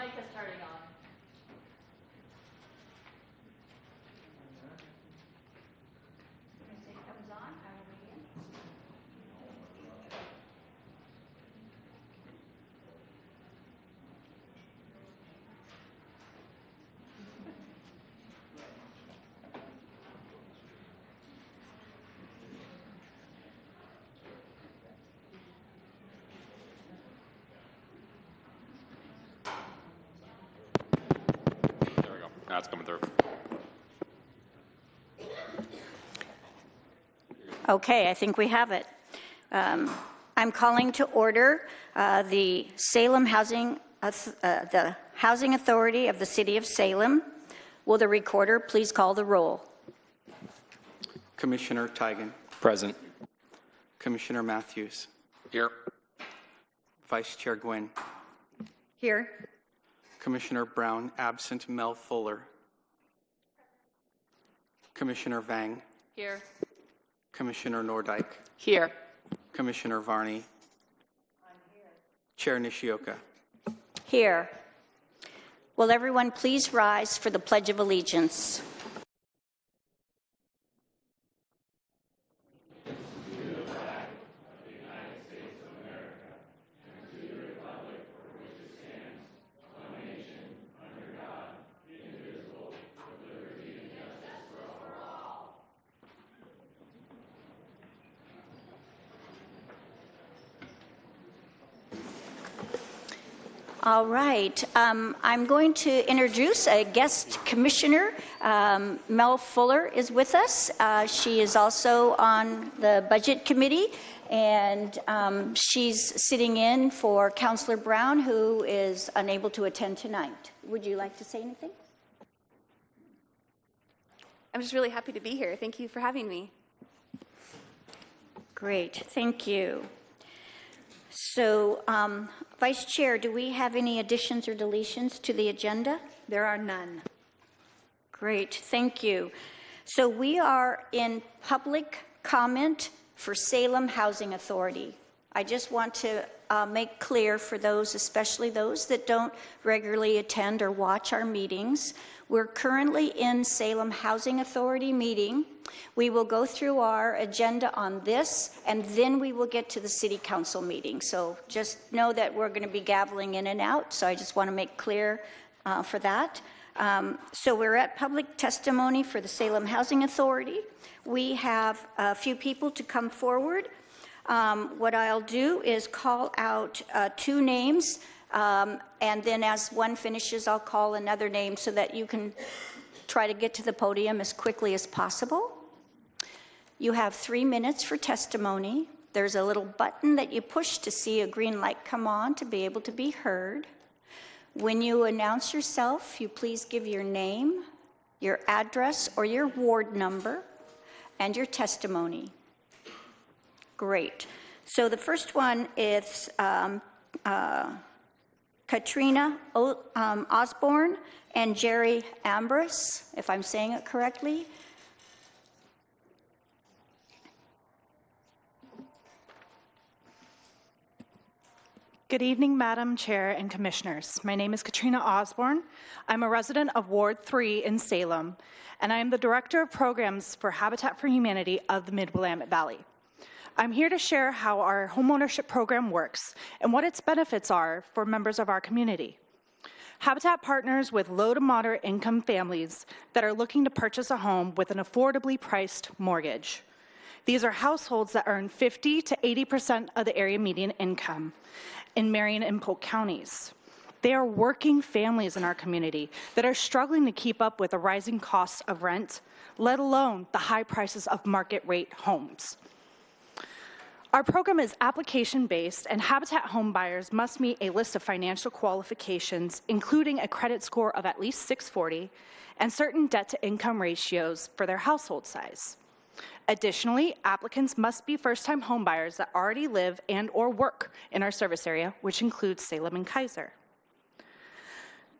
mic is turning on. As it comes on, I will begin. That's coming through. Okay, I think we have it. I'm calling to order the Salem Housing, the Housing Authority of the City of Salem. Will the recorder please call the roll? Commissioner Tigan. Present. Commissioner Matthews. Here. Vice Chair Gwynn. Here. Commissioner Brown, absent Mel Fuller. Commissioner Vang. Here. Commissioner Nordyke. Here. Commissioner Varney. I'm here. Chair Nishioka. Here. Will everyone please rise for the Pledge of Allegiance? All right. I'm going to introduce a guest commissioner. Mel Fuller is with us. She is also on the Budget Committee, and she's sitting in for Councilor Brown, who is unable to attend tonight. Would you like to say anything? I'm just really happy to be here. Thank you for having me. Great. Thank you. So, Vice Chair, do we have any additions or deletions to the agenda? There are none. Great, thank you. So we are in public comment for Salem Housing Authority. I just want to make clear for those, especially those that don't regularly attend or watch our meetings, we're currently in Salem Housing Authority meeting. We will go through our agenda on this, and then we will get to the City Council meeting. So just know that we're going to be gaveling in and out, so I just want to make clear for that. So we're at public testimony for the Salem Housing Authority. We have a few people to come forward. What I'll do is call out two names, and then as one finishes, I'll call another name so that you can try to get to the podium as quickly as possible. You have 3 minutes for testimony. There's a little button that you push to see a green light come on to be able to be heard. When you announce yourself, you please give your name, your address or your ward number, and your testimony. Great. So the first one is Katrina Osborne and Jerry Ambrose, if I'm saying it correctly. Good evening, Madam Chair and Commissioners. My name is Katrina Osborne. I'm a resident of Ward 3 in Salem, and I am the Director of Programs for Habitat for Humanity of the Mid-Willamette Valley. I'm here to share how our homeownership program works and what its benefits are for members of our community. Habitat partners with low to moderate income families that are looking to purchase a home with an affordably priced mortgage. These are households that earn 50 to 80% of the area median income in Marion and Polk counties. They are working families in our community that are struggling to keep up with the rising costs of rent, let alone the high prices of market rate homes. Our program is application-based, and Habitat home buyers must meet a list of financial qualifications, including a credit score of at least 640 and certain debt-to-income ratios for their household size. Additionally, applicants must be first-time home buyers that already live and or work in our service area, which includes Salem and Kaiser.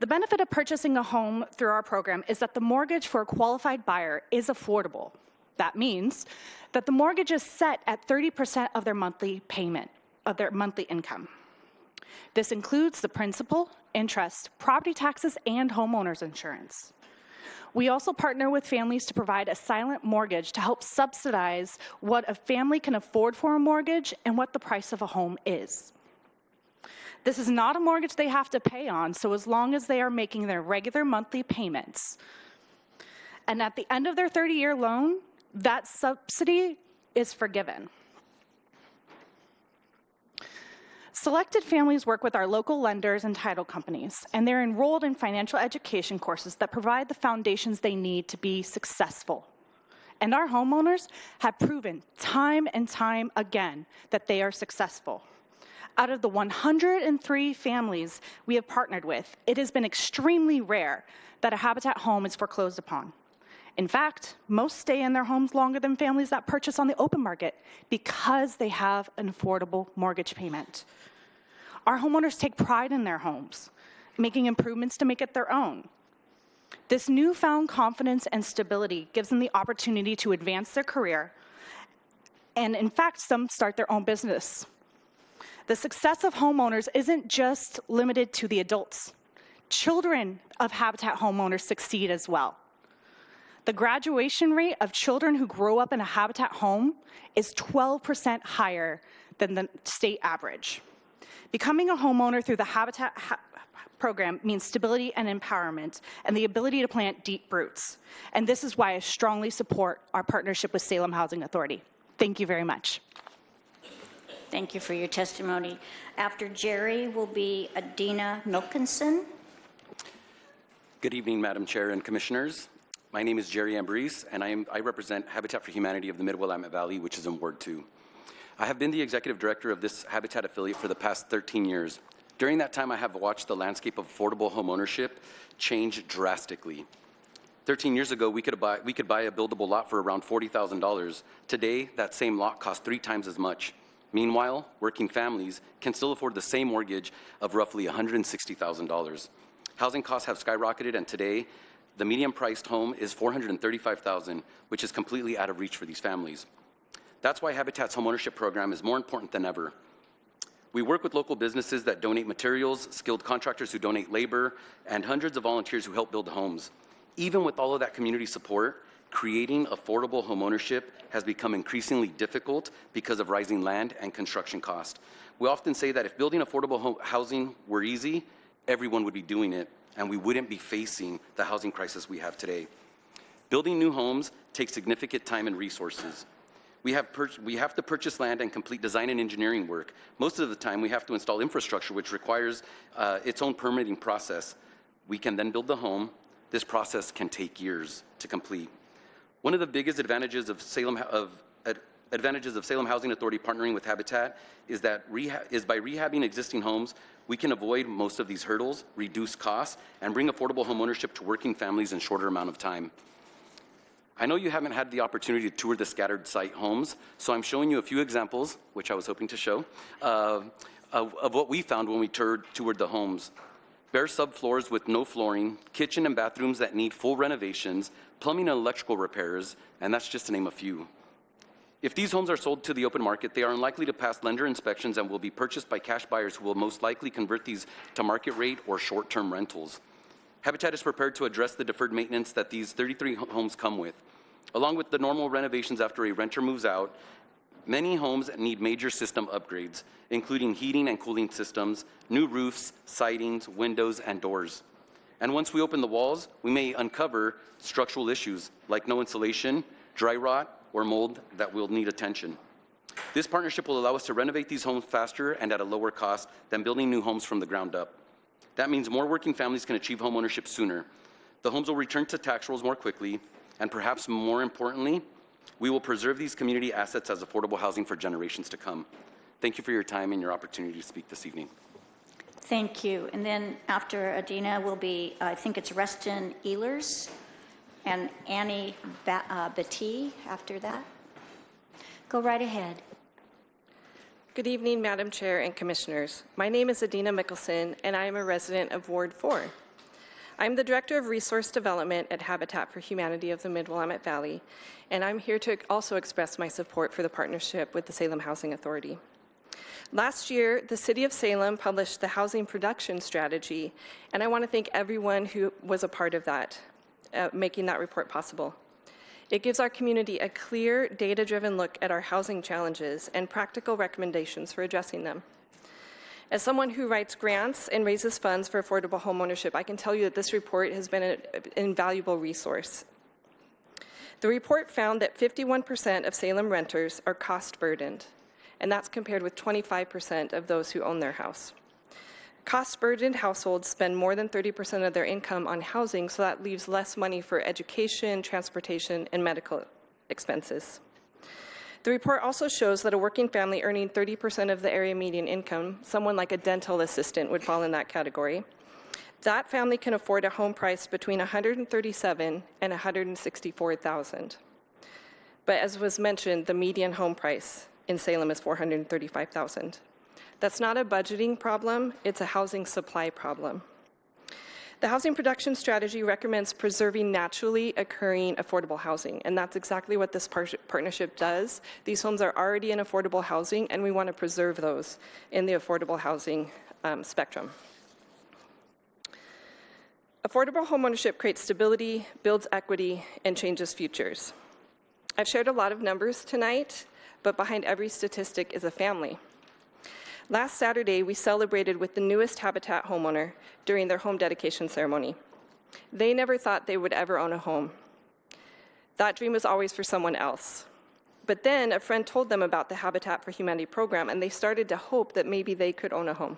The benefit of purchasing a home through our program is that the mortgage for a qualified buyer is affordable. That means that the mortgage is set at 30% of their monthly payment, of their monthly income. This includes the principal, interest, property taxes, and homeowners insurance. We also partner with families to provide a silent mortgage to help subsidize what a family can afford for a mortgage and what the price of a home is. This is not a mortgage they have to pay on, so as long as they are making their regular monthly payments. And at the end of their 30-year loan, that subsidy is forgiven. Selected families work with our local lenders and title companies, and they're enrolled in financial education courses that provide the foundations they need to be successful. And our homeowners have proven time and time again that they are successful. Out of the 103 families we have partnered with, it has been extremely rare that a Habitat home is foreclosed upon. In fact, most stay in their homes longer than families that purchase on the open market because they have an affordable mortgage payment. Our homeowners take pride in their homes, making improvements to make it their own. This newfound confidence and stability gives them the opportunity to advance their career, and in fact, some start their own business. The success of homeowners isn't just limited to the adults. Children of Habitat homeowners succeed as well. The graduation rate of children who grow up in a Habitat home is 12% higher than the state average. Becoming a homeowner through the Habitat program means stability and empowerment and the ability to plant deep roots. And this is why I strongly support our partnership with Salem Housing Authority. Thank you very much. Thank you for your testimony. After Jerry will be Adina Milkinson. Good evening, Madam Chair and Commissioners. My name is Jerry Ambrose, and I represent Habitat for Humanity of the Mid-Willamette Valley, which is in Ward 2. I have been the executive director of this Habitat affiliate for the past 13 years. During that time, I have watched the landscape of affordable homeownership change drastically. 13 years ago, we could buy a buildable lot for around $40,000. Today, that same lot costs 3 times as much. Meanwhile, working families can still afford the same mortgage of roughly $160,000. Housing costs have skyrocketed, and today, the median-priced home is $435,000, which is completely out of reach for these families. That's why Habitat's homeownership program is more important than ever. We work with local businesses that donate materials, skilled contractors who donate labor, and hundreds of volunteers who help build homes. Even with all of that community support, creating affordable homeownership has become increasingly difficult because of rising land and construction costs. We often say that if building affordable housing were easy, everyone would be doing it, and we wouldn't be facing the housing crisis we have today. Building new homes takes significant time and resources. We have to purchase land and complete design and engineering work. Most of the time, we have to install infrastructure, which requires its own permitting process. We can then build the home. This process can take years to complete. One of the biggest advantages of Salem Housing Authority partnering with Habitat is by rehabbing existing homes, we can avoid most of these hurdles, reduce costs, and bring affordable homeownership to working families in a shorter amount of time. I know you haven't had the opportunity to tour the scattered site homes, so I'm showing you a few examples, which I was hoping to show, of what we found when we toured the homes. Bare subfloors with no flooring, kitchen and bathrooms that need full renovations, plumbing and electrical repairs, and that's just to name a few. If these homes are sold to the open market, they are unlikely to pass lender inspections and will be purchased by cash buyers who will most likely convert these to market rate or short-term rentals. Habitat is prepared to address the deferred maintenance that these 33 homes come with. Along with the normal renovations after a renter moves out, many homes need major system upgrades, including heating and cooling systems, new roofs, sidings, windows, and doors. And once we open the walls, we may uncover structural issues like no insulation, dry rot, or mold that will need attention. This partnership will allow us to renovate these homes faster and at a lower cost than building new homes from the ground up. That means more working families can achieve home ownership sooner. The homes will return to tax rolls more quickly, and perhaps more importantly, we will preserve these community assets as affordable housing for generations to come. Thank you for your time and your opportunity to speak this evening. Thank you. And then after Adina will be, I think it's Reston Ehlers and Annie Batty after that. Go right ahead. Good evening, Madam Chair and Commissioners. My name is Adina Mickelson, and I am a resident of Ward 4. I'm the Director of Resource Development at Habitat for Humanity of the Mid-Willamette Valley, and I'm here to also express my support for the partnership with the Salem Housing Authority. Last year, the City of Salem published the Housing Production Strategy, and I want to thank everyone who was a part of that, making that report possible. It gives our community a clear, data-driven look at our housing challenges and practical recommendations for addressing them. As someone who writes grants and raises funds for affordable homeownership, I can tell you that this report has been an invaluable resource. The report found that 51% of Salem renters are cost-burdened, and that's compared with 25% of those who own their house. Cost-burdened households spend more than 30% of their income on housing, so that leaves less money for education, transportation, and medical expenses. The report also shows that a working family earning 30% of the area median income, someone like a dental assistant would fall in that category, that family can afford a home price between $137,000 and $164,000. But as was mentioned, the median home price in Salem is $435,000. That's not a budgeting problem, it's a housing supply problem. The Housing Production Strategy recommends preserving naturally occurring affordable housing, and that's exactly what this partnership does. These homes are already in affordable housing, and we want to preserve those in the affordable housing spectrum. Affordable homeownership creates stability, builds equity, and changes futures. I've shared a lot of numbers tonight, but behind every statistic is a family. Last Saturday, we celebrated with the newest Habitat homeowner during their home dedication ceremony. They never thought they would ever own a home. That dream was always for someone else. But then a friend told them about the Habitat for Humanity program, and they started to hope that maybe they could own a home.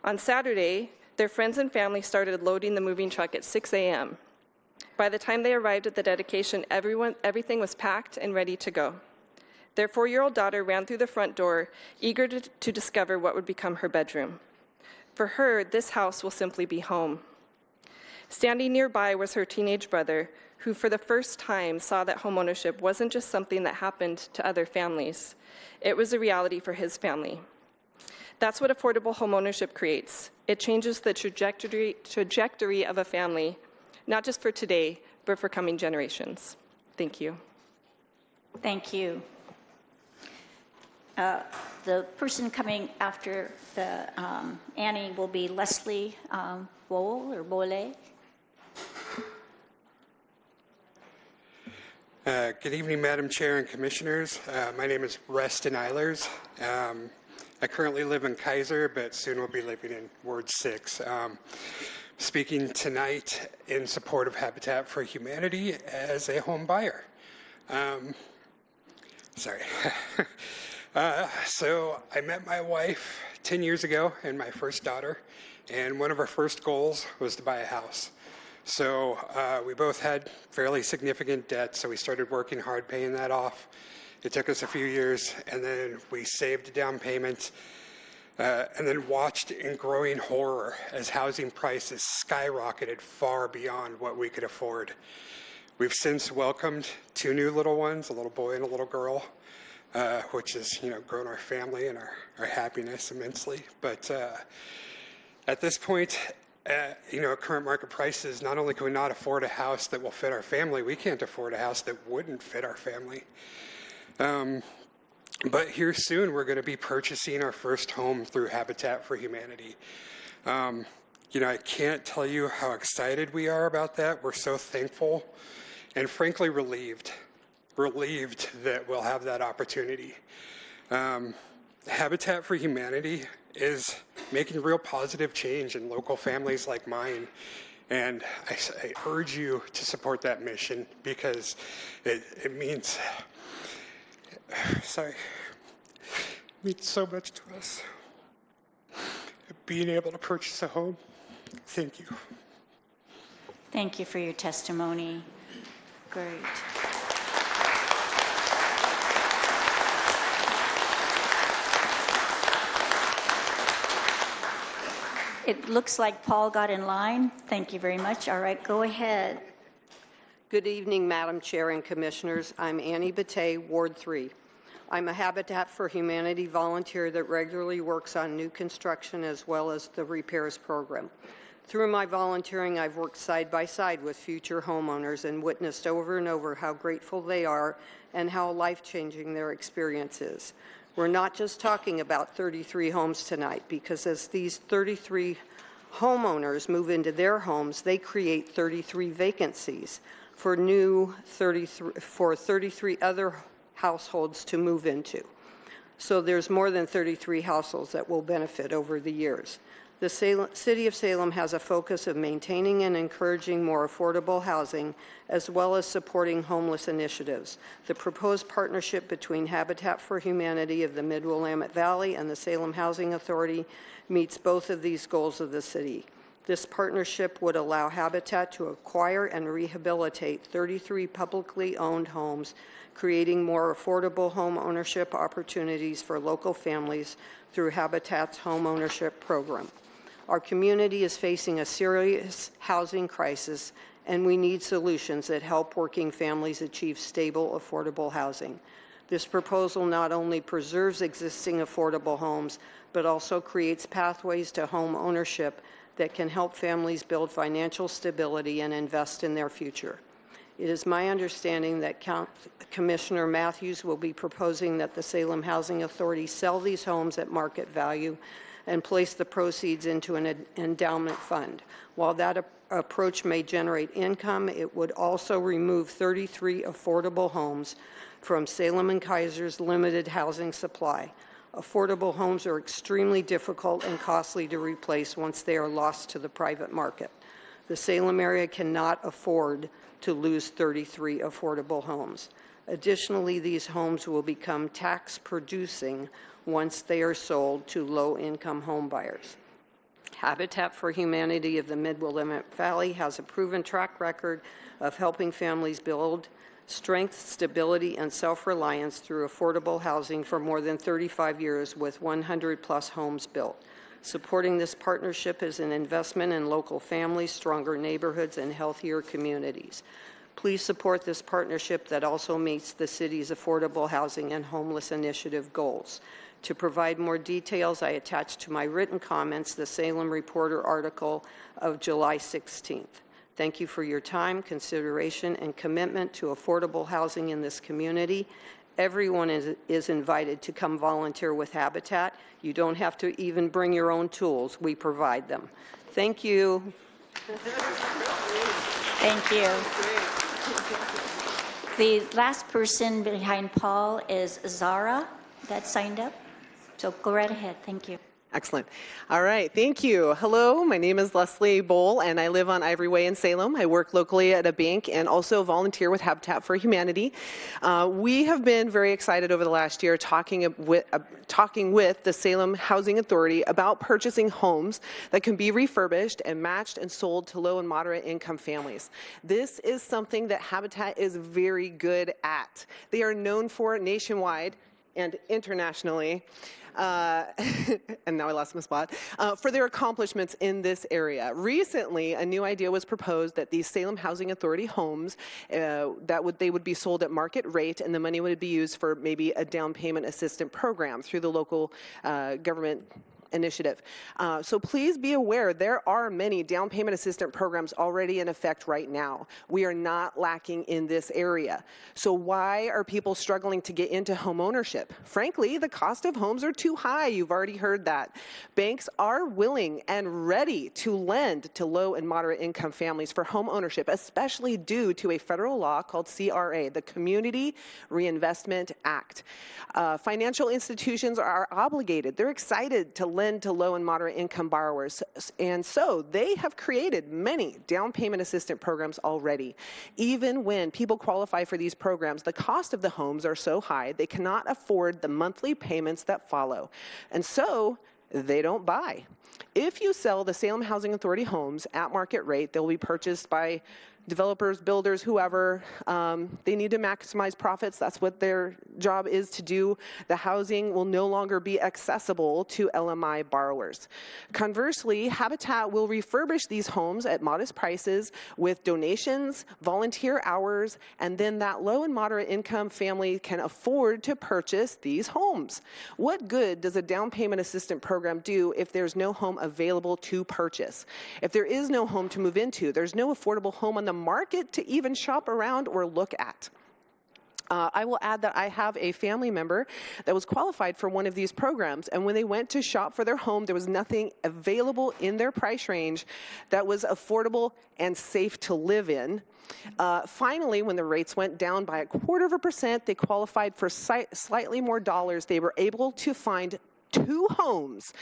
On Saturday, their friends and family started loading the moving truck at 6 a.m. By the time they arrived at the dedication, everything was packed and ready to go. Their 4-year-old daughter ran through the front door, eager to discover what would become her bedroom. For her, this house will simply be home. Standing nearby was her teenage brother, who for the first time saw that homeownership wasn't just something that happened to other families. It was a reality for his family. That's what affordable homeownership creates. It changes the trajectory of a family, not just for today, but for coming generations. Thank you. Thank you. The person coming after the Annie will be Leslie Bowl or Bole. Good evening, Madam Chair and Commissioners. My name is Reston Eilers. I currently live in Kaiser, but soon will be living in Ward 6. Speaking tonight in support of Habitat for Humanity as a home buyer. So I met my wife 10 years ago and my first daughter, and one of our first goals was to buy a house. So we both had fairly significant debt, so we started working hard paying that off. It took us a few years, and then we saved a down payment, and then watched in growing horror as housing prices skyrocketed far beyond what we could afford. We've since welcomed 2 new little ones, a little boy and a little girl, which has, grown our family and our happiness immensely. But at this point, at current market prices, not only can we not afford a house that will fit our family, we can't afford a house that wouldn't fit our family. But here soon, we're going to be purchasing our first home through Habitat for Humanity. I can't tell you how excited we are about that. We're so thankful and frankly relieved that we'll have that opportunity. Habitat for Humanity is making real positive change in local families like mine. And I urge you to support that mission because it means so much to us. Being able to purchase a home. Thank you. Thank you for your testimony. Great. It looks like Paul got in line. Thank you very much. All right, go ahead. Good evening, Madam Chair and Commissioners. I'm Annie Batey, Ward 3. I'm a Habitat for Humanity volunteer that regularly works on new construction as well as the repairs program. Through my volunteering, I've worked side by side with future homeowners and witnessed over and over how grateful they are and how life-changing their experience is. We're not just talking about 33 homes tonight, because as these 33 homeowners move into their homes, they create 33 vacancies for 33 other households to move into. So there's more than 33 households that will benefit over the years. The City of Salem has a focus of maintaining and encouraging more affordable housing, as well as supporting homeless initiatives. The proposed partnership between Habitat for Humanity of the Mid-Willamette Valley and the Salem Housing Authority meets both of these goals of the city. This partnership would allow Habitat to acquire and rehabilitate 33 publicly owned homes, creating more affordable home ownership opportunities for local families through Habitat's home ownership program. Our community is facing a serious housing crisis, and we need solutions that help working families achieve stable, affordable housing. This proposal not only preserves existing affordable homes, but also creates pathways to home ownership that can help families build financial stability and invest in their future. It is my understanding that Commissioner Matthews will be proposing that the Salem Housing Authority sell these homes at market value and place the proceeds into an endowment fund. While that approach may generate income, it would also remove 33 affordable homes from Salem and Kaiser's limited housing supply. Affordable homes are extremely difficult and costly to replace once they are lost to the private market. The Salem area cannot afford to lose 33 affordable homes. Additionally, these homes will become tax-producing once they are sold to low-income home buyers. Habitat for Humanity of the Mid-Willamette Valley has a proven track record of helping families build strength, stability, and self-reliance through affordable housing for more than 35 years with 100-plus homes built. Supporting this partnership is an investment in local families, stronger neighborhoods, and healthier communities. Please support this partnership that also meets the city's affordable housing and homeless initiative goals. To provide more details, I attached to my written comments the Salem Reporter article of July 16th. Thank you for your time, consideration, and commitment to affordable housing in this community. Everyone is invited to come volunteer with Habitat. You don't have to even bring your own tools. We provide them. Thank you. Thank you. The last person behind Paul is Zara that signed up. So go right ahead. Thank you. Excellent. All right. Thank you. Hello. My name is Leslie Bowl, and I live on Ivory Way in Salem. I work locally at a bank and also volunteer with Habitat for Humanity. We have been very excited over the last year talking with the Salem Housing Authority about purchasing homes that can be refurbished and matched and sold to low and moderate income families. This is something that Habitat is very good at. They are known for nationwide and internationally, and now I lost my spot, for their accomplishments in this area. Recently, a new idea was proposed that these Salem Housing Authority homes, they would be sold at market rate, and the money would be used for maybe a down payment assistance program through the local government initiative. So please be aware there are many down payment assistance programs already in effect right now. We are not lacking in this area. So why are people struggling to get into home ownership? Frankly, the cost of homes are too high. You've already heard that. Banks are willing and ready to lend to low and moderate income families for home ownership, especially due to a federal law called CRA, the Community Reinvestment Act. Financial institutions are obligated. They're excited to lend to low and moderate income borrowers, and so they have created many down payment assistance programs already. Even when people qualify for these programs, the cost of the homes are so high they cannot afford the monthly payments that follow, and so they don't buy. If you sell the Salem Housing Authority homes at market rate, they'll be purchased by developers, builders, whoever. They need to maximize profits. That's what their job is to do. The housing will no longer be accessible to LMI borrowers. Conversely, Habitat will refurbish these homes at modest prices with donations, volunteer hours, and then that low and moderate income family can afford to purchase these homes. What good does a down payment assistance program do if there's no home available to purchase? If there is no home to move into, there's no affordable home on the market to even shop around or look at. I will add that I have a family member that was qualified for one of these programs, and when they went to shop for their home, there was nothing available in their price range that was affordable and safe to live in. Finally, when the rates went down by 0.25%, they qualified for slightly more dollars. They were able to find 2 homes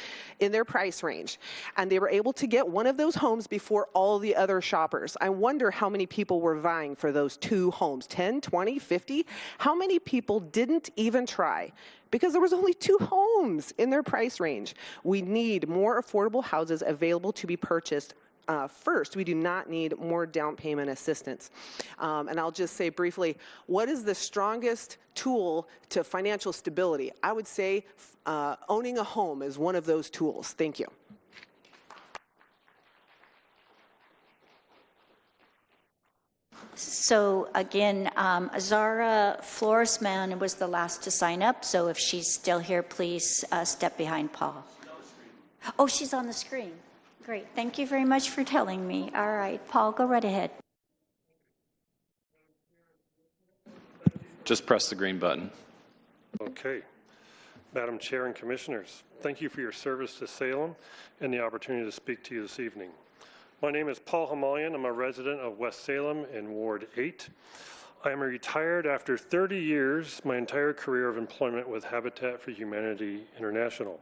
in their price range, and they were able to get one of those homes before all the other shoppers. I wonder how many people were vying for those 2 homes, 10, 20, 50? How many people didn't even try? Because there was only 2 homes in their price range. We need more affordable houses available to be purchased first. We do not need more down payment assistance. And I'll just say briefly, what is the strongest tool to financial stability? I would say owning a home is one of those tools. Thank you. So again, Zara Floresman was the last to sign up, so if she's still here, please step behind Paul. Oh, she's on the screen. Great. Thank you very much for telling me. All right, Paul, go right ahead. Just press the green button. Okay. Madam Chair and Commissioners, thank you for your service to Salem and the opportunity to speak to you this evening. My name is Paul Hamalian. I'm a resident of West Salem in Ward 8. I am retired after 30 years, my entire career of employment with Habitat for Humanity International,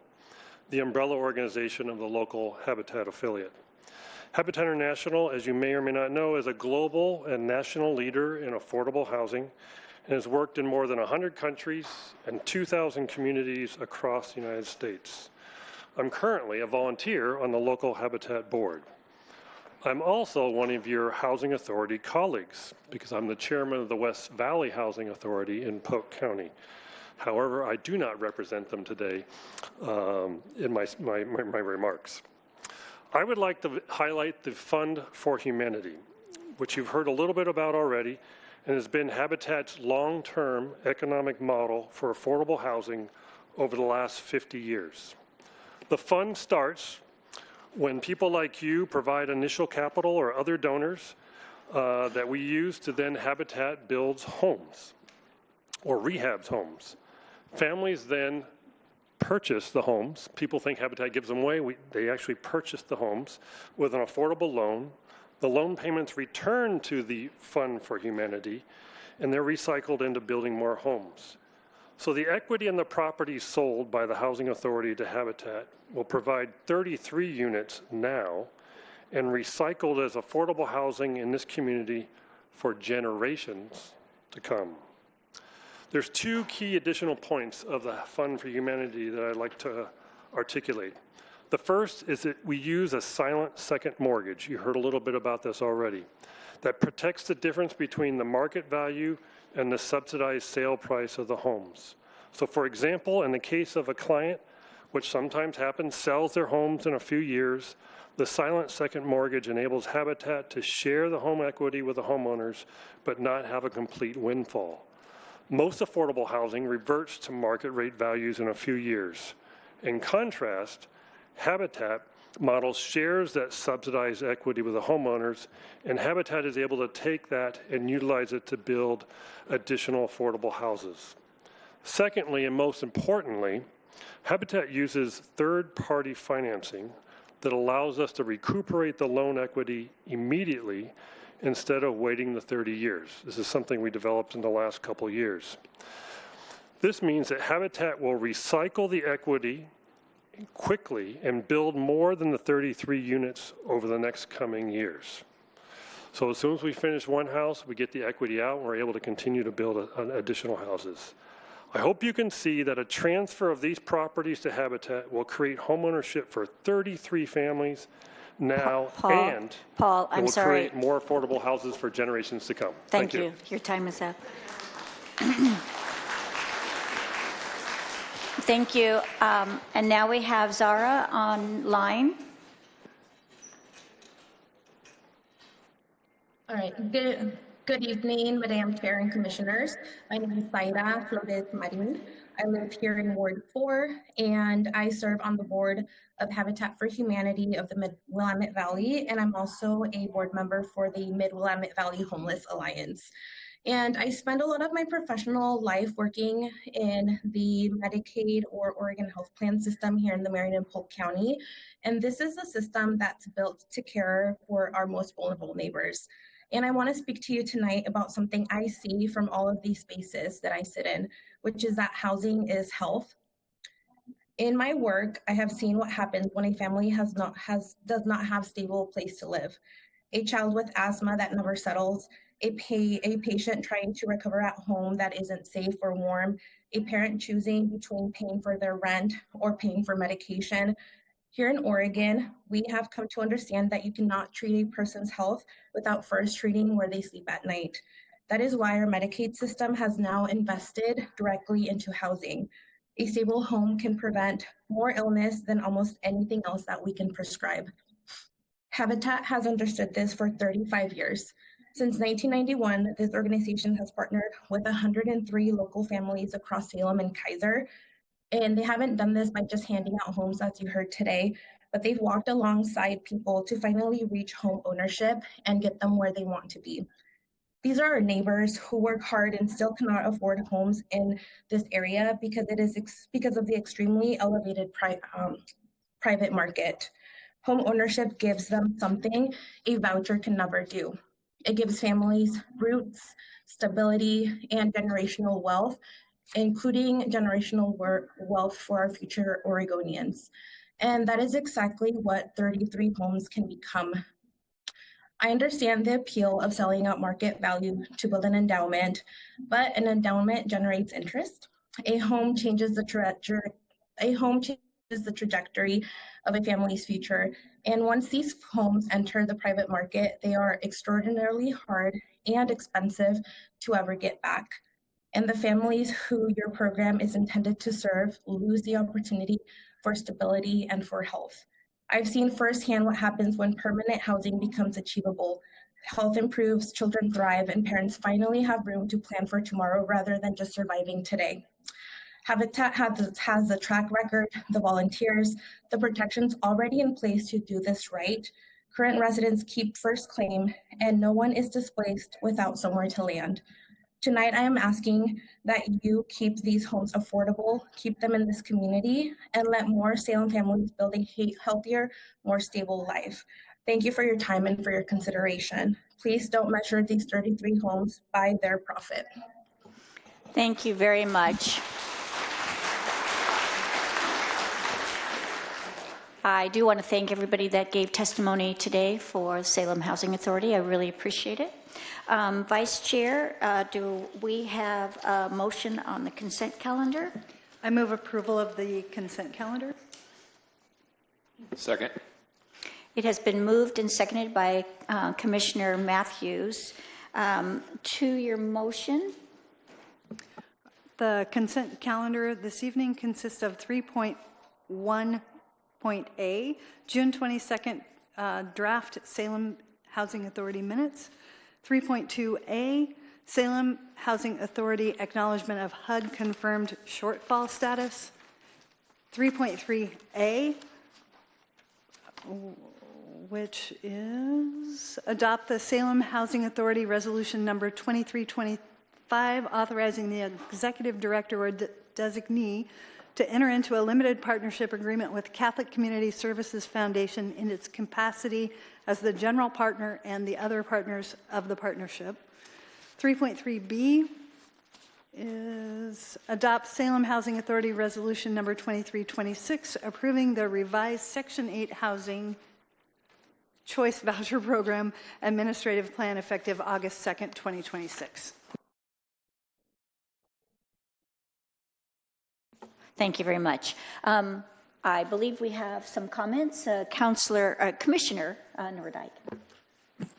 the umbrella organization of the local Habitat affiliate. Habitat International, as you may or may not know, is a global and national leader in affordable housing and has worked in more than 100 countries and 2,000 communities across the United States. I'm currently a volunteer on the local Habitat board. I'm also one of your Housing Authority colleagues because I'm the chairman of the West Valley Housing Authority in Polk County. However, I do not represent them today in my remarks. I would like to highlight the Fund for Humanity, which you've heard a little bit about already, and has been Habitat's long-term economic model for affordable housing over the last 50 years. The fund starts when people like you provide initial capital or other donors that we use to then Habitat builds homes or rehabs homes. Families then purchase the homes. People think Habitat gives them away. They actually purchase the homes with an affordable loan. The loan payments return to the Fund for Humanity, and they're recycled into building more homes. So the equity in the properties sold by the Housing Authority to Habitat will provide 33 units now and recycled as affordable housing in this community for generations to come. There's 2 key additional points of the Fund for Humanity that I'd like to articulate. The first is that we use a silent second mortgage. You heard a little bit about this already. That protects the difference between the market value and the subsidized sale price of the homes. So for example, in the case of a client, which sometimes happens, sells their homes in a few years, the silent second mortgage enables Habitat to share the home equity with the homeowners, but not have a complete windfall. Most affordable housing reverts to market rate values in a few years. In contrast, Habitat model shares that subsidized equity with the homeowners, and Habitat is able to take that and utilize it to build additional affordable houses. Secondly, and most importantly, Habitat uses third-party financing that allows us to recuperate the loan equity immediately instead of waiting the 30 years. This is something we developed in the last couple of years. This means that Habitat will recycle the equity quickly and build more than the 33 units over the next coming years. So as soon as we finish one house, we get the equity out, and we're able to continue to build additional houses. I hope you can see that a transfer of these properties to Habitat will create homeownership for 33 families now, and Paul, it I'm will sorry. create more affordable houses for generations to come. Thank you. Your time is up. Thank you. And now we have Zara online. All right. Good evening, Madam Chair and Commissioners. My name is Zaira Flores Marin. I live here in Ward 4, and I serve on the board of Habitat for Humanity of the Mid-Willamette Valley, and I'm also a board member for the Mid-Willamette Valley Homeless Alliance. And I spend a lot of my professional life working in the Medicaid or Oregon Health Plan system here in the Marion and Polk County. And this is a system that's built to care for our most vulnerable neighbors. And I want to speak to you tonight about something I see from all of these spaces that I sit in, which is that housing is health. In my work, I have seen what happens when a family does not have stable place to live. A child with asthma that never settles, a patient trying to recover at home that isn't safe or warm, a parent choosing between paying for their rent or paying for medication. Here in Oregon, we have come to understand that you cannot treat a person's health without first treating where they sleep at night. That is why our Medicaid system has now invested directly into housing. A stable home can prevent more illness than almost anything else that we can prescribe. Habitat has understood this for 35 years. Since 1991, this organization has partnered with 103 local families across Salem and Kaiser. And they haven't done this by just handing out homes, as you heard today, but they've walked alongside people to finally reach home ownership and get them where they want to be. These are our neighbors who work hard and still cannot afford homes in this area because of the extremely elevated private market. Home ownership gives them something a voucher can never do. It gives families roots, stability, and generational wealth, including generational wealth for our future Oregonians. And that is exactly what 33 homes can become. I understand the appeal of selling out market value to build an endowment, but an endowment generates interest. A home changes the trajectory of a family's future. And once these homes enter the private market, they are extraordinarily hard and expensive to ever get back. And the families who your program is intended to serve lose the opportunity for stability and for health. I've seen firsthand what happens when permanent housing becomes achievable. Health improves, children thrive, and parents finally have room to plan for tomorrow rather than just surviving today. Habitat has the track record, the volunteers, the protections already in place to do this right. Current residents keep first claim, and no one is displaced without somewhere to land. Tonight, I am asking that you keep these homes affordable, keep them in this community, and let more Salem families build a healthier, more stable life. Thank you for your time and for your consideration. Please don't measure these 33 homes by their profit. Thank you very much. I do want to thank everybody that gave testimony today for Salem Housing Authority. I really appreciate it. Vice Chair, do we have a motion on the consent calendar? I move approval of the consent calendar. Second. It has been moved and seconded by Commissioner Matthews. To your motion. The consent calendar this evening consists of 3.1.A, June 22nd draft Salem Housing Authority minutes. 3.2A, Salem Housing Authority acknowledgement of HUD confirmed shortfall status. 3.3A, which is adopt the Salem Housing Authority resolution number 2325, authorizing the executive director or designee to enter into a limited partnership agreement with Catholic Community Services Foundation in its capacity as the general partner and the other partners of the partnership. 3.3B is adopt Salem Housing Authority Resolution number 2326, approving the revised Section 8 Housing Choice Voucher Program Administrative Plan effective August 2nd, 2026. Thank you very much. I believe we have some comments. Commissioner Nordyke.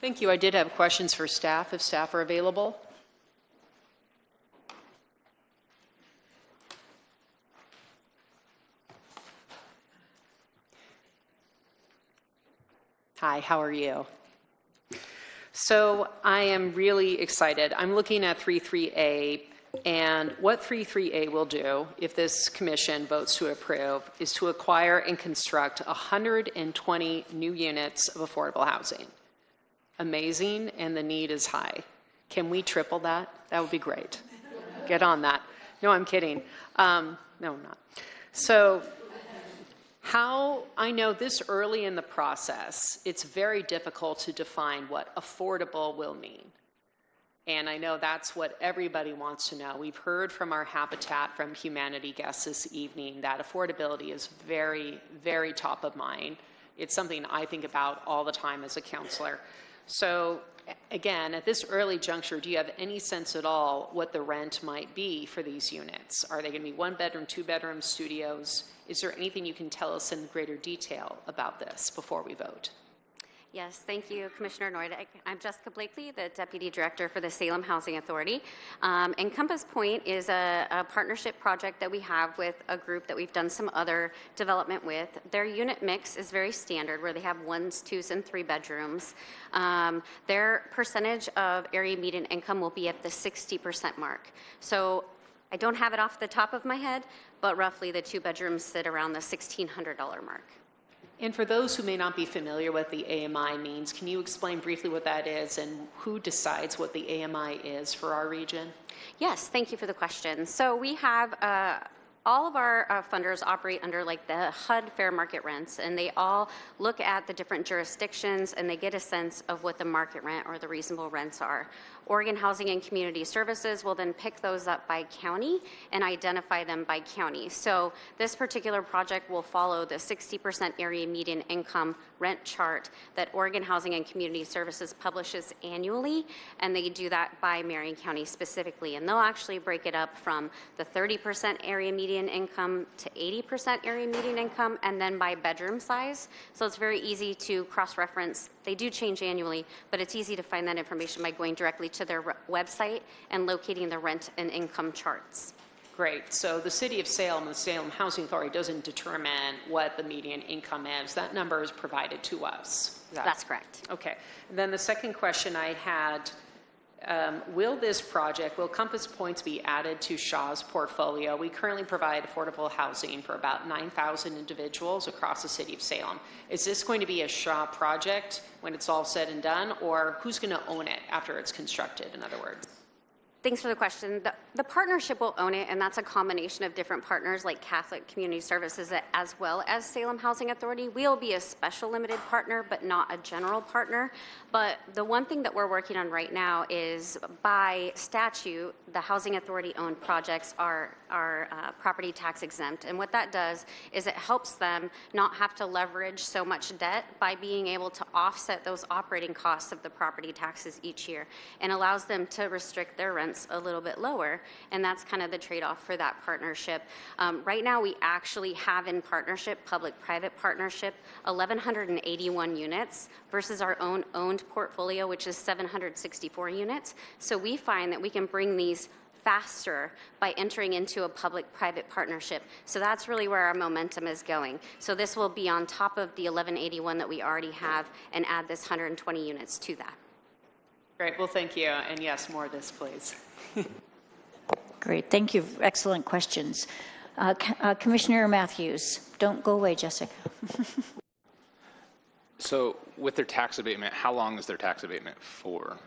Thank you. I did have questions for staff, if staff are available. Hi, how are you? So I am really excited. I'm looking at 3.3A, and what 3.3A will do, if this commission votes to approve, is to acquire and construct 120 new units of affordable housing. Amazing, and the need is high. Can we triple that? That would be great. Get on that. No, I'm kidding. No, I'm not. So how, I know this early in the process, it's very difficult to define what affordable will mean. And I know that's what everybody wants to know. We've heard from our Habitat from Humanity guests this evening that affordability is very, very top of mind. It's something I think about all the time as a counselor. So again, at this early juncture, do you have any sense at all what the rent might be for these units? Are they going to be 1-bedroom, 2-bedroom studios? Is there anything you can tell us in greater detail about this before we vote? Yes, thank you, Commissioner Noydick. I'm Jessica Blakely, the Deputy Director for the Salem Housing Authority. And Compass Point is a partnership project that we have with a group that we've done some other development with. Their unit mix is very standard, where they have 1s, 2s, and 3 bedrooms. Their percentage of area median income will be at the 60% mark. So I don't have it off the top of my head, but roughly the 2 bedrooms sit around the $1,600 mark. And for those who may not be familiar with the AMI means, can you explain briefly what that is and who decides what the AMI is for our region? Yes, thank you for the question. So we have all of our funders operate under like the HUD fair market rents, and they all look at the different jurisdictions and they get a sense of what the market rent or the reasonable rents are. Oregon Housing and Community Services will then pick those up by county and identify them by county. So this particular project will follow the 60% area median income rent chart that Oregon Housing and Community Services publishes annually, and they do that by Marion County specifically. And they'll actually break it up from the 30% area median income to 80% area median income, and then by bedroom size. So it's very easy to cross-reference. They do change annually, but it's easy to find that information by going directly to their website and locating the rent and income charts. Great. So the City of Salem, the Salem Housing Authority, doesn't determine what the median income is. That number is provided to us. That's correct. Okay. And then the second question I had, will this project, will Compass Points be added to Shaw's portfolio? We currently provide affordable housing for about 9,000 individuals across the City of Salem. Is this going to be a Shaw project when it's all said and done, or who's going to own it after it's constructed, in other words? Thanks for the question. The partnership will own it, and that's a combination of different partners like Catholic Community Services as well as Salem Housing Authority. We'll be a special limited partner, but not a general partner. But the one thing that we're working on right now is, by statute, the Housing Authority-owned projects are property tax exempt. And what that does is it helps them not have to leverage so much debt by being able to offset those operating costs of the property taxes each year, and allows them to restrict their rents a little bit lower, and that's kind of the trade-off for that partnership. Right now, we actually have in partnership, public-private partnership, 1,181 units versus our own owned portfolio, which is 764 units. So we find that we can bring these faster by entering into a public-private partnership. So that's really where our momentum is going. So this will be on top of the 1,181 that we already have and add this 120 units to that. Great. Well, thank you. And yes, more of this, please. Great. Thank you. Excellent questions. Commissioner Matthews. Don't go away, Jessica. So with their tax abatement, how long is their tax abatement for?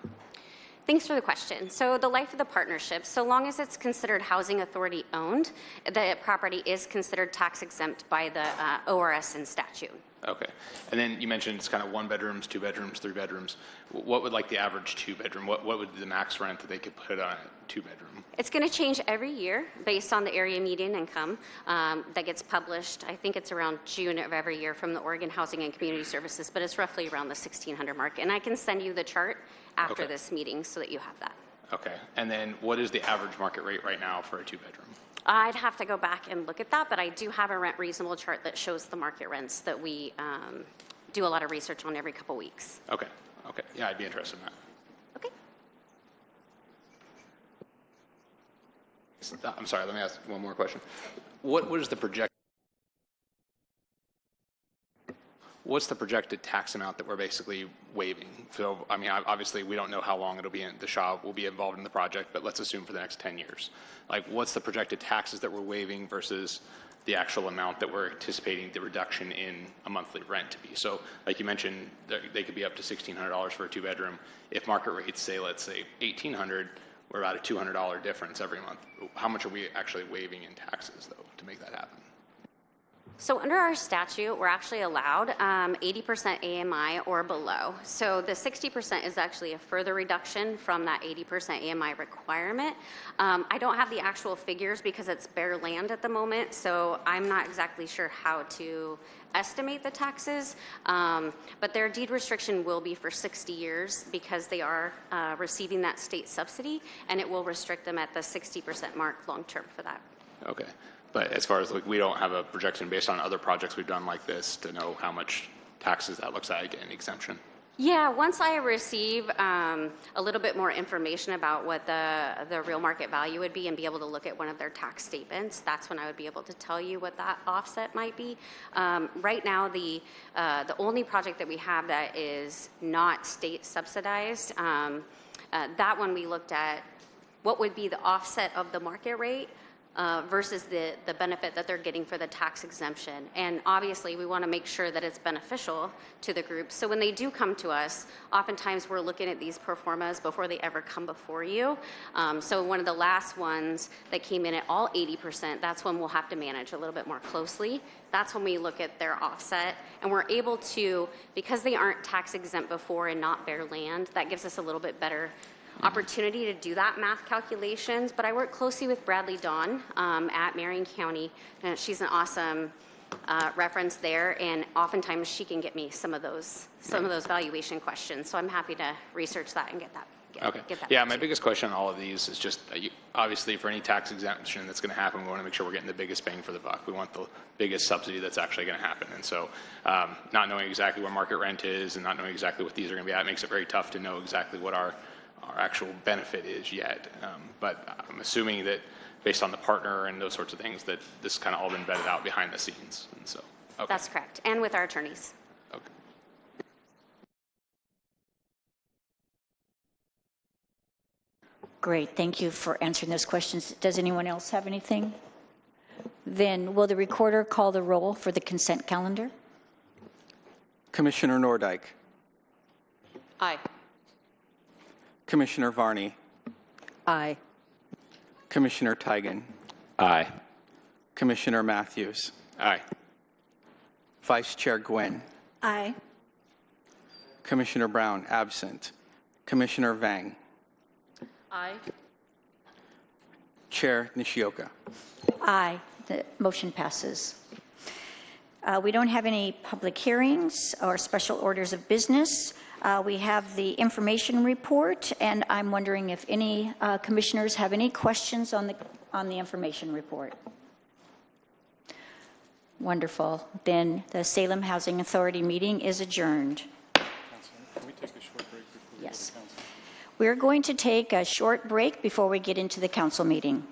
Thanks for the question. So the life of the partnership, so long as it's considered housing authority owned, the property is considered tax exempt by the ORS and statute. Okay. And then you mentioned it's kind of 1 bedrooms, 2 bedrooms, 3 bedrooms. What would like the average 2 bedroom, what would be the max rent that they could put on a 2 bedroom? It's going to change every year based on the area median income that gets published. I think it's around June of every year from the Oregon Housing and Community Services, but it's roughly around the 1,600 mark. And I can send you the chart after this meeting so that you have that. Okay. And then what is the average market rate right now for a 2 bedroom? I'd have to go back and look at that, but I do have a rent reasonable chart that shows the market rents that we do a lot of research on every couple weeks. Okay. Okay. Yeah, I'd be interested in that. Okay. I'm sorry, let me ask one more question. What is the project? What's the projected tax amount that we're basically waiving? So, I mean, obviously we don't know how long it'll be in, the Shaw will be involved in the project, but let's assume for the next 10 years. Like, what's the projected taxes that we're waiving versus the actual amount that we're anticipating the reduction in a monthly rent to be. So like you mentioned, they could be up to $1,600 for a 2-bedroom. If market rates say, let's say $1,800, we're about a $200 difference every month. How much are we actually waiving in taxes though to make that happen? So under our statute, we're actually allowed 80% AMI or below. So the 60% is actually a further reduction from that 80% AMI requirement. I don't have the actual figures because it's bare land at the moment, so I'm not exactly sure how to estimate the taxes, but their deed restriction will be for 60 years because they are receiving that state subsidy, and it will restrict them at the 60% mark long-term for that. Okay. But as far as like, we don't have a projection based on other projects we've done like this to know how much taxes that looks like in exemption. Yeah, once I receive a little bit more information about what the real market value would be and be able to look at one of their tax statements, that's when I would be able to tell you what that offset might be. Right now, the only project that we have that is not state subsidized, that one we looked at what would be the offset of the market rate versus the benefit that they're getting for the tax exemption. And obviously, we want to make sure that it's beneficial to the group. So when they do come to us, oftentimes we're looking at these pro formas before they ever come before you. So one of the last ones that came in at all 80%, that's when we'll have to manage a little bit more closely. That's when we look at their offset. And we're able to, because they aren't tax exempt before and not bare land, that gives us a little bit better opportunity to do that math calculations. But I work closely with Bradley Dawn at Marion County. She's an awesome reference there, and oftentimes she can get me some of those valuation questions. So I'm happy to research that and get that. Yeah, my biggest question on all of these is just obviously for any tax exemption that's going to happen, we want to make sure we're getting the biggest bang for the buck. We want the biggest subsidy that's actually going to happen. And so not knowing exactly where market rent is and not knowing exactly what these are going to be at makes it very tough to know exactly what our actual benefit is yet. But I'm assuming that based on the partner and those sorts of things, that this kind of all been vetted out behind the scenes. And so, okay. That's correct. And with our attorneys. Okay. Great, thank you for answering those questions. Does anyone else have anything? Then will the recorder call the roll for the consent calendar? Commissioner Nordyke. Aye. Commissioner Varney. Aye. Commissioner Tigan. Aye. Commissioner Matthews. Aye. Vice Chair Gwynn. Aye. Commissioner Brown, absent. Commissioner Vang. Aye. Chair Nishioka. Aye, the motion passes. We don't have any public hearings or special orders of business. We have the information report, and I'm wondering if any commissioners have any questions on the information report. Wonderful. Then the Salem Housing Authority meeting is adjourned. Can we take a short break before we go to Yes. council? We're going to take a short break before we get into the council meeting.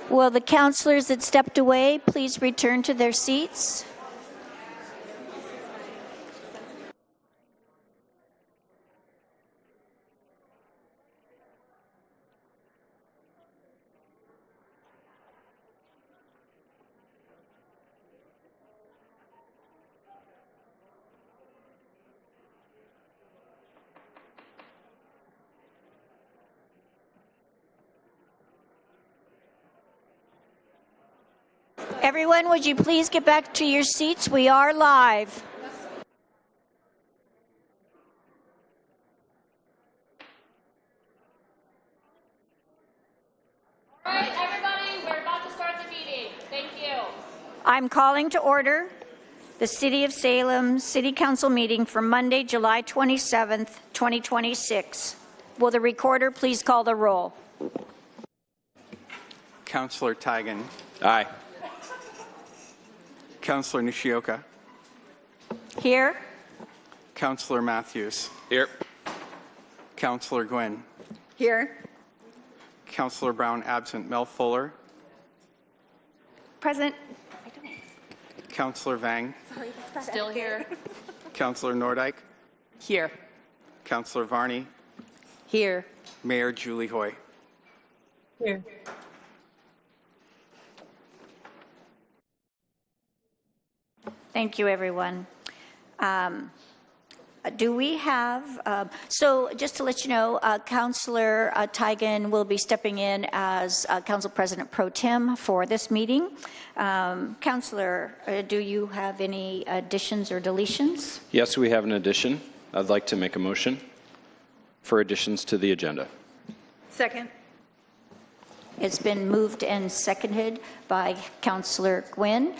Will the councilors that stepped away please return to their seats? Everyone, would you please get back to your seats? We are live. All right, everybody, we're about to start the meeting. Thank you. I'm calling to order the City of Salem City Council meeting for Monday, July 27th, 2026. Will the recorder please call the roll? Councilor Tigan. Aye. Councilor Nishioka. Here. Councilor Matthews. Here. Councilor Gwynn. Here. Councilor Brown absent. Mel Fuller. Present. Councilor Vang. Sorry, that's Still here. Councilor Nordyke. Here. Councilor Varney. Here. Mayor Julie Hoy. Here. Thank you, everyone. Do we have, so just to let you know, Councilor Tigan will be stepping in as Council President Pro Tem for this meeting. Councilor, do you have any additions or deletions? Yes, we have an addition. I'd like to make a motion for additions to the agenda. Second. It's been moved and seconded by Councilor Gwynn.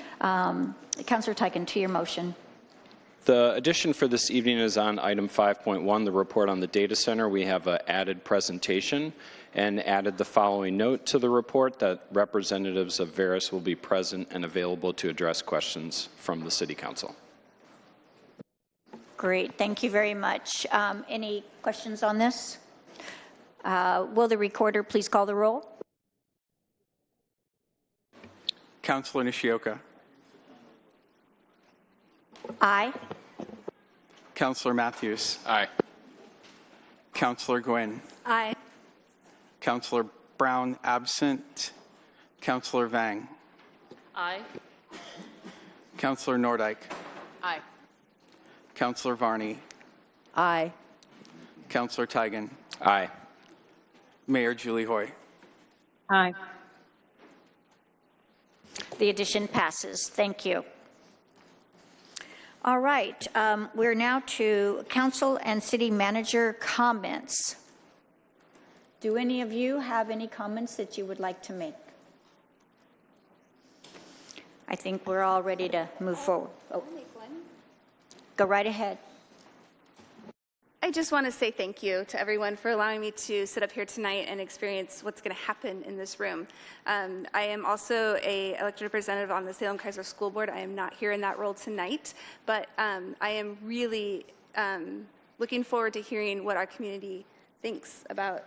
Councilor Tigan, to your motion. The addition for this evening is on item 5.1, the report on the data center. We have an added presentation and added the following note to the report that representatives of Veris will be present and available to address questions from the City Council. Great, thank you very much. Any questions on this? Will the recorder please call the roll? Councilor Nishioka. Aye. Councilor Matthews. Aye. Councilor Gwynn. Aye. Councilor Brown absent. Councilor Vang. Aye. Councilor Nordyke. Aye. Councilor Varney. Aye. Councilor Tigan. Aye. Mayor Julie Hoy. Aye. The addition passes. Thank you. All right, we're now to council and city manager comments. Do any of you have any comments that you would like to make? I think we're all ready to move forward. Oh. Go right ahead. I just want to say thank you to everyone for allowing me to sit up here tonight and experience what's going to happen in this room. I am also an elected representative on the Salem-Keizer School Board. I am not here in that role tonight, but I am really looking forward to hearing what our community thinks about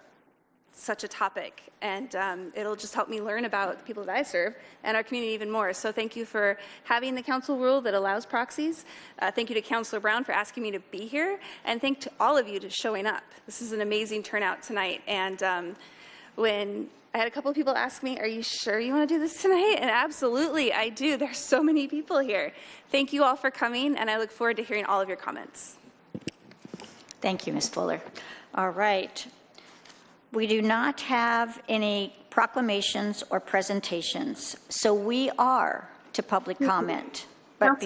such a topic, and it'll just help me learn about the people that I serve and our community even more. So thank you for having the council rule that allows proxies. Thank you to Councilor Brown for asking me to be here, and thank to all of you for showing up. This is an amazing turnout tonight, and when I had a couple of people ask me, are you sure you want to do this tonight? And absolutely, I do. There's so many people here. Thank you all for coming, and I look forward to hearing all of your comments. Thank you, Ms. Fuller. All right. We do not have any proclamations or presentations, so we are to public comment. But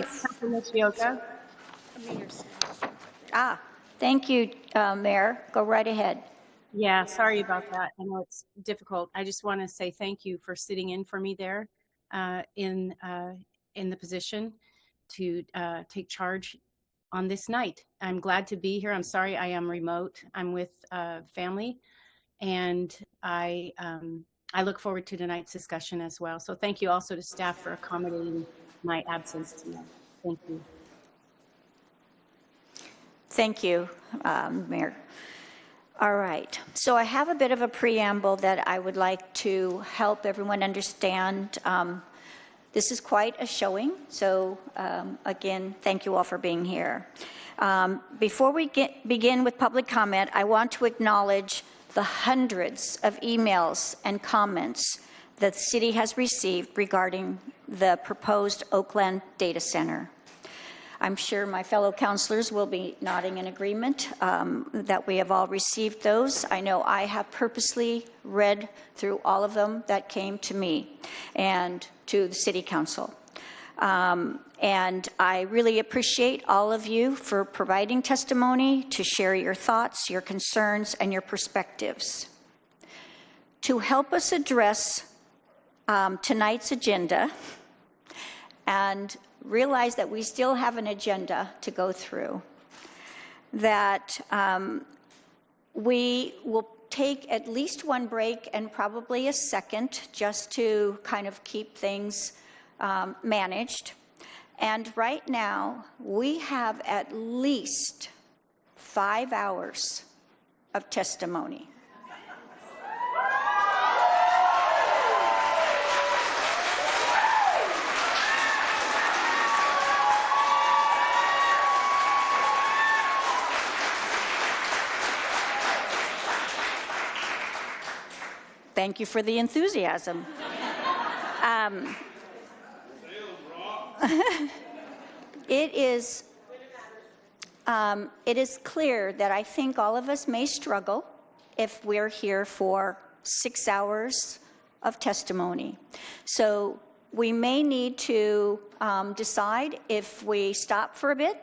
thank you, Mayor. Go right ahead. Yeah, sorry about that. I know it's difficult. I just want to say thank you for sitting in for me there in the position to take charge on this night. I'm glad to be here. I'm sorry I am remote. I'm with family. And I look forward to tonight's discussion as well. So thank you also to staff for accommodating my absence tonight. Thank you. Thank you, Mayor. All right, so I have a bit of a preamble that I would like to help everyone understand. This is quite a showing, so again, thank you all for being here. Before we begin with public comment, I want to acknowledge the hundreds of emails and comments that the city has received regarding the proposed Oakland data center. I'm sure my fellow councilors will be nodding in agreement that we have all received those. I know I have purposely read through all of them that came to me and to the City Council. And I really appreciate all of you for providing testimony to share your thoughts, your concerns, and your perspectives. To help us address tonight's agenda and realize that we still have an agenda to go through, that we will take at least one break and probably a second just to kind of keep things managed. And right now, we have at least 5 hours of testimony. Thank you for the enthusiasm. It is clear that I think all of us may struggle if we're here for 6 hours of testimony. So we may need to decide if we stop for a bit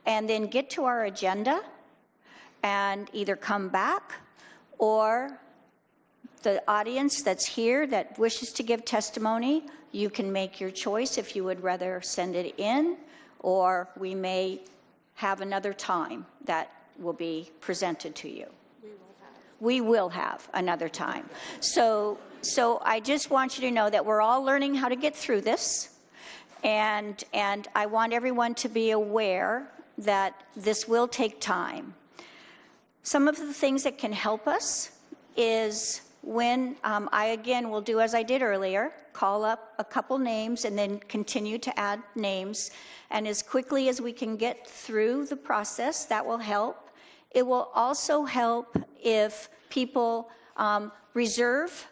and then get to our agenda and either come back, or the audience that's here that wishes to give testimony, you can make your choice if you would rather send it in, or we may have another time that will be presented to you. We will have another time. So I just want you to know that we're all learning how to get through this, and I want everyone to be aware that this will take time. Some of the things that can help us is when I again will do as I did earlier, call up a couple names and then continue to add names. And as quickly as we can get through the process, that will help. It will also help if people reserve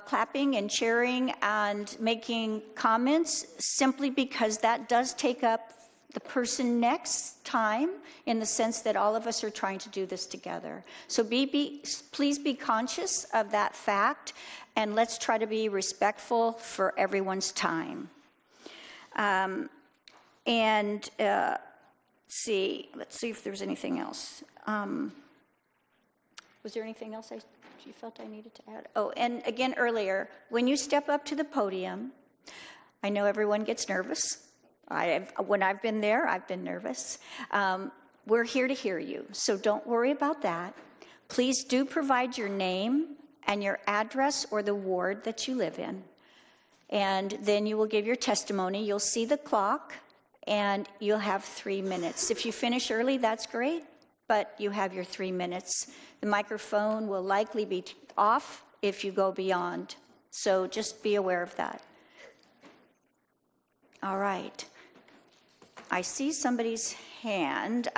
clapping and cheering and making comments, simply because that does take up the person next time, in the sense that all of us are trying to do this together. So please be conscious of that fact, and let's try to be respectful for everyone's time. Let's see if there's anything else. Was there anything else you felt I needed to add? Oh, and again earlier, when you step up to the podium, I know everyone gets nervous. When I've been there, I've been nervous. We're here to hear you, so don't worry about that. Please do provide your name and your address or the ward that you live in. And then you will give your testimony. You'll see the clock, and you'll have 3 minutes. If you finish early, that's great, but you have your 3 minutes. The microphone will likely be off if you go beyond, so just be aware of that. All right. I see somebody's hand.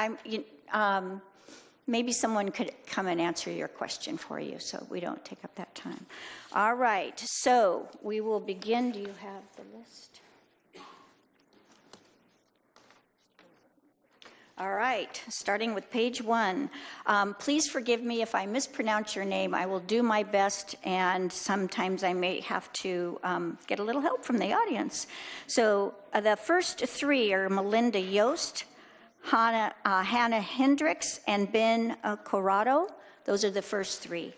Maybe someone could come and answer your question for you, so we don't take up that time. All right, so we will begin. Do you have the list? All right, starting with page 1. Please forgive me if I mispronounce your name. I will do my best, and sometimes I may have to get a little help from the audience. So the first 3 are Melinda Yost, Hannah Hendricks, and Ben Corrado. Those are the first 3.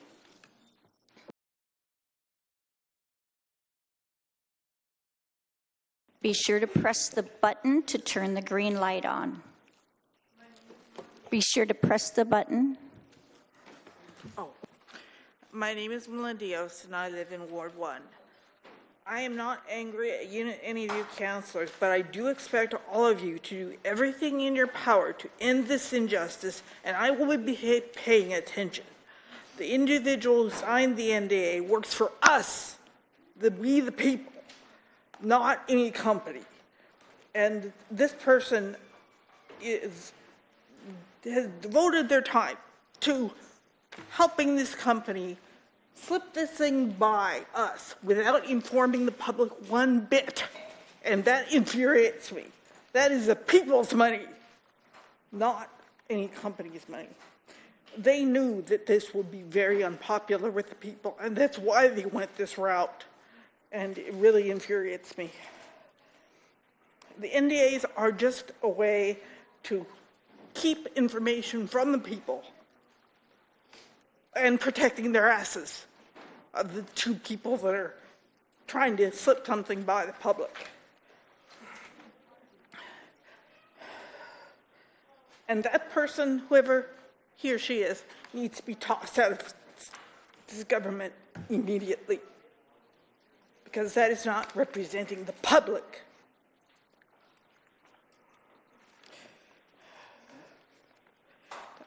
Be sure to press the button to turn the green light on. Be sure to press the button. Oh, my name is Melinda Yost, and I live in Ward 1. I am not angry at any of you councilors, but I do expect all of you to do everything in your power to end this injustice, and I will be paying attention. The individual who signed the NDA works for us, we the people, not any company. And this person has devoted their time to helping this company slip this thing by us without informing the public one bit. And that infuriates me. That is the people's money, not any company's money. They knew that this would be very unpopular with the people, and that's why they went this route. And it really infuriates me. The NDAs are just a way to keep information from the people and protecting their asses of the two people that are trying to slip something by the public. And that person, whoever he or she is, needs to be tossed out of this government immediately, because that is not representing the public.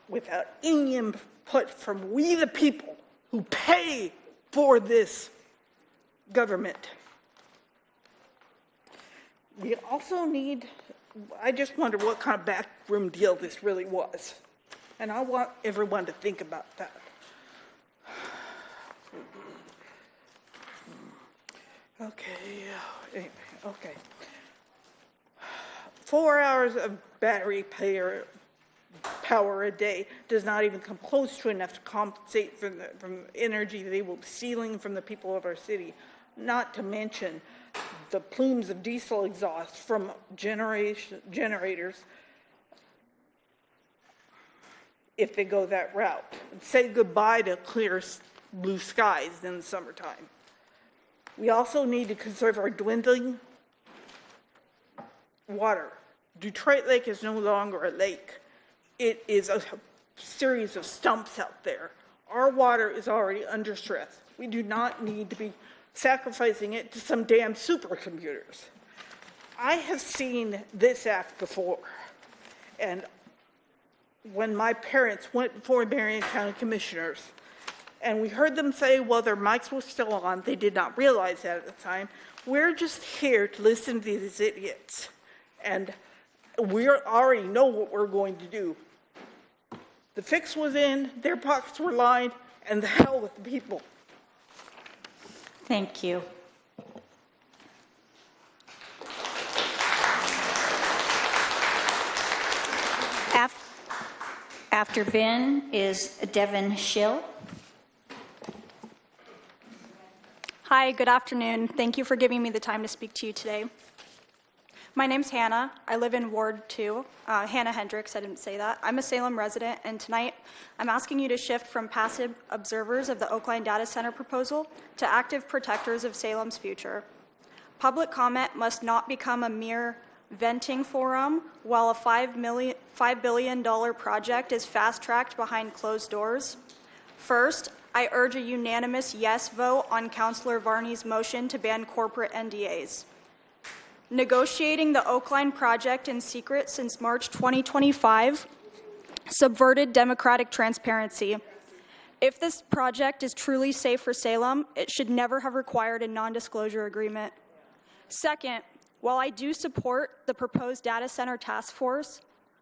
Without any input from we the people who pay for this government. We also need, I just wonder what kind of backroom deal this really was. And I want everyone to think about that. Okay, anyway, okay. 4 hours of battery power a day does not even come close to enough to compensate from the energy they will be stealing from the people of our city, not to mention the plumes of diesel exhaust from generators if they go that route. And say goodbye to clear blue skies in the summertime. We also need to conserve our dwindling water. Detroit Lake is no longer a lake. It is a series of stumps out there. Our water is already under stress. We do not need to be sacrificing it to some damn supercomputers. I have seen this act before. And when my parents went before Marion County Commissioners, and we heard them say, well, their mics were still on, they did not realize that at the time. We're just here to listen to these idiots. And we already know what we're going to do. The fix was in, their pockets were lined, and the hell with the people. Thank you. After Ben is Devin Schill. Hi, good afternoon. Thank you for giving me the time to speak to you today. My name's Hannah. I live in Ward 2. Hannah Hendricks, I didn't say that. I'm a Salem resident, and tonight I'm asking you to shift from passive observers of the Oakline Data Center proposal to active protectors of Salem's future. Public comment must not become a mere venting forum while a $5 billion project is fast-tracked behind closed doors. First, I urge a unanimous yes vote on Councilor Varney's motion to ban corporate NDAs. Negotiating the Oakline project in secret since March 2025 subverted democratic transparency. If this project is truly safe for Salem, it should never have required a non-disclosure agreement. Second, while I do support the proposed data center task force,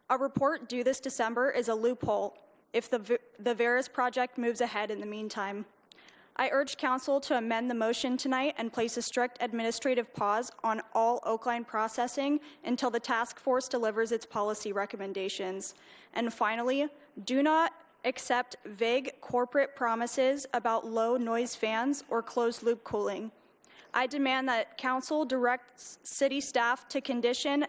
a report due this December is a loophole if the Veris project moves ahead in the meantime. I urge Council to amend the motion tonight and place a strict administrative pause on all Oakline processing until the task force delivers its policy recommendations. And finally, do not accept vague corporate promises about low noise fans or closed loop cooling. I demand that Council directs city staff to condition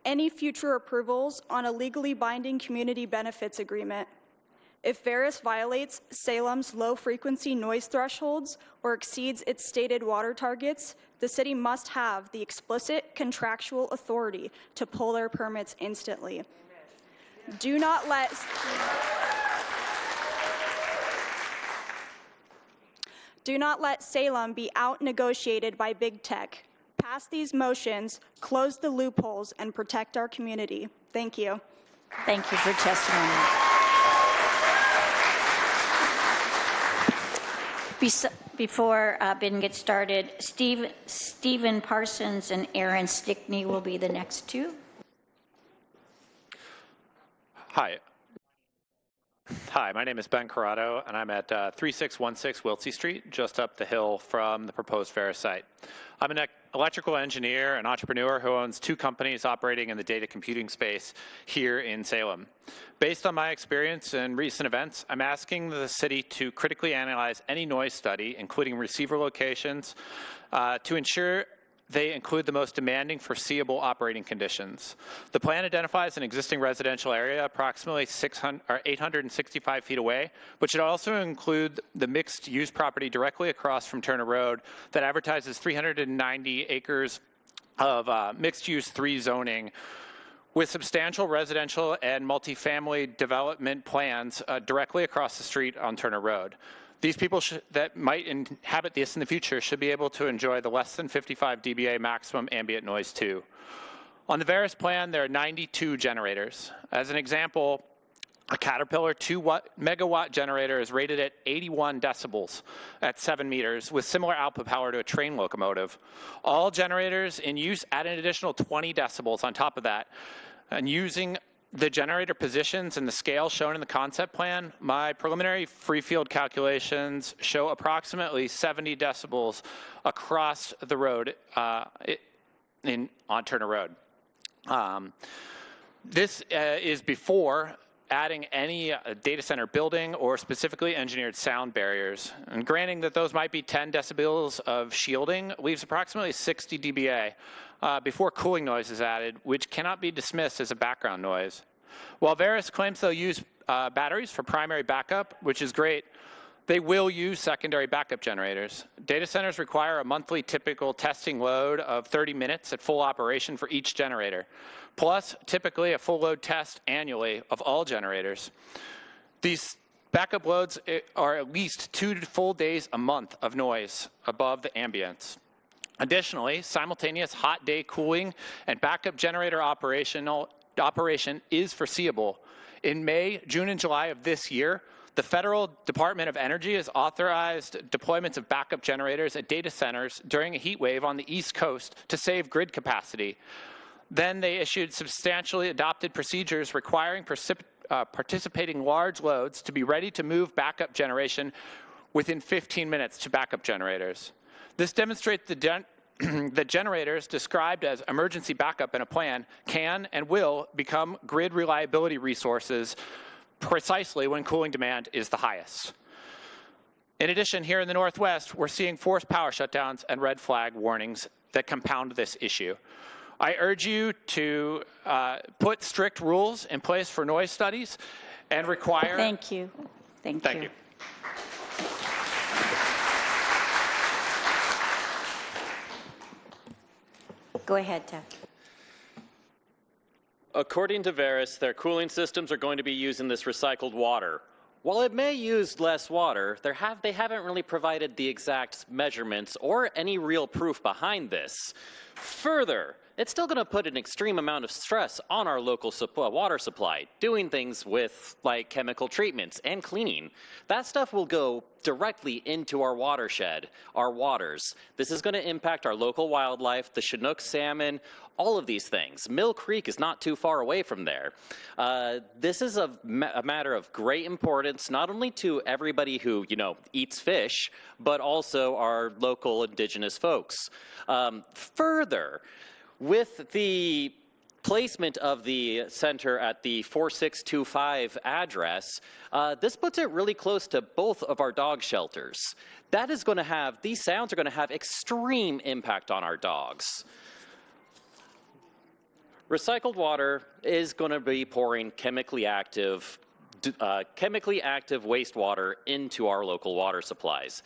any future approvals on a legally binding community benefits agreement. If Veris violates Salem's low-frequency noise thresholds or exceeds its stated water targets, the city must have the explicit contractual authority to pull their permits instantly. Do not let Salem be out-negotiated by big tech. Pass these motions, close the loopholes, and protect our community. Thank you. Thank you for testimony. Before Ben gets started, Stephen Parsons and Aaron Stickney will be the next two. Hi. Hi, my name is Ben Corrado, and I'm at 3616 Wiltsey Street, just up the hill from the proposed Ferris site. I'm an electrical engineer and entrepreneur who owns 2 companies operating in the data computing space here in Salem. Based on my experience in recent events, I'm asking the city to critically analyze any noise study, including receiver locations, to ensure they include the most demanding foreseeable operating conditions. The plan identifies an existing residential area approximately 865 feet away, but should also include the mixed-use property directly across from Turner Road that advertises 390 acres of mixed-use 3 zoning with substantial residential and multifamily development plans directly across the street on Turner Road. These people that might inhabit this in the future should be able to enjoy the less than 55 dBA maximum ambient noise too. On the Ferris plan, there are 92 generators. As an example, a Caterpillar 2 megawatt generator is rated at 81 decibels at 7 meters with similar output power to a train locomotive. All generators in use add an additional 20 decibels on top of that. And using the generator positions and the scale shown in the concept plan, my preliminary free field calculations show approximately 70 decibels across the road on Turner Road. This is before adding any data center building or specifically engineered sound barriers. And granting that those might be 10 decibels of shielding leaves approximately 60 dBA before cooling noise is added, which cannot be dismissed as a background noise. While Ferris claims they'll use batteries for primary backup, which is great, they will use secondary backup generators. Data centers require a monthly typical testing load of 30 minutes at full operation for each generator, plus typically a full load test annually of all generators. These backup loads are at least 2 full days a month of noise above the ambience. Additionally, simultaneous hot day cooling and backup generator operation is foreseeable. In May, June, and July of this year, the Federal Department of Energy has authorized deployments of backup generators at data centers during a heat wave on the East Coast to save grid capacity. Then they issued substantially adopted procedures requiring participating large loads to be ready to move backup generation within 15 minutes to backup generators. This demonstrates the generators described as emergency backup in a plan can and will become grid reliability resources precisely when cooling demand is the highest. In addition, here in the Northwest, we're seeing forced power shutdowns and red flag warnings that compound this issue. I urge you to put strict rules in place for noise studies and require— Thank you. Thank you. Go ahead, Ted. According to Ferris, their cooling systems are going to be using this recycled water. While it may use less water, they haven't really provided the exact measurements or any real proof behind this. Further, it's still going to put an extreme amount of stress on our local water supply, doing things with like chemical treatments and cleaning. That stuff will go directly into our watershed, our waters. This is going to impact our local wildlife, the Chinook salmon, all of these things. Mill Creek is not too far away from there. This is a matter of great importance, not only to everybody who, eats fish, but also our local indigenous folks. Further, with the placement of the center at the 4625 address, this puts it really close to both of our dog shelters. These sounds are going to have extreme impact on our dogs. Recycled water is going to be pouring chemically active wastewater into our local water supplies.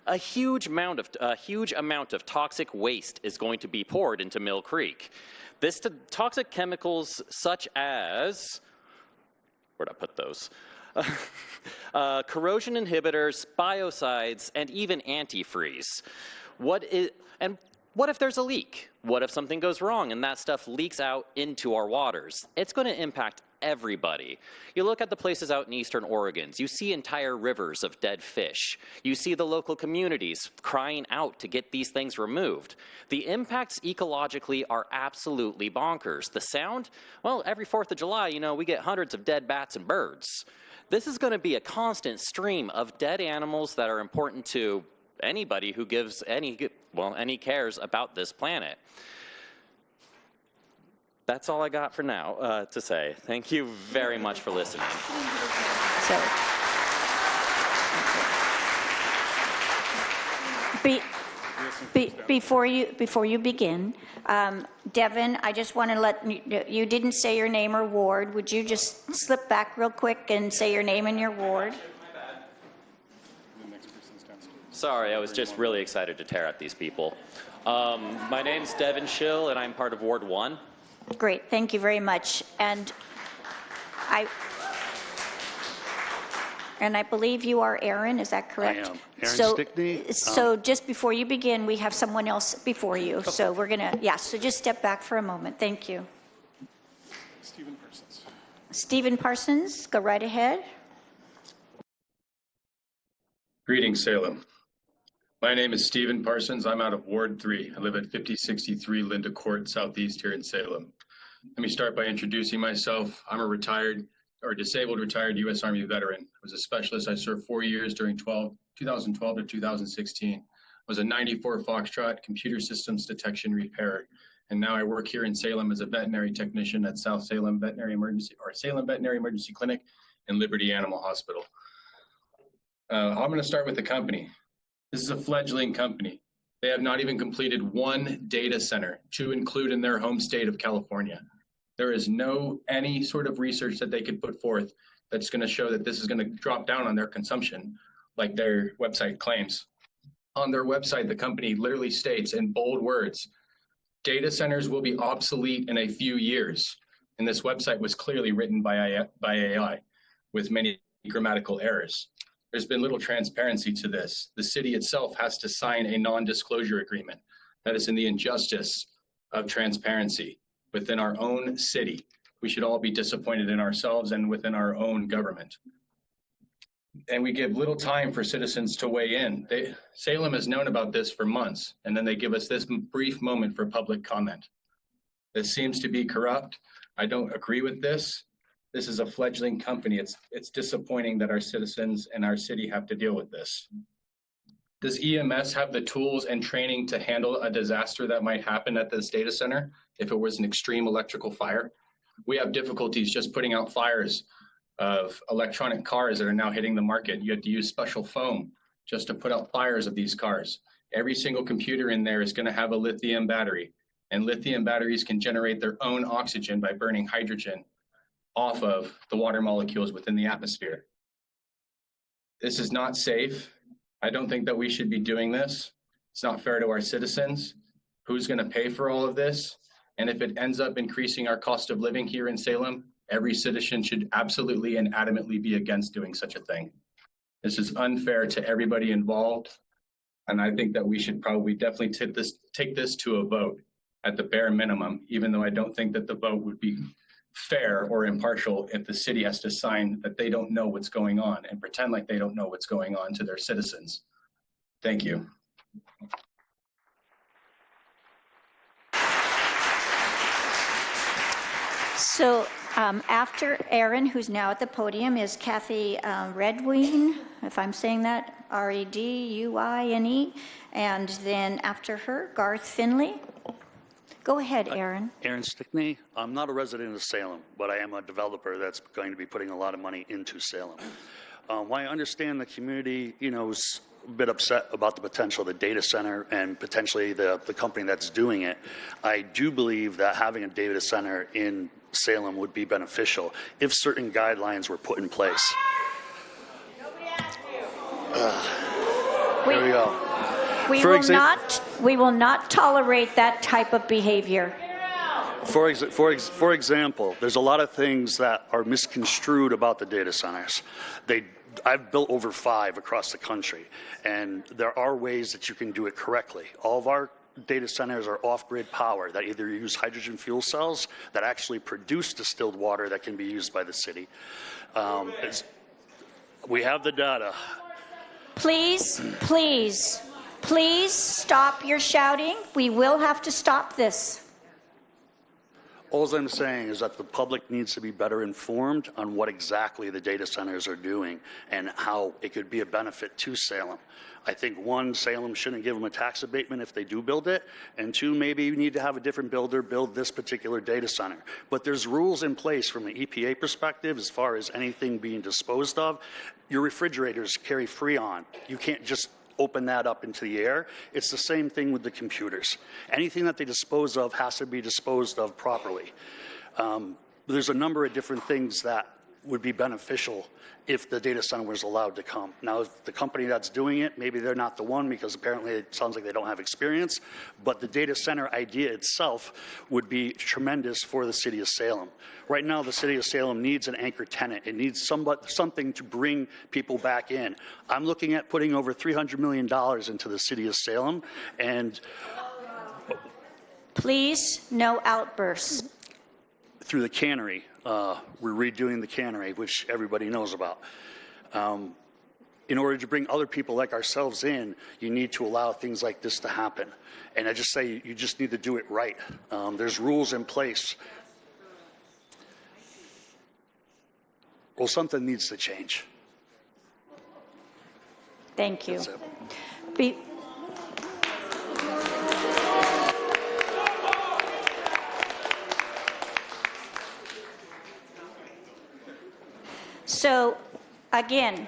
A huge amount of toxic waste is going to be poured into Mill Creek. This toxic chemicals such as, where'd I put those? Corrosion inhibitors, biocides, and even antifreeze. what if there's a leak? What if something goes wrong and that stuff leaks out into our waters? It's going to impact everybody. You look at the places out in eastern Oregon, you see entire rivers of dead fish. You see the local communities crying out to get these things removed. The impacts ecologically are absolutely bonkers. The sound, well, every 4th of July, you know, we get hundreds of dead bats and birds. This is going to be a constant stream of dead animals that are important to anybody who gives any cares about this planet. That's all I got for now to say. Thank you very much for listening. So, before you begin, Devin, I just want to let you didn't say your name or ward. Would you just slip back real quick and say your name and your ward? Sorry, I was just really excited to tear at these people. My name's Devin Schill, and I'm part of Ward 1. Great, thank you very much. And I believe you are Aaron, is that correct? I am. Aaron so, Stickney. So just before you begin, we have someone else before you. So we're gonna, so just step back for a moment. Thank you. Stephen Parsons. Stephen Parsons, go right ahead. Greetings, Salem. My name is Stephen Parsons. I'm out of Ward 3. I live at 5063 Linda Court, Southeast here in Salem. Let me start by introducing myself. I'm a disabled retired U.S. Army veteran. I was a specialist. I served 4 years during 2012 to 2016. I was a 94 Foxtrot computer systems detection repairer. And now I work here in Salem as a veterinary technician at Salem Veterinary Emergency Clinic and Liberty Animal Hospital. I'm going to start with the company. This is a fledgling company. They have not even completed one data center to include in their home state of California. There is any sort of research that they could put forth that's going to show that this is going to drop down on their consumption like their website claims. On their website, the company literally states in bold words, data centers will be obsolete in a few years. And this website was clearly written by AI with many grammatical errors. There's been little transparency to this. The city itself has to sign a non-disclosure agreement. That is in the injustice of transparency within our own city. We should all be disappointed in ourselves and within our own government. And we give little time for citizens to weigh in. Salem has known about this for months, and then they give us this brief moment for public comment. This seems to be corrupt. I don't agree with this. This is a fledgling company. It's disappointing that our citizens and our city have to deal with this. Does EMS have the tools and training to handle a disaster that might happen at this data center if it was an extreme electrical fire? We have difficulties just putting out fires of electronic cars that are now hitting the market. You have to use special foam just to put out fires of these cars. Every single computer in there is going to have a lithium battery, and lithium batteries can generate their own oxygen by burning hydrogen off of the water molecules within the atmosphere. This is not safe. I don't think that we should be doing this. It's not fair to our citizens. Who's going to pay for all of this? And if it ends up increasing our cost of living here in Salem, every citizen should absolutely and adamantly be against doing such a thing. This is unfair to everybody involved. And I think that we should probably definitely take this to a vote at the bare minimum, even though I don't think that the vote would be fair or impartial if the city has to sign that they don't know what's going on and pretend like they don't know what's going on to their citizens. Thank you. So after Aaron, who's now at the podium, is Kathy Redwine, if I'm saying that, R-E-D-U-I-N-E, and then after her, Garth Finley. Go ahead, Aaron. Aaron Stickney. I'm not a resident of Salem, but I am a developer that's going to be putting a lot of money into Salem. While I understand the community, is a bit upset about the potential of the data center and potentially the company that's doing it, I do believe that having a data center in Salem would be beneficial if certain guidelines were put in place. There we go. We will not tolerate that type of behavior. For example, there's a lot of things that are misconstrued about the data centers. I've built over 5 across the country, and there are ways that you can do it correctly. All of our data centers are off-grid power that either use hydrogen fuel cells that actually produce distilled water that can be used by the city. We have the data. Please, please, please stop your shouting. We will have to stop this. All I'm saying is that the public needs to be better informed on what exactly the data centers are doing and how it could be a benefit to Salem. I think, one, Salem shouldn't give them a tax abatement if they do build it, and two, maybe you need to have a different builder build this particular data center. But there's rules in place from the EPA perspective as far as anything being disposed of. Your refrigerators carry Freon. You can't just open that up into the air. It's the same thing with the computers. Anything that they dispose of has to be disposed of properly. There's a number of different things that would be beneficial if the data center was allowed to come. Now, if the company that's doing it, maybe they're not the one because apparently it sounds like they don't have experience, but the data center idea itself would be tremendous for the city of Salem. Right now, the city of Salem needs an anchor tenant. It needs something to bring people back in. I'm looking at putting over $300 million into the city of Salem, and please, no outbursts. Through the cannery. We're redoing the cannery, which everybody knows about. In order to bring other people like ourselves in, you need to allow things like this to happen. And I just say you just need to do it right. There's rules in place. Well, something needs to change. Thank you. That's it. So, again,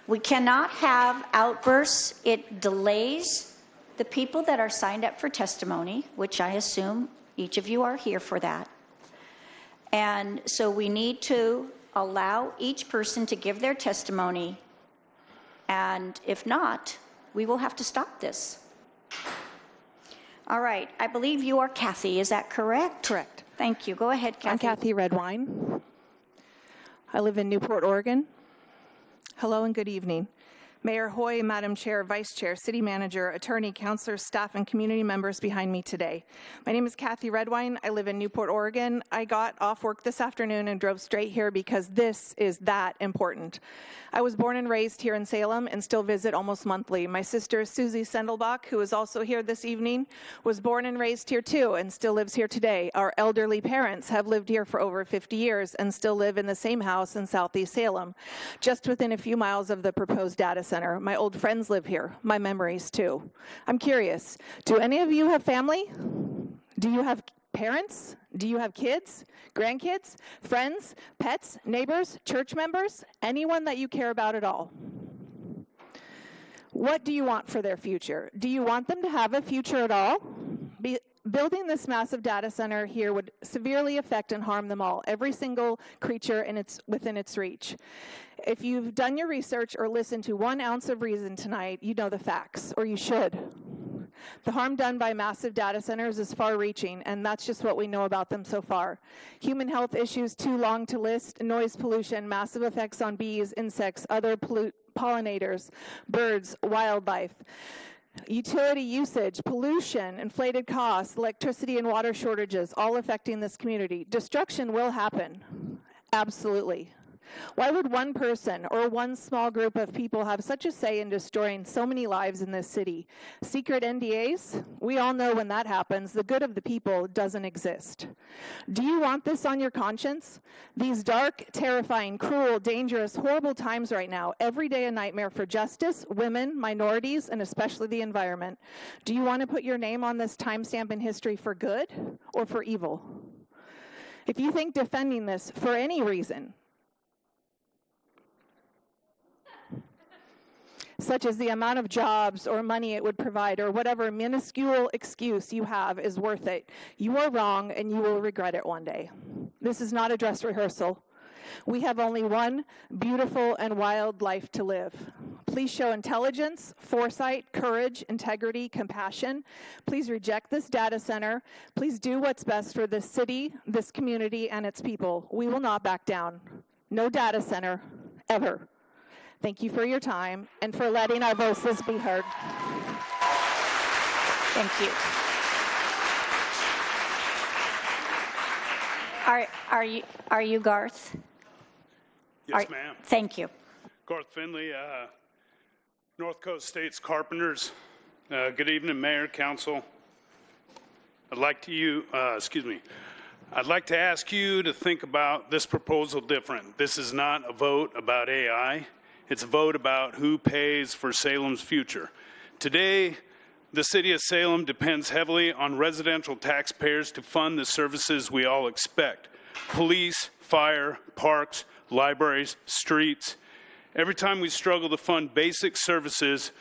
we cannot have outbursts. It delays the people that are signed up for testimony, which I assume each of you are here for that. And so we need to allow each person to give their testimony. And if not, we will have to stop this. All right. I believe you are Kathy. Is that correct? Correct. Thank you. Go ahead, Kathy. I'm Kathy Redwine. I live in Newport, Oregon. Hello and good evening. Mayor Hoy, Madam Chair, Vice Chair, City Manager, Attorney, Councilors, staff, and community members behind me today. My name is Kathy Redwine. I live in Newport, Oregon. I got off work this afternoon and drove straight here because this is that important. I was born and raised here in Salem and still visit almost monthly. My sister, Susie Sendelbach, who is also here this evening, was born and raised here too and still lives here today. Our elderly parents have lived here for over 50 years and still live in the same house in Southeast Salem, just within a few miles of the proposed data center. My old friends live here, my memories too. I'm curious, do any of you have family? Do you have parents? Do you have kids, grandkids, friends, pets, neighbors, church members, anyone that you care about at all? What do you want for their future? Do you want them to have a future at all? Building this massive data center here would severely affect and harm them all, every single creature within its reach. If you've done your research or listened to 1 ounce of reason tonight, you know the facts, or you should. The harm done by massive data centers is far-reaching, and that's just what we know about them so far. Human health issues too long to list, noise pollution, massive effects on bees, insects, other pollinators, birds, wildlife. Utility usage, pollution, inflated costs, electricity and water shortages, all affecting this community. Destruction will happen, absolutely. Why would one person or one small group of people have such a say in destroying so many lives in this city? Secret NDAs? We all know when that happens, the good of the people doesn't exist. Do you want this on your conscience? These dark, terrifying, cruel, dangerous, horrible times right now, every day a nightmare for justice, women, minorities, and especially the environment. Do you want to put your name on this timestamp in history for good or for evil? If you think defending this for any reason, such as the amount of jobs or money it would provide or whatever minuscule excuse you have is worth it, you are wrong and you will regret it one day. This is not a dress rehearsal. We have only one beautiful and wild life to live. Please show intelligence, foresight, courage, integrity, compassion. Please reject this data center. Please do what's best for this city, this community, and its people. We will not back down. No data center, ever. Thank you for your time and for letting our voices be heard. Thank you. Are you Garth? Yes, ma'am. Thank you. Garth Finley, North Coast States Carpenters. Good evening, Mayor, Council. I'd like to ask you to think about this proposal different. This is not a vote about AI. It's a vote about who pays for Salem's future. Today, the city of Salem depends heavily on residential taxpayers to fund the services we all expect. Police, fire, parks, libraries, streets. Every time we struggle to fund basic services,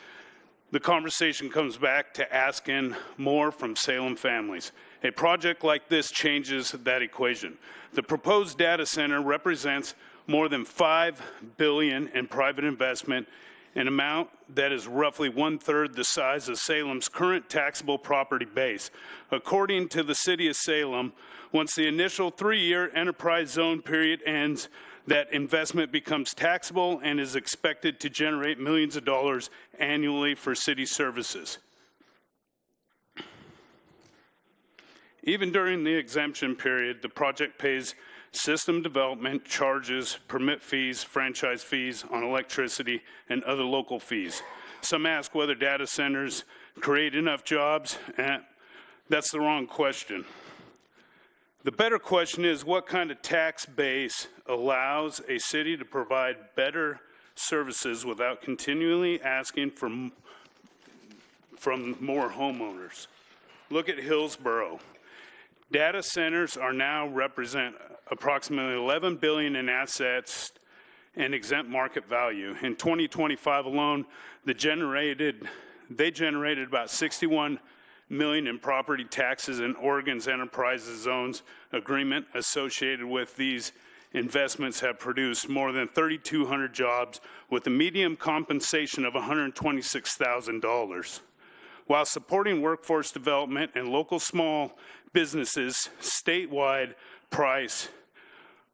the conversation comes back to asking more from Salem families. A project like this changes that equation. The proposed data center represents more than $5 billion in private investment, an amount that is roughly 1/3 the size of Salem's current taxable property base. According to the city of Salem, once the initial 3-year enterprise zone period ends, that investment becomes taxable and is expected to generate millions of dollars annually for city services. Even during the exemption period, the project pays system development charges, permit fees, franchise fees on electricity, and other local fees. Some ask whether data centers create enough jobs. That's the wrong question. The better question is, what kind of tax base allows a city to provide better services without continually asking from more homeowners? Look at Hillsborough. Data centers are now represent approximately $11 billion in assets and exempt market value. In 2025 alone, they generated about $61 million in property taxes, and Oregon's enterprise zones agreement associated with these investments have produced more than 3,200 jobs with a median compensation of $126,000. While supporting workforce development and local small businesses, statewide Price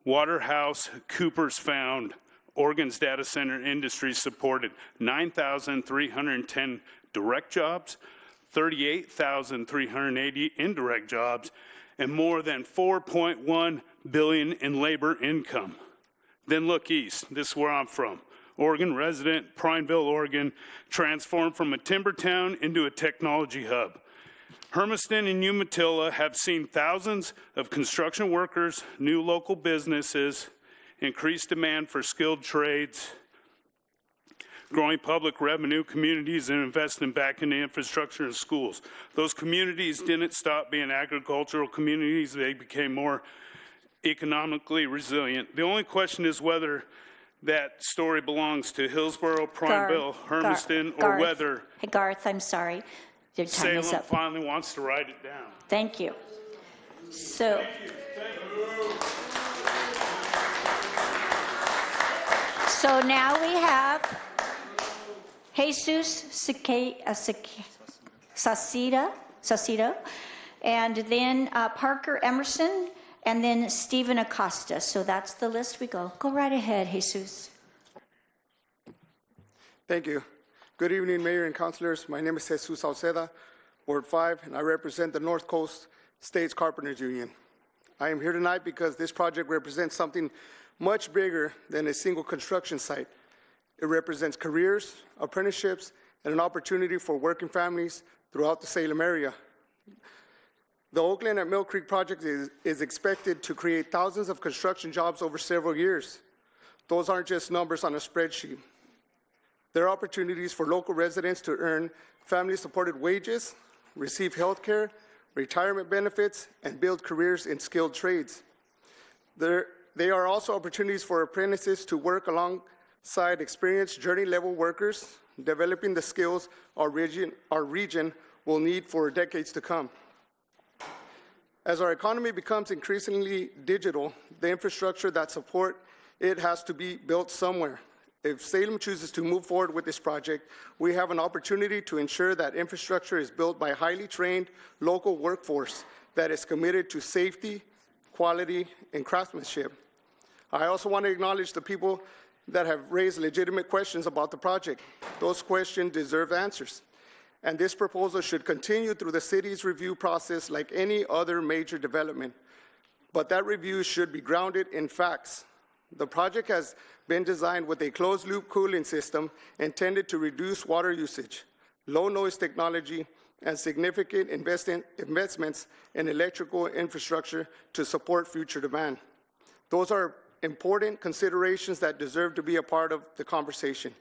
Waterhouse Coopers found Oregon's data center industry supported 9,310 direct jobs, 38,380 indirect jobs, and more than $4.1 billion in labor income. Then look east. This is where I'm from. Oregon resident, Prineville, Oregon, transformed from a timber town into a technology hub. Hermiston and Umatilla have seen thousands of construction workers, new local businesses, increased demand for skilled trades, growing public revenue, communities, and investing back into infrastructure and schools. Those communities didn't stop being agricultural communities. They became more economically resilient. The only question is whether that story belongs to Hillsborough, Prineville, Hermiston, or whether Hey, Garth, I'm sorry. Your time is Salem up. finally wants to write it down. Thank you. So, so now we have Jesus Sacida, and then Parker Emerson, and then Stephen Acosta. So that's the list we go. Go right ahead, Jesus. Thank you. Good evening, Mayor and Councilors. My name is Jesus Salceda, Ward 5, and I represent the North Coast States Carpenters Union. I am here tonight because this project represents something much bigger than a single construction site. It represents careers, apprenticeships, and an opportunity for working families throughout the Salem area. The Oakland at Mill Creek project is expected to create thousands of construction jobs over several years. Those aren't just numbers on a spreadsheet. There are opportunities for local residents to earn family-supported wages, receive health care, retirement benefits, and build careers in skilled trades. There are also opportunities for apprentices to work alongside experienced journey-level workers, developing the skills our region will need for decades to come. As our economy becomes increasingly digital, the infrastructure that supports it has to be built somewhere. If Salem chooses to move forward with this project, we have an opportunity to ensure that infrastructure is built by a highly trained local workforce that is committed to safety, quality, and craftsmanship. I also want to acknowledge the people that have raised legitimate questions about the project. Those questions deserve answers. and this proposal should continue through the city's review process like any other major development. But that review should be grounded in facts. The project has been designed with a closed-loop cooling system intended to reduce water usage, low-noise technology, and significant investments in electrical infrastructure to support future demand. Those are important considerations that deserve to be a part of the conversation.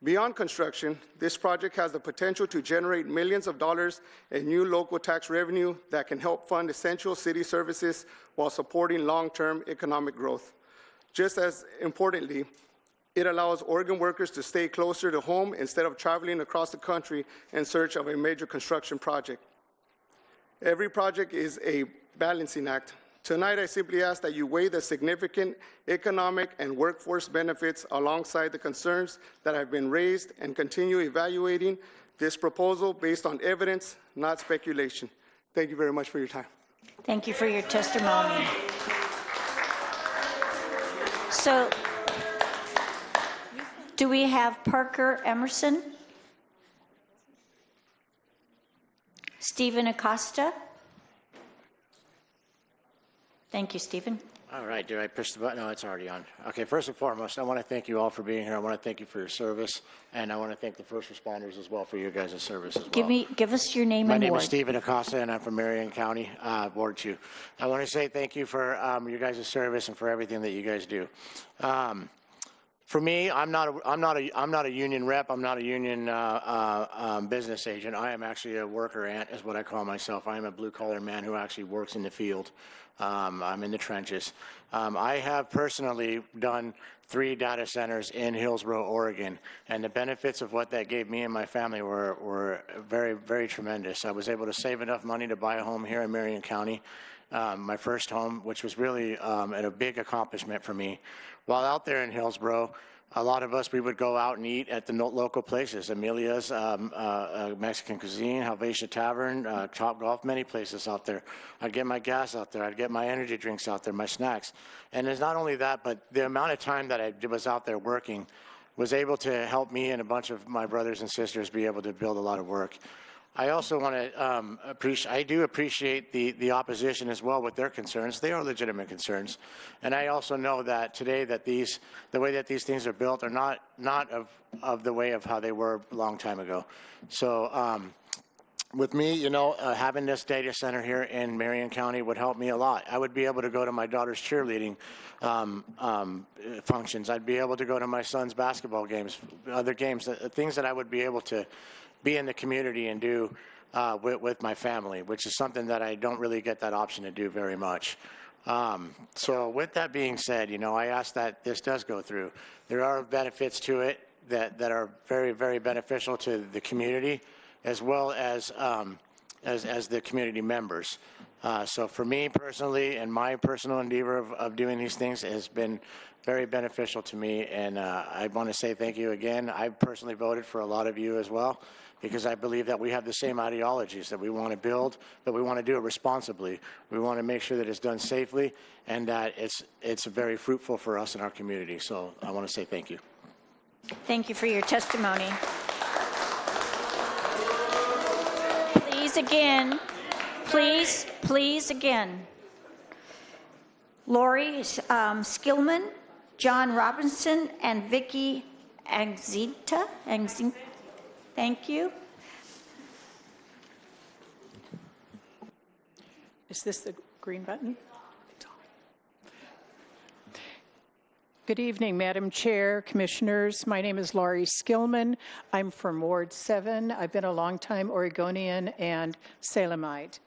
Beyond construction, this project has the potential to generate millions of dollars in new local tax revenue that can help fund essential city services while supporting long-term economic growth. Just as importantly, it allows Oregon workers to stay closer to home instead of traveling across the country in search of a major construction project. Every project is a balancing act. Tonight, I simply ask that you weigh the significant economic and workforce benefits alongside the concerns that have been raised and continue evaluating this proposal based on evidence, not speculation. Thank you very much for your time. Thank you for your testimony. So, do we have Parker Emerson? Stephen Acosta? Thank you, Stephen. All right, did I push the button? No, it's already on. Okay, first and foremost, I want to thank you all for being here. I want to thank you for your service, and I want to thank the first responders as well for your guys' service as well. Give us your name and ward. My name is Stephen Acosta, and I'm from Marion County, Ward 2. I want to say thank you for your guys' service and for everything that you guys do. For me, I'm not a union rep. I'm not a union business agent. I am actually a worker ant, is what I call myself. I am a blue-collar man who actually works in the field. I'm in the trenches. I have personally done 3 data centers in Hillsboro, Oregon, and the benefits of what that gave me and my family were very, very tremendous. I was able to save enough money to buy a home here in Marion County, my first home, which was really a big accomplishment for me. While out there in Hillsboro, a lot of us, we would go out and eat at the local places, Amelia's Mexican Cuisine, Helvetia Tavern, Top Golf, many places out there. I'd get my gas out there. I'd get my energy drinks out there, my snacks. And it's not only that, but the amount of time that I was out there working was able to help me and a bunch of my brothers and sisters be able to build a lot of work. I also want to I do appreciate the opposition as well with their concerns. They are legitimate concerns. And I also know that today that the way that these things are built are not of the way of how they were a long time ago. So with me, you know, having this data center here in Marion County would help me a lot. I would be able to go to my daughter's cheerleading functions. I'd be able to go to my son's basketball games, other games, things that I would be able to be in the community and do with my family, which is something that I don't really get that option to do very much. So with that being said, you know, I ask that this does go through. There are benefits to it that are very, very beneficial to the community as well as the community members. So for me personally and my personal endeavor of doing these things has been very beneficial to me, and I want to say thank you again. I personally voted for a lot of you as well, because I believe that we have the same ideologies, that we want to build, but we want to do it responsibly. We want to make sure that it's done safely and that it's very fruitful for us in our community. So I want to say thank you. Thank you for your testimony. Please again, please again. Lori Skillman, John Robinson, and Vicky Angzita. Thank you. Is this the green button? Good evening, Madam Chair, Commissioners. My name is Laurie Skillman. I'm from Ward 7. I've been a longtime Oregonian and Salemite.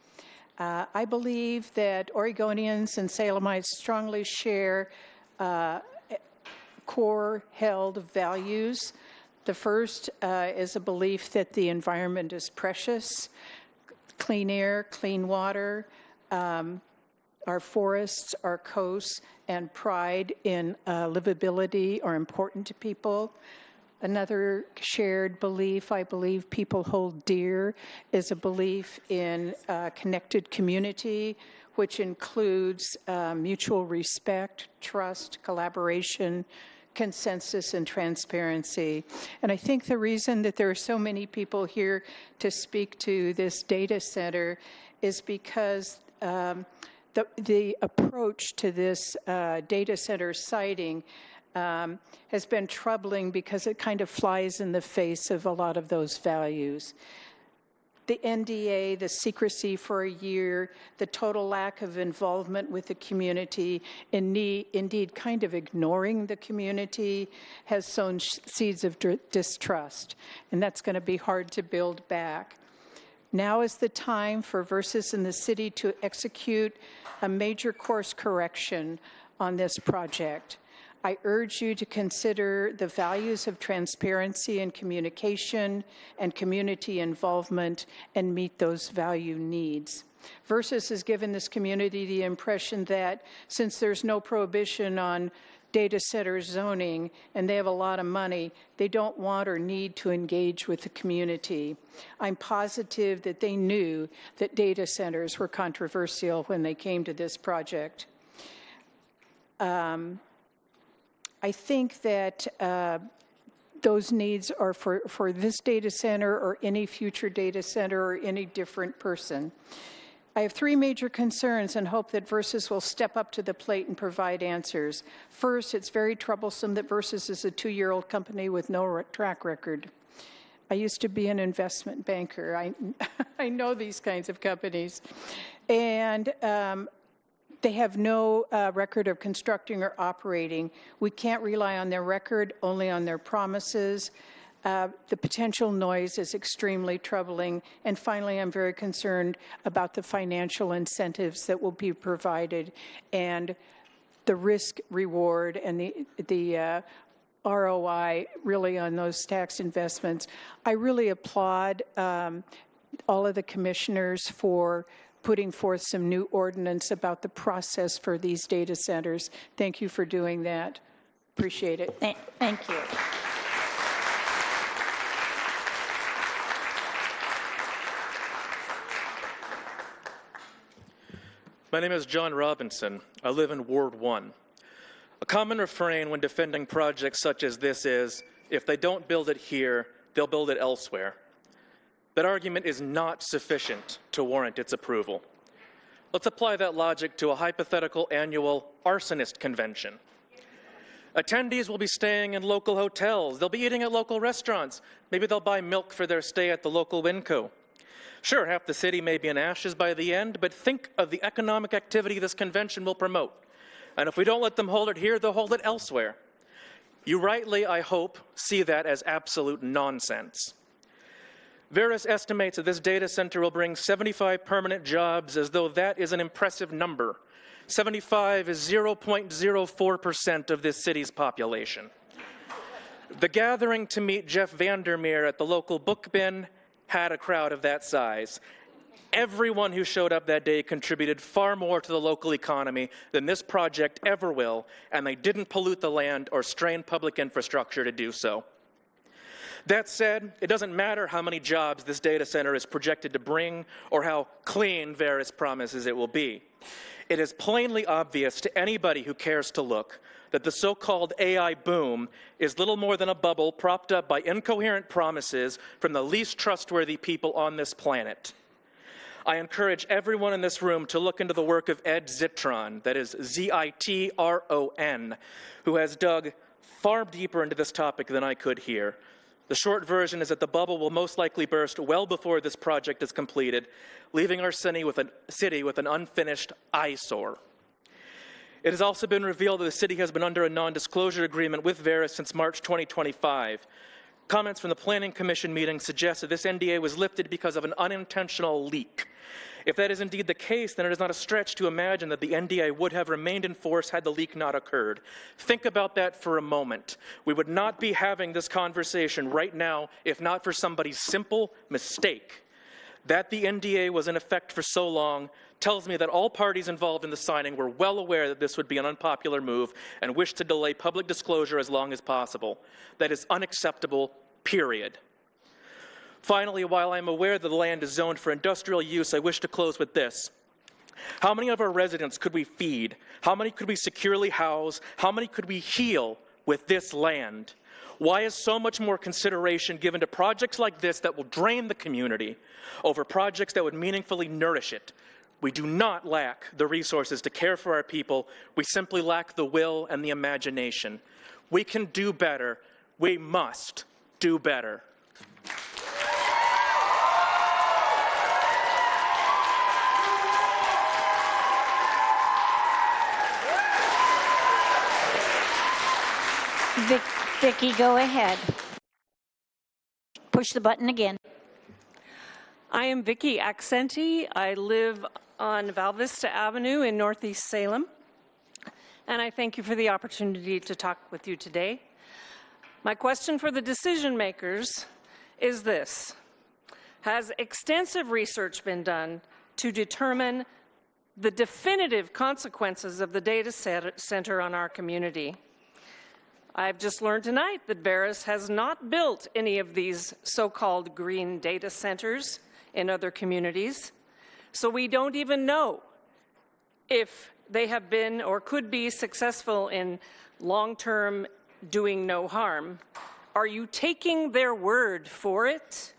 I believe that Oregonians and Salemites strongly share core held values. The first is a belief that the environment is precious, clean air, clean water, our forests, our coasts, and pride in livability are important to people. Another shared belief I believe people hold dear is a belief in connected community, which includes mutual respect, trust, collaboration, consensus and transparency. And I think the reason that there are so many people here to speak to this data center is because the approach to this data center siting has been troubling because it kind of flies in the face of a lot of those values. The NDA, the secrecy for a year, the total lack of involvement with the community, indeed kind of ignoring the community, has sown seeds of distrust, and that's going to be hard to build back. Now is the time for Versus and the city to execute a major course correction on this project. I urge you to consider the values of transparency and communication and community involvement and meet those value needs. Versus has given this community the impression that since there's no prohibition on data center zoning and they have a lot of money, they don't want or need to engage with the community. I'm positive that they knew that data centers were controversial when they came to this project. I think that those needs are for this data center or any future data center or any different person. I have three major concerns and hope that Versus will step up to the plate and provide answers. First, it's very troublesome that Versus is a 2-year-old company with no track record. I used to be an investment banker. I know these kinds of companies. And they have no record of constructing or operating. We can't rely on their record, only on their promises. The potential noise is extremely troubling. And finally, I'm very concerned about the financial incentives that will be provided and the risk reward and the ROI really on those tax investments. I really applaud all of the commissioners for putting forth some new ordinance about the process for these data centers. Thank you for doing that. Appreciate it. Thank you. My name is John Robinson. I live in Ward 1. A common refrain when defending projects such as this is, if they don't build it here, they'll build it elsewhere. That argument is not sufficient to warrant its approval. Let's apply that logic to a hypothetical annual arsonist convention. Attendees will be staying in local hotels. They'll be eating at local restaurants. Maybe they'll buy milk for their stay at the local Winco. Sure, half the city may be in ashes by the end, but think of the economic activity this convention will promote. And if we don't let them hold it here, they'll hold it elsewhere. You rightly, I hope, see that as absolute nonsense. Verus estimates that this data center will bring 75 permanent jobs, as though that is an impressive number. 75 is 0.04% of this city's population. The gathering to meet Jeff Vandermeer at the local book bin had a crowd of that size. Everyone who showed up that day contributed far more to the local economy than this project ever will, and they didn't pollute the land or strain public infrastructure to do so. That said, it doesn't matter how many jobs this data center is projected to bring or how clean Verus promises it will be. It is plainly obvious to anybody who cares to look that the so-called AI boom is little more than a bubble propped up by incoherent promises from the least trustworthy people on this planet. I encourage everyone in this room to look into the work of Ed Zitron, that is Z-I-T-R-O-N, who has dug far deeper into this topic than I could here. The short version is that the bubble will most likely burst well before this project is completed, leaving our city with an unfinished eyesore. It has also been revealed that the city has been under a non-disclosure agreement with Verus since March 2025. Comments from the Planning Commission meeting suggest that this NDA was lifted because of an unintentional leak. If that is indeed the case, then it is not a stretch to imagine that the NDA would have remained in force had the leak not occurred. Think about that for a moment. We would not be having this conversation right now if not for somebody's simple mistake. That the NDA was in effect for so long tells me that all parties involved in the signing were well aware that this would be an unpopular move and wished to delay public disclosure as long as possible. That is unacceptable, period. Finally, while I'm aware that the land is zoned for industrial use, I wish to close with this. How many of our residents could we feed? How many could we securely house? How many could we heal with this land? Why is so much more consideration given to projects like this that will drain the community over projects that would meaningfully nourish it? We do not lack the resources to care for our people. We simply lack the will and the imagination. We can do better. We must do better. Vicki, go ahead. Push the button again. I am Vicki Accenti. I live on Val Vista Avenue in Northeast Salem, and I thank you for the opportunity to talk with you today. My question for the decision makers is this: has extensive research been done to determine the definitive consequences of the data center on our community? I've just learned tonight that Barris has not built any of these so-called green data centers in other communities, so we don't even know if they have been or could be successful in long-term doing no harm. Are you taking their word for it?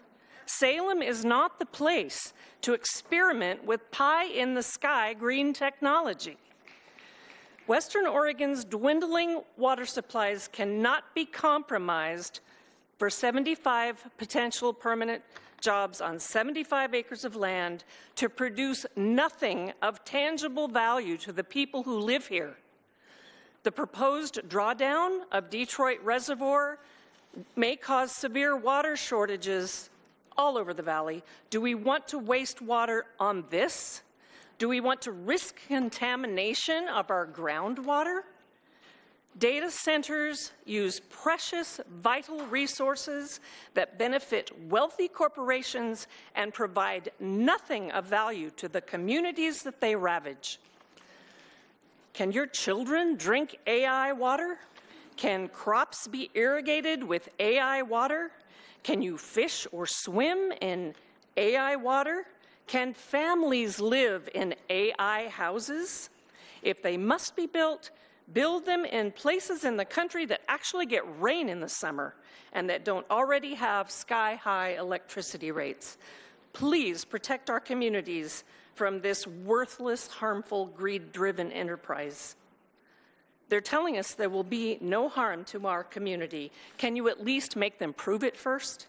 Salem is not the place to experiment with pie-in-the-sky green technology. Western Oregon's dwindling water supplies cannot be compromised for 75 potential permanent jobs on 75 acres of land to produce nothing of tangible value to the people who live here. The proposed drawdown of Detroit Reservoir may cause severe water shortages all over the valley. Do we want to waste water on this? Do we want to risk contamination of our groundwater? Data centers use precious, vital resources that benefit wealthy corporations and provide nothing of value to the communities that they ravage. Can your children drink AI water? Can crops be irrigated with AI water? Can you fish or swim in AI water? Can families live in AI houses? If they must be built, build them in places in the country that actually get rain in the summer and that don't already have sky-high electricity rates. Please protect our communities from this worthless, harmful, greed-driven enterprise. They're telling us there will be no harm to our community. Can you at least make them prove it first?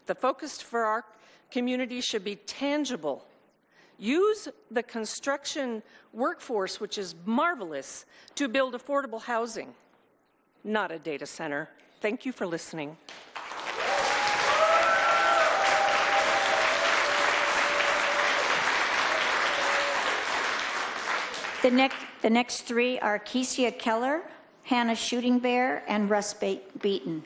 The focus for our community should be tangible. Use the construction workforce, which is marvelous, to build affordable housing, not a data center. Thank you for listening. The next three are Keisha Keller, Hannah Shooting Bear, and Russ Beaton.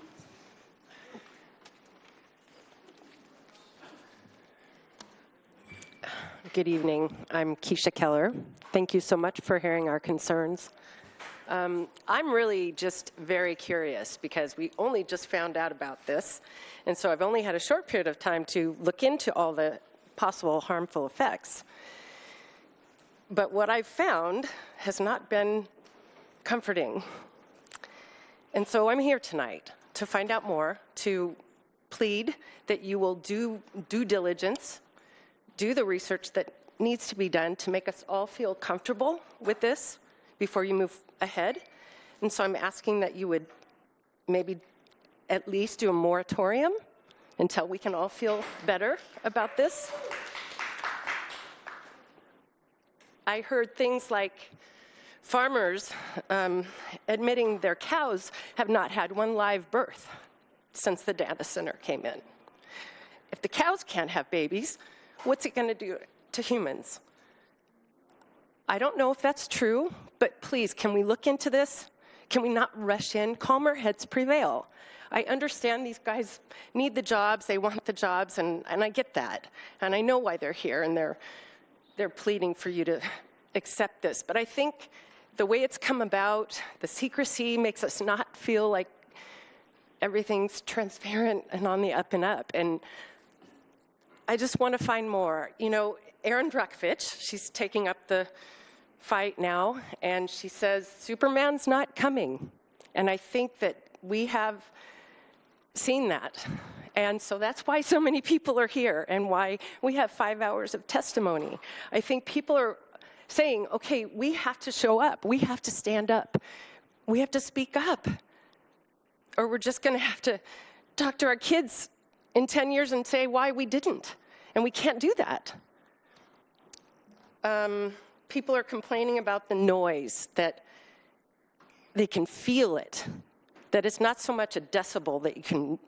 Good evening. I'm Keisha Keller. Thank you so much for hearing our concerns. I'm really just very curious because we only just found out about this, and so I've only had a short period of time to look into all the possible harmful effects. But what I've found has not been comforting. And so I'm here tonight to find out more, to plead that you will do due diligence, do the research that needs to be done to make us all feel comfortable with this before you move ahead. And so I'm asking that you would maybe at least do a moratorium until we can all feel better about this. I heard things like farmers admitting their cows have not had one live birth since the data center came in. If the cows can't have babies, what's it going to do to humans? I don't know if that's true, but please, can we look into this? Can we not rush in? Calmer heads prevail. I understand these guys need the jobs, they want the jobs, and I get that. And I know why they're here, and they're pleading for you to accept this. But I think the way it's come about, the secrecy makes us not feel like everything's transparent and on the up and up. And I just want to find more. You know, Erin Brockovich, she's taking up the fight now, and she says, Superman's not coming. And I think that we have seen that. And so that's why so many people are here and why we have 5 hours of testimony. I think people are saying, okay, we have to show up. We have to stand up. We have to speak up. Or we're just going to have to talk to our kids in 10 years and say why we didn't. And we can't do that. People are complaining about the noise, that they can feel it, that it's not so much a decibel that you can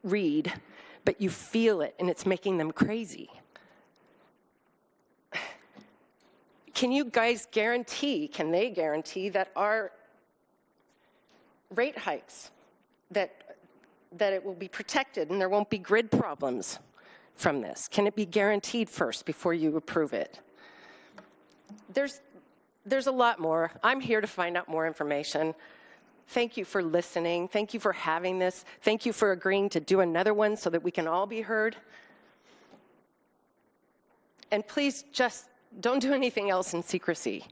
read, but you feel it, and it's making them crazy. Can you guys guarantee, can they guarantee that our rate hikes, that it will be protected and there won't be grid problems from this? Can it be guaranteed first before you approve it? There's a lot more. I'm here to find out more information. Thank you for listening. Thank you for having this. Thank you for agreeing to do another one so that we can all be heard. And please just don't do anything else in secrecy.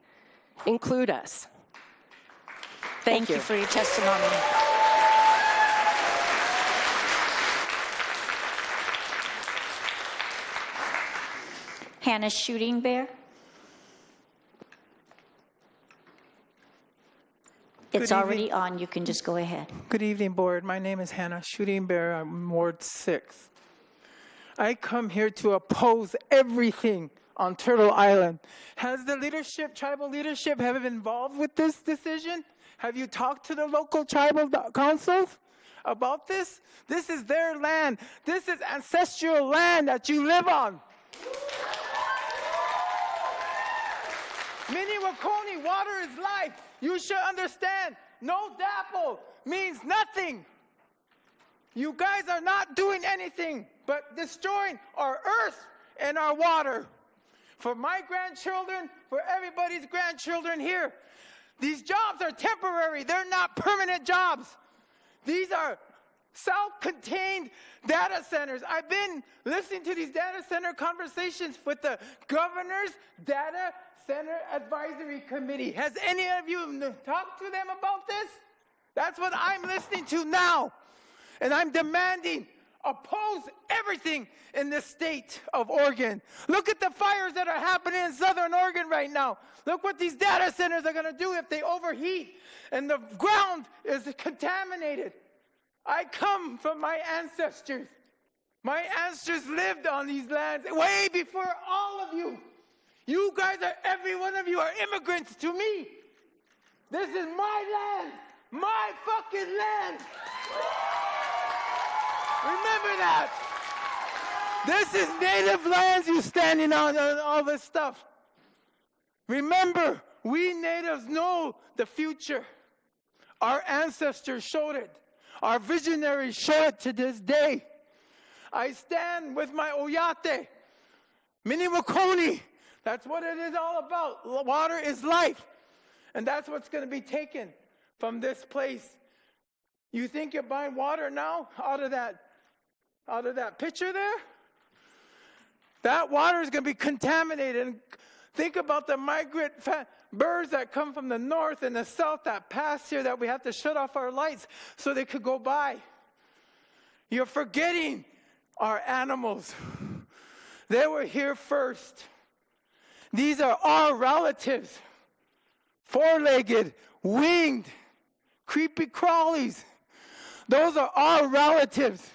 Include us. Thank you for your testimony. Hannah Shooting Bear. It's already on. You can just go ahead. Good evening, Board. My name is Hannah Shooting Bear. I'm in Ward 6. I come here to oppose everything on Turtle Island. Has the leadership, tribal leadership, have been involved with this decision? Have you talked to the local tribal councils about this? This is their land. This is ancestral land that you live on. Minnewaconee, water is life. You should understand, no DAPL means nothing. You guys are not doing anything but destroying our earth and our water. For my grandchildren, for everybody's grandchildren here, these jobs are temporary. They're not permanent jobs. These are self-contained data centers. I've been listening to these data center conversations with the governor's data center advisory committee. Has any of you talked to them about this? That's what I'm listening to now. And I'm demanding oppose everything in the state of Oregon. Look at the fires that are happening in Southern Oregon right now. Look what these data centers are going to do if they overheat and the ground is contaminated. I come from my ancestors. My ancestors lived on these lands way before all of you. You guys are, every one of you are immigrants to me. This is my land, my fucking land. Remember that. This is native lands you standing on all this stuff. Remember, we natives know the future. Our ancestors showed it. Our visionaries show it to this day. I stand with my Oyate, Minnewaconee. That's what it is all about. Water is life. And that's what's going to be taken from this place. You think you're buying water now out of that pitcher there? That water is going to be contaminated. And think about the migrant birds that come from the north and the south that pass here that we have to shut off our lights so they could go by. You're forgetting our animals. They were here first. These are our relatives. Four-legged, winged, creepy crawlies. Those are our relatives.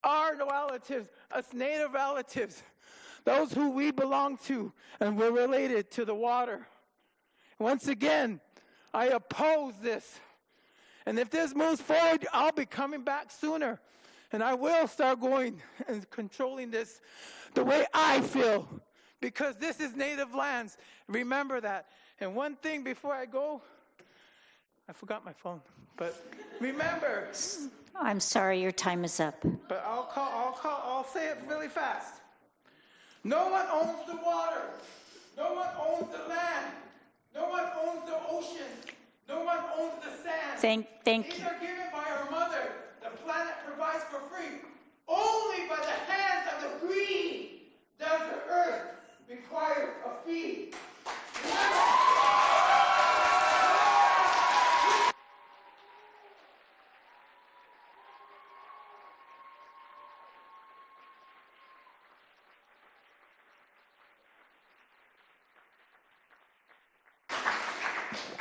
Our relatives, us native relatives. Those who we belong to and we're related to the water. Once again, I oppose this. And if this moves forward, I'll be coming back sooner. And I will start going and controlling this the way I feel. Because this is native lands. Remember that. And one thing before I go, I forgot my phone. But remember. I'm sorry, your time is up. But I'll say it really fast. No one owns the water. No one owns the land. No one owns the ocean. No one owns the sand. Thank you. These are given by our mother. The planet provides for free. Only by the hands of the greedy does the earth require a fee.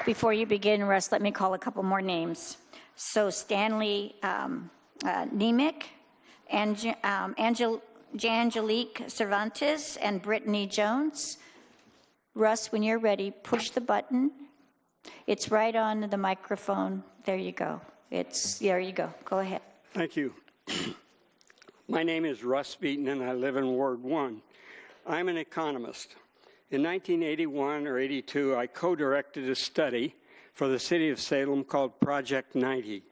Before you begin, Russ, let me call a couple more names. So Stanley Nemec, Angelique Cervantes, and Brittany Jones. Russ, when you're ready, push the button. It's right on the microphone. There you go. There you go. Go ahead. Thank you. My name is Russ Beaton, and I live in Ward 1. I'm an economist. In 1981 or 82, I co-directed a study for the city of Salem called Project 90.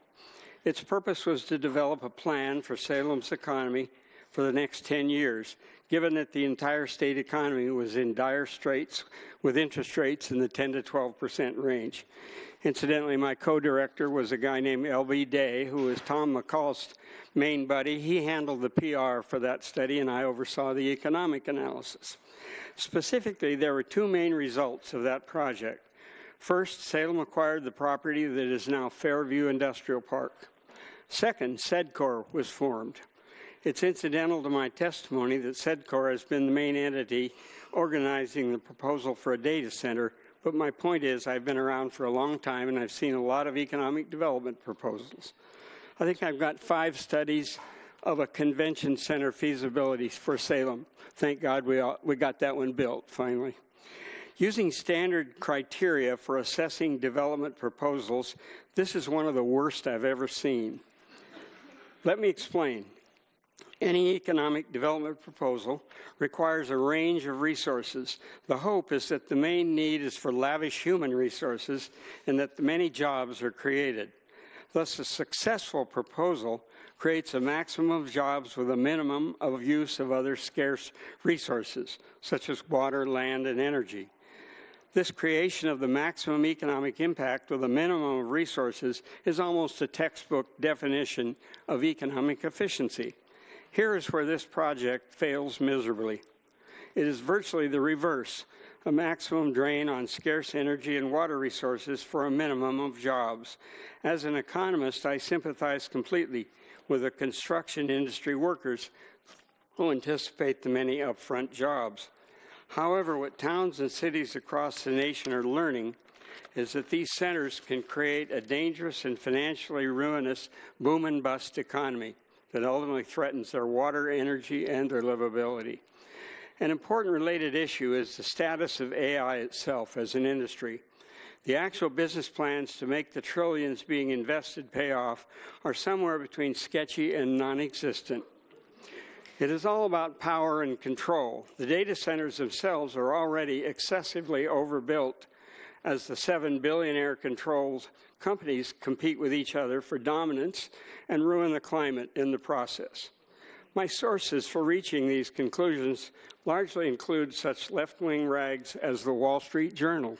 Its purpose was to develop a plan for Salem's economy for the next 10 years, given that the entire state economy was in dire straits with interest rates in the 10 to 12% range. Incidentally, my co-director was a guy named L.B. Day, who was Tom McCall's main buddy. He handled the PR for that study, and I oversaw the economic analysis. Specifically, there were two main results of that project. First, Salem acquired the property that is now Fairview Industrial Park. Second, SEDCOR was formed. It's incidental to my testimony that SEDCOR has been the main entity organizing the proposal for a data center, but my point is I've been around for a long time and I've seen a lot of economic development proposals. I think I've got 5 studies of a convention center feasibility for Salem. Thank God we got that one built finally. Using standard criteria for assessing development proposals, this is one of the worst I've ever seen. Let me explain. Any economic development proposal requires a range of resources. The hope is that the main need is for lavish human resources and that many jobs are created. Thus, a successful proposal creates a maximum of jobs with a minimum of use of other scarce resources, such as water, land, and energy. This creation of the maximum economic impact with a minimum of resources is almost a textbook definition of economic efficiency. Here is where this project fails miserably. It is virtually the reverse, a maximum drain on scarce energy and water resources for a minimum of jobs. As an economist, I sympathize completely with the construction industry workers who anticipate the many upfront jobs. However, what towns and cities across the nation are learning is that these centers can create a dangerous and financially ruinous boom and bust economy that ultimately threatens their water, energy, and their livability. An important related issue is the status of AI itself as an industry. The actual business plans to make the trillions being invested pay off are somewhere between sketchy and non-existent. It is all about power and control. The data centers themselves are already excessively overbuilt as the 7 billionaire-controlled companies compete with each other for dominance and ruin the climate in the process. My sources for reaching these conclusions largely include such left-wing rags as the Wall Street Journal.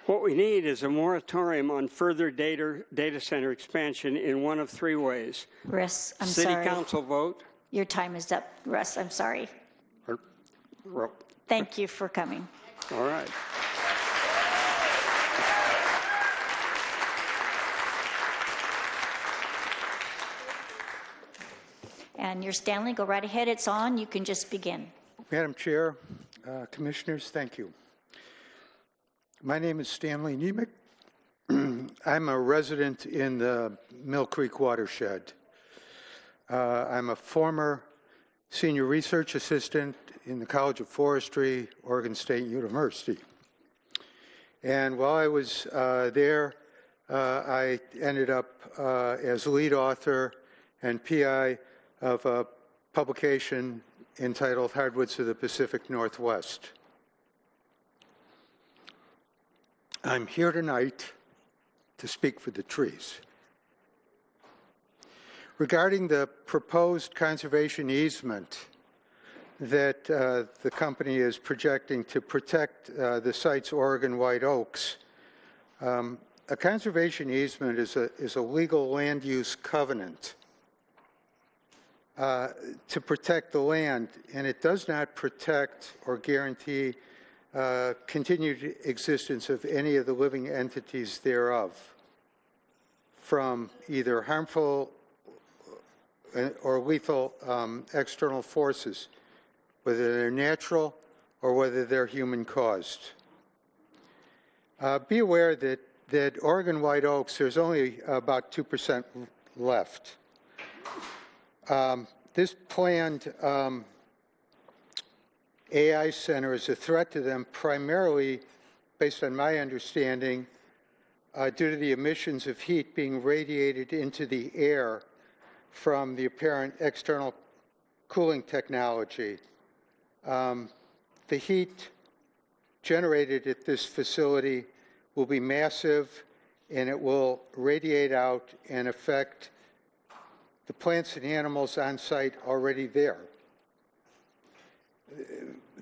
What we need is a moratorium on further data center expansion in one of 3 ways. Russ, I'm City sorry. Council vote. Your time is up, Russ. I'm sorry. Thank you for coming. All right. And your Stanley, go right ahead. It's on. You can just begin. Madam Chair, Commissioners, thank you. My name is Stanley Nemec. I'm a resident in the Mill Creek watershed. I'm a former senior research assistant in the College of Forestry, Oregon State University. And while I was there, I ended up as lead author and PI of a publication entitled Hardwoods of the Pacific Northwest. I'm here tonight to speak for the trees. Regarding the proposed conservation easement that the company is projecting to protect the site's Oregon white oaks, a conservation easement is a legal land use covenant to protect the land, and it does not protect or guarantee continued existence of any of the living entities thereof from either harmful or lethal external forces, whether they're natural or whether they're human caused. Be aware that Oregon White Oaks, there's only about 2% left. This planned AI center is a threat to them primarily, based on my understanding, due to the emissions of heat being radiated into the air from the apparent external cooling technology. The heat generated at this facility will be massive, and it will radiate out and affect the plants and animals on site already there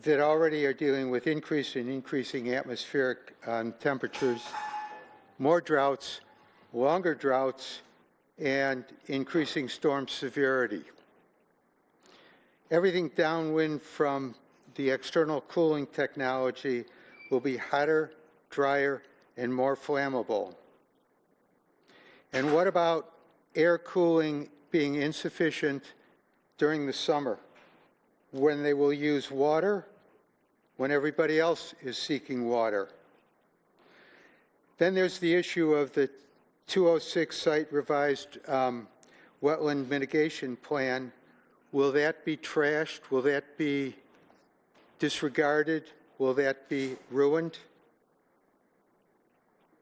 that already are dealing with increasing atmospheric temperatures, more droughts, longer droughts, and increasing storm severity. Everything downwind from the external cooling technology will be hotter, drier, and more flammable. And what about air cooling being insufficient during the summer, when they will use water when everybody else is seeking water? Then there's the issue of the 206 site revised wetland mitigation plan. Will that be trashed? Will that be disregarded? Will that be ruined?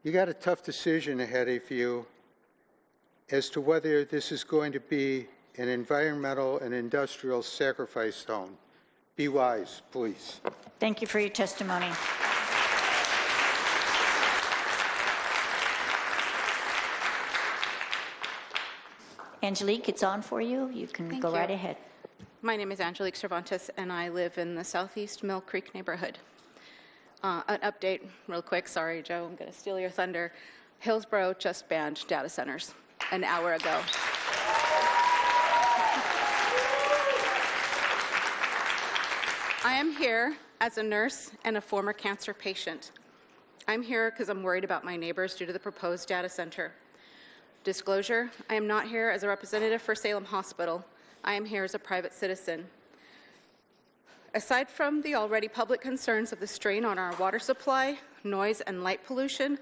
You got a tough decision ahead of you as to whether this is going to be an environmental and industrial sacrifice zone. Be wise, please. Thank you for your testimony. Angelique, it's on for you. You can go right ahead. My name is Angelique Cervantes, and I live in the southeast Mill Creek neighborhood. An update real quick. Sorry, Joe, I'm going to steal your thunder. Hillsborough just banned data centers an hour ago. I am here as a nurse and a former cancer patient. I'm here because I'm worried about my neighbors due to the proposed data center. Disclosure, I am not here as a representative for Salem Hospital. I am here as a private citizen. Aside from the already public concerns of the strain on our water supply, noise, and light pollution,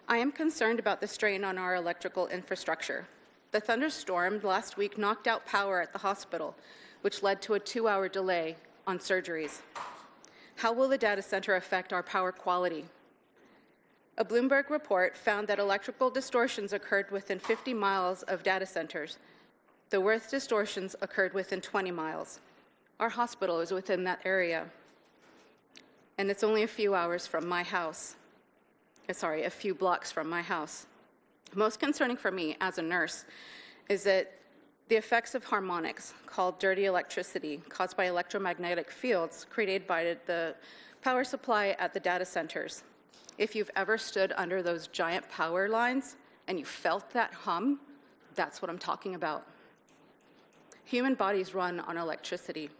I am concerned about the strain on our electrical infrastructure. The thunderstorm last week knocked out power at the hospital, which led to a 2-hour delay on surgeries. How will the data center affect our power quality? A Bloomberg report found that electrical distortions occurred within 50 miles of data centers. The worst distortions occurred within 20 miles. Our hospital is within that area, and it's only a few hours from my house. Sorry, a few blocks from my house. Most concerning for me as a nurse is that the effects of harmonics, called dirty electricity, caused by electromagnetic fields created by the power supply at the data centers. If you've ever stood under those giant power lines and you felt that hum, that's what I'm talking about. Human bodies run on electricity.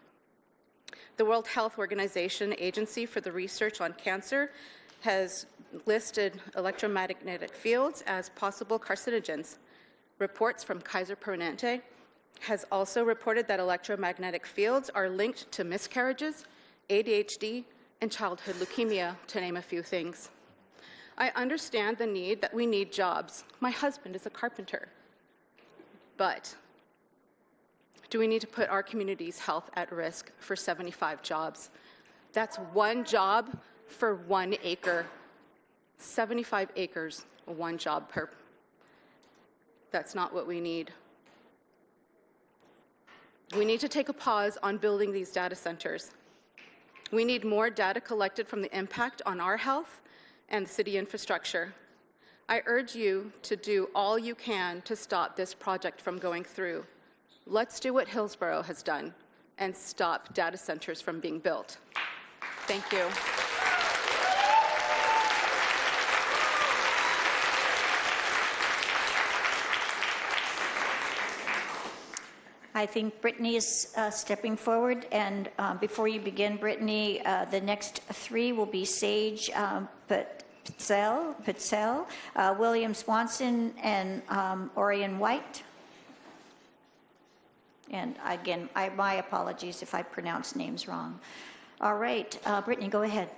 The World Health Organization Agency for the Research on Cancer has listed electromagnetic fields as possible carcinogens. Reports from Kaiser Permanente has also reported that electromagnetic fields are linked to miscarriages, ADHD, and childhood leukemia, to name a few things. I understand the need that we need jobs. My husband is a carpenter. But do we need to put our community's health at risk for 75 jobs? That's one job for 1 acre. 75 acres, one job per. That's not what we need. We need to take a pause on building these data centers. We need more data collected from the impact on our health and the city infrastructure. I urge you to do all you can to stop this project from going through. Let's do what Hillsborough has done and stop data centers from being built. Thank you. I think Brittany is stepping forward, and before you begin, Brittany, the next 3 will be Sage Pitzel, William Swanson, and Orion White. And again, my apologies if I pronounce names wrong. All right, Brittany, go ahead.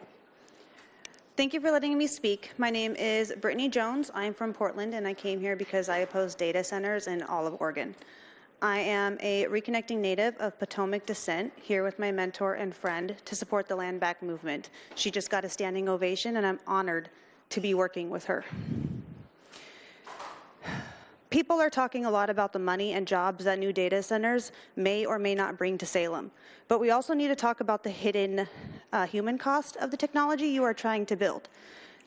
Thank you for letting me speak. My name is Brittany Jones. I'm from Portland, and I came here because I oppose data centers in all of Oregon. I am a reconnecting native of Potomac descent, here with my mentor and friend to support the land back movement. She just got a standing ovation, and I'm honored to be working with her. People are talking a lot about the money and jobs that new data centers may or may not bring to Salem, but we also need to talk about the hidden human cost of the technology you are trying to build.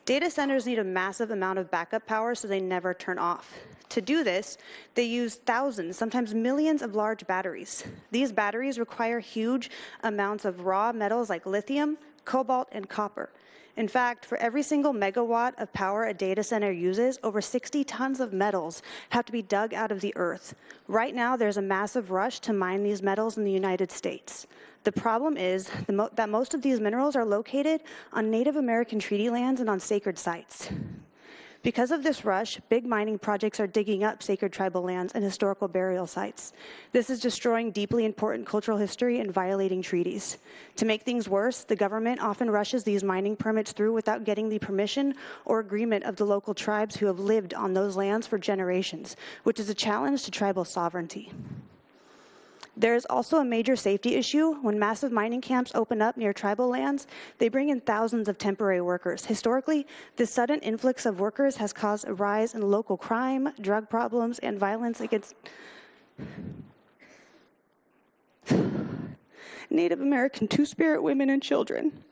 Data centers need a massive amount of backup power so they never turn off. To do this, they use thousands, sometimes millions of large batteries. These batteries require huge amounts of raw metals like lithium, cobalt, and copper. In fact, for every single megawatt of power a data center uses, over 60 tons of metals have to be dug out of the earth. Right now, there's a massive rush to mine these metals in the United States. The problem is that most of these minerals are located on Native American treaty lands and on sacred sites. Because of this rush, big mining projects are digging up sacred tribal lands and historical burial sites. This is destroying deeply important cultural history and violating treaties. To make things worse, the government often rushes these mining permits through without getting the permission or agreement of the local tribes who have lived on those lands for generations, which is a challenge to tribal sovereignty. There is also a major safety issue. When massive mining camps open up near tribal lands, they bring in thousands of temporary workers. Historically, this sudden influx of workers has caused a rise in local crime, drug problems, and violence against Native American Two-Spirit women and children.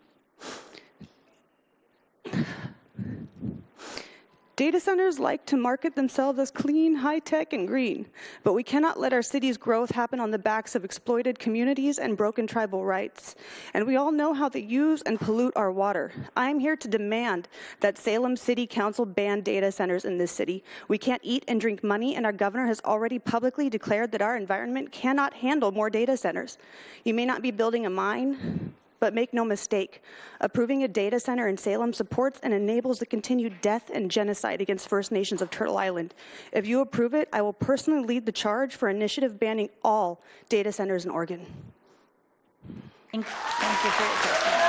Data centers like to market themselves as clean, high-tech, and green, but we cannot let our city's growth happen on the backs of exploited communities and broken tribal rights. And we all know how they use and pollute our water. I'm here to demand that Salem City Council ban data centers in this city. We can't eat and drink money, and our governor has already publicly declared that our environment cannot handle more data centers. You may not be building a mine, but make no mistake, approving a data center in Salem supports and enables the continued death and genocide against First Nations of Turtle Island. If you approve it, I will personally lead the charge for an initiative banning all data centers in Oregon. Thank you for your question.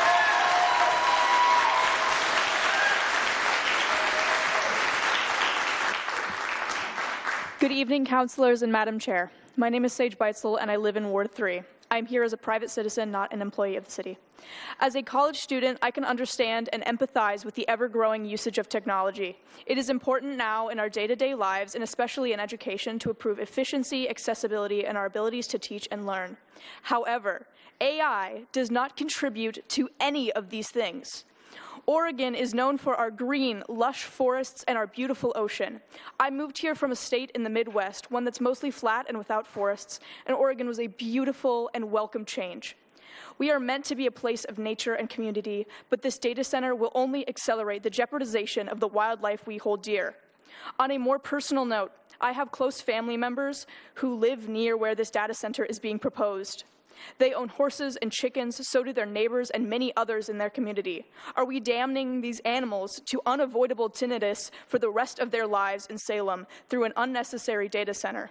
Good evening, councilors and Madam Chair. My name is Sage Beitzel, and I live in Ward 3. I'm here as a private citizen, not an employee of the city. As a college student, I can understand and empathize with the ever-growing usage of technology. It is important now in our day-to-day lives, and especially in education, to improve efficiency, accessibility, and our abilities to teach and learn. However, AI does not contribute to any of these things. Oregon is known for our green, lush forests and our beautiful ocean. I moved here from a state in the Midwest, one that's mostly flat and without forests, and Oregon was a beautiful and welcome change. We are meant to be a place of nature and community, but this data center will only accelerate the jeopardization of the wildlife we hold dear. On a more personal note, I have close family members who live near where this data center is being proposed. They own horses and chickens, so do their neighbors and many others in their community. Are we damning these animals to unavoidable tinnitus for the rest of their lives in Salem through an unnecessary data center?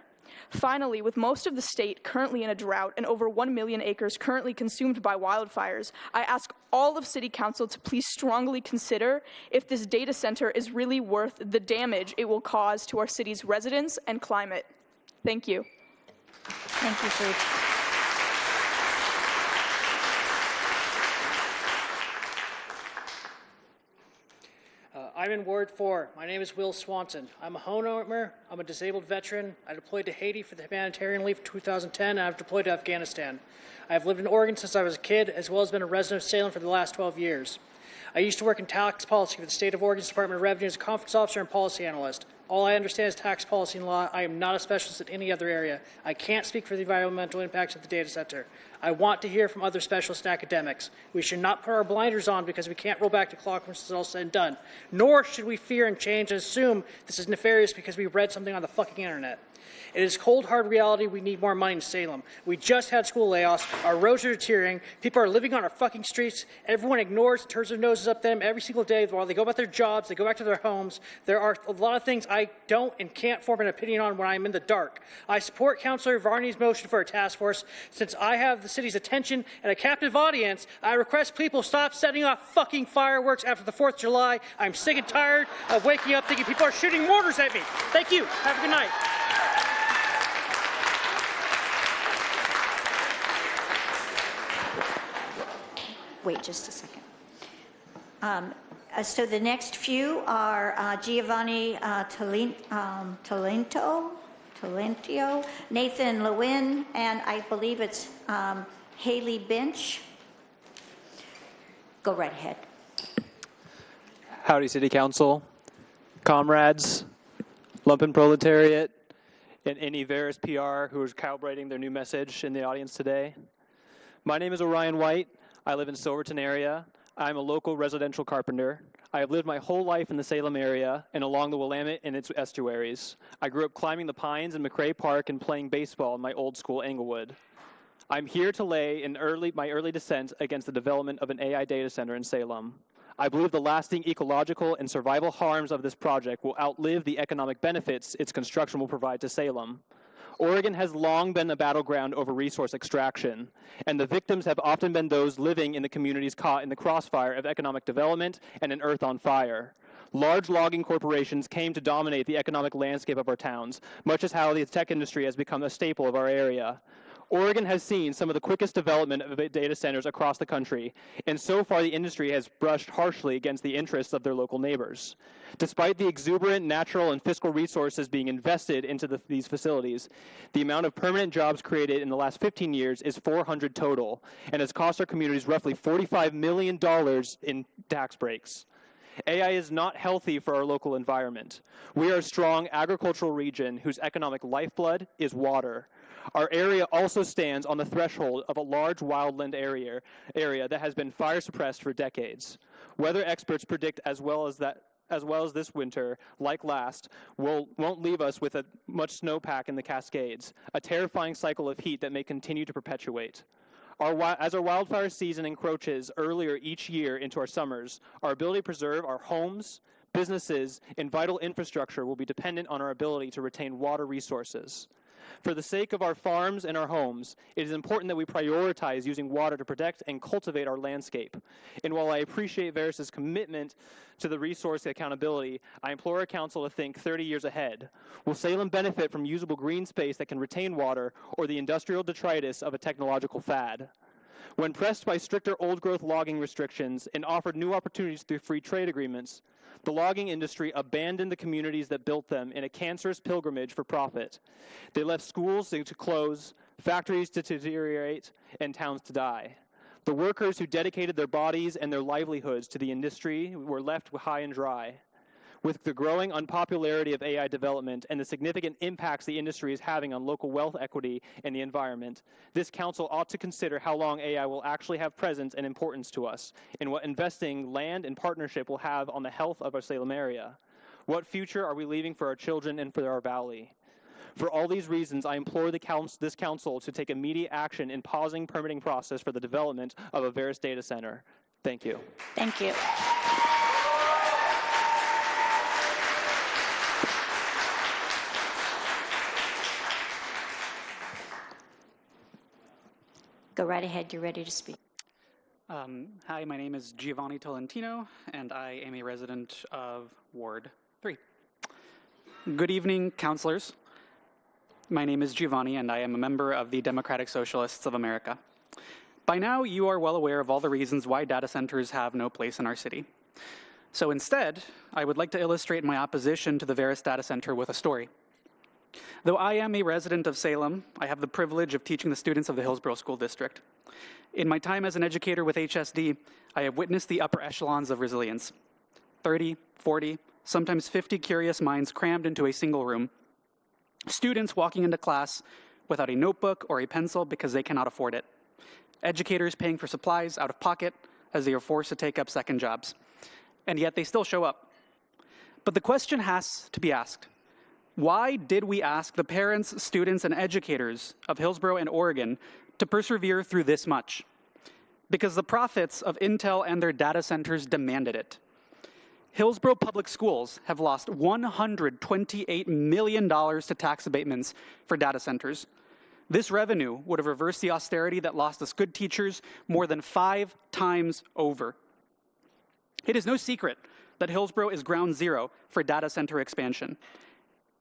Finally, with most of the state currently in a drought and over 1 million acres currently consumed by wildfires, I ask all of City Council to please strongly consider if this data center is really worth the damage it will cause to our city's residents and climate. Thank you. Thank you, Sage. I'm in Ward 4. My name is Will Swanson. I'm a homeowner. I'm a disabled veteran. I deployed to Haiti for the humanitarian leave in 2010, and I've deployed to Afghanistan. I've lived in Oregon since I was a kid, as well as been a resident of Salem for the last 12 years. I used to work in tax policy for the State of Oregon's Department of Revenue as a conference officer and policy analyst. All I understand is tax policy and law. I am not a specialist in any other area. I can't speak for the environmental impacts of the data center. I want to hear from other specialists and academics. We should not put our blinders on because we can't roll back the clock once it's all said and done. Nor should we fear and change and assume this is nefarious because we read something on the fucking internet. It is cold, hard reality. We need more money in Salem. We just had school layoffs. Our roads are deteriorating. People are living on our fucking streets. Everyone ignores and turns their noses up them every single day while they go about their jobs. They go back to their homes. There are a lot of things I I don't and can't form an opinion on when I'm in the dark. I support Councilor Varney's motion for a task force. Since I have the city's attention and a captive audience, I request people stop setting off fucking fireworks after the 4th of July. I'm sick and tired of waking up thinking people are shooting mortars at me. Thank you. Have a good night. Wait just a second. So the next few are Giovanni Talentio, Nathan Lewin, and I believe it's Haley Bench. Go right ahead. Howdy, City Council, comrades, lumpen proletariat, and any Veris PR who is calibrating their new message in the audience today. My name is Orion White. I live in Silverton area. I'm a local residential carpenter. I have lived my whole life in the Salem area and along the Willamette and its estuaries. I grew up climbing the pines in McRae Park and playing baseball in my old school Englewood. I'm here to lay my early dissent against the development of an AI data center in Salem. I believe the lasting ecological and survival harms of this project will outlive the economic benefits its construction will provide to Salem. Oregon has long been a battleground over resource extraction, and the victims have often been those living in the communities caught in the crossfire of economic development and an earth on fire. Large logging corporations came to dominate the economic landscape of our towns, much as how the tech industry has become a staple of our area. Oregon has seen some of the quickest development of data centers across the country, and so far the industry has brushed harshly against the interests of their local neighbors. Despite the exuberant natural and fiscal resources being invested into these facilities, the amount of permanent jobs created in the last 15 years is 400 total, and has cost our communities roughly $45 million in tax breaks. AI is not healthy for our local environment. We are a strong agricultural region whose economic lifeblood is water. Our area also stands on the threshold of a large wildland area that has been fire suppressed for decades. Weather experts predict as well as this winter, like last, won't leave us with much snowpack in the Cascades, a terrifying cycle of heat that may continue to perpetuate. As our wildfire season encroaches earlier each year into our summers, our ability to preserve our homes, businesses, and vital infrastructure will be dependent on our ability to retain water resources. For the sake of our farms and our homes, it is important that we prioritize using water to protect and cultivate our landscape. And while I appreciate Veris's commitment to the resource accountability, I implore our council to think 30 years ahead. Will Salem benefit from usable green space that can retain water, or the industrial detritus of a technological fad? When pressed by stricter old-growth logging restrictions and offered new opportunities through free trade agreements, the logging industry abandoned the communities that built them in a cancerous pilgrimage for profit. They left schools to close, factories to deteriorate, and towns to die. The workers who dedicated their bodies and their livelihoods to the industry were left high and dry. With the growing unpopularity of AI development and the significant impacts the industry is having on local wealth equity and the environment, this council ought to consider how long AI will actually have presence and importance to us, and what investing land and partnership will have on the health of our Salem area. What future are we leaving for our children and for our valley? For all these reasons, I implore this council to take immediate action in pausing permitting process for the development of a Veris data center. Thank you. Thank you. Go right ahead. You're ready to speak. Hi, my name is Giovanni Tolentino, and I am a resident of Ward 3. Good evening, councilors. My name is Giovanni, and I am a member of the Democratic Socialists of America. By now, you are well aware of all the reasons why data centers have no place in our city. So instead, I would like to illustrate my opposition to the Veris data center with a story. Though I am a resident of Salem, I have the privilege of teaching the students of the Hillsborough School District. In my time as an educator with HSD, I have witnessed the upper echelons of resilience. 30, 40, sometimes 50 curious minds crammed into a single room. Students walking into class without a notebook or a pencil because they cannot afford it. Educators paying for supplies out of pocket as they are forced to take up second jobs. And yet they still show up. But the question has to be asked. Why did we ask the parents, students, and educators of Hillsborough and Oregon to persevere through this much? Because the profits of Intel and their data centers demanded it. Hillsborough Public Schools have lost $128 million to tax abatements for data centers. This revenue would have reversed the austerity that lost us good teachers more than 5 times over. It is no secret that Hillsborough is ground zero for data center expansion.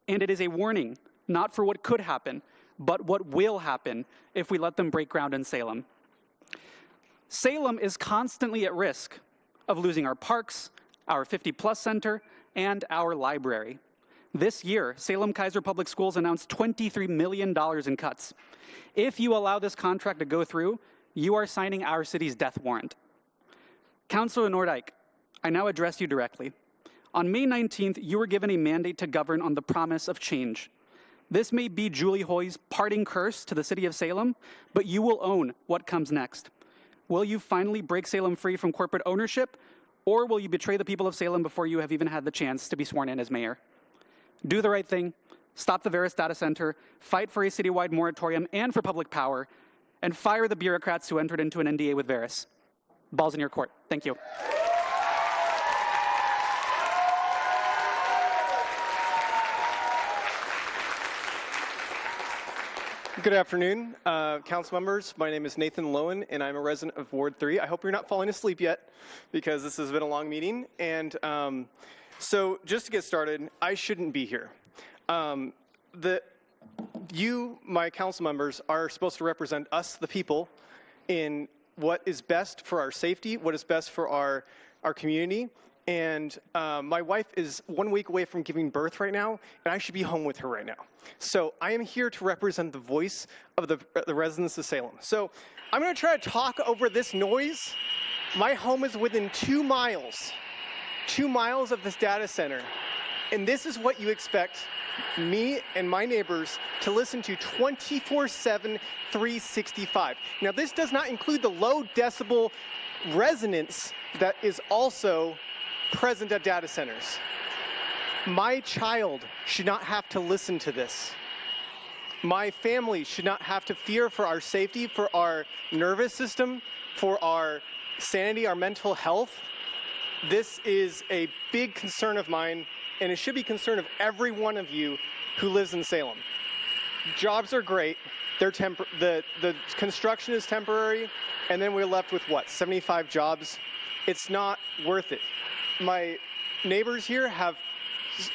And it is a warning, not for what could happen, but what will happen if we let them break ground in Salem. Salem is constantly at risk of losing our parks, our 50-plus center, and our library. This year, Salem-Keizer Public Schools announced $23 million in cuts. If you allow this contract to go through, you are signing our city's death warrant. Councilor Nordyke, I now address you directly. On May 19th, you were given a mandate to govern on the promise of change. This may be Julie Hoy's parting curse to the city of Salem, but you will own what comes next. Will you finally break Salem free from corporate ownership, or will you betray the people of Salem before you have even had the chance to be sworn in as mayor? Do the right thing, stop the Veris data center, fight for a citywide moratorium and for public power, and fire the bureaucrats who entered into an NDA with Veris. Ball's in your court. Thank you. Good afternoon, council members. My name is Nathan Lowen, and I'm a resident of Ward 3. I hope you're not falling asleep yet, because this has been a long meeting. And so just to get started, I shouldn't be here. You, my council members, are supposed to represent us, the people, in what is best for our safety, what is best for our community. And my wife is 1 week away from giving birth right now, and I should be home with her right now. So I am here to represent the voice of the residents of Salem. So I'm going to try to talk over this noise. My home is within 2 miles of this data center. And this is what you expect me and my neighbors to listen to 24/7, 365. Now, this does not include the low decibel resonance that is also present at data centers. My child should not have to listen to this. My family should not have to fear for our safety, for our nervous system, for our sanity, our mental health. This is a big concern of mine, and it should be a concern of every one of you who lives in Salem. Jobs are great. They're the construction is temporary, and then we're left with what, 75 jobs? It's not worth it. My neighbors here have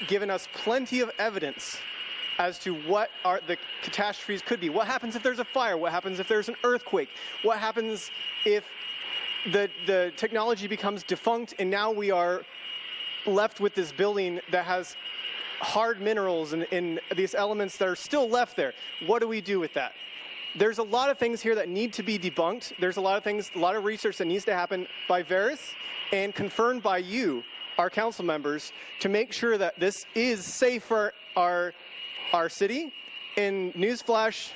given us plenty of evidence as to what the catastrophes could be. What happens if there's a fire? What happens if there's an earthquake? What happens if the technology becomes defunct and now we are left with this building that has hard minerals and these elements that are still left there? What do we do with that? There's a lot of things here that need to be debunked. There's a lot of research that needs to happen by Veris and confirmed by you, our council members, to make sure that this is safe for our city. And newsflash,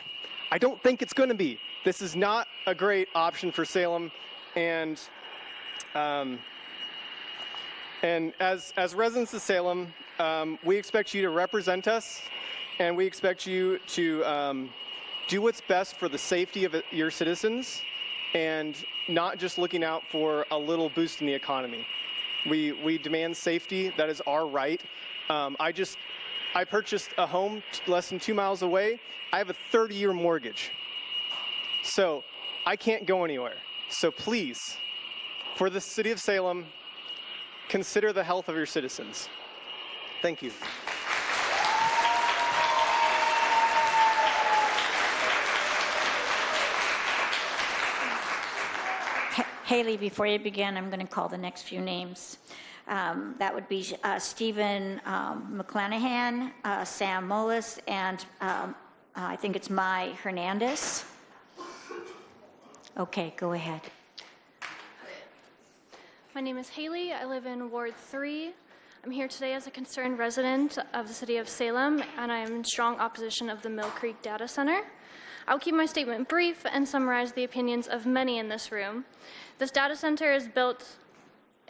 I don't think it's going to be. This is not a great option for Salem. And as residents of Salem, we expect you to represent us, and we expect you to do what's best for the safety of your citizens, and not just looking out for a little boost in the economy. We demand safety. That is our right. I purchased a home less than 2 miles away. I have a 30-year mortgage. So I can't go anywhere. So please, for the city of Salem, consider the health of your citizens. Thank you. Haley, before you begin, I'm going to call the next few names. That would be Stephen McClanahan, Sam Mullis, and I think it's Mai Hernandez. Okay, go ahead. My name is Haley. I live in Ward 3. I'm here today as a concerned resident of the city of Salem, and I am in strong opposition of the Mill Creek Data Center. I'll keep my statement brief and summarize the opinions of many in this room. This data center is built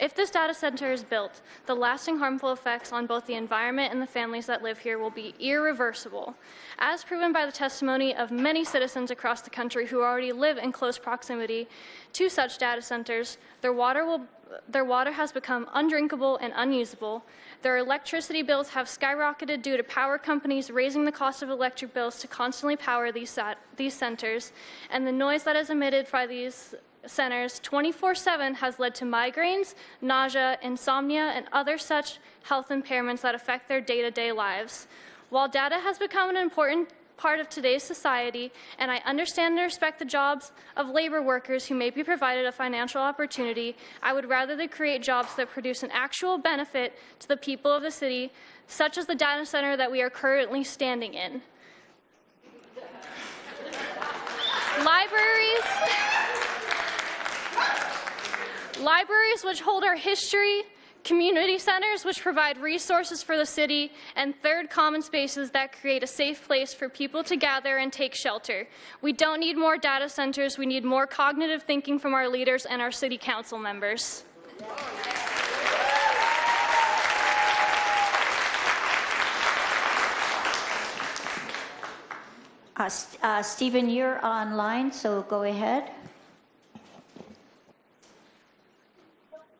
If this data center is built, the lasting harmful effects on both the environment and the families that live here will be irreversible. As proven by the testimony of many citizens across the country who already live in close proximity to such data centers, their water has become undrinkable and unusable. Their electricity bills have skyrocketed due to power companies raising the cost of electric bills to constantly power these centers, and the noise that is emitted by these centers 24/7 has led to migraines, nausea, insomnia, and other such health impairments that affect their day-to-day lives. While data has become an important part of today's society, and I understand and respect the jobs of labor workers who may be provided a financial opportunity, I would rather they create jobs that produce an actual benefit to the people of the city, such as the data center that we are currently standing in. Libraries which hold our history, community centers which provide resources for the city, and third, common spaces that create a safe place for people to gather and take shelter. We don't need more data centers, we need more cognitive thinking from our leaders and our city council members. Stephen, you're online, so go ahead.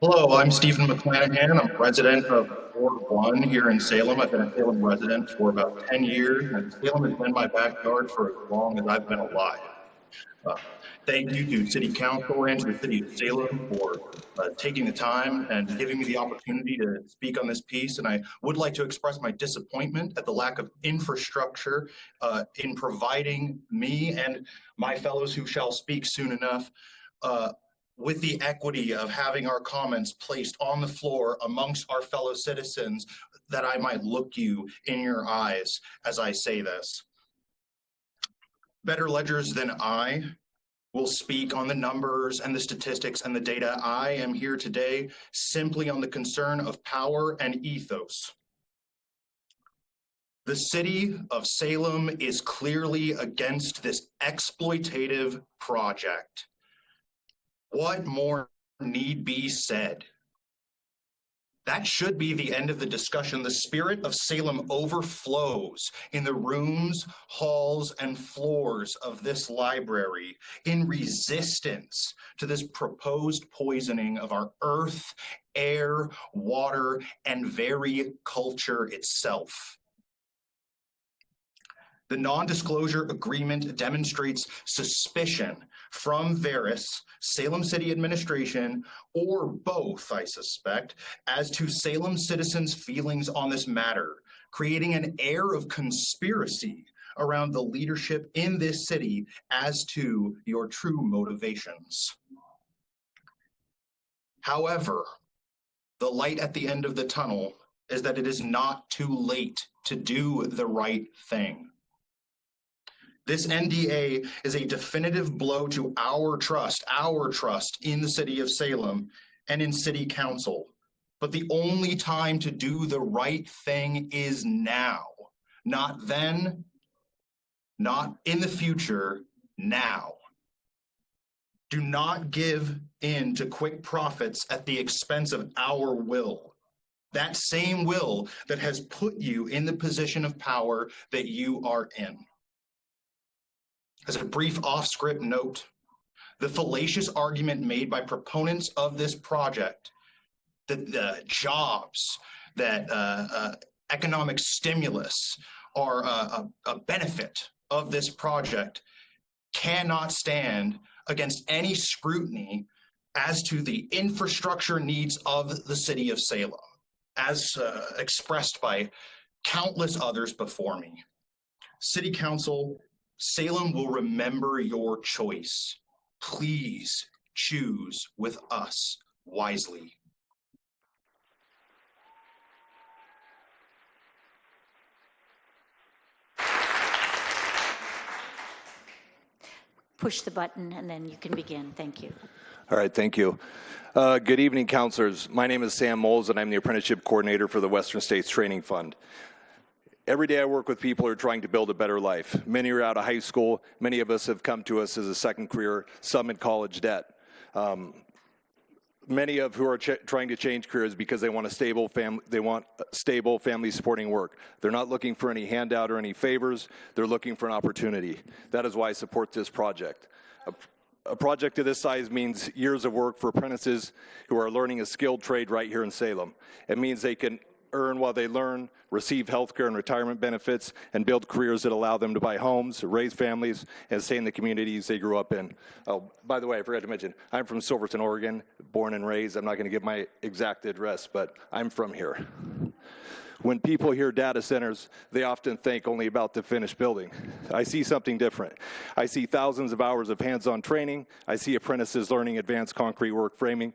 Hello, I'm Stephen McClanahan. I'm a resident of Ward 1 here in Salem. I've been a Salem resident for about 10 years, and Salem has been my backyard for as long as I've been alive. Thank you to City Council and to the City of Salem for taking the time and giving me the opportunity to speak on this piece. And I would like to express my disappointment at the lack of infrastructure in providing me and my fellows who shall speak soon enough with the equity of having our comments placed on the floor amongst our fellow citizens, that I might look you in your eyes as I say this. Better ledgers than I will speak on the numbers and the statistics and the data. I am here today simply on the concern of power and ethos. The city of Salem is clearly against this exploitative project. What more need be said? That should be the end of the discussion. The spirit of Salem overflows in the rooms, halls, and floors of this library in resistance to this proposed poisoning of our earth, air, water, and very culture itself. The non-disclosure agreement demonstrates suspicion from Veris, Salem City Administration, or both, I suspect, as to Salem citizens' feelings on this matter, creating an air of conspiracy around the leadership in this city as to your true motivations. However, the light at the end of the tunnel is that it is not too late to do the right thing. This NDA is a definitive blow to our trust in the city of Salem and in city council. But the only time to do the right thing is now. Not then, not in the future, now. Do not give in to quick profits at the expense of our will. That same will that has put you in the position of power that you are in. As a brief off-script note, the fallacious argument made by proponents of this project that the jobs, that economic stimulus are a benefit of this project cannot stand against any scrutiny as to the infrastructure needs of the city of Salem, as expressed by countless others before me. City Council, Salem will remember your choice. Please choose with us wisely. Push the button and then you can begin. Thank you. All right, thank you. Good evening, councilors. My name is Sam Moles, and I'm the apprenticeship coordinator for the Western States Training Fund. Every day I work with people who are trying to build a better life. Many are out of high school. Many of us have come to us as a second career, some in college debt. The many of who are trying to change careers because they want a stable family supporting work. They're not looking for any handout or any favors. They're looking for an opportunity. That is why I support this project. A project of this size means years of work for apprentices who are learning a skilled trade right here in Salem. It means they can earn while they learn, receive health care and retirement benefits, and build careers that allow them to buy homes, raise families, and stay in the communities they grew up in. Oh, by the way, I forgot to mention, I'm from Silverton, Oregon, born and raised. I'm not going to give my exact address, but I'm from here. When people hear data centers, they often think only about the finished building. I see something different. I see thousands of hours of hands-on training. I see apprentices learning advanced concrete work framing,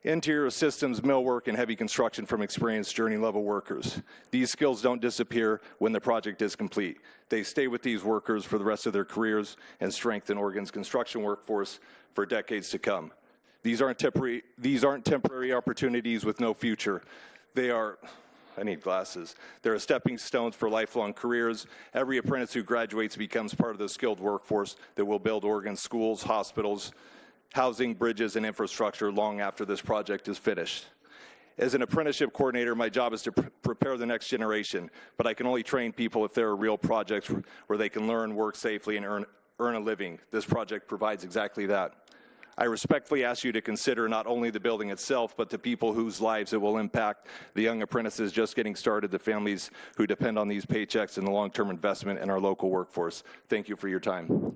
interior systems, millwork, and heavy construction from experienced journey-level workers. These skills don't disappear when the project is complete. They stay with these workers for the rest of their careers and strengthen Oregon's construction workforce for decades to come. These aren't temporary opportunities with no future. They are, I need glasses. There are stepping stones for lifelong careers. Every apprentice who graduates becomes part of the skilled workforce that will build Oregon's schools, hospitals, housing, bridges, and infrastructure long after this project is finished. As an apprenticeship coordinator, my job is to prepare the next generation, but I can only train people if there are real projects where they can learn, work safely, and earn a living. This project provides exactly that. I respectfully ask you to consider not only the building itself, but the people whose lives it will impact, the young apprentices just getting started, the families who depend on these paychecks, and the long-term investment in our local workforce. Thank you for your time.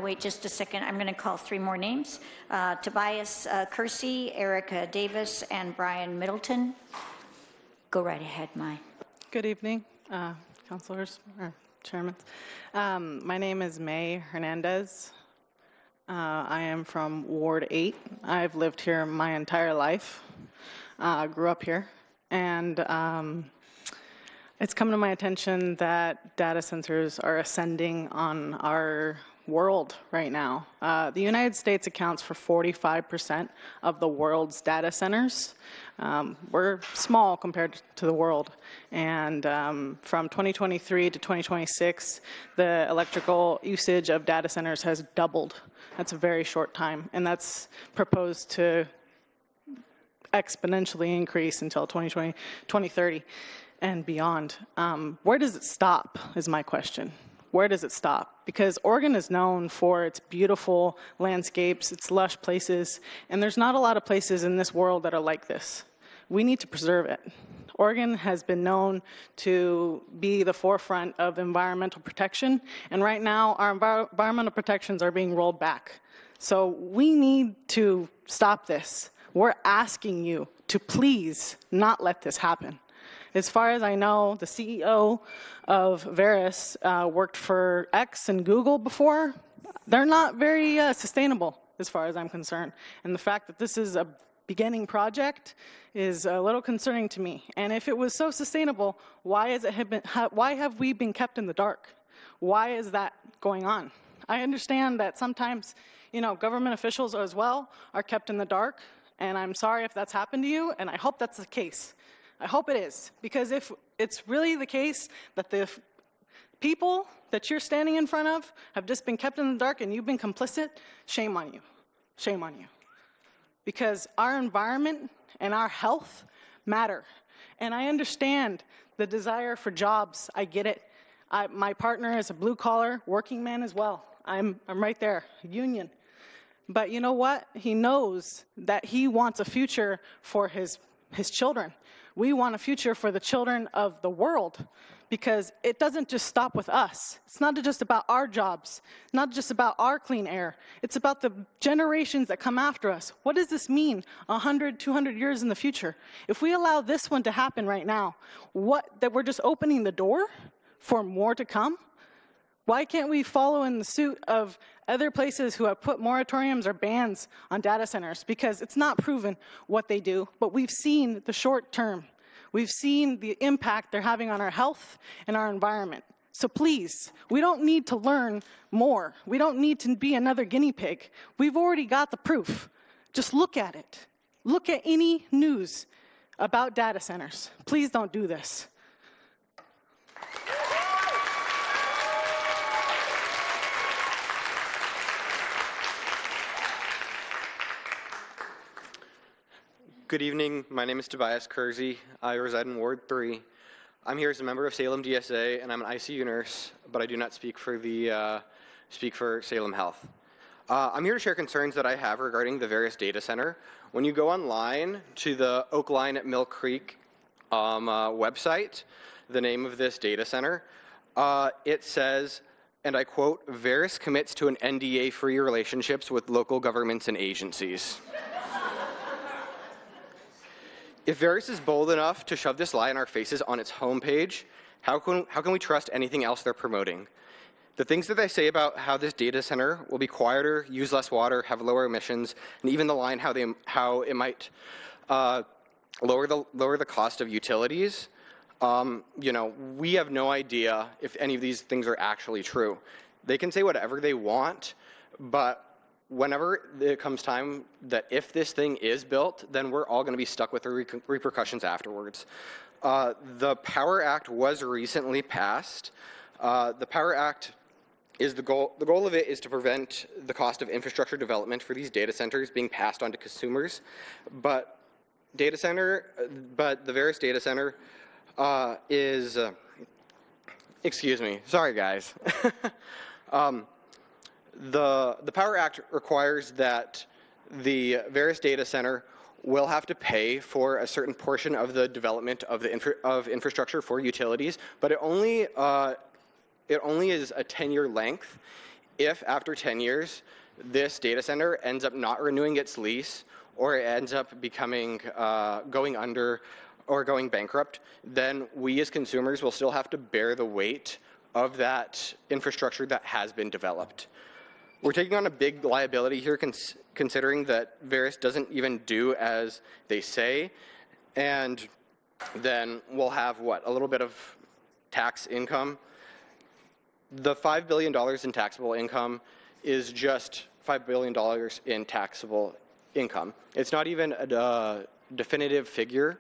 Wait just a second. I'm going to call 3 more names. Tobias Kersey, Erica Davis, and Brian Middleton. Go right ahead, Mai. Good evening, councilors or chairmen. My name is May Hernandez. I am from Ward 8. I've lived here my entire life. Grew up here. And it's come to my attention that data centers are ascending on our world right now. The United States accounts for 45% of the world's data centers. We're small compared to the world. And from 2023 to 2026, the electrical usage of data centers has doubled. That's a very short time. And that's proposed to exponentially increase until 2030 and beyond. Where does it stop is my question. Where does it stop? Because Oregon is known for its beautiful landscapes, its lush places, and there's not a lot of places in this world that are like this. We need to preserve it. Oregon has been known to be the forefront of environmental protection, and right now our environmental protections are being rolled back. So we need to stop this. We're asking you to please not let this happen. As far as I know, the CEO of Veris worked for X and Google before. They're not very sustainable, as far as I'm concerned. And the fact that this is a beginning project is a little concerning to me. And if it was so sustainable, why have we been kept in the dark? Why is that going on? I understand that sometimes, government officials as well are kept in the dark. And I'm sorry if that's happened to you, and I hope that's the case. I hope it is, because if it's really the case that the people that you're standing in front of have just been kept in the dark and you've been complicit, shame on you. Shame on you. Because our environment and our health matter. And I understand the desire for jobs. I get it. My partner is a blue-collar working man as well. I'm right there, union. But you know what? He knows that he wants a future for his children. We want a future for the children of the world, because it doesn't just stop with us. It's not just about our jobs, not just about our clean air. It's about the generations that come after us. What does this mean 100, 200 years in the future? If we allow this one to happen right now, that we're just opening the door for more to come? Why can't we follow in the suit of other places who have put moratoriums or bans on data centers? Because it's not proven what they do, but we've seen the short term. We've seen the impact they're having on our health and our environment. So please, we don't need to learn more. We don't need to be another guinea pig. We've already got the proof. Just look at it. Look at any news about data centers. Please don't do this. Good evening. My name is Tobias Kersey. I reside in Ward 3. I'm here as a member of Salem DSA, and I'm an ICU nurse, but I do not speak for Salem Health. I'm here to share concerns that I have regarding the Verus data center. When you go online to the Oak Line at Mill Creek website, the name of this data center, it says, and I quote, "Verus commits to an NDA-free relationships with local governments and agencies." If Verus is bold enough to shove this lie in our faces on its homepage, how can we trust anything else they're promoting? The things that they say about how this data center will be quieter, use less water, have lower emissions, and even the line how it might lower the cost of utilities, we have no idea if any of these things are actually true. They can say whatever they want, but whenever it comes time that if this thing is built, then we're all going to be stuck with the repercussions afterwards. The Power Act was recently passed. The Power Act is the goal of it is to prevent the cost of infrastructure development for these data centers being passed on to consumers. But the Verus data center is, excuse me, sorry guys. The Power Act requires that the Verus data center will have to pay for a certain portion of the development of the infrastructure for utilities, but it only is a 10-year length. If after 10 years this data center ends up not renewing its lease, or it ends up becoming going under or going bankrupt, then we as consumers will still have to bear the weight of that infrastructure that has been developed. We're taking on a big liability here considering that Verus doesn't even do as they say, and then we'll have, a little bit of tax income. The $5 billion in taxable income is just $5 billion in taxable income. It's not even a definitive figure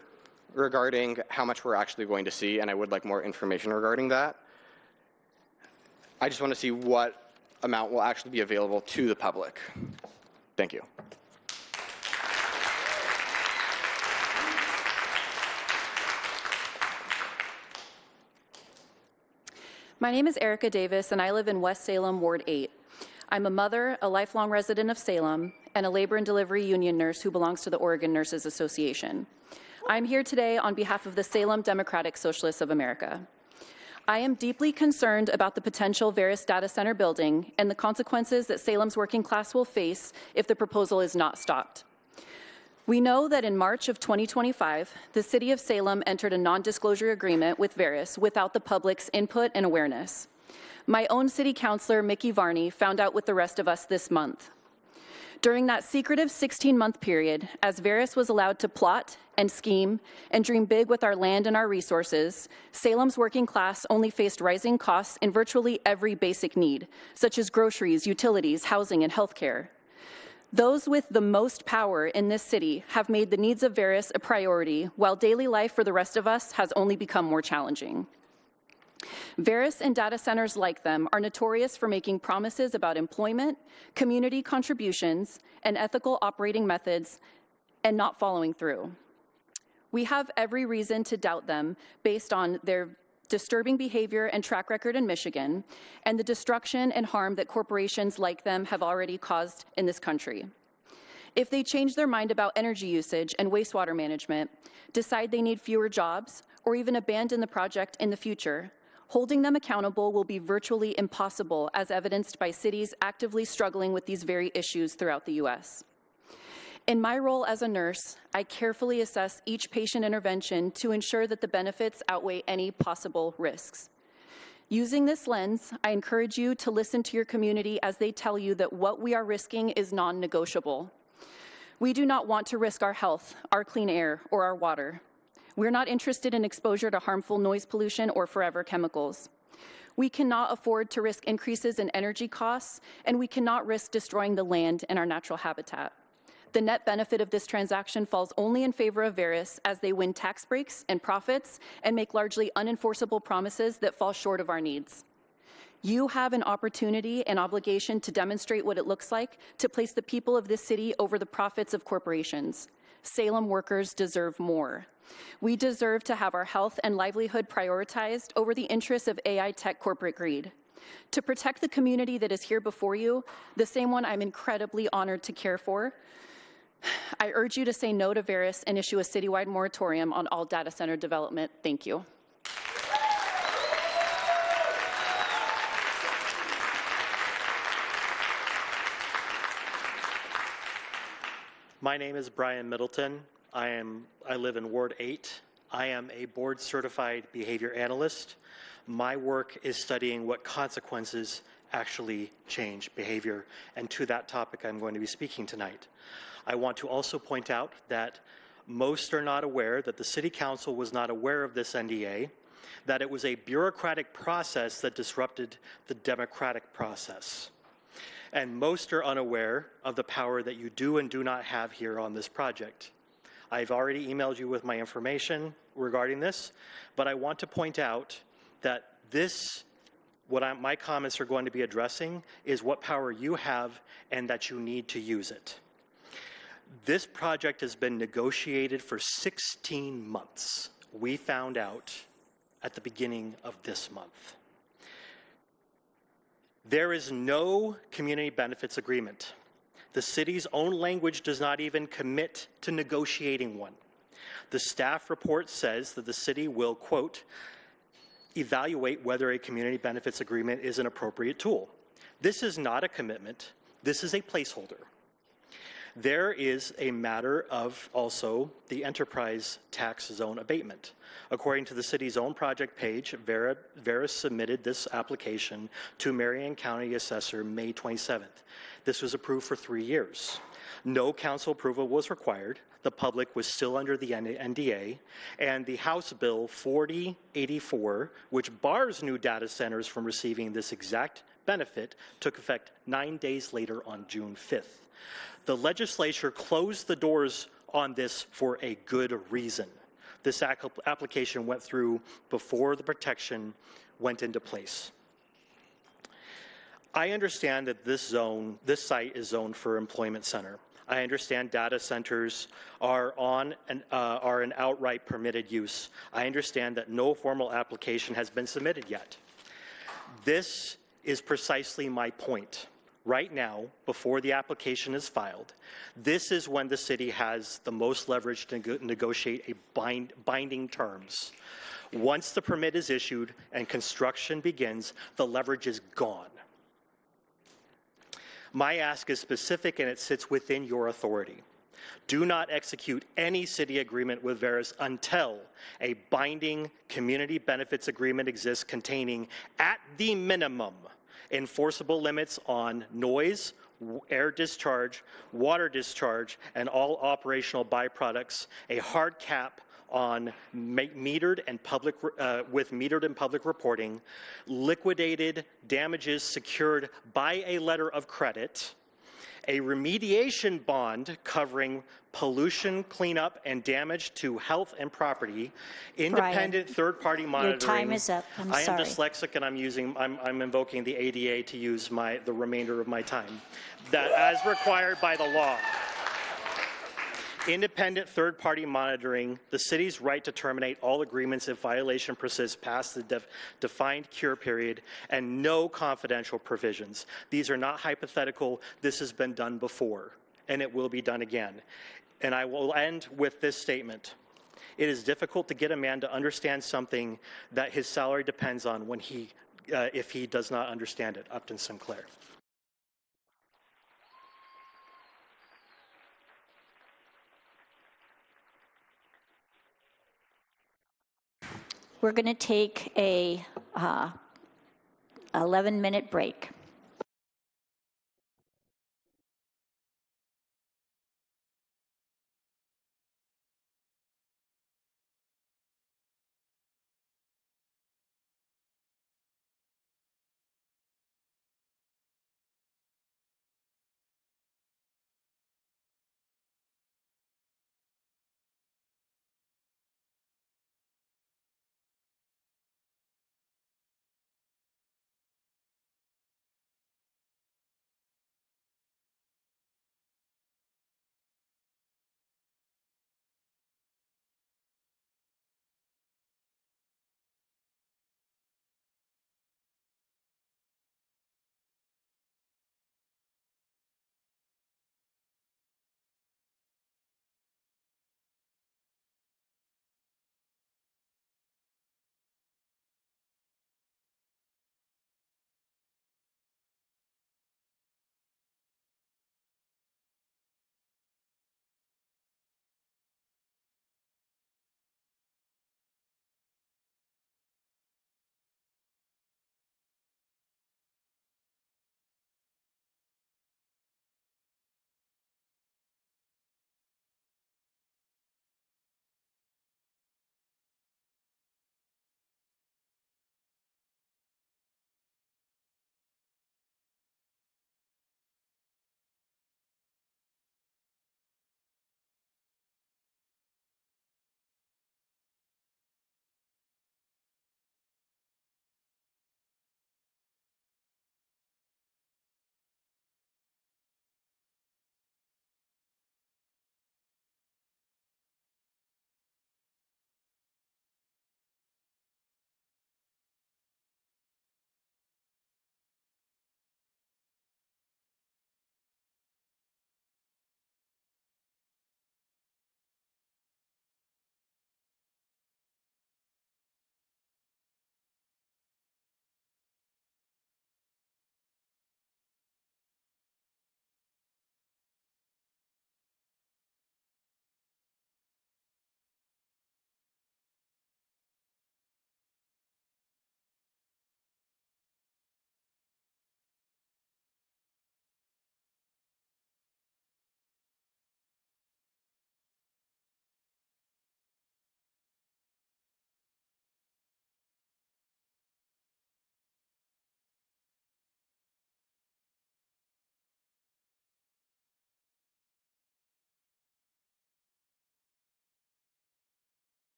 regarding how much we're actually going to see, and I would like more information regarding that. I just want to see what amount will actually be available to the public. Thank you. My name is Erica Davis, and I live in West Salem, Ward 8. I'm a mother, a lifelong resident of Salem, and a labor and delivery union nurse who belongs to the Oregon Nurses Association. I'm here today on behalf of the Salem Democratic Socialists of America. I am deeply concerned about the potential Verus data center building and the consequences that Salem's working class will face if the proposal is not stopped. We know that in March of 2025, the City of Salem entered a non-disclosure agreement with Verus without the public's input and awareness. My own City Councilor Micki Varney found out with the rest of us this month. During that secretive 16-month period, as Verus was allowed to plot and scheme and dream big with our land and our resources, Salem's working class only faced rising costs in virtually every basic need, such as groceries, utilities, housing, and healthcare. Those with the most power in this city have made the needs of Verus a priority, while daily life for the rest of us has only become more challenging. Verus and data centers like them are notorious for making promises about employment, community contributions, and ethical operating methods, and not following through. We have every reason to doubt them based on their disturbing behavior and track record in Michigan, and the destruction and harm that corporations like them have already caused in this country. If they change their mind about energy usage and wastewater management, decide they need fewer jobs, or even abandon the project in the future, holding them accountable will be virtually impossible, as evidenced by cities actively struggling with these very issues throughout the U.S. In my role as a nurse, I carefully assess each patient intervention to ensure that the benefits outweigh any possible risks. Using this lens, I encourage you to listen to your community as they tell you that what we are risking is non-negotiable. We do not want to risk our health, our clean air, or our water. We're not interested in exposure to harmful noise pollution or forever chemicals. We cannot afford to risk increases in energy costs, and we cannot risk destroying the land and our natural habitat. The net benefit of this transaction falls only in favor of Verus, as they win tax breaks and profits and make largely unenforceable promises that fall short of our needs. You have an opportunity and obligation to demonstrate what it looks like to place the people of this city over the profits of corporations. Salem workers deserve more. We deserve to have our health and livelihood prioritized over the interests of AI tech corporate greed. To protect the community that is here before you, the same one I'm incredibly honored to care for, I urge you to say no to Veris and issue a citywide moratorium on all data center development. Thank you. My name is Brian Middleton. I live in Ward 8. I am a board certified behavior analyst. My work is studying what consequences actually change behavior, and to that topic I'm going to be speaking tonight. I want to also point out that most are not aware that the City Council was not aware of this NDA, that it was a bureaucratic process that disrupted the democratic process. And most are unaware of the power that you do and do not have here on this project. I've already emailed you with my information regarding this, but I want to point out that my comments are going to be addressing is what power you have and that you need to use it. This project has been negotiated for 16 months. We found out at the beginning of this month. There is no community benefits agreement. The city's own language does not even commit to negotiating one. The staff report says that the city will, quote, evaluate whether a community benefits agreement is an appropriate tool. This is not a commitment. This is a placeholder. There is a matter of also the enterprise tax zone abatement. According to the city's own project page, Veris submitted this application to Marion County Assessor May 27th. This was approved for 3 years. No council approval was required. The public was still under the NDA, and the House Bill 4084, which bars new data centers from receiving this exact benefit, took effect 9 days later on June 5th. The legislature closed the doors on this for a good reason. This application went through before the protection went into place. I understand that this site is zoned for employment center. I understand data centers are an outright permitted use. I understand that no formal application has been submitted yet. This is precisely my point. Right now, before the application is filed, this is when the city has the most leverage to negotiate a binding terms. Once the permit is issued and construction begins, the leverage is gone. My ask is specific and it sits within your authority. Do not execute any city agreement with Veris until a binding community benefits agreement exists containing, at the minimum, enforceable limits on noise, air discharge, water discharge, and all operational byproducts, a hard cap on metered and public reporting, liquidated damages secured by a letter of credit, a remediation bond covering pollution cleanup and damage to health and property, independent third-party monitoring. Your time is up. I'm sorry. I am dyslexic and I'm invoking the ADA to use the remainder of my time. That as required by the law. Independent third-party monitoring, the city's right to terminate all agreements if violation persists past the defined cure period, and no confidential provisions. These are not hypothetical. This has been done before, and it will be done again. And I will end with this statement. It is difficult to get a man to understand something that his salary depends on when if he does not understand it. Upton Sinclair. We're going to take a 11-minute break.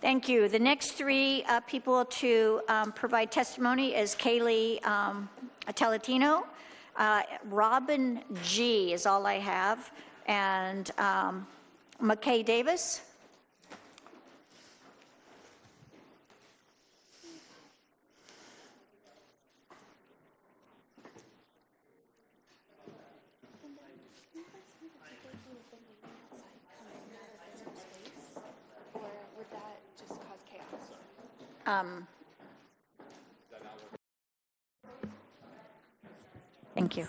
Thank you. The next three people to provide testimony is Kaylee Talatino. Robin G. is all I have, and McKay Davis. Thank you.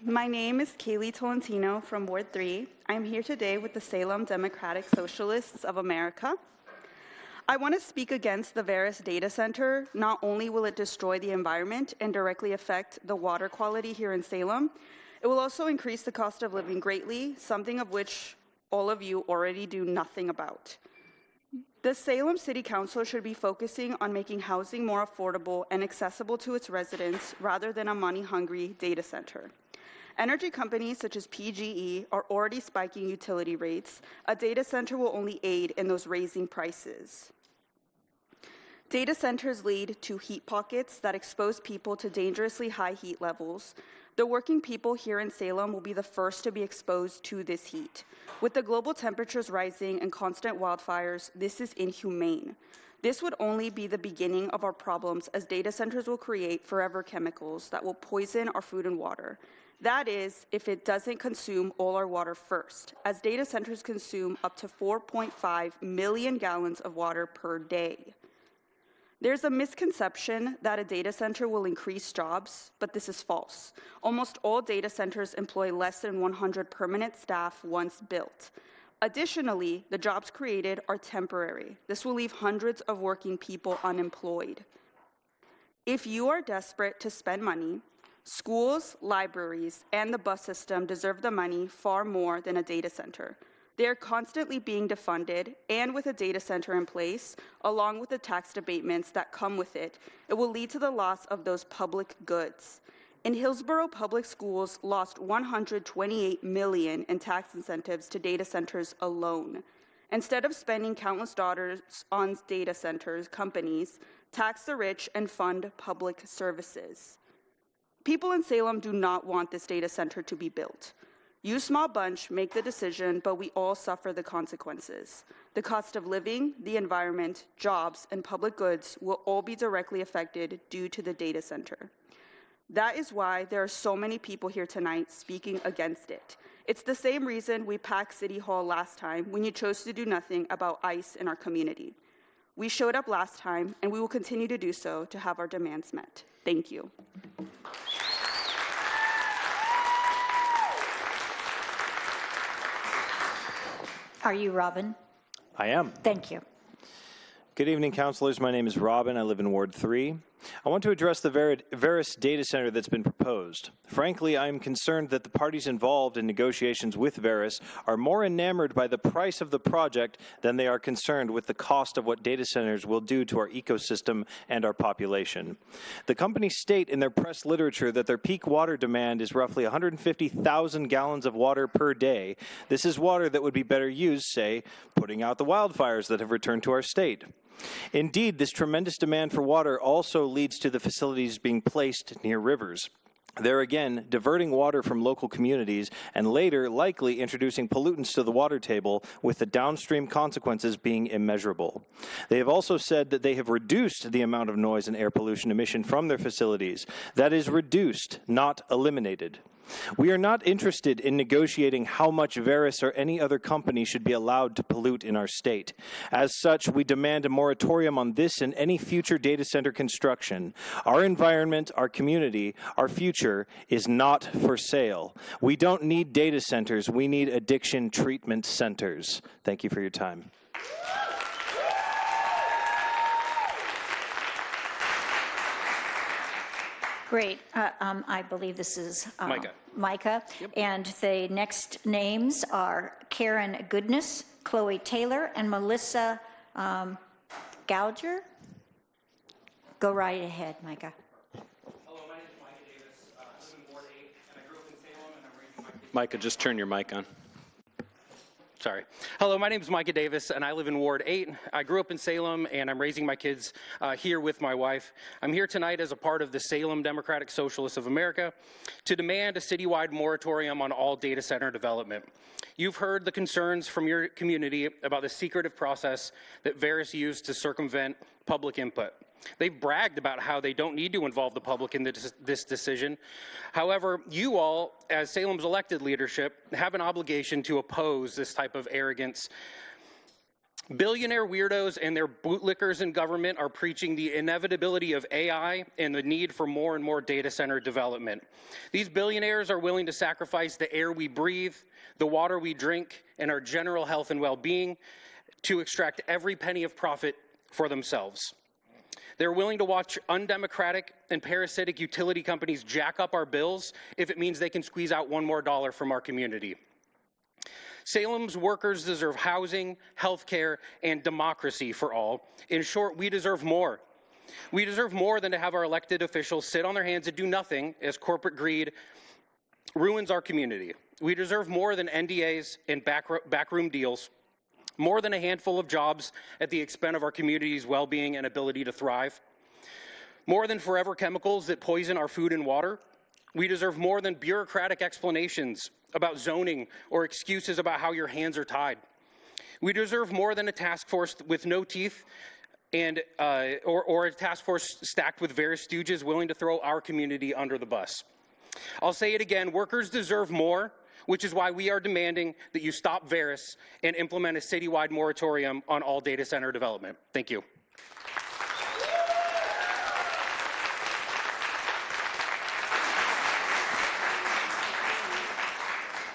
My name is Kaylee Tolentino from Ward 3. I'm here today with the Salem Democratic Socialists of America. I want to speak against the Veris data center. Not only will it destroy the environment and directly affect the water quality here in Salem, it will also increase the cost of living greatly, something of which all of you already do nothing about. The Salem City Council should be focusing on making housing more affordable and accessible to its residents rather than a money-hungry data center. Energy companies such as PGE are already spiking utility rates. A data center will only aid in those raising prices. Data centers lead to heat pockets that expose people to dangerously high heat levels. The working people here in Salem will be the first to be exposed to this heat. With the global temperatures rising and constant wildfires, this is inhumane. This would only be the beginning of our problems, as data centers will create forever chemicals that will poison our food and water. That is, if it doesn't consume all our water first, as data centers consume up to 4.5 million gallons of water per day. There's a misconception that a data center will increase jobs, but this is false. Almost all data centers employ less than 100 permanent staff once built. Additionally, the jobs created are temporary. This will leave hundreds of working people unemployed. If you are desperate to spend money, schools, libraries, and the bus system deserve the money far more than a data center. They are constantly being defunded, and with a data center in place, along with the tax abatements that come with it, it will lead to the loss of those public goods. In Hillsborough, public schools lost $128 million in tax incentives to data centers alone. Instead of spending countless dollars on data centers, companies tax the rich and fund public services. People in Salem do not want this data center to be built. You small bunch make the decision, but we all suffer the consequences. The cost of living, the environment, jobs, and public goods will all be directly affected due to the data center. That is why there are so many people here tonight speaking against it. It's the same reason we packed City Hall last time when you chose to do nothing about ICE in our community. We showed up last time, and we will continue to do so to have our demands met. Thank you. Are you Robin? I am. Thank you. Good evening, councilors. My name is Robin. I live in Ward 3. I want to address the Veris data center that's been proposed. Frankly, I am concerned that the parties involved in negotiations with Veris are more enamored by the price of the project than they are concerned with the cost of what data centers will do to our ecosystem and our population. The companies state in their press literature that their peak water demand is roughly 150,000 gallons of water per day. This is water that would be better used, say, putting out the wildfires that have returned to our state. Indeed, this tremendous demand for water also leads to the facilities being placed near rivers. There again, diverting water from local communities and later likely introducing pollutants to the water table, with the downstream consequences being immeasurable. They have also said that they have reduced the amount of noise and air pollution emission from their facilities. That is reduced, not eliminated. We are not interested in negotiating how much Veris or any other company should be allowed to pollute in our state. As such, we demand a moratorium on this and any future data center construction. Our environment, our community, our future is not for sale. We don't need data centers. We need addiction treatment centers. Thank you for your time. Great. I believe this is Micah. Micah. Yep. And the next names are Karen Goodness, Chloe Taylor, and Melissa Gouger. Go right ahead, Micah. Hello, my name is Micah Davis. I live in Ward 8, and I grew up in Salem, and I'm raising my kids. Micah, just turn your mic on. Sorry. Hello, my name is Micki Davis, and I live in Ward 8. I grew up in Salem, and I'm raising my kids here with my wife. I'm here tonight as a part of the Salem Democratic Socialists of America to demand a citywide moratorium on all data center development. You've heard the concerns from your community about the secretive process that Veris used to circumvent public input. They've bragged about how they don't need to involve the public in this decision. However, you all, as Salem's elected leadership, have an obligation to oppose this type of arrogance. Billionaire weirdos and their bootlickers in government are preaching the inevitability of AI and the need for more and more data center development. These billionaires are willing to sacrifice the air we breathe, the water we drink, and our general health and well-being to extract every penny of profit for themselves. They're willing to watch undemocratic and parasitic utility companies jack up our bills if it means they can squeeze out one more dollar from our community. Salem's workers deserve housing, health care, and democracy for all. In short, we deserve more. We deserve more than to have our elected officials sit on their hands and do nothing as corporate greed ruins our community. We deserve more than NDAs and backroom deals, more than a handful of jobs at the expense of our community's well-being and ability to thrive, more than forever chemicals that poison our food and water. We deserve more than bureaucratic explanations about zoning or excuses about how your hands are tied. We deserve more than a task force with no teeth and or a task force stacked with Veris stooges willing to throw our community under the bus. I'll say it again, workers deserve more, which is why we are demanding that you stop Veris and implement a citywide moratorium on all data center development. Thank you.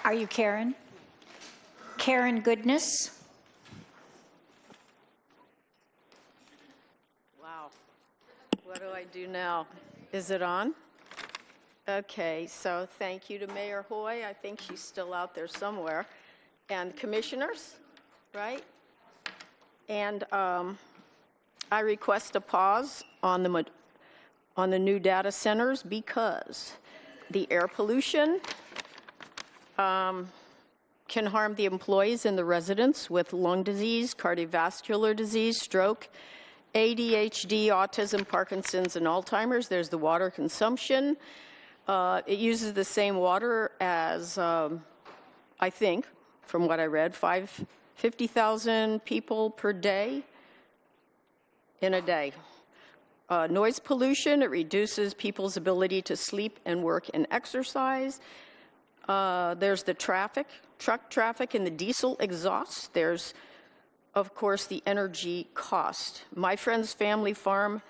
Are you Karen? Karen Goodness? Wow. What do I do now? Is it on? Okay, so thank you to Mayor Hoy. I think she's still out there somewhere. And commissioners, right? And I request a pause on the new data centers because the air pollution can harm the employees and the residents with lung disease, cardiovascular disease, stroke, ADHD, autism, Parkinson's, and Alzheimer's. There's the water consumption. It uses the same water as, I think, from what I read, 50,000 people per day in a day. Noise pollution, it reduces people's ability to sleep and work and exercise. There's the truck traffic and the diesel exhaust. There's, of course, the energy cost. My friend's family farm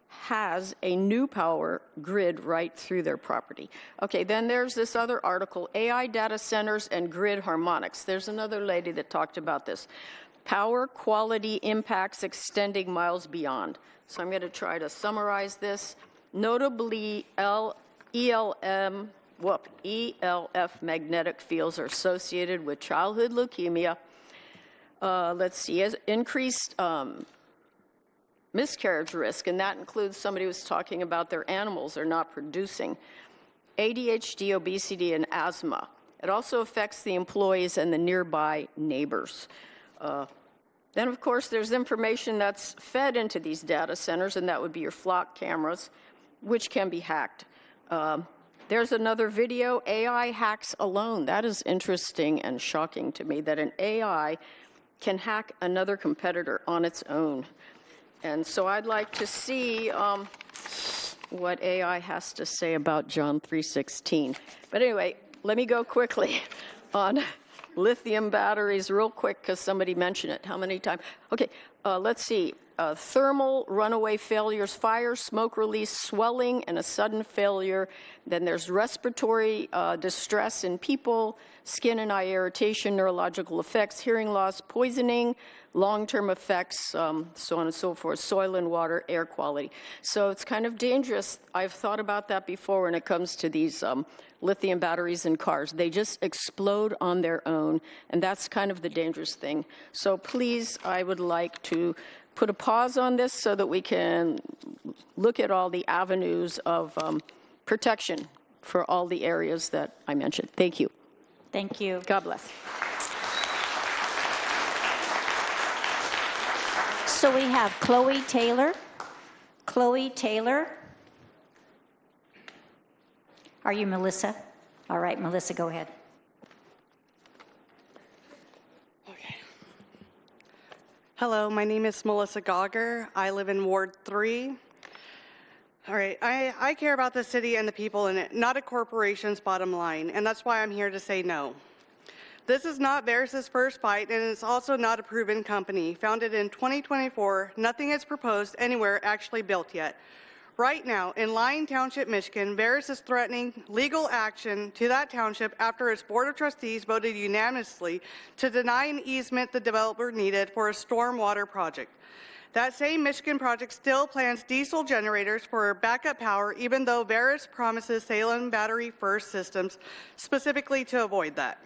has a new power grid right through their property. Okay, then there's this other article, AI data centers and grid harmonics. There's another lady that talked about this. Power quality impacts extending miles beyond. So I'm going to try to summarize this. Notably, ELF magnetic fields are associated with childhood leukemia. Let's see, increased miscarriage risk, and that includes somebody who was talking about their animals are not producing. ADHD, obesity, and asthma. It also affects the employees and the nearby neighbors. Then, of course, there's information that's fed into these data centers, and that would be your flock cameras, which can be hacked. There's another video, AI hacks alone. That is interesting and shocking to me that an AI can hack another competitor on its own. And so I'd like to see what AI has to say about John 3:16. But anyway, let me go quickly on lithium batteries real quick because somebody mentioned it. How many times? Okay, let's see. Thermal runaway failures, fire, smoke release, swelling, and a sudden failure. Then there's respiratory distress in people, skin and eye irritation, neurological effects, hearing loss, poisoning, long-term effects, so on and so forth, soil and water, air quality. So it's kind of dangerous. I've thought about that before when it comes to these lithium batteries in cars. They just explode on their own, and that's kind of the dangerous thing. So please, I would like to put a pause on this so that we can look at all the avenues of protection for all the areas that I mentioned. Thank you. Thank you. God bless. So we have Chloe Taylor. Chloe Taylor. Are you Melissa? All right, Melissa, go ahead. Hello, my name is Melissa Gauger. I live in Ward 3. All right, I care about the city and the people in it, not a corporation's bottom line, and that's why I'm here to say no. This is not Veris's first fight, and it's also not a proven company. Founded in 2024, nothing is proposed anywhere actually built yet. Right now, in Lyon Township, Michigan, Veris is threatening legal action to that township after its Board of Trustees voted unanimously to deny an easement the developer needed for a stormwater project. That same Michigan project still plans diesel generators for backup power, even though Veris promises Salem Battery First systems specifically to avoid that.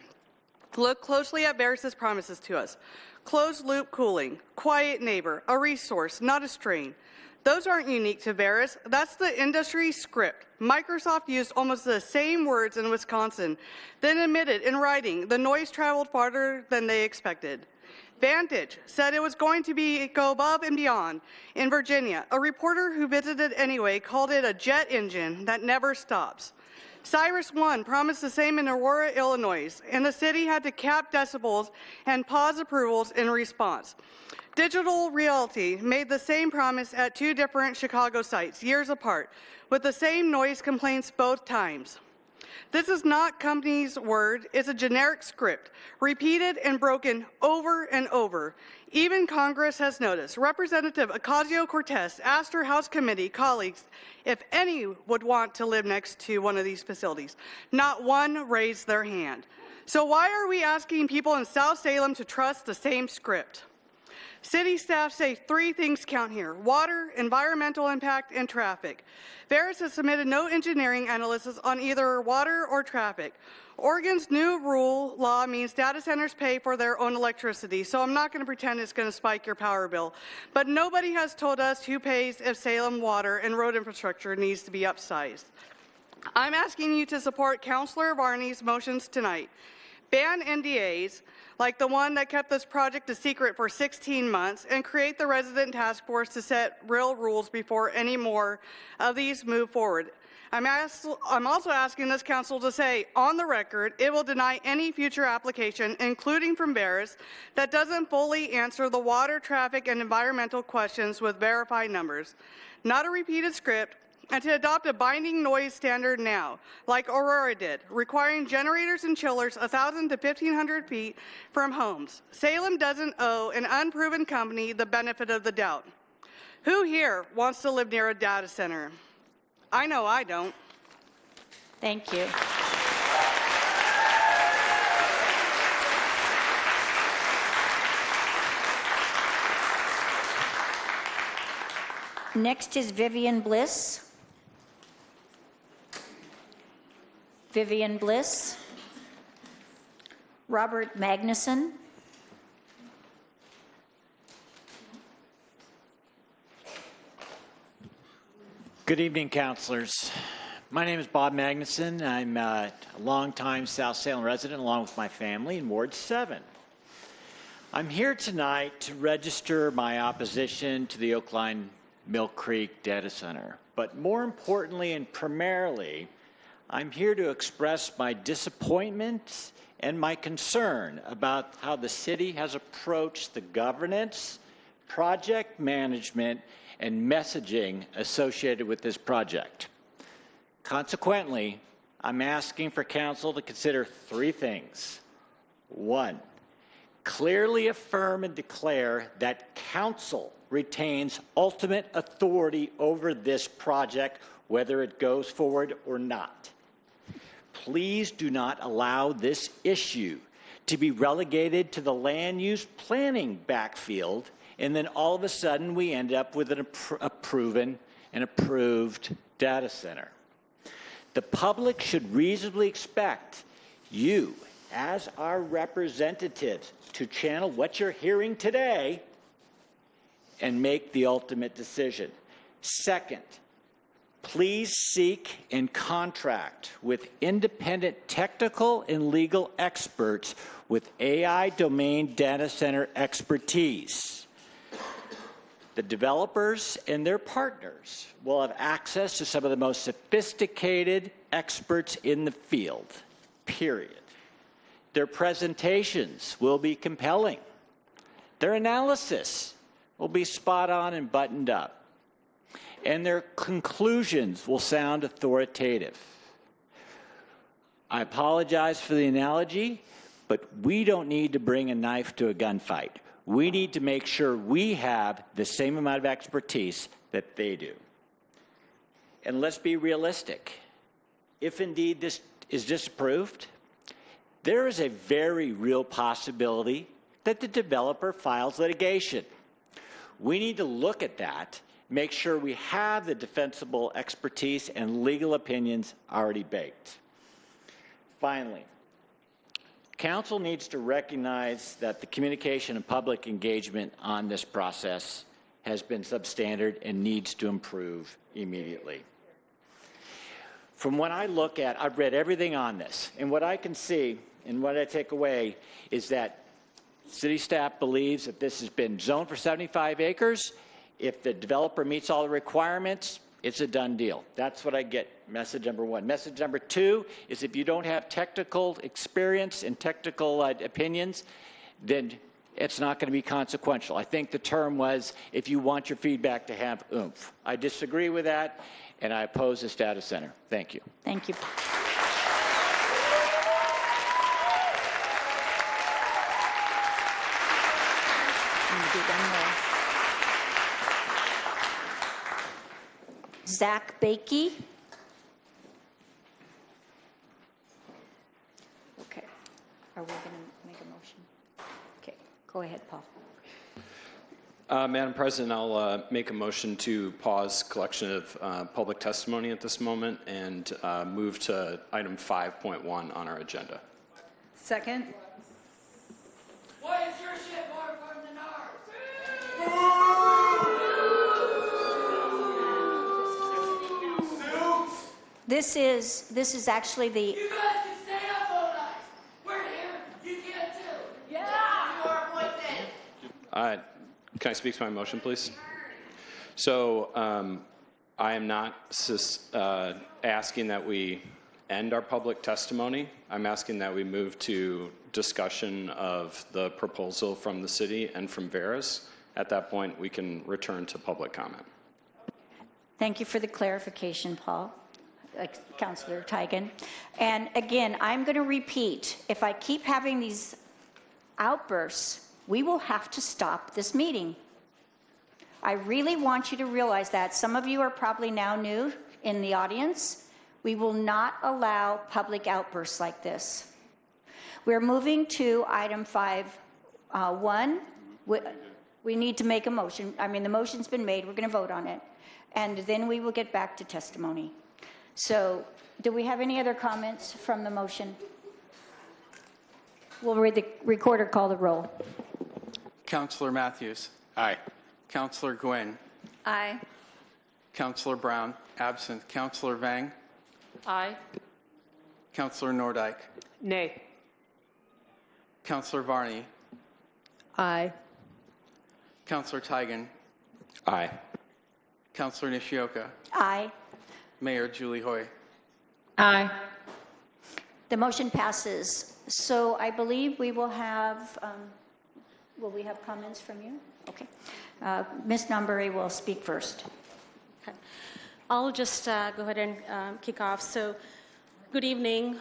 Look closely at Veris's promises to us. Closed-loop cooling, quiet neighbor, a resource, not a strain. Those aren't unique to Veris. That's the industry script. Microsoft used almost the same words in Wisconsin, then admitted in writing the noise traveled farther than they expected. Vantage said it was going to go above and beyond. In Virginia, a reporter who visited anyway called it a jet engine that never stops. Cyrus One promised the same in Aurora, Illinois, and the city had to cap decibels and pause approvals in response. Digital Realty made the same promise at 2 different Chicago sites, years apart, with the same noise complaints both times. This is not company's word, it's a generic script, repeated and broken over and over. Even Congress has noticed. Representative Ocasio-Cortez asked her House committee colleagues if any would want to live next to one of these facilities. Not one raised their hand. So why are we asking people in South Salem to trust the same script? City staff say 3 things count here: water, environmental impact, and traffic. Veris has submitted no engineering analysis on either water or traffic. Oregon's new law means data centers pay for their own electricity, so I'm not going to pretend it's going to spike your power bill. But nobody has told us who pays if Salem water and road infrastructure needs to be upsized. I'm asking you to support Councilor Varney's motions tonight. Ban NDAs, like the one that kept this project a secret for 16 months, and create the resident task force to set real rules before any more of these move forward. I'm also asking this council to say, on the record, it will deny any future application, including from Veris, that doesn't fully answer the water, traffic, and environmental questions with verified numbers. Not a repeated script, and to adopt a binding noise standard now, like Aurora did, requiring generators and chillers 1,000 to 1,500 feet from homes. Salem doesn't owe an unproven company the benefit of the doubt. Who here wants to live near a data center? I know I don't. Thank you. Next is Vivian Bliss. Vivian Bliss. Robert Magnuson. Good evening, councilors. My name is Bob Magnuson. I'm a longtime South Salem resident along with my family in Ward 7. I'm here tonight to register my opposition to the Oakline Mill Creek Data Center. But more importantly and primarily, I'm here to express my disappointment and my concern about how the city has approached the governance, project management, and messaging associated with this project. Consequently, I'm asking for council to consider 3 things. 1, clearly affirm and declare that council retains ultimate authority over this project, whether it goes forward or not. Please do not allow this issue to be relegated to the land use planning backfield, and then all of a sudden we end up with a proven and approved data center. The public should reasonably expect you, as our representatives, to channel what you're hearing today and make the ultimate decision. Second, please seek and contract with independent technical and legal experts with AI domain data center expertise. The developers and their partners will have access to some of the most sophisticated experts in the field, period. Their presentations will be compelling. Their analysis will be spot on and buttoned up. And their conclusions will sound authoritative. I apologize for the analogy, but we don't need to bring a knife to a gunfight. We need to make sure we have the same amount of expertise that they do. And let's be realistic. If indeed this is disapproved, there is a very real possibility that the developer files litigation. We need to look at that, make sure we have the defensible expertise and legal opinions already baked. Finally, Council needs to recognize that the communication and public engagement on this process has been substandard and needs to improve immediately. From what I look at, I've read everything on this, and what I can see and what I take away is that city staff believes that this has been zoned for 75 acres. If the developer meets all the requirements, it's a done deal. That's what I get, message number one. Message number two is if you don't have technical experience and technical opinions, then it's not going to be consequential. I think the term was, if you want your feedback to have oomph. I disagree with that, and I oppose this data center. Thank you. Thank you. Zach Bakey. Okay. Are we going to make a motion? Okay. Go ahead, Paul. Madam President, I'll make a motion to pause collection of public testimony at this moment and move to item 5.1 on our agenda. Second. Why is your shit more important than ours? This is actually the. You guys can stay up all night. We're here. You can too. Yeah. You are appointed. Can I speak to my motion, please? So I am not asking that we end our public testimony. I'm asking that we move to discussion of the proposal from the city and from Veris. At that point, we can return to public comment. Thank you for the clarification, Paul. Councilor Tigan. And again, I'm going to repeat, if I keep having these outbursts, we will have to stop this meeting. I really want you to realize that. Some of you are probably now new in the audience. We will not allow public outbursts like this. We're moving to item 5.1. We need to make a motion. I mean, the motion's been made. We're going to vote on it. And then we will get back to testimony. So, do we have any other comments from the motion? Will the recorder call the roll? Councilor Matthews. Aye. Councilor Nguyen. Aye. Councilor Brown. Absent. Councilor Vang. Aye. Councilor Nordyke. Nay. Councilor Varney. Aye. Councilor Tigan. Aye. Councilor Nishioka. Aye. Mayor Julie Hoy. Aye. The motion passes. So I believe we will have, will we have comments from you? Okay. Ms. Nambury will speak first. Okay. I'll just go ahead and kick off. So, good evening.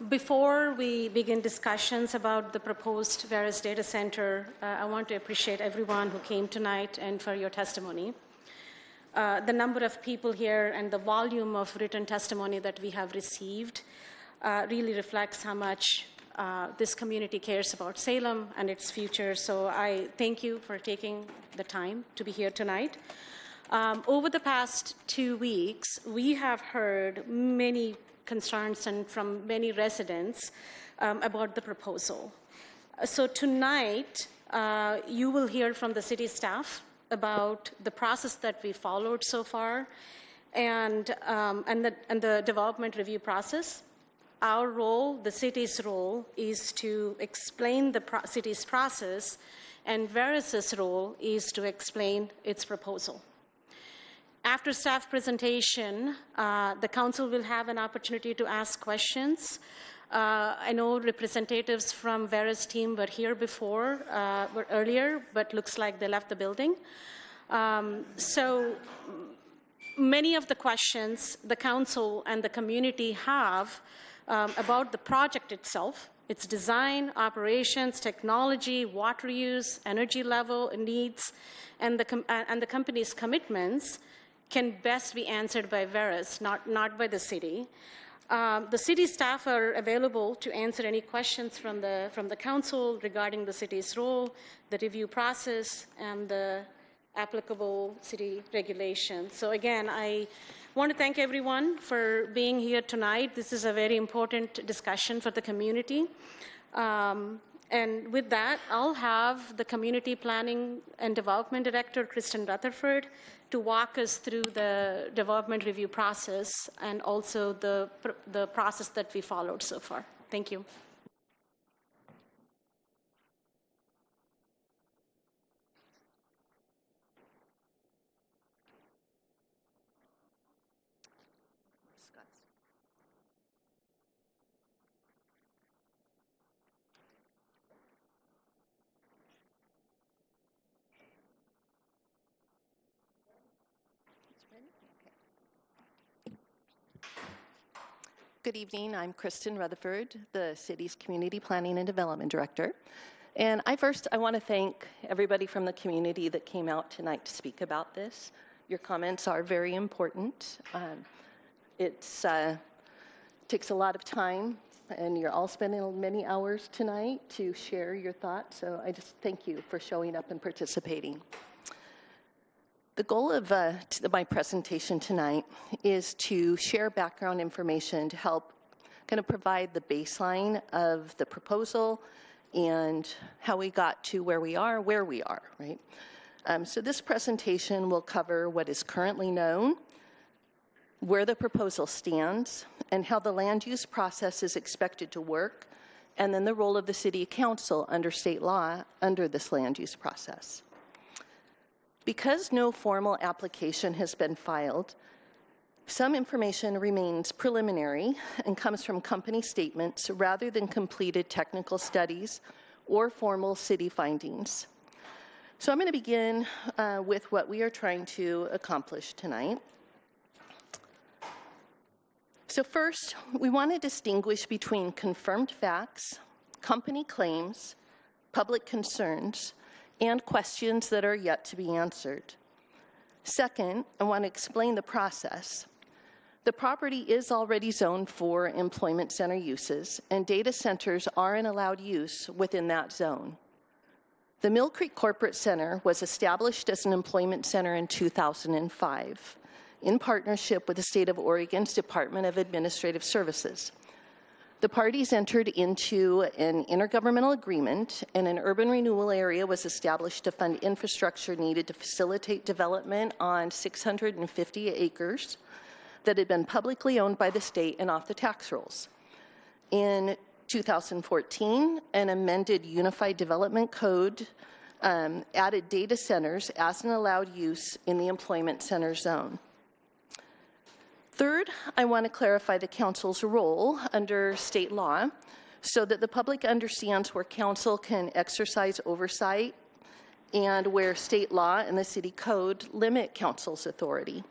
Before we begin discussions about the proposed Veris data center, I want to appreciate everyone who came tonight and for your testimony. The number of people here and the volume of written testimony that we have received really reflects how much this community cares about Salem and its future. So I thank you for taking the time to be here tonight. Over the past 2 weeks, we have heard many concerns and from many residents about the proposal. So tonight, you will hear from the city staff about the process that we followed so far and the development review process. Our role, the city's role, is to explain the city's process and Veris's role is to explain its proposal. After staff presentation, the council will have an opportunity to ask questions. I know representatives from Veris team were here before, were earlier, but looks like they left the building. So many of the questions the council and the community have about the project itself, its design, operations, technology, water use, energy level needs, and the company's commitments can best be answered by Veris, not by the city. The city staff are available to answer any questions from the council regarding the city's role, the review process, and the applicable city regulations. So again, I want to thank everyone for being here tonight. This is a very important discussion for the community. And with that, I'll have the Community Planning and Development Director, Kristen Rutherford, to walk us through the development review process and also the process that we followed so far. Thank you. Good evening. I'm Kristen Rutherford, the city's Community Planning and Development Director. And I want to thank everybody from the community that came out tonight to speak about this. Your comments are very important. It takes a lot of time, and you're all spending many hours tonight to share your thoughts. So I just thank you for showing up and participating. The goal of my presentation tonight is to share background information to help kind of provide the baseline of the proposal and how we got to where we are, right? So this presentation will cover what is currently known, where the proposal stands, and how the land use process is expected to work, and then the role of the City Council under state law under this land use process. Because no formal application has been filed, some information remains preliminary and comes from company statements rather than completed technical studies or formal city findings. So I'm going to begin with what we are trying to accomplish tonight. So first, we want to distinguish between confirmed facts, company claims, public concerns, and questions that are yet to be answered. Second, I want to explain the process. The property is already zoned for employment center uses, and data centers are an allowed use within that zone. The Mill Creek Corporate Center was established as an employment center in 2005 in partnership with the State of Oregon's Department of Administrative Services. The parties entered into an intergovernmental agreement, and an urban renewal area was established to fund infrastructure needed to facilitate development on 650 acres that had been publicly owned by the state and off the tax rolls. In 2014, an amended Unified Development Code added data centers as an allowed use in the employment center zone. Third, I want to clarify the council's role under state law so that the public understands where council can exercise oversight and where state law and the city code limit council's authority.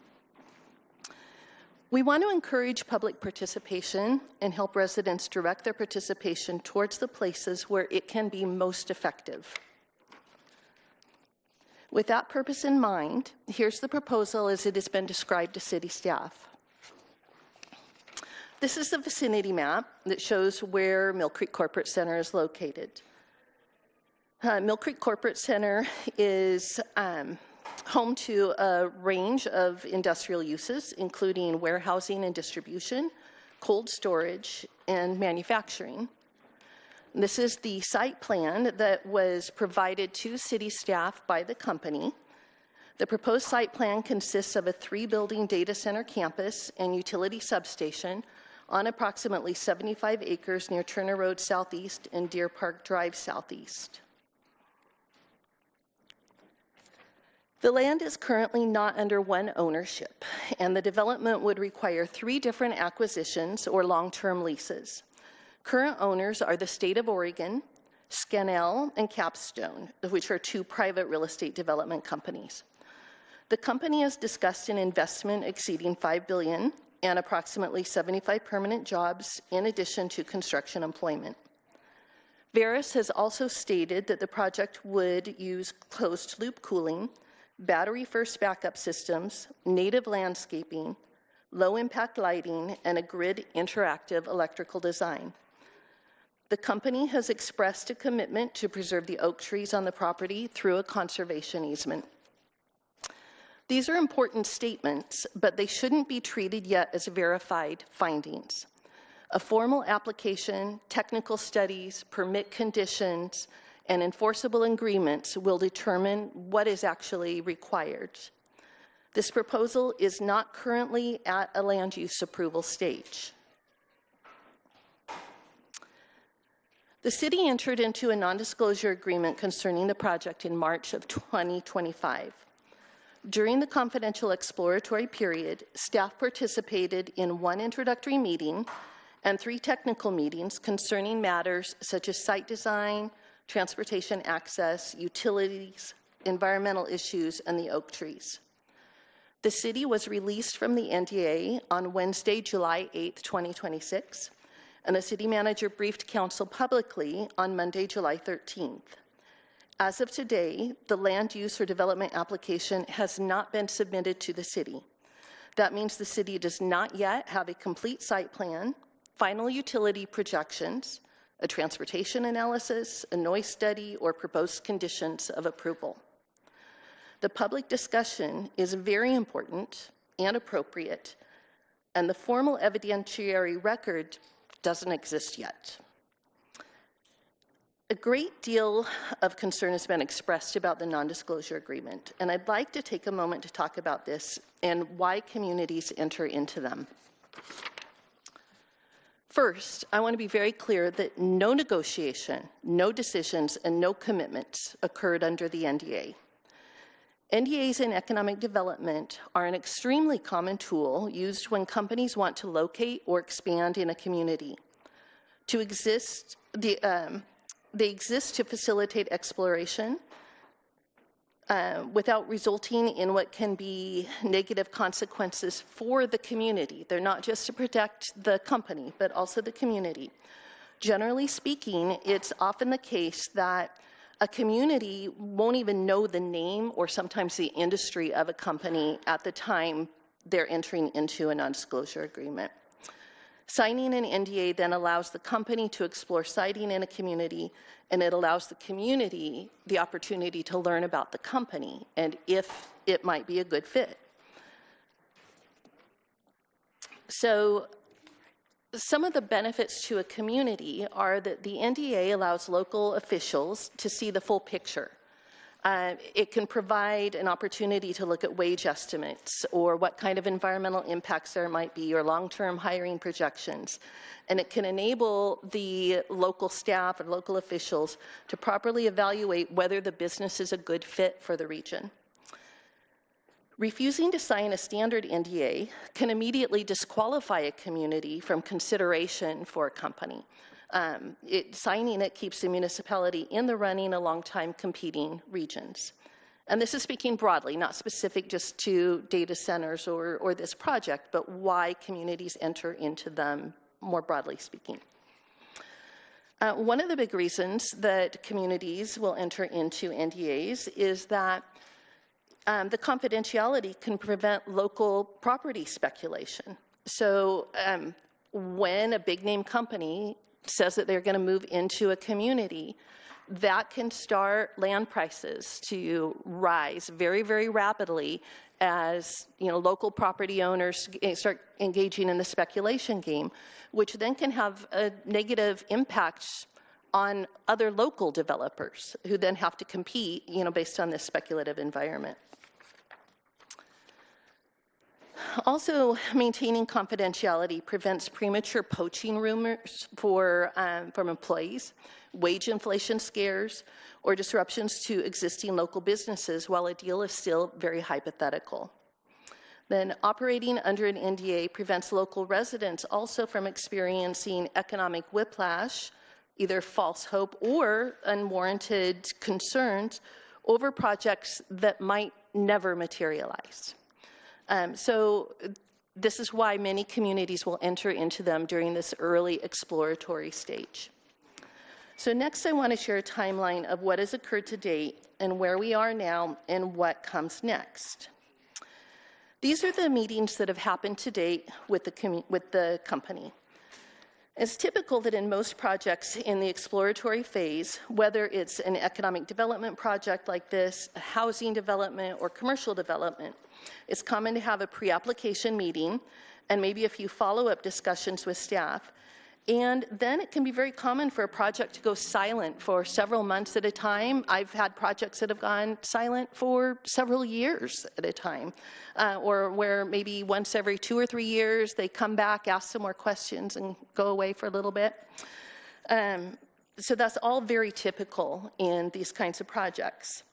We want to encourage public participation and help residents direct their participation towards the places where it can be most effective. With that purpose in mind, here's the proposal as it has been described to city staff. This is the vicinity map that shows where Mill Creek Corporate Center is located. Mill Creek Corporate Center is home to a range of industrial uses, including warehousing and distribution, cold storage, and manufacturing. This is the site plan that was provided to city staff by the company. The proposed site plan consists of a 3-building data center campus and utility substation on approximately 75 acres near Turner Road Southeast and Deer Park Drive Southeast. The land is currently not under one ownership, and the development would require 3 different acquisitions or long-term leases. Current owners are the state of Oregon, Scannell, and Capstone, which are 2 private real estate development companies. The company has discussed an investment exceeding $5 billion and approximately 75 permanent jobs in addition to construction employment. Veris has also stated that the project would use closed-loop cooling, battery-first backup systems, native landscaping, low-impact lighting, and a grid interactive electrical design. The company has expressed a commitment to preserve the oak trees on the property through a conservation easement. These are important statements, but they shouldn't be treated yet as verified findings. A formal application, technical studies, permit conditions, and enforceable agreements will determine what is actually required. This proposal is not currently at a land use approval stage. The city entered into a non-disclosure agreement concerning the project in March of 2025. During the confidential exploratory period, staff participated in 1 introductory meeting and 3 technical meetings concerning matters such as site design, transportation access, utilities, environmental issues, and the oak trees. The city was released from the NDA on Wednesday, July 8, 2026, and the city manager briefed council publicly on Monday, July 13th. As of today, the land use or development application has not been submitted to the city. That means the city does not yet have a complete site plan, final utility projections, a transportation analysis, a noise study, or proposed conditions of approval. The public discussion is very important and appropriate, and the formal evidentiary record doesn't exist yet. A great deal of concern has been expressed about the non-disclosure agreement, and I'd like to take a moment to talk about this and why communities enter into them. First, I want to be very clear that no negotiation, no decisions, and no commitments occurred under the NDA. NDAs in economic development are an extremely common tool used when companies want to locate or expand in a community. They exist to facilitate exploration without resulting in what can be negative consequences for the community. They're not just to protect the company, but also the community. Generally speaking, it's often the case that a community won't even know the name or sometimes the industry of a company at the time they're entering into a non-disclosure agreement. Signing an NDA then allows the company to explore siting in a community, and it allows the community the opportunity to learn about the company and if it might be a good fit. So some of the benefits to a community are that the NDA allows local officials to see the full picture. It can provide an opportunity to look at wage estimates or what kind of environmental impacts there might be or long-term hiring projections. And it can enable the local staff and local officials to properly evaluate whether the business is a good fit for the region. Refusing to sign a standard NDA can immediately disqualify a community from consideration for a company. Signing it keeps the municipality in the running along time competing regions. And this is speaking broadly, not specific just to data centers or this project, but why communities enter into them more broadly speaking. One of the big reasons that communities will enter into NDAs is that the confidentiality can prevent local property speculation. So when a big name company says that they're going to move into a community, that can start land prices to rise very, very rapidly as local property owners start engaging in the speculation game, which then can have a negative impact on other local developers who then have to compete based on this speculative environment. Also, maintaining confidentiality prevents premature poaching rumors from employees, wage inflation scares, or disruptions to existing local businesses while a deal is still very hypothetical. Then operating under an NDA prevents local residents also from experiencing economic whiplash, either false hope or unwarranted concerns over projects that might never materialize. So this is why many communities will enter into them during this early exploratory stage. So next I want to share a timeline of what has occurred to date and where we are now and what comes next. These are the meetings that have happened to date with the company. It's typical that in most projects in the exploratory phase, whether it's an economic development project like this, a housing development, or commercial development, it's common to have a pre-application meeting and maybe a few follow-up discussions with staff. And then it can be very common for a project to go silent for several months at a time. I've had projects that have gone silent for several years at a time, or where maybe once every 2 or 3 years they come back, ask some more questions, and go away for a little bit. So that's all very typical in these kinds of projects.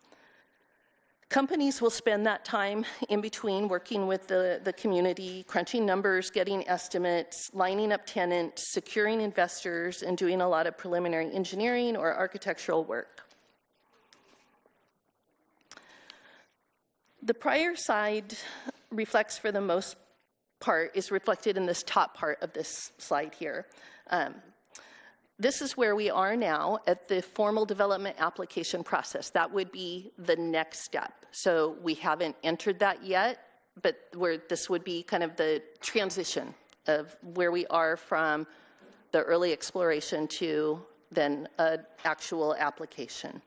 Companies will spend that time in between working with the community, crunching numbers, getting estimates, lining up tenants, securing investors, and doing a lot of preliminary engineering or architectural work. The prior side reflects, for the most part, is reflected in this top part of this slide here. This is where we are now at the formal development application process. That would be the next step. So we haven't entered that yet, but this would be kind of the transition of where we are from the early exploration to then an actual application.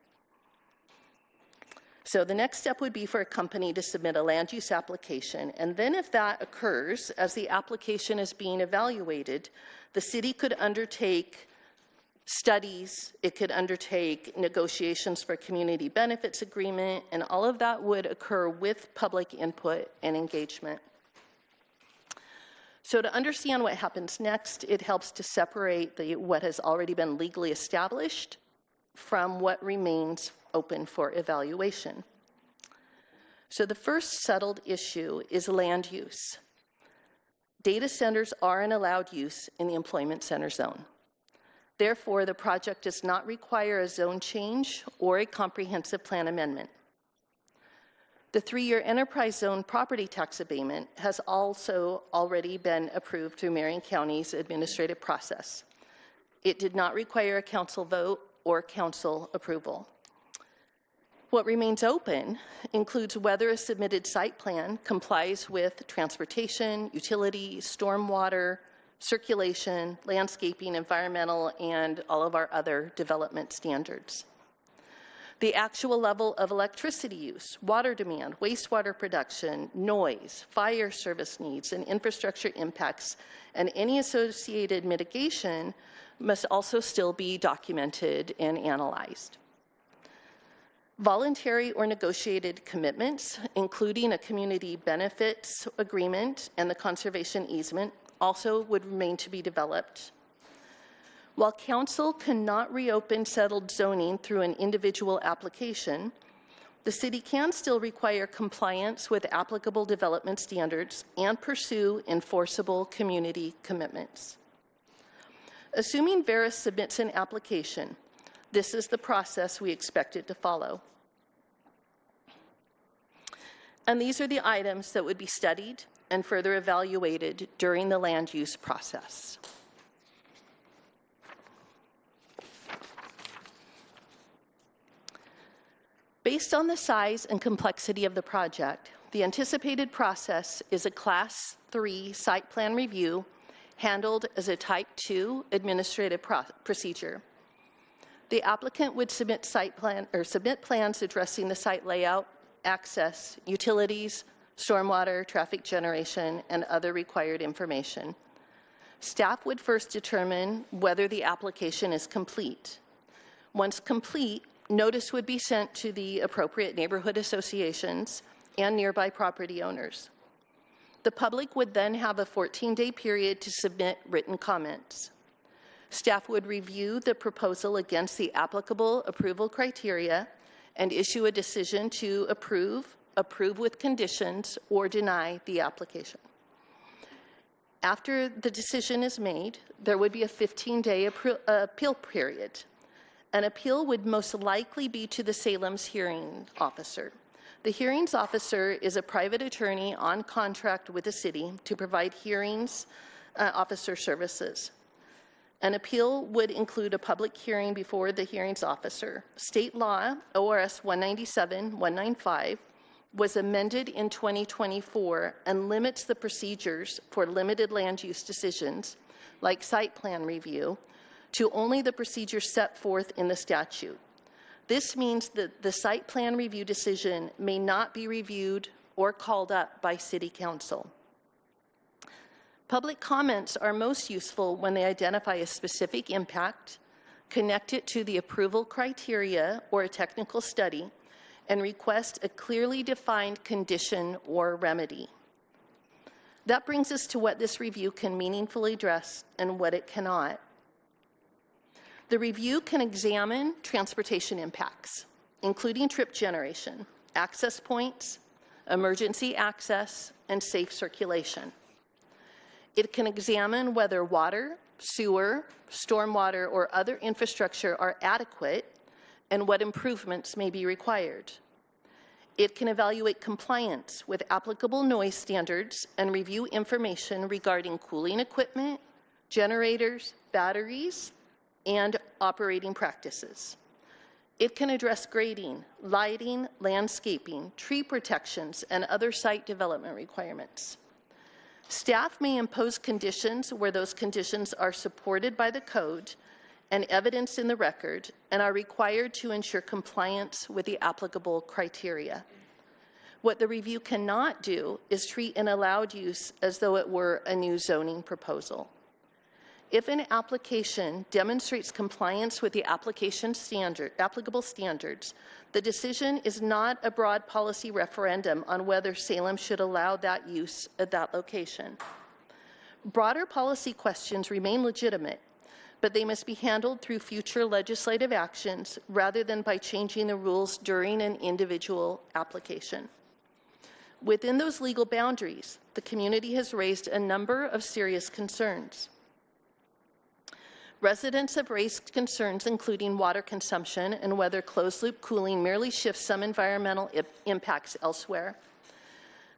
So the next step would be for a company to submit a land use application. And then if that occurs, as the application is being evaluated, the city could undertake studies, it could undertake negotiations for community benefits agreement, and all of that would occur with public input and engagement. So to understand what happens next, it helps to separate what has already been legally established from what remains open for evaluation. So the first settled issue is land use. Data centers are an allowed use in the employment center zone. Therefore, the project does not require a zone change or a comprehensive plan amendment. The 3-year enterprise zone property tax abatement has also already been approved through Marion County's administrative process. It did not require a council vote or council approval. What remains open includes whether a submitted site plan complies with transportation, utilities, stormwater, circulation, landscaping, environmental, and all of our other development standards. The actual level of electricity use, water demand, wastewater production, noise, fire service needs, and infrastructure impacts, and any associated mitigation must also still be documented and analyzed. Voluntary or negotiated commitments, including a community benefits agreement and the conservation easement, also would remain to be developed. While council cannot reopen settled zoning through an individual application, the city can still require compliance with applicable development standards and pursue enforceable community commitments. Assuming Veris submits an application, this is the process we expect it to follow. And these are the items that would be studied and further evaluated during the land use process. Based on the size and complexity of the project, the anticipated process is a Class 3 site plan review handled as a Type 2 administrative procedure. The applicant would submit plans addressing the site layout, access, utilities, stormwater, traffic generation, and other required information. Staff would first determine whether the application is complete. Once complete, notice would be sent to the appropriate neighborhood associations and nearby property owners. The public would then have a 14-day period to submit written comments. Staff would review the proposal against the applicable approval criteria and issue a decision to approve, approve with conditions, or deny the application. After the decision is made, there would be a 15-day appeal period. An appeal would most likely be to the Salem's hearing officer. The hearings officer is a private attorney on contract with the city to provide hearings officer services. An appeal would include a public hearing before the hearings officer. State law, ORS 197-195, was amended in 2024 and limits the procedures for limited land use decisions, like site plan review, to only the procedures set forth in the statute. This means that the site plan review decision may not be reviewed or called up by City Council. Public comments are most useful when they identify a specific impact, connect it to the approval criteria or a technical study, and request a clearly defined condition or remedy. That brings us to what this review can meaningfully address and what it cannot. The review can examine transportation impacts, including trip generation, access points, emergency access, and safe circulation. It can examine whether water, sewer, stormwater, or other infrastructure are adequate and what improvements may be required. It can evaluate compliance with applicable noise standards and review information regarding cooling equipment, generators, batteries, and operating practices. It can address grading, lighting, landscaping, tree protections, and other site development requirements. Staff may impose conditions where those conditions are supported by the code and evidence in the record and are required to ensure compliance with the applicable criteria. What the review cannot do is treat an allowed use as though it were a new zoning proposal. If an application demonstrates compliance with the applicable standards, the decision is not a broad policy referendum on whether Salem should allow that use at that location. Broader policy questions remain legitimate, but they must be handled through future legislative actions rather than by changing the rules during an individual application. Within those legal boundaries, the community has raised a number of serious concerns. Residents have raised concerns including water consumption and whether closed-loop cooling merely shifts some environmental impacts elsewhere.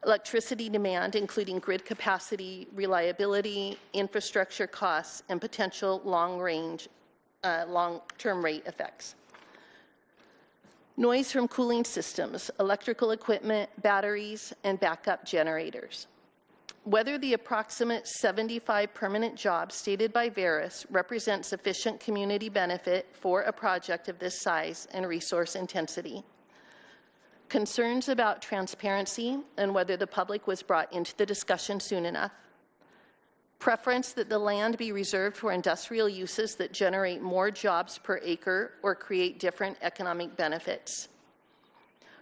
Electricity demand, including grid capacity, reliability, infrastructure costs, and potential long-term rate effects. Noise from cooling systems, electrical equipment, batteries, and backup generators. Whether the approximate 75 permanent jobs stated by Veris represent sufficient community benefit for a project of this size and resource intensity. Concerns about transparency and whether the public was brought into the discussion soon enough. Preference that the land be reserved for industrial uses that generate more jobs per acre or create different economic benefits.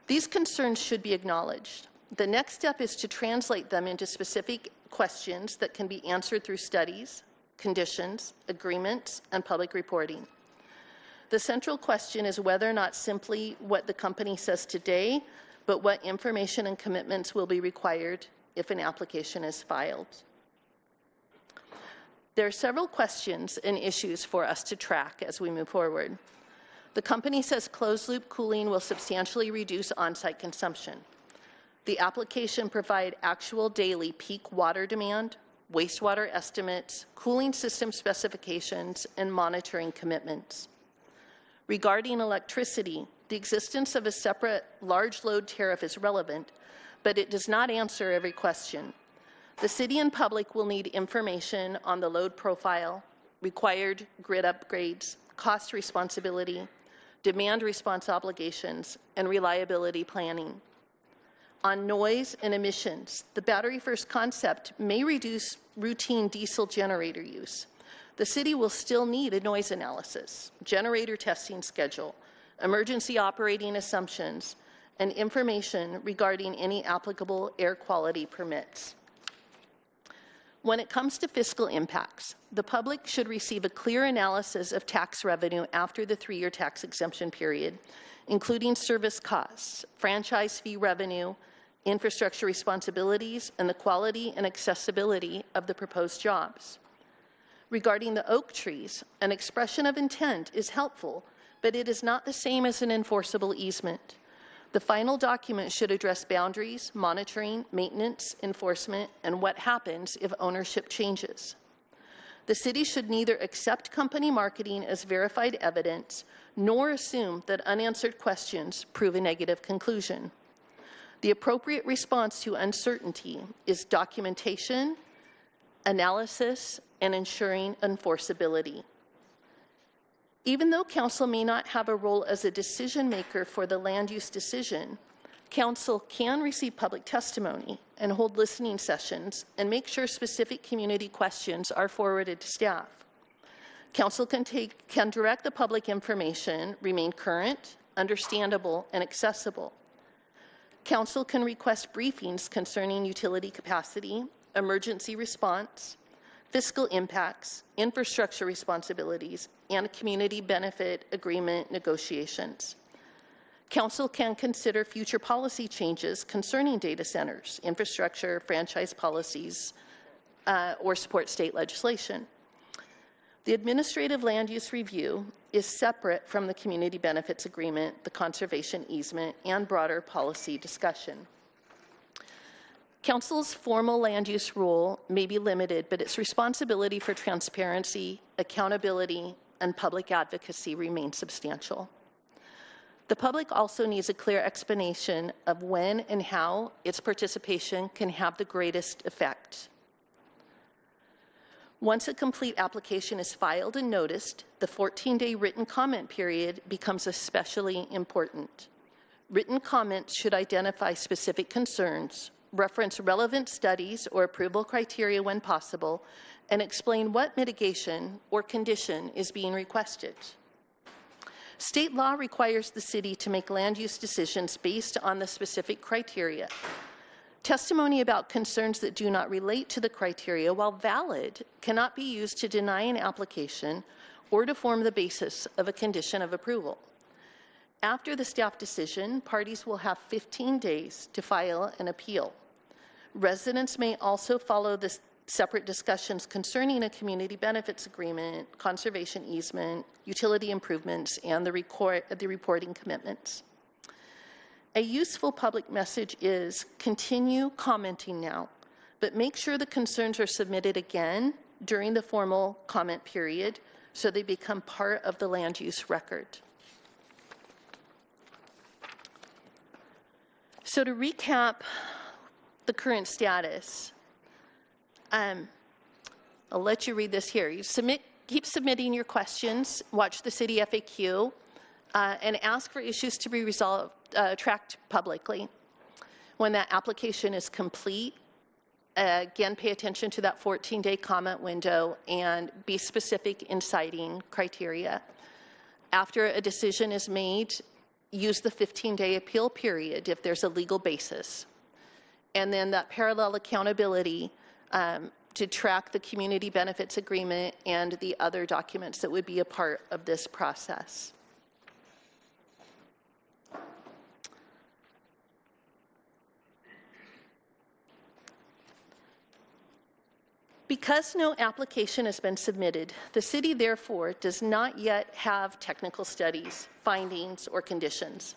These concerns should be acknowledged. The next step is to translate them into specific questions that can be answered through studies, conditions, agreements, and public reporting. The central question is whether or not simply what the company says today, but what information and commitments will be required if an application is filed. There are several questions and issues for us to track as we move forward. The company says closed-loop cooling will substantially reduce on-site consumption. The application provide actual daily peak water demand, wastewater estimates, cooling system specifications, and monitoring commitments. Regarding electricity, the existence of a separate large load tariff is relevant, but it does not answer every question. The city and public will need information on the load profile, required grid upgrades, cost responsibility, demand response obligations, and reliability planning. On noise and emissions, the battery-first concept may reduce routine diesel generator use. The city will still need a noise analysis, generator testing schedule, emergency operating assumptions, and information regarding any applicable air quality permits. When it comes to fiscal impacts, the public should receive a clear analysis of tax revenue after the 3-year tax exemption period, including service costs, franchise fee revenue, infrastructure responsibilities, and the quality and accessibility of the proposed jobs. Regarding the oak trees, an expression of intent is helpful, but it is not the same as an enforceable easement. The final document should address boundaries, monitoring, maintenance, enforcement, and what happens if ownership changes. The city should neither accept company marketing as verified evidence nor assume that unanswered questions prove a negative conclusion. The appropriate response to uncertainty is documentation, analysis, and ensuring enforceability. Even though council may not have a role as a decision maker for the land use decision, council can receive public testimony and hold listening sessions and make sure specific community questions are forwarded to staff. Council can direct the public information remain current, understandable, and accessible. Council can request briefings concerning utility capacity, emergency response, fiscal impacts, infrastructure responsibilities, and community benefit agreement negotiations. Council can consider future policy changes concerning data centers, infrastructure, franchise policies, or support state legislation. The administrative land use review is separate from the community benefits agreement, the conservation easement, and broader policy discussion. Council's formal land use role may be limited, but its responsibility for transparency, accountability, and public advocacy remains substantial. The public also needs a clear explanation of when and how its participation can have the greatest effect. Once a complete application is filed and noticed, the 14-day written comment period becomes especially important. Written comments should identify specific concerns, reference relevant studies or approval criteria when possible, and explain what mitigation or condition is being requested. State law requires the city to make land use decisions based on the specific criteria. Testimony about concerns that do not relate to the criteria, while valid, cannot be used to deny an application or to form the basis of a condition of approval. After the staff decision, parties will have 15 days to file an appeal. Residents may also follow the separate discussions concerning a community benefits agreement, conservation easement, utility improvements, and the reporting commitments. A useful public message is continue commenting now, but make sure the concerns are submitted again during the formal comment period so they become part of the land use record. So to recap the current status, I'll let you read this here. You keep submitting your questions, watch the city FAQ, and ask for issues to be resolved, tracked publicly. When that application is complete, again, pay attention to that 14-day comment window and be specific in citing criteria. After a decision is made, use the 15-day appeal period if there's a legal basis. And then that parallel accountability to track the community benefits agreement and the other documents that would be a part of this process. Because no application has been submitted, the city therefore does not yet have technical studies, findings, or conditions.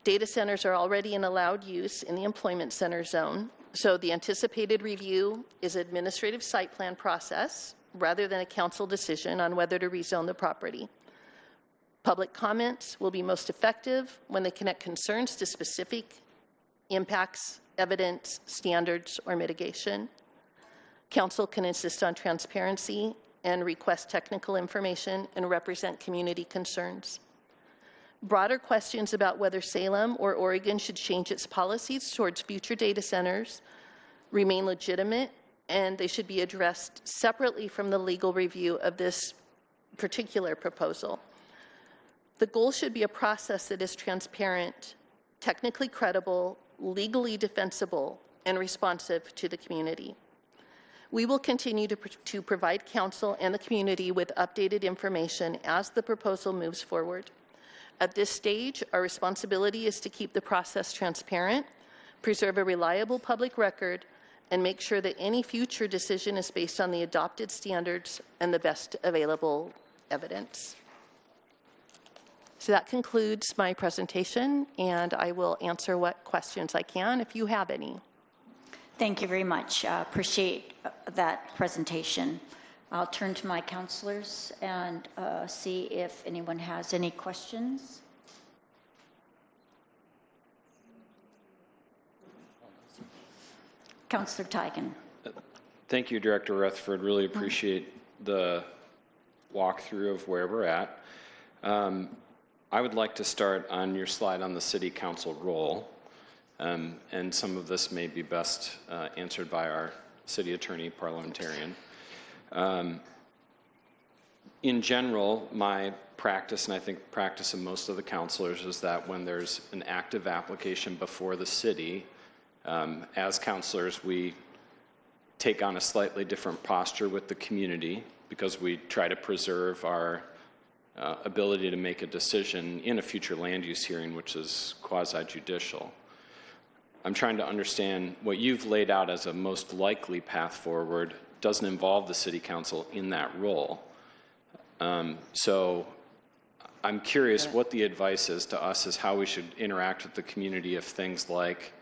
Data centers are already in allowed use in the employment center zone, so the anticipated review is an administrative site plan process rather than a council decision on whether to rezone the property. Public comments will be most effective when they connect concerns to specific impacts, evidence, standards, or mitigation. Council can insist on transparency and request technical information and represent community concerns. Broader questions about whether Salem or Oregon should change its policies towards future data centers remain legitimate, and they should be addressed separately from the legal review of this particular proposal. The goal should be a process that is transparent, technically credible, legally defensible, and responsive to the community. We will continue to provide council and the community with updated information as the proposal moves forward. At this stage, our responsibility is to keep the process transparent, preserve a reliable public record, and make sure that any future decision is based on the adopted standards and the best available evidence. So that concludes my presentation, and I will answer what questions I can if you have any. Thank you very much. Appreciate that presentation. I'll turn to my counselors and see if anyone has any questions. Councilor Teigen. Thank you, Director Rutherford. Really appreciate the walkthrough of where we're at. I would like to start on your slide on the City Council role, and some of this may be best answered by our City Attorney parliamentarian. In general, my practice, and I think practice of most of the councilors, is that when there's an active application before the city, as councilors, we take on a slightly different posture with the community because we try to preserve our ability to make a decision in a future land use hearing, which is quasi-judicial. I'm trying to understand what you've laid out as a most likely path forward doesn't involve the City Council in that role. So I'm curious what the advice is to us as how we should interact with the community if things like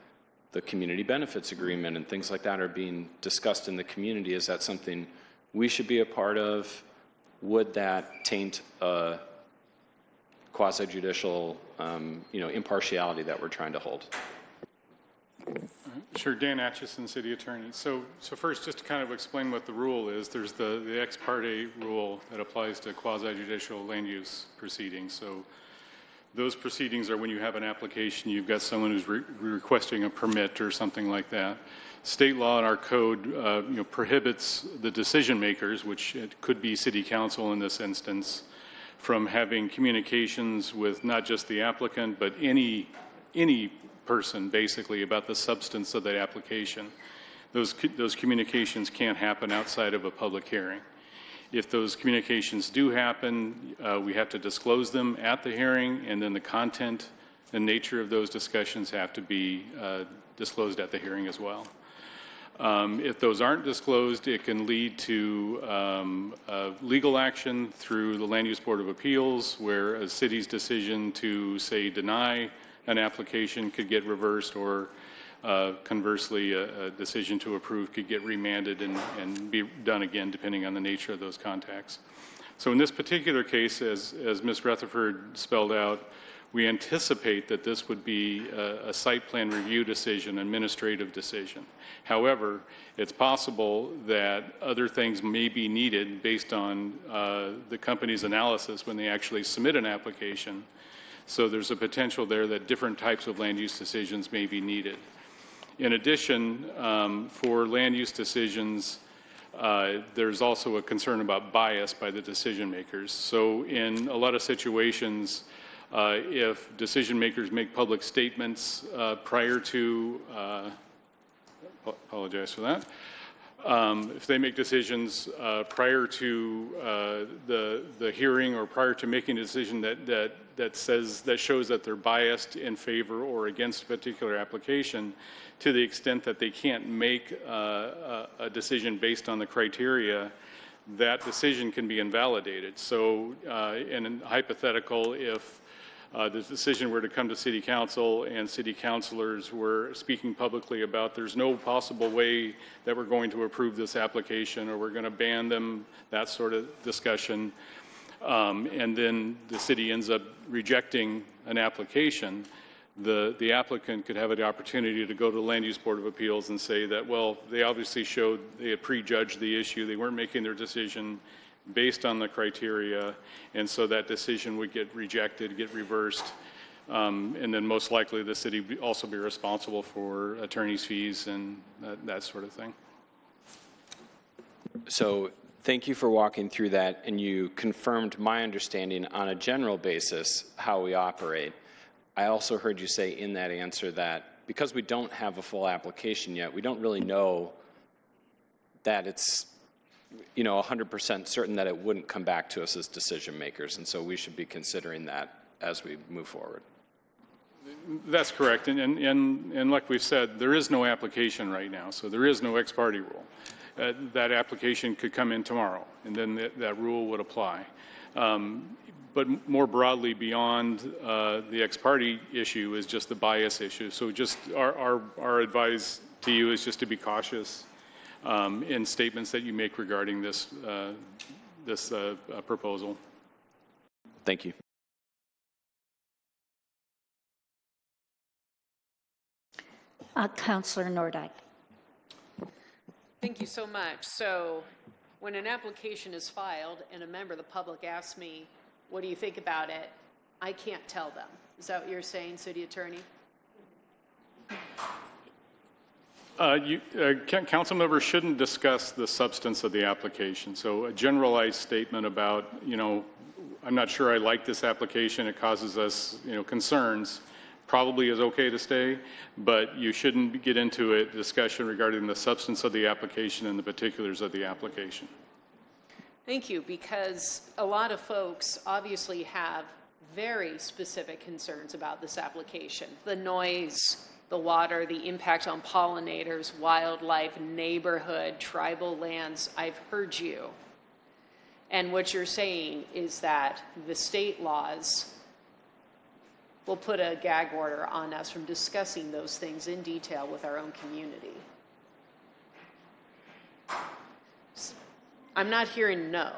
the community benefits agreement and things like that are being discussed in the community. Is that something we should be a part of? Would that taint a quasi-judicial, impartiality that we're trying to hold? Sure, Dan Atchison, City Attorney. So first, just to kind of explain what the rule is, there's the ex parte rule that applies to quasi-judicial land use proceedings. So those proceedings are when you have an application, you've got someone who's requesting a permit or something like that. State law in our code, prohibits the decision makers, which it could be City Council in this instance, from having communications with not just the applicant, but any person basically about the substance of the application. Those communications can't happen outside of a public hearing. If those communications do happen, we have to disclose them at the hearing, and then the content and nature of those discussions have to be disclosed at the hearing as well. If those aren't disclosed, it can lead to legal action through the Land Use Board of Appeals, where a city's decision to, say, deny an application could get reversed, or conversely, a decision to approve could get remanded and be done again, depending on the nature of those contacts. So in this particular case, as Ms. Rutherford spelled out, we anticipate that this would be a site plan review decision, administrative decision. However, it's possible that other things may be needed based on the company's analysis when they actually submit an application. So there's a potential there that different types of land use decisions may be needed. In addition, for land use decisions, there's also a concern about bias by the decision makers. So in a lot of situations, if decision makers make public statements prior to, apologize for that, if they make decisions prior to the hearing or prior to making a decision that shows that they're biased in favor or against a particular application, to the extent that they can't make a decision based on the criteria, that decision can be invalidated. So in a hypothetical, if the decision were to come to City Council and City Councilors were speaking publicly about there's no possible way that we're going to approve this application, or we're going to ban them, that sort of discussion, and then the city ends up rejecting an application, the applicant could have the opportunity to go to the Land Use Board of Appeals and say that, well, they obviously showed they had prejudged the issue, they weren't making their decision based on the criteria, and so that decision would get rejected, get reversed, and then most likely the city would also be responsible for attorney's fees and that sort of thing. So thank you for walking through that, and you confirmed my understanding on a general basis how we operate. I also heard you say in that answer that because we don't have a full application yet, we don't really know that it's, 100% certain that it wouldn't come back to us as decision makers. And so we should be considering that as we move forward. That's correct. And like we've said, there is no application right now, so there is no ex parte rule. That application could come in tomorrow, and then that rule would apply. But more broadly, beyond the ex parte issue is just the bias issue. So just our advice to you is just to be cautious in statements that you make regarding this proposal. Thank you. Councilor Nordyke. Thank you so much. So when an application is filed and a member of the public asks me, what do you think about it? I can't tell them. Is that what you're saying, City Attorney? Council members shouldn't discuss the substance of the application. So a generalized statement about, I'm not sure I like this application, it causes us, concerns, probably is okay to stay, but you shouldn't get into a discussion regarding the substance of the application and the particulars of the application. Thank you, because a lot of folks obviously have very specific concerns about this application. The noise, the water, the impact on pollinators, wildlife, neighborhood, tribal lands. I've heard you. And what you're saying is that the state laws will put a gag order on us from discussing those things in detail with our own community. I'm not hearing no.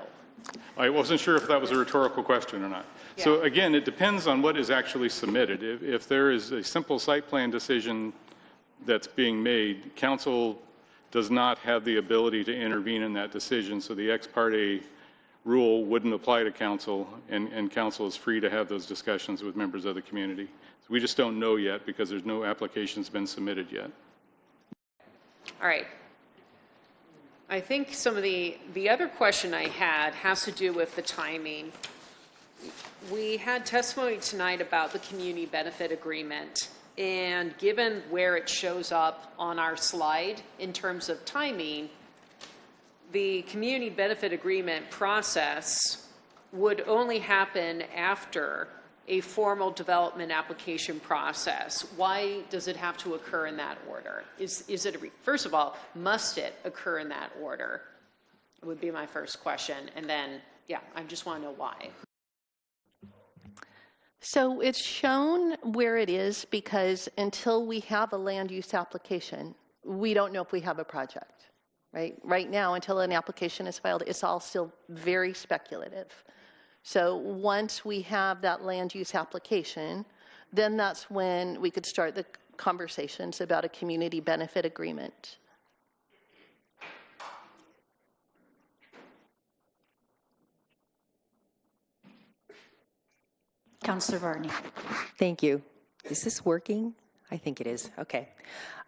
I wasn't sure if that was a rhetorical question or not. Yeah. So again, it depends on what is actually submitted. If there is a simple site plan decision that's being made, council does not have the ability to intervene in that decision, so the ex parte rule wouldn't apply to council, and council is free to have those discussions with members of the community. So we just don't know yet because there's no applications been submitted yet. All right. I think some of the other question I had has to do with the timing. We had testimony tonight about the community benefit agreement, and given where it shows up on our slide in terms of timing, the community benefit agreement process would only happen after a formal development application process. Why does it have to occur in that order? First of all, must it occur in that order? Would be my first question. And then, yeah, I just want to know why. So it's shown where it is because until we have a land use application, we don't know if we have a project. Right now, until an application is filed, it's all still very speculative. So once we have that land use application, then that's when we could start the conversations about a community benefit agreement. Councilor Varney. Thank you. Is this working? I think it is. Okay.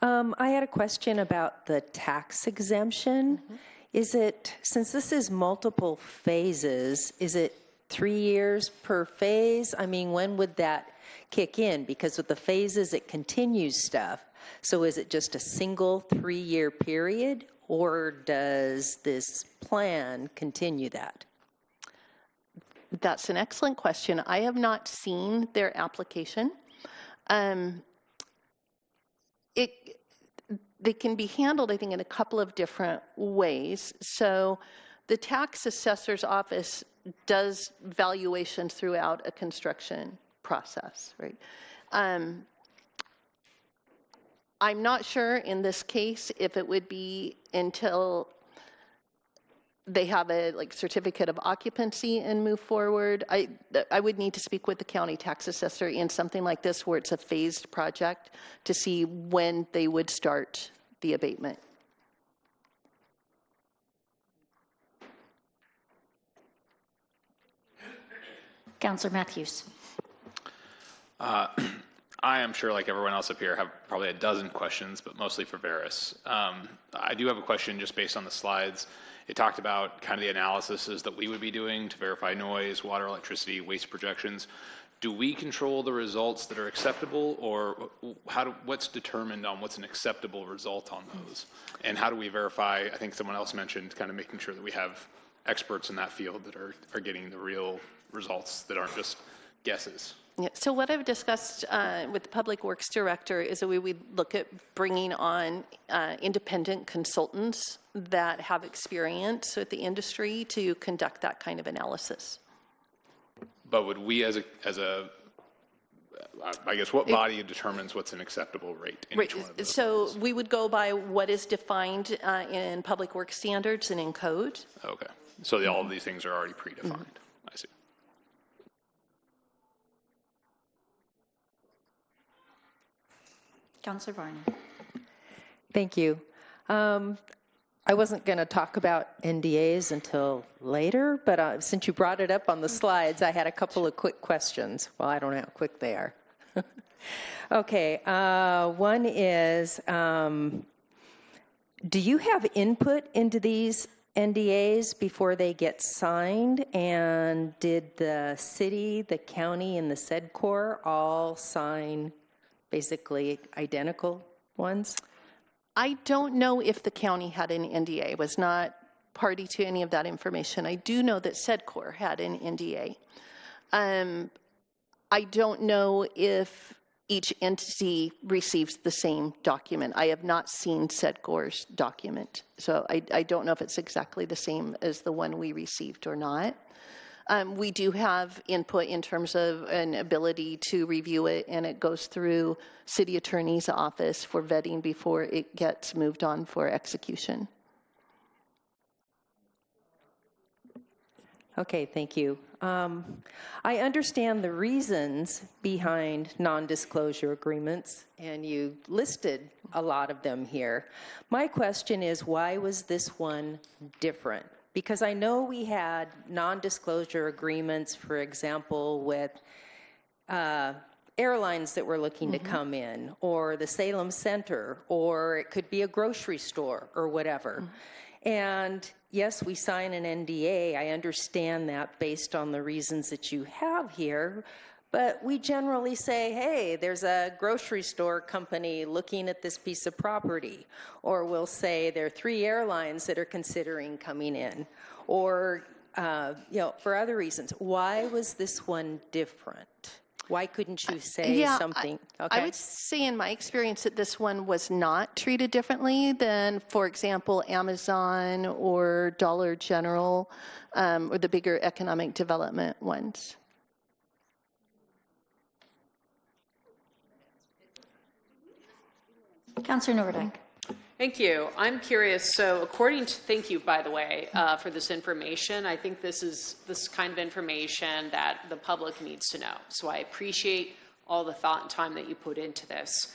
I had a question about the tax exemption. Is it, since this is multiple phases, is it 3 years per phase? I mean, when would that kick in? Because with the phases, it continues stuff. So is it just a single 3-year period, or does this plan continue that? That's an excellent question. I have not seen their application. They can be handled, I think, in a couple of different ways. So the tax assessor's office does valuations throughout a construction process, right? I'm not sure in this case if it would be until they have a certificate of occupancy and move forward. I would need to speak with the county tax assessor in something like this where it's a phased project to see when they would start the abatement. Councilor Matthews. I am sure, like everyone else up here, have probably a dozen questions, but mostly for Veris. I do have a question just based on the slides. It talked about kind of the analyses that we would be doing to verify noise, water, electricity, waste projections. do we control the results that are acceptable, or what's determined on what's an acceptable result on those? And how do we verify, I think someone else mentioned, kind of making sure that we have experts in that field that are getting the real results that aren't just guesses? Yeah, so what I've discussed with the Public Works Director is that we would look at bringing on independent consultants that have experience with the industry to conduct that kind of analysis. But would we I guess, what body determines what's an acceptable rate in each one of those? So we would go by what is defined in public works standards and in code. Okay. So all of these things are already predefined. I see. Councilor Varney. Thank you. I wasn't going to talk about NDAs until later, but since you brought it up on the slides, I had a couple of quick questions. Well, I don't know how quick they are. Okay, one is, do you have input into these NDAs before they get signed? And did the city, the county, and the SEDCOR all sign basically identical ones? I don't know if the county had an NDA. Was not party to any of that information. I do know that SEDCOR had an NDA. I don't know if each entity receives the same document. I have not seen SEDCOR's document, so I don't know if it's exactly the same as the one we received or not. We do have input in terms of an ability to review it, and it goes through city attorney's office for vetting before it gets moved on for execution. Okay, thank you. I understand the reasons behind non-disclosure agreements, and you listed a lot of them here. My question is, why was this one different? Because I know we had non-disclosure agreements, for example, with airlines that were looking to come in, or the Salem Center, or it could be a grocery store or whatever. And yes, we sign an NDA. I understand that based on the reasons that you have here. But we generally say, hey, there's a grocery store company looking at this piece of property. Or we'll say there are 3 airlines that are considering coming in. Or, for other reasons. Why was this one different? Why couldn't you say something? I would say in my experience that this one was not treated differently than, for example, Amazon or Dollar General, or the bigger economic development ones. Councilor Nordyke. Thank you. I'm curious, so thank you, by the way, for this information. I think this is kind of information that the public needs to know. So I appreciate all the thought and time that you put into this.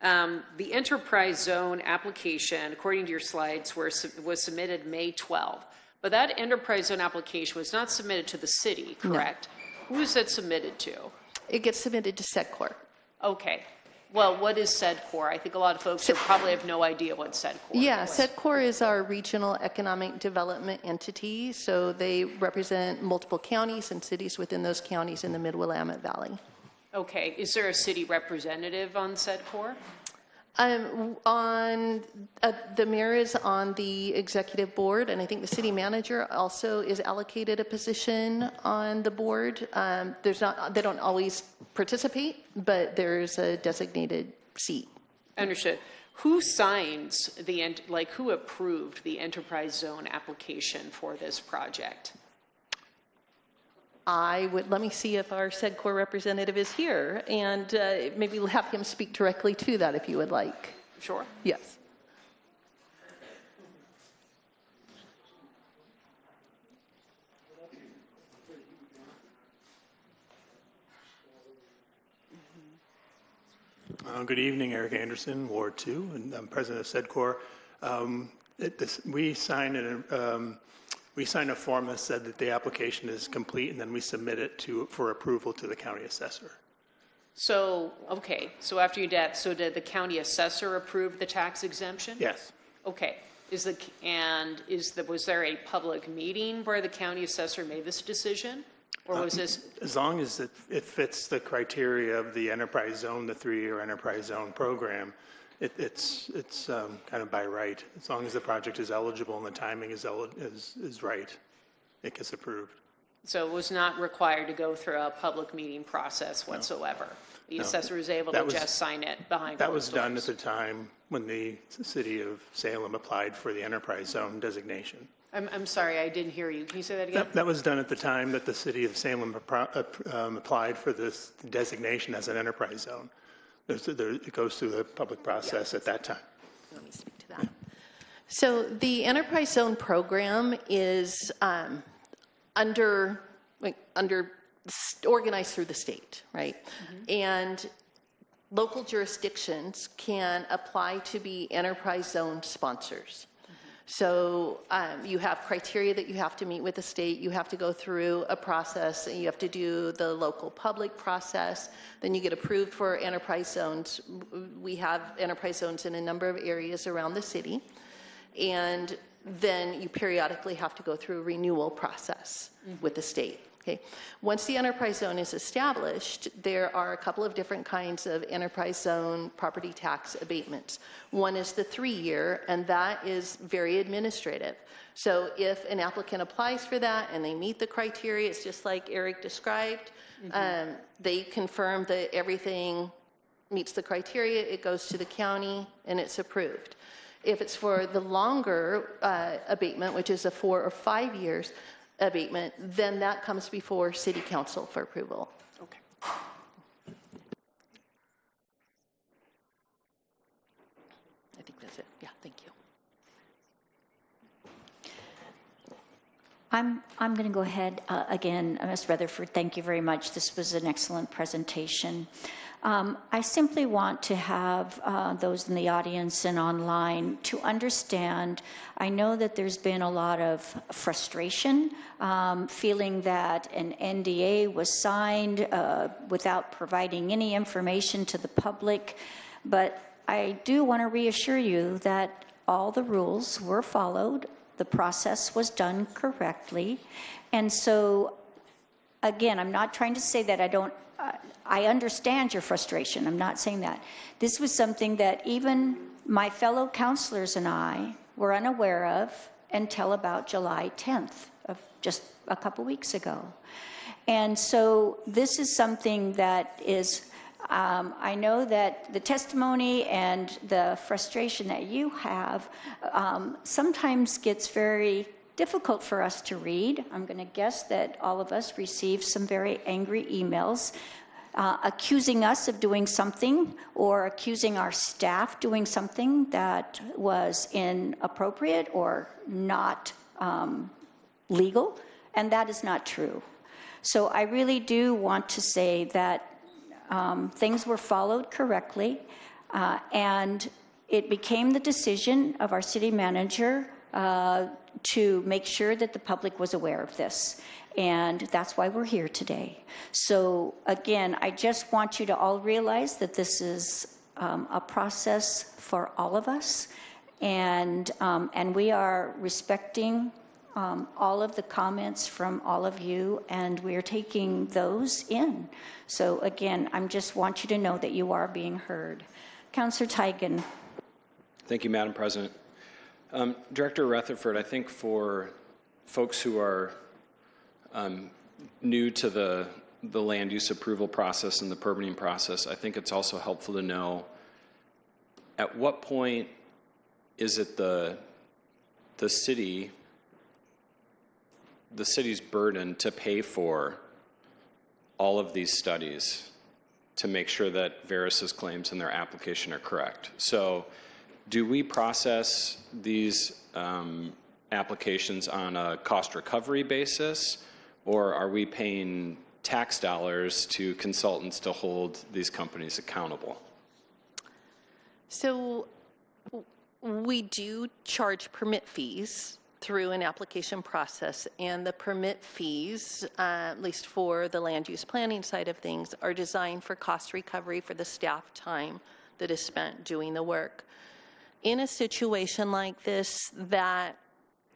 The enterprise zone application, according to your slides, was submitted May 12. But that enterprise zone application was not submitted to the city, correct? No. Who is that submitted to? It gets submitted to SEDCOR. Okay. Well, what is SEDCOR? I think a lot of folks probably have no idea what SEDCOR is. Yeah, SEDCOR is our regional economic development entity. So they represent multiple counties and cities within those counties in the Mid-Willamette Valley. Okay. Is there a city representative on SEDCOR? The mayor is on the executive board, and I think the city manager also is allocated a position on the board. They don't always participate, but there's a designated seat. Understood. Who signs who approved the enterprise zone application for this project? Let me see if our SEDCOR representative is here, and maybe we'll have him speak directly to that if you would like. Sure. Yes. Good evening, Eric Anderson, Ward 2, and I'm president of SEDCOR. We signed a form that said that the application is complete, and then we submit it for approval to the county assessor. So, okay. So after you did, did the county assessor approve the tax exemption? Yes. Okay. Was there a public meeting where the county assessor made this decision? Or was this, As long as it fits the criteria of the enterprise zone, the 3-year enterprise zone program, it's kind of by right. As long as the project is eligible and the timing is right, it gets approved. so it was not required to go through a public meeting process whatsoever? The assessor was able to just sign it behind That closed was done doors? at the time when the city of Salem applied for the enterprise zone designation. I'm sorry, I didn't hear you. Can you say that again? That was done at the time that the city of Salem applied for this designation as an enterprise zone. It goes through the public process at that time. Let me speak to that. So the enterprise zone program is organized through the state, right? And local jurisdictions can apply to be enterprise zone sponsors. So you have criteria that you have to meet with the state. You have to go through a process, and you have to do the local public process. Then you get approved for enterprise zones. We have enterprise zones in a number of areas around the city. And then you periodically have to go through a renewal process with the state. Okay. Once the enterprise zone is established, there are a couple of different kinds of enterprise zone property tax abatements. One is the 3-year, and that is very administrative. So if an applicant applies for that and they meet the criteria, it's just like Eric described, they confirm that everything meets the criteria, it goes to the county, and it's approved. If it's for the longer abatement, which is a 4 or 5 years, abatement, then that comes before City Council for approval. Okay. I think that's it. Yeah, thank you. I'm going to go ahead again, Ms. Rutherford. Thank you very much. This was an excellent presentation. I simply want to have those in the audience and online to understand. I know that there's been a lot of frustration, feeling that an NDA was signed without providing any information to the public. But I do want to reassure you that all the rules were followed. The process was done correctly. And so, again, I'm not trying to say that I understand your frustration. I'm not saying that. This was something that even my fellow councilors and I were unaware of until about July 10th, of just a couple weeks ago. And so this is something that is, I know that the testimony and the frustration that you have sometimes gets very difficult for us to read. I'm going to guess that all of us received some very angry emails accusing us of doing something or accusing our staff doing something that was inappropriate or not legal, and that is not true. So I really do want to say that things were followed correctly, and it became the decision of our city manager to make sure that the public was aware of this. And that's why we're here today. So again, I just want you to all realize that this is a process for all of us, and we are respecting all of the comments from all of you, and we are taking those in. So again, I just want you to know that you are being heard. Councilor Tigan. Thank you, Madam President. Director Rutherford, I think for folks who are new to the land use approval process and the permitting process, I think it's also helpful to know at what point is it the city's burden to pay for all of these studies to make sure that Veris's claims in their application are correct. So do we process these applications on a cost recovery basis, or are we paying tax dollars to consultants to hold these companies accountable? So we do charge permit fees through an application process, and the permit fees, at least for the land use planning side of things, are designed for cost recovery for the staff time that is spent doing the work. In a situation like this that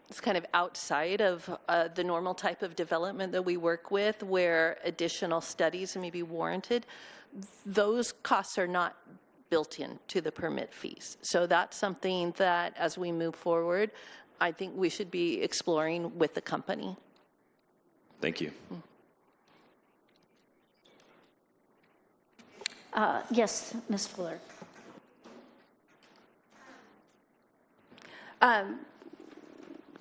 it's kind of outside of the normal type of development that we work with, where additional studies may be warranted, those costs are not built into the permit fees. So that's something that, as we move forward, I think we should be exploring with the company. Thank you. Yes, Ms. Fuller.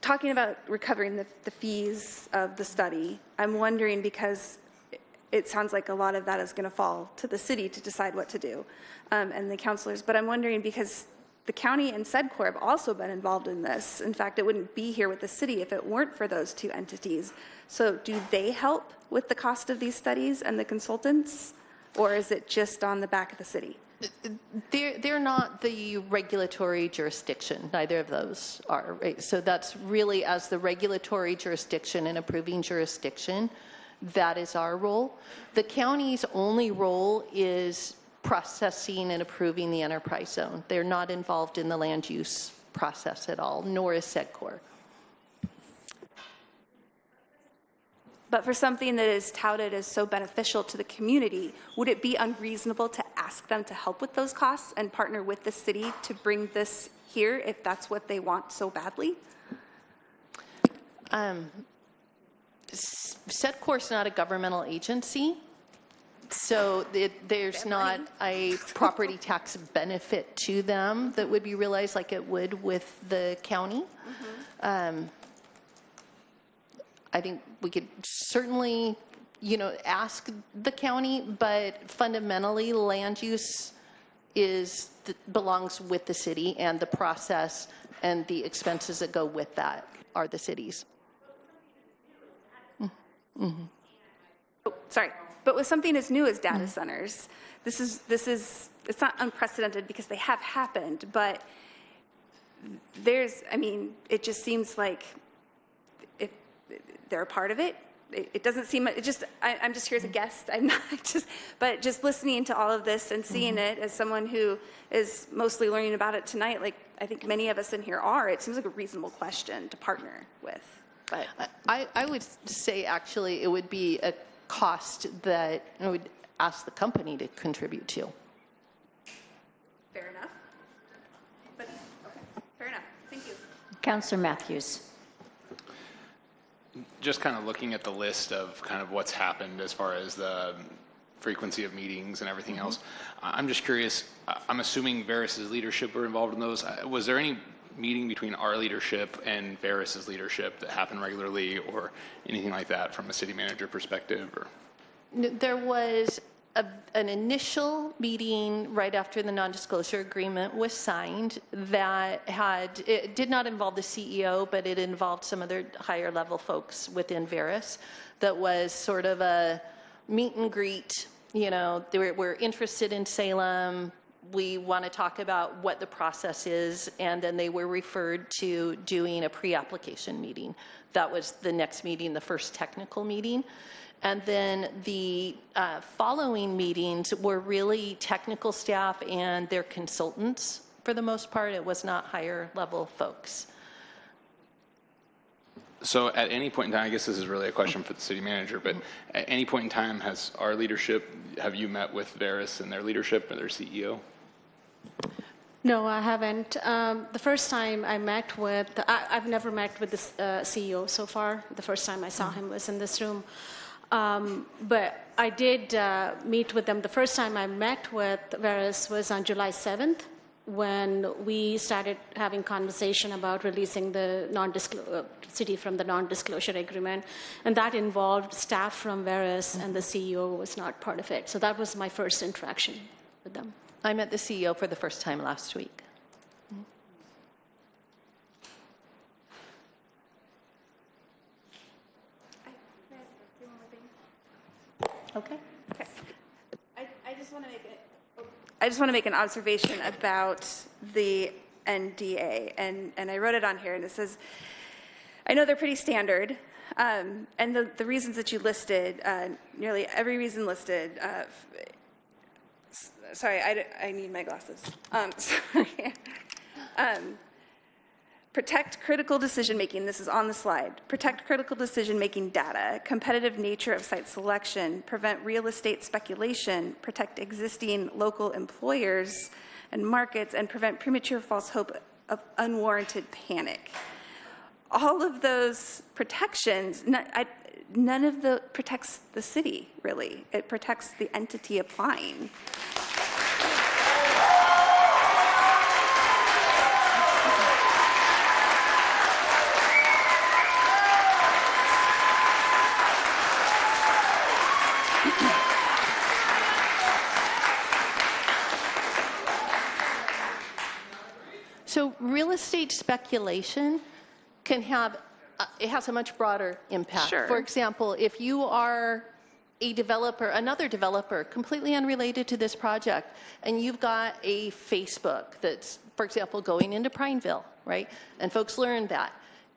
Talking about recovering the fees of the study, I'm wondering, because it sounds like a lot of that is going to fall to the city to decide what to do, and the councilors, but I'm wondering, because the county and SEDCOR have also been involved in this. In fact, it wouldn't be here with the city if it weren't for those two entities. So do they help with the cost of these studies and the consultants, or is it just on the back of the city? They're not the regulatory jurisdiction. Neither of those are. Right? So that's really, as the regulatory jurisdiction and approving jurisdiction, that is our role. The county's only role is processing and approving the enterprise zone. They're not involved in the land use process at all, nor is SEDCOR. But for something that is touted as so beneficial to the community, would it be unreasonable to ask them to help with those costs and partner with the city to bring this here if that's what they want so badly? SEDCOR is not a governmental agency, so there's not a property tax benefit to them that would be realized like it would with the county. I think we could certainly, ask the county, but fundamentally land use belongs with the city, and the process and the expenses that go with that are the city's. Oh, sorry, but with something as new as data centers, it's not unprecedented because they have happened, but it just seems like if they're a part of it, it doesn't seem, I'm just here as a guest. I'm not but just listening to all of this and seeing it as someone who is mostly learning about it tonight, like I think many of us in here are, it seems like a reasonable question to partner with. But I would say actually it would be a cost that I would ask the company to contribute to. Fair enough. But okay, fair enough. Thank you. Councilor Matthews. Just kind of looking at the list of kind of what's happened as far as the frequency of meetings and everything else, I'm just curious, I'm assuming Veris's leadership were involved in those. Was there any meeting between our leadership and Veris's leadership that happened regularly or anything like that from a city manager perspective? Or? There was an initial meeting right after the non-disclosure agreement was signed that it did not involve the CEO, but it involved some other higher level folks within Veris. That was sort of a meet and greet. We're interested in Salem. We want to talk about what the process is, and then they were referred to doing a pre-application meeting. That was the next meeting, the first technical meeting. And then the following meetings were really technical staff and their consultants for the most part. It was not higher level folks. So at any point in time, I guess this is really a question for the city manager, but at any point in time, have you met with Veris and their leadership or their CEO? No, I haven't. The first time I met with, I've never met with the CEO so far. The first time I saw him was in this room. But I did meet with them. The first time I met with Veris was on July 7th when we started having conversation about releasing the city from the non-disclosure agreement. And that involved staff from Veris, and the CEO was not part of it. So that was my first interaction with them. I met the CEO for the first time last week. Okay. I just want to make an observation about the NDA, and I wrote it on here, and it says, I know they're pretty standard, and the reasons that you listed, nearly every reason listed, sorry, I need my glasses. Sorry. Protect critical decision-making, this is on the slide. Protect critical decision-making data, competitive nature of site selection, prevent real estate speculation, protect existing local employers and markets, and prevent premature false hope of unwarranted panic. All of those protections, none of the protects the city, really. It protects the entity applying. So real estate speculation can have, it has a much broader impact. Sure. For example, if you are a developer, another developer, completely unrelated to this project, and you've got a Facebook that's, for example, going into Prineville, right? And folks learn that.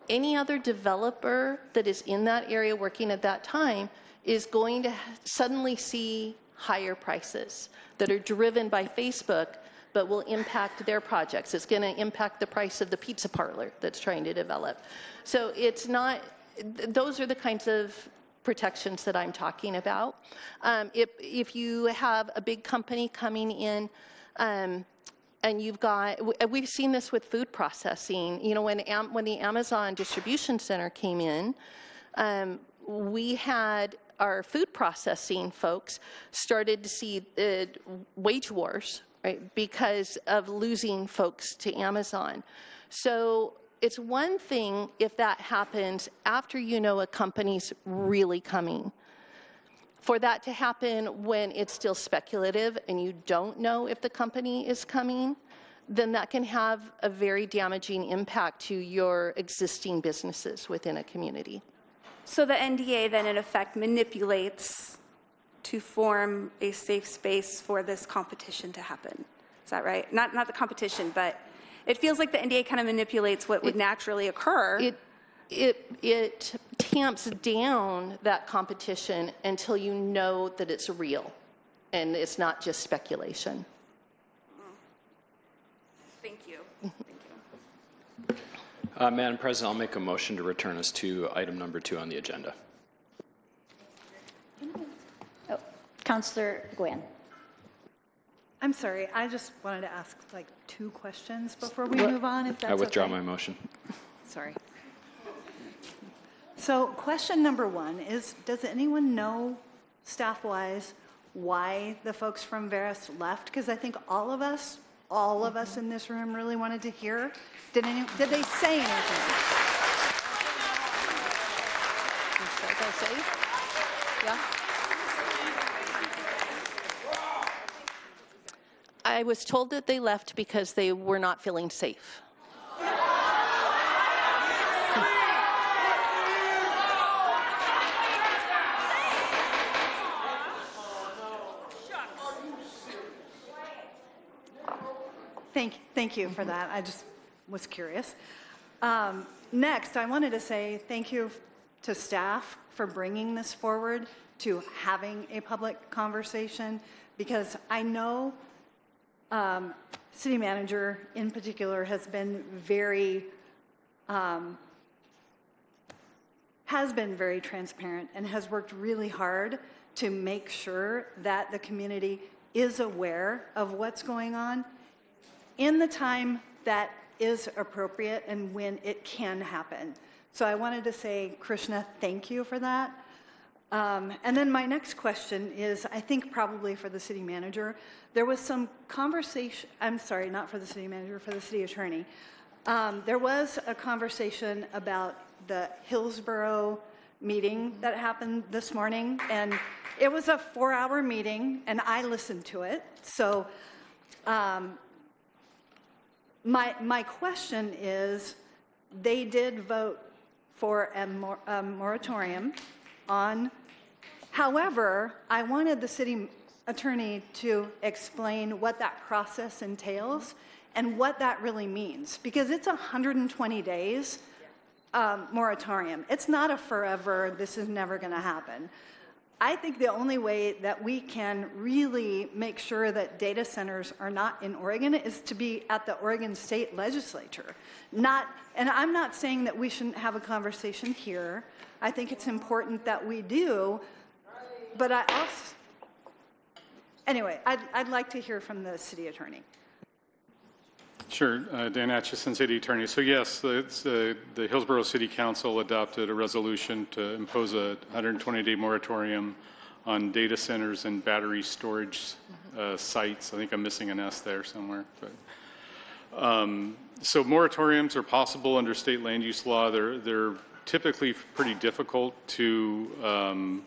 Any other developer that is in that area working at that time is going to suddenly see higher prices that are driven by Facebook, but will impact their projects. It's going to impact the price of the pizza parlor that's trying to develop. So it's not, those are the kinds of protections that I'm talking about. If you have a big company coming in, and you've got, we've seen this with food processing. You know, when the Amazon distribution center came in, we had our food processing folks started to see wage wars, right, because of losing folks to Amazon. So it's one thing if that happens after you know a company's really coming. For that to happen when it's still speculative and you don't know if the company is coming, then that can have a very damaging impact to your existing businesses within a community. So the NDA then in effect manipulates to form a safe space for this competition to happen. Is that right? Not the competition, but it feels like the NDA kind of manipulates what would naturally occur. It tamps down that competition until you know that it's real and it's not just speculation. Thank you. Madam President, I'll make a motion to return us to item number 2 on the agenda. Councilor Gwynn. I'm sorry, I just wanted to ask like 2 questions before we move on, if that's I withdraw okay. my motion. Sorry. So question number 1 is, does anyone know, staff-wise, why the folks from Veris left? Because I think all of us in this room really wanted to hear. Did they say anything? Did I say? Yeah. I was told that they left because they were not feeling safe. Thank you for that. I just was curious. Next, I wanted to say thank you to staff for bringing this forward, to having a public conversation, because I know city manager in particular has been very transparent and has worked really hard to make sure that the community is aware of what's going on in the time that is appropriate and when it can happen. So I wanted to say, Krishna, thank you for that. And then my next question is, I think probably for the city manager. There was some conversation, I'm sorry, not for the city manager, for the city attorney. There was a conversation about the Hillsborough meeting that happened this morning, and it was a 4-hour meeting, and I listened to it. So my question is, they did vote for a moratorium on, however, I wanted the city attorney to explain what that process entails and what that really means, because it's 120 days moratorium. It's not a forever, this is never going to happen. I think the only way that we can really make sure that data centers are not in Oregon is to be at the Oregon State Legislature. And I'm not saying that we shouldn't have a conversation here. I think it's important that we do, but I also, anyway, I'd like to hear from the city attorney. Sure, Dan Atchison, City Attorney. So yes, the Hillsborough City Council adopted a resolution to impose a 120-day moratorium on data centers and battery storage sites. I think I'm missing an S there somewhere. But, so moratoriums are possible under state land use law. They're typically pretty difficult to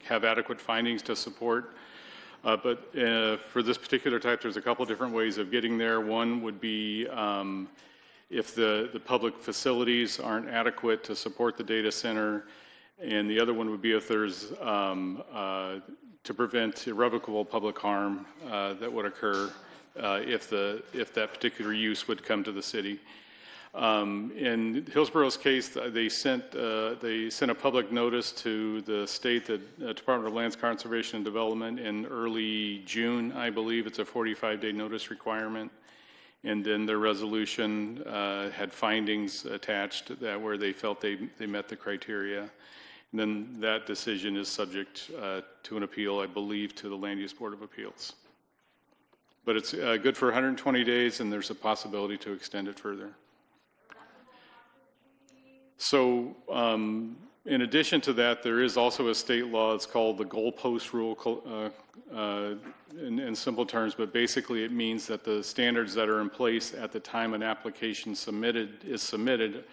have adequate findings to support. But for this particular type, there's a couple different ways of getting there. One would be if the public facilities aren't adequate to support the data center, and the other one would be if there's to prevent irrevocable public harm that would occur if that particular use would come to the city. In Hillsborough's case, they sent a public notice to the state, the Department of Lands Conservation and Development in early June, I believe. It's a 45-day notice requirement. And then their resolution had findings attached that where they felt they met the criteria. And then that decision is subject to an appeal, I believe, to the Land Use Board of Appeals. But it's good for 120 days, and there's a possibility to extend it further. So in addition to that, there is also a state law. It's called the goalpost rule in simple terms, but basically it means that the standards that are in place at the time an application is submitted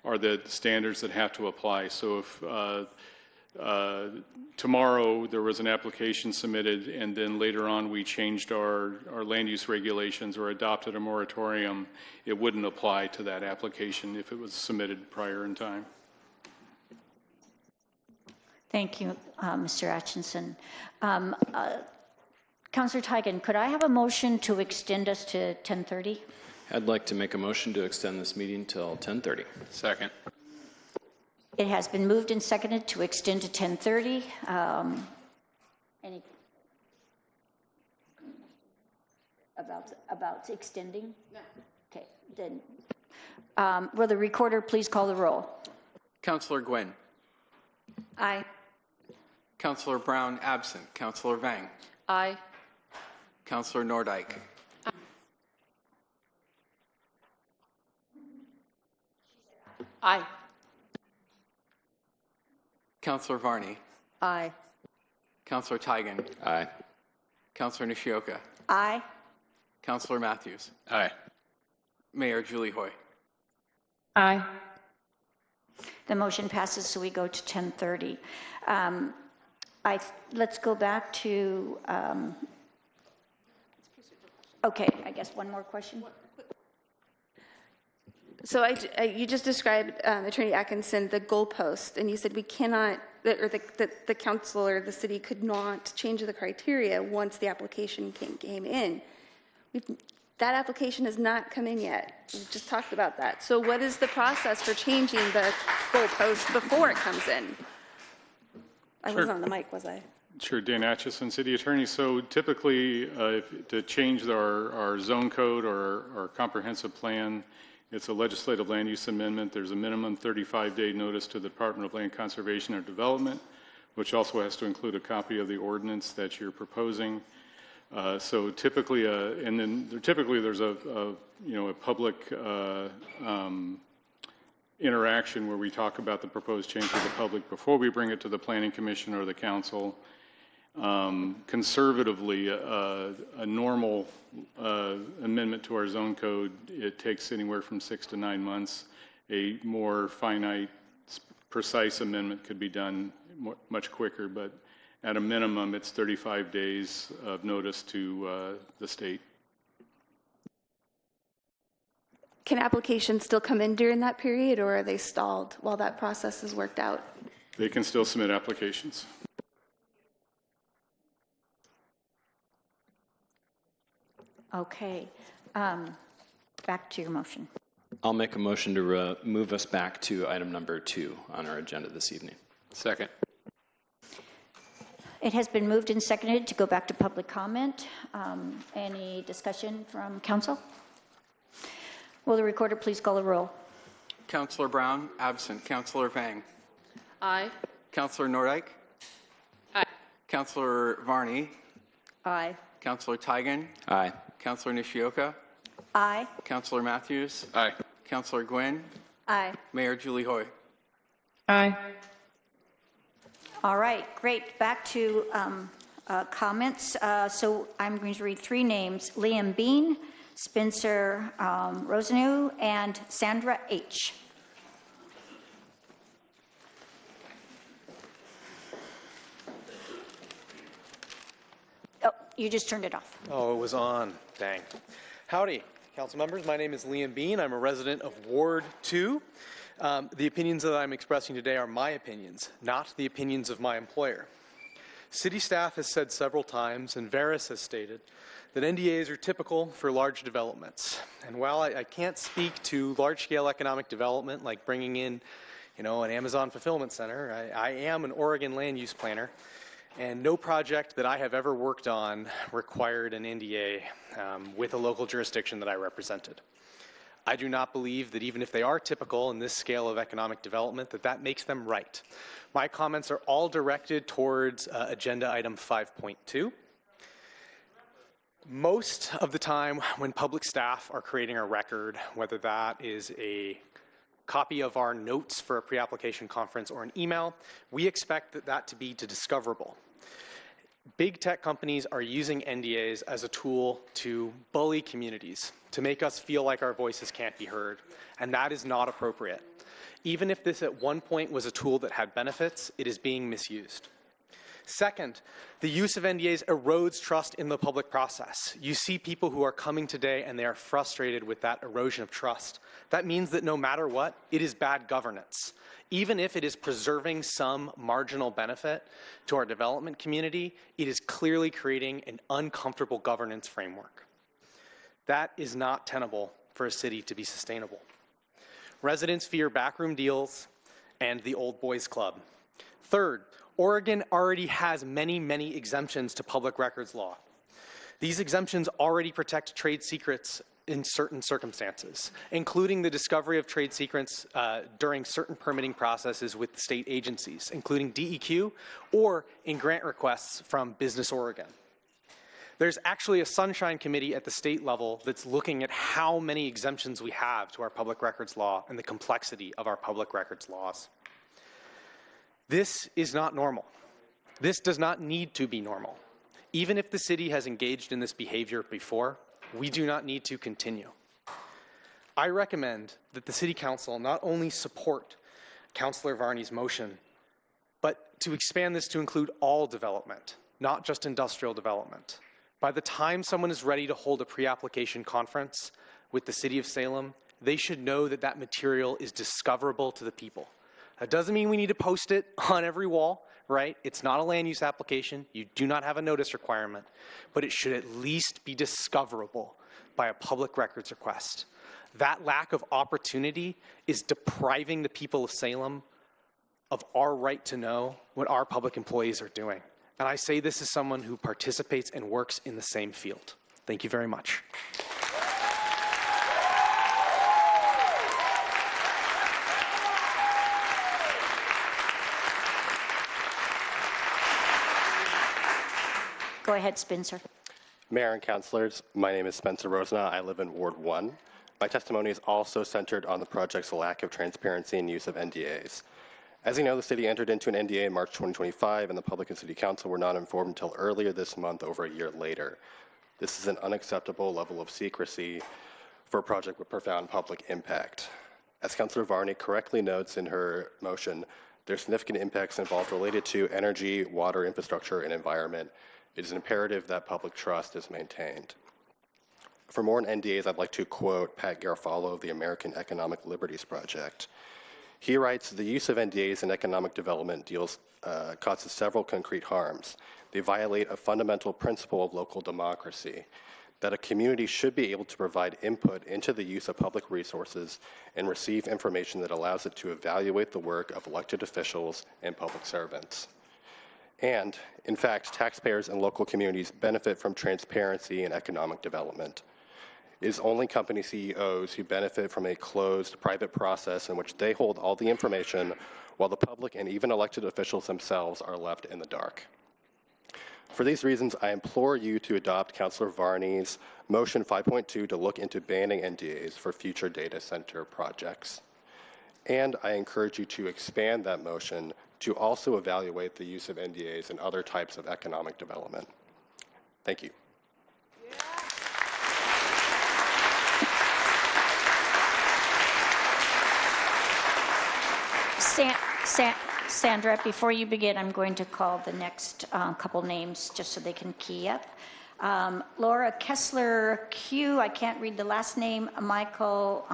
are the standards that have to apply. So if tomorrow there was an application submitted and then later on we changed our land use regulations or adopted a moratorium, it wouldn't apply to that application if it was submitted prior in time. Thank you, Mr. Atchison. Councilor Tigan, could I have a motion to extend us to 10:30? I'd like to make a motion to extend this meeting till 10:30. Second. It has been moved and seconded to extend to 10:30. Any about extending? No. Okay, then will the recorder please call the roll? Councilor Gwynn. Aye. Councilor Brown absent. Councilor Vang. Aye. Councilor Nordyke. Aye. Councilor Varney. Aye. Councilor Tigan. Aye. Councilor Nishioka. Aye. Councilor Matthews. Aye. Mayor Julie Hoy. Aye. The motion passes, so we go to 10:30. Let's go back to, okay, I guess one more question. So you just described, Attorney Atkinson, the goalpost, and you said we cannot, or the council or the city could not change the criteria once the application came in. That application has not come in yet. We just talked about that. So what is the process for changing the goalpost before it comes in? I wasn't on the mic, was I? Sure, Dan Atchison, City Attorney. So typically, to change our zone code or our comprehensive plan, it's a legislative land use amendment. There's a minimum 35-day notice to the Department of Land Conservation and Development, which also has to include a copy of the ordinance that you're proposing. So typically, and then typically there's a public interaction where we talk about the proposed change to the public before we bring it to the Planning Commission or the council. Conservatively, a normal amendment to our zone code, it takes anywhere from 6 to 9 months. A more finite, precise amendment could be done much quicker, but at a minimum, it's 35 days of notice to the state. Can applications still come in during that period, or are they stalled while that process is worked out? They can still submit applications. Okay. Back to your motion. I'll make a motion to move us back to item number 2 on our agenda this evening. Second. It has been moved and seconded to go back to public comment. Any discussion from council? Will the recorder please call the roll? Councilor Brown, absent. Councilor Vang. Aye. Councilor Nordyke. Aye. Councilor Varney. Aye. Councilor Tigan. Aye. Councilor Nishioka. Aye. Councilor Matthews. Aye. Councilor Gwynn. Aye. Mayor Julie Hoy. Aye. All right, great. Back to comments. So I'm going to read three names: Liam Bean, Spencer Rosenew, and Sandra H. Oh, you just turned it off. Oh, it was on. Dang. Howdy, council members. My name is Liam Bean. I'm a resident of Ward 2. The opinions that I'm expressing today are my opinions, not the opinions of my employer. City staff has said several times, and Veris has stated, that NDAs are typical for large developments. And while I can't speak to large-scale economic development like bringing in, an Amazon fulfillment center, I am an Oregon land use planner, and no project that I have ever worked on required an NDA with a local jurisdiction that I represented. I do not believe that even if they are typical in this scale of economic development, that makes them right. My comments are all directed towards agenda item 5.2. Most of the time when public staff are creating a record, whether that is a copy of our notes for a pre-application conference or an email, we expect that to be discoverable. Big tech companies are using NDAs as a tool to bully communities, to make us feel like our voices can't be heard, and that is not appropriate. Even if this at one point was a tool that had benefits, it is being misused. Second, the use of NDAs erodes trust in the public process. You see people who are coming today and they are frustrated with that erosion of trust. That means that no matter what, it is bad governance. Even if it is preserving some marginal benefit to our development community, it is clearly creating an uncomfortable governance framework. That is not tenable for a city to be sustainable. Residents fear backroom deals and the old boys club. Third, Oregon already has many exemptions to public records law. These exemptions already protect trade secrets in certain circumstances, including the discovery of trade secrets during certain permitting processes with state agencies, including DEQ or in grant requests from Business Oregon. There's actually a sunshine committee at the state level that's looking at how many exemptions we have to our public records law and the complexity of our public records laws. This is not normal. This does not need to be normal. Even if the city has engaged in this behavior before, we do not need to continue. I recommend that the City Council not only support Councilor Varney's motion, but to expand this to include all development, not just industrial development. By the time someone is ready to hold a pre-application conference with the City of Salem, they should know that that material is discoverable to the people. That doesn't mean we need to post it on every wall, right? It's not a land use application. You do not have a notice requirement, but it should at least be discoverable by a public records request. That lack of opportunity is depriving the people of Salem of our right to know what our public employees are doing. And I say this as someone who participates and works in the same field. Thank you very much. Go ahead, Spencer. Mayor and councilors, my name is Spencer Rosenew. I live in Ward 1. My testimony is also centered on the project's lack of transparency and use of NDAs. As you know, the city entered into an NDA in March 2025, and the public and city council were not informed until earlier this month, over a year later. This is an unacceptable level of secrecy for a project with profound public impact. As Councilor Varney correctly notes in her motion, there are significant impacts involved related to energy, water, infrastructure, and environment. It is imperative that public trust is maintained. For more on NDAs, I'd like to quote Pat Garofalo of the American Economic Liberties Project. He writes, "The use of NDAs in economic development deals causes several concrete harms. They violate a fundamental principle of local democracy, that a community should be able to provide input into the use of public resources and receive information that allows it to evaluate the work of elected officials and public servants." And, in fact, taxpayers and local communities benefit from transparency and economic development. It is only company CEOs who benefit from a closed, private process in which they hold all the information while the public and even elected officials themselves are left in the dark. For these reasons, I implore you to adopt Councilor Varney's motion 5.2 to look into banning NDAs for future data center projects. And I encourage you to expand that motion to also evaluate the use of NDAs in other types of economic development. Thank you. Sandra, before you begin, I'm going to call the next couple names just so they can key up. Laura Kessler Q, I can't read the last name, Michael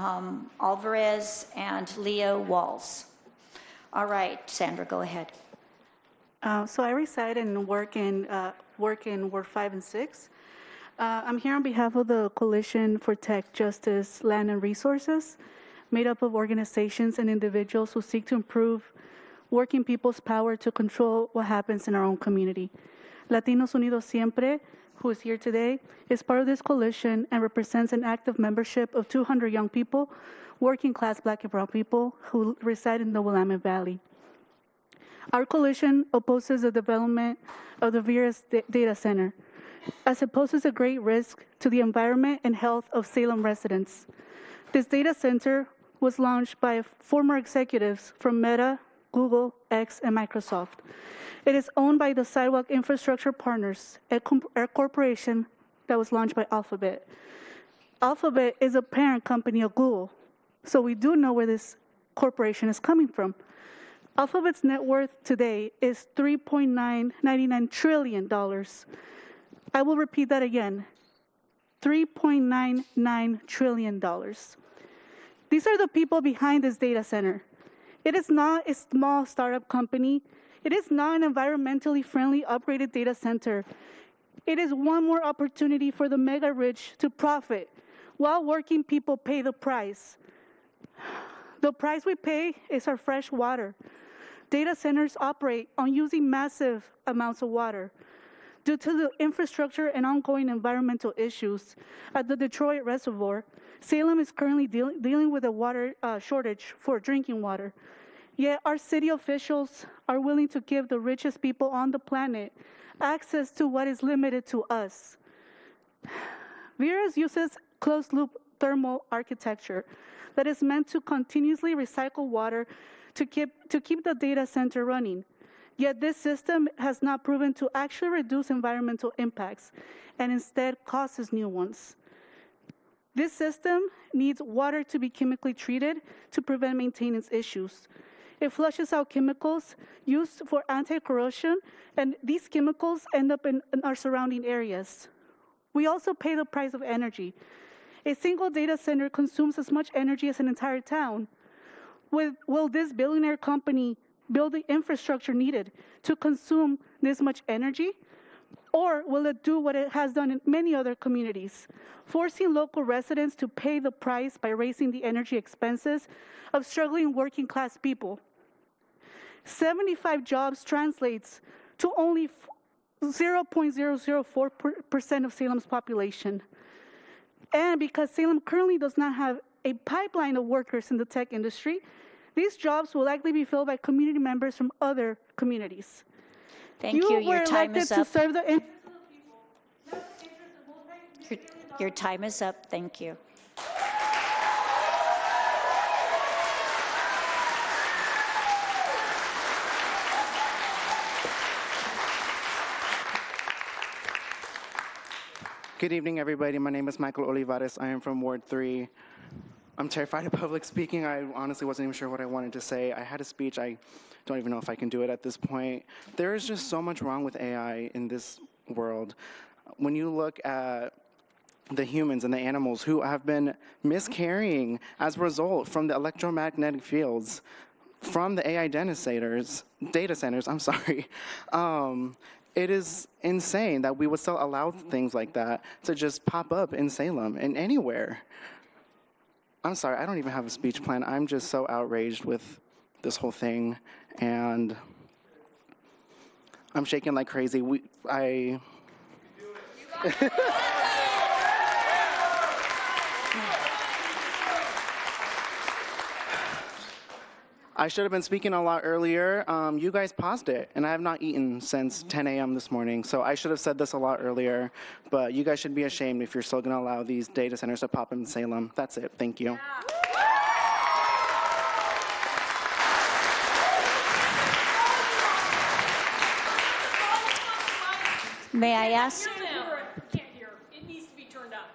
Alvarez, and Leo Walls. All right, Sandra, go ahead. So I reside and work in Ward 5 and 6. I'm here on behalf of the Coalition for Tech, Justice, Land, and Resources, made up of organizations and individuals who seek to improve working people's power to control what happens in our own community. Latinos Unidos Siempre, who is here today, is part of this coalition and represents an active membership of 200 young people, working class Black and brown people who reside in the Willamette Valley. Our coalition opposes the development of the Veras data center, as it poses a great risk to the environment and health of Salem residents. This data center was launched by former executives from Meta, Google, X, and Microsoft. It is owned by the Sidewalk Infrastructure Partners, a corporation that was launched by Alphabet. Alphabet is a parent company of Google, so we do know where this corporation is coming from. Alphabet's net worth today is $3.999 trillion. I will repeat that again, $3.99 trillion. These are the people behind this data center. It is not a small startup company. It is not an environmentally friendly operated data center. It is one more opportunity for the mega rich to profit while working people pay the price. The price we pay is our fresh water. Data centers operate on using massive amounts of water. Due to the infrastructure and ongoing environmental issues at the Detroit Reservoir, Salem is currently dealing with a water shortage for drinking water. Yet our city officials are willing to give the richest people on the planet access to what is limited to us. Veras uses closed-loop thermal architecture that is meant to continuously recycle water to keep the data center running. Yet this system has not proven to actually reduce environmental impacts and instead causes new ones. This system needs water to be chemically treated to prevent maintenance issues. It flushes out chemicals used for anti-corrosion, and these chemicals end up in our surrounding areas. We also pay the price of energy. A single data center consumes as much energy as an entire town. Will this billionaire company build the infrastructure needed to consume this much energy? Or will it do what it has done in many other communities, forcing local residents to pay the price by raising the energy expenses of struggling working class people? 75 jobs translates to only 0.004% of Salem's population. And because Salem currently does not have a pipeline of workers in the tech industry, these jobs will likely be filled by community members from other communities. Thank you. Your time is up. Your time is up. Thank you. Good evening, everybody. My name is Michael Olivares. I am from Ward 3. I'm terrified of public speaking. I honestly wasn't even sure what I wanted to say. I had a speech. I don't even know if I can do it at this point. There is just so much wrong with AI in this world. When you look at the humans and the animals who have been miscarrying as a result from the electromagnetic fields from the AI data centers, it is insane that we would still allow things like that to just pop up in Salem and anywhere. I'm sorry, I don't even have a speech plan. I'm just so outraged with this whole thing, and I'm shaking like crazy. I should have been speaking a lot earlier. You guys paused it, and I have not eaten since 10 a.m. this morning, so I should have said this a lot earlier, but you guys should be ashamed if you're still going to allow these data centers to pop in Salem. That's it. Thank you. May I ask? It needs to be turned up.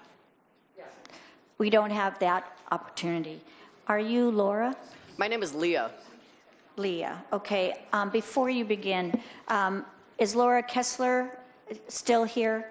We don't have that opportunity. Are you Laura? My name is Leah. Leah, okay. Before you begin, is Laura Kessler still here?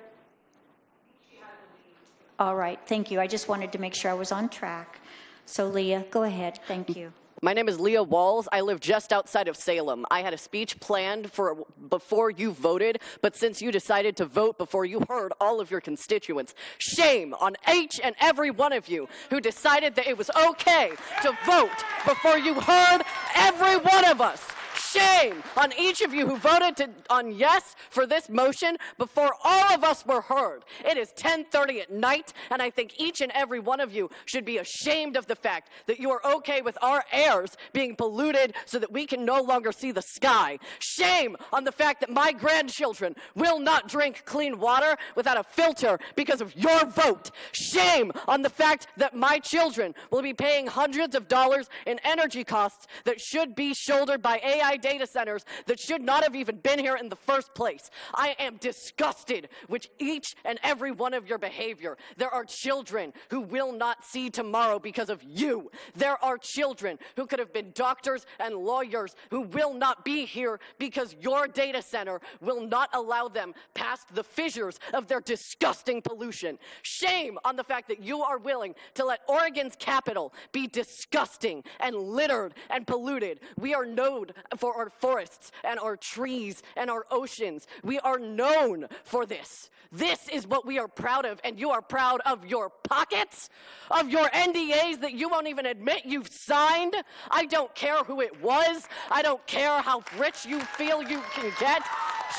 All right, thank you. I just wanted to make sure I was on track. So Leah, go ahead. Thank you. My name is Leah Walls. I live just outside of Salem. I had a speech planned for before you voted, but since you decided to vote before you heard all of your constituents, shame on each and every one of you who decided that it was okay to vote before you heard every one of us. Shame on each of you who voted on yes for this motion before all of us were heard. It is 10:30 at night, and I think each and every one of you should be ashamed of the fact that you are okay with our airs being polluted so that we can no longer see the sky. Shame on the fact that my grandchildren will not drink clean water without a filter because of your vote. Shame on the fact that my children will be paying hundreds of dollars in energy costs that should be shouldered by AI data centers that should not have even been here in the first place. I am disgusted with each and every one of your behavior. There are children who will not see tomorrow because of you. There are children who could have been doctors and lawyers who will not be here because your data center will not allow them past the fissures of their disgusting pollution. Shame on the fact that you are willing to let Oregon's capital be disgusting and littered and polluted. We are known for our forests and our trees and our oceans. We are known for this. This is what we are proud of, and you are proud of your pockets, of your NDAs that you won't even admit you've signed. I don't care who it was. I don't care how rich you feel you can get.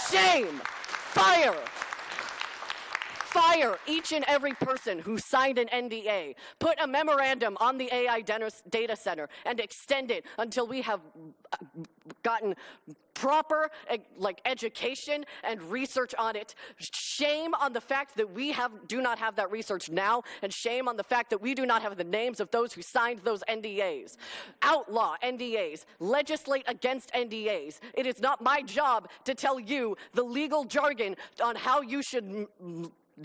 Shame. Fire. Fire each and every person who signed an NDA. Put a memorandum on the AI data center and extend it until we have gotten proper education and research on it. Shame on the fact that we do not have that research now, and shame on the fact that we do not have the names of those who signed those NDAs. Outlaw NDAs. Legislate against NDAs. It is not my job to tell you the legal jargon on how you should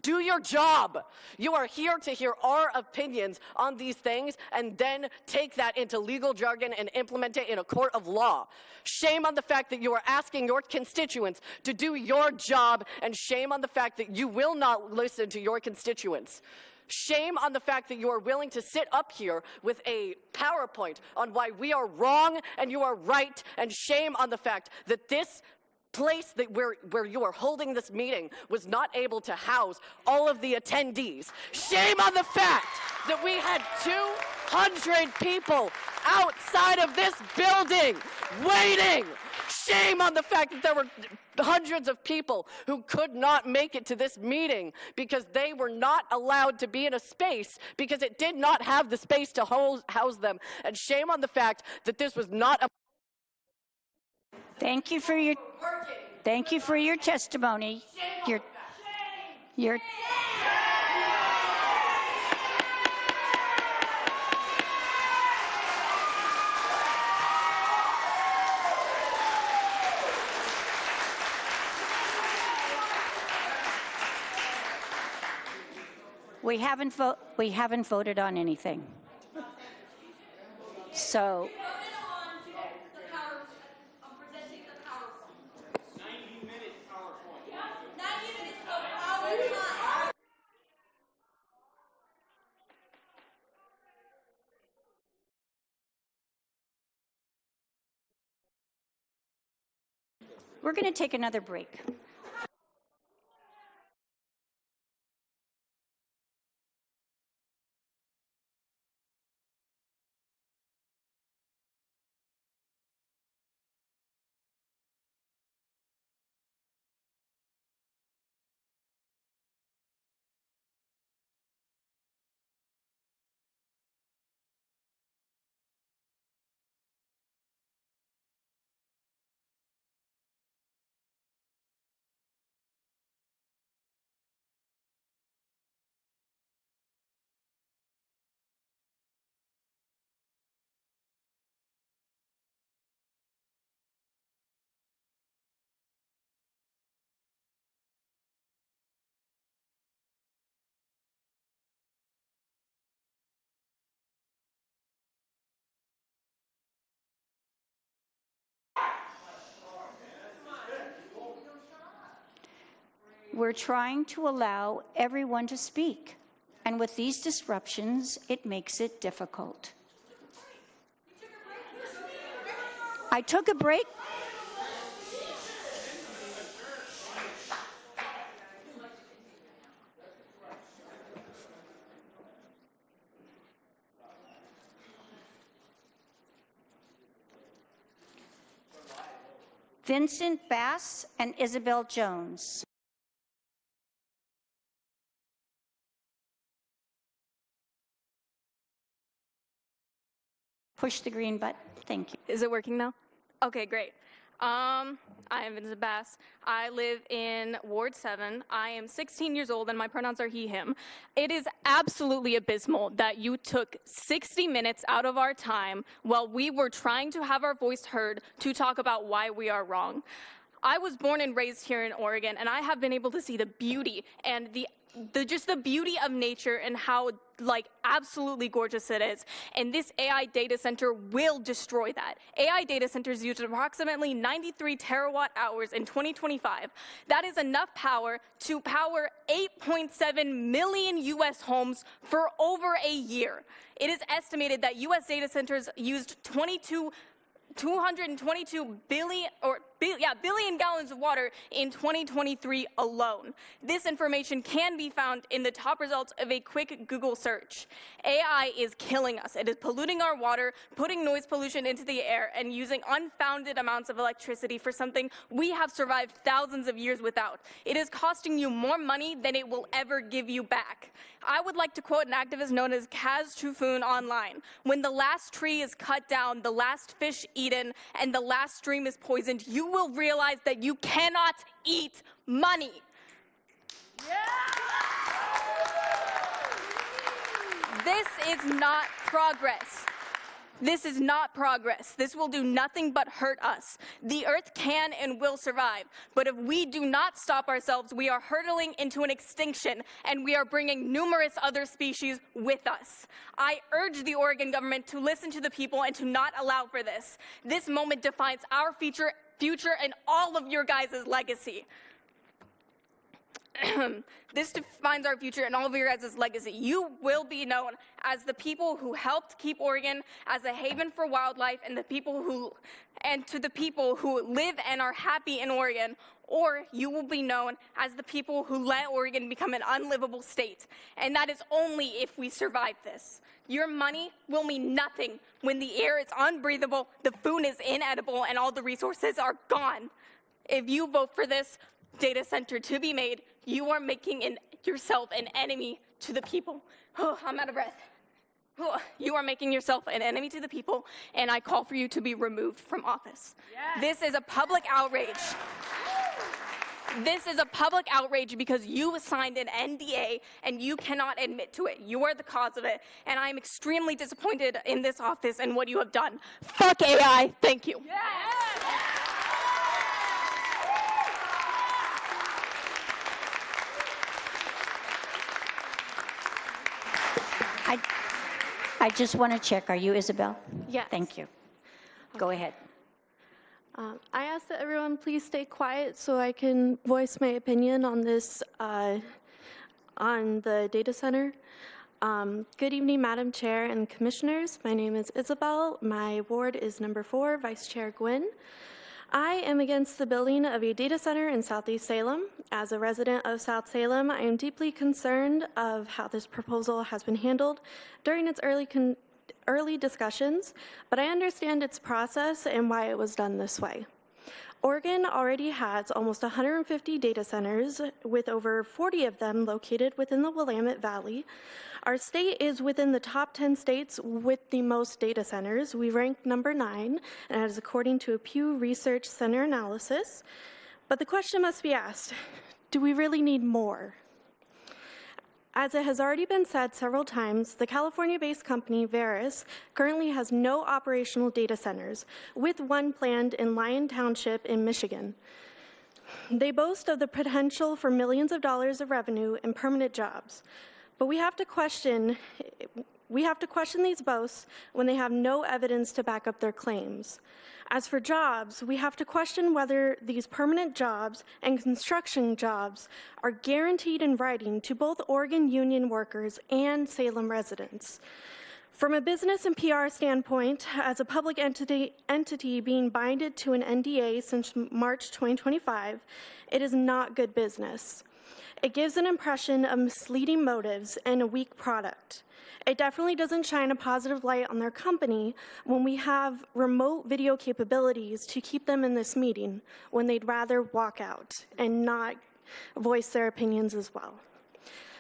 do your job. You are here to hear our opinions on these things and then take that into legal jargon and implement it in a court of law. Shame on the fact that you are asking your constituents to do your job, and shame on the fact that you will not listen to your constituents. Shame on the fact that you are willing to sit up here with a PowerPoint on why we are wrong and you are right, and shame on the fact that this place where you are holding this meeting was not able to house all of the attendees. Shame on the fact that we had 200 people outside of this building waiting. Shame on the fact that there were hundreds of people who could not make it to this meeting because they were not allowed to be in a space because it did not have the space to house them. And shame on the fact that this was not a Thank you for your testimony. Your We haven't voted on anything. So we're going to take another break. We're trying to allow everyone to speak. And with these disruptions, it makes it difficult. I took a break. Vincent Bass and Isabel Jones. Push the green button. Thank you. Is it working now? Okay, great. I am Vincent Bass. I live in Ward 7. I am 16 years old, and my pronouns are he, him. It is absolutely abysmal that you took 60 minutes out of our time while we were trying to have our voice heard to talk about why we are wrong. I was born and raised here in Oregon, and I have been able to see the beauty and just the beauty of nature and how absolutely gorgeous it is. And this AI data center will destroy that. AI data centers use approximately 93 terawatt hours in 2025. That is enough power to power 8.7 million US homes for over a year. It is estimated that US data centers used 222 billion gallons of water in 2023 alone. This information can be found in the top results of a quick Google search. AI is killing us. It is polluting our water, putting noise pollution into the air, and using unfounded amounts of electricity for something we have survived thousands of years without. It is costing you more money than it will ever give you back. I would like to quote an activist known as Kaz Trufun online. When the last tree is cut down, the last fish eaten, and the last stream is poisoned, you will realize that you cannot eat money. This is not progress. This is not progress. This will do nothing but hurt us. The earth can and will survive, but if we do not stop ourselves, we are hurtling into an extinction, and we are bringing numerous other species with us. I urge the Oregon government to listen to the people and to not allow for this. This moment defines our future and all of your guys' legacy. This defines our future and all of your guys' legacy. You will be known as the people who helped keep Oregon as a haven for wildlife, and to the people who live and are happy in Oregon, or you will be known as the people who let Oregon become an unlivable state. And that is only if we survive this. Your money will mean nothing when the air is unbreathable, the food is inedible, and all the resources are gone. If you vote for this data center to be made, you are making yourself an enemy to the people. Oh, I'm out of breath. Oh, you are making yourself an enemy to the people, and I call for you to be removed from office. Yes. This is a public outrage. This is a public outrage because you signed an NDA and you cannot admit to it. You are the cause of it, and I am extremely disappointed in this office and what you have done. Fuck AI. Thank you. Yes. I just want to check. Are you Isabel? Yes. Thank you. Go ahead. I ask that everyone please stay quiet so I can voice my opinion on this, on the data center. Good evening, Madam Chair and Commissioners. My name is Isabel. My ward is number 4, Vice Chair Gwynn. I am against the building of a data center in Southeast Salem. As a resident of South Salem, I am deeply concerned of how this proposal has been handled during its early discussions, but I understand its process and why it was done this way. Oregon already has almost 150 data centers, with over 40 of them located within the Willamette Valley. Our state is within the top 10 states with the most data centers. We rank number 9, and that is according to a Pew Research Center analysis. But the question must be asked, do we really need more? As it has already been said several times, the California-based company Veris currently has no operational data centers, with one planned in Lyon Township in Michigan. They boast of the potential for millions of dollars of revenue and permanent jobs. But we have to question We have to question these boasts when they have no evidence to back up their claims. As for jobs, we have to question whether these permanent jobs and construction jobs are guaranteed in writing to both Oregon union workers and Salem residents. From a business and PR standpoint, as a public entity being binded to an NDA since March 2025, it is not good business. It gives an impression of misleading motives and a weak product. It definitely doesn't shine a positive light on their company when we have remote video capabilities to keep them in this meeting when they'd rather walk out and not voice their opinions as well.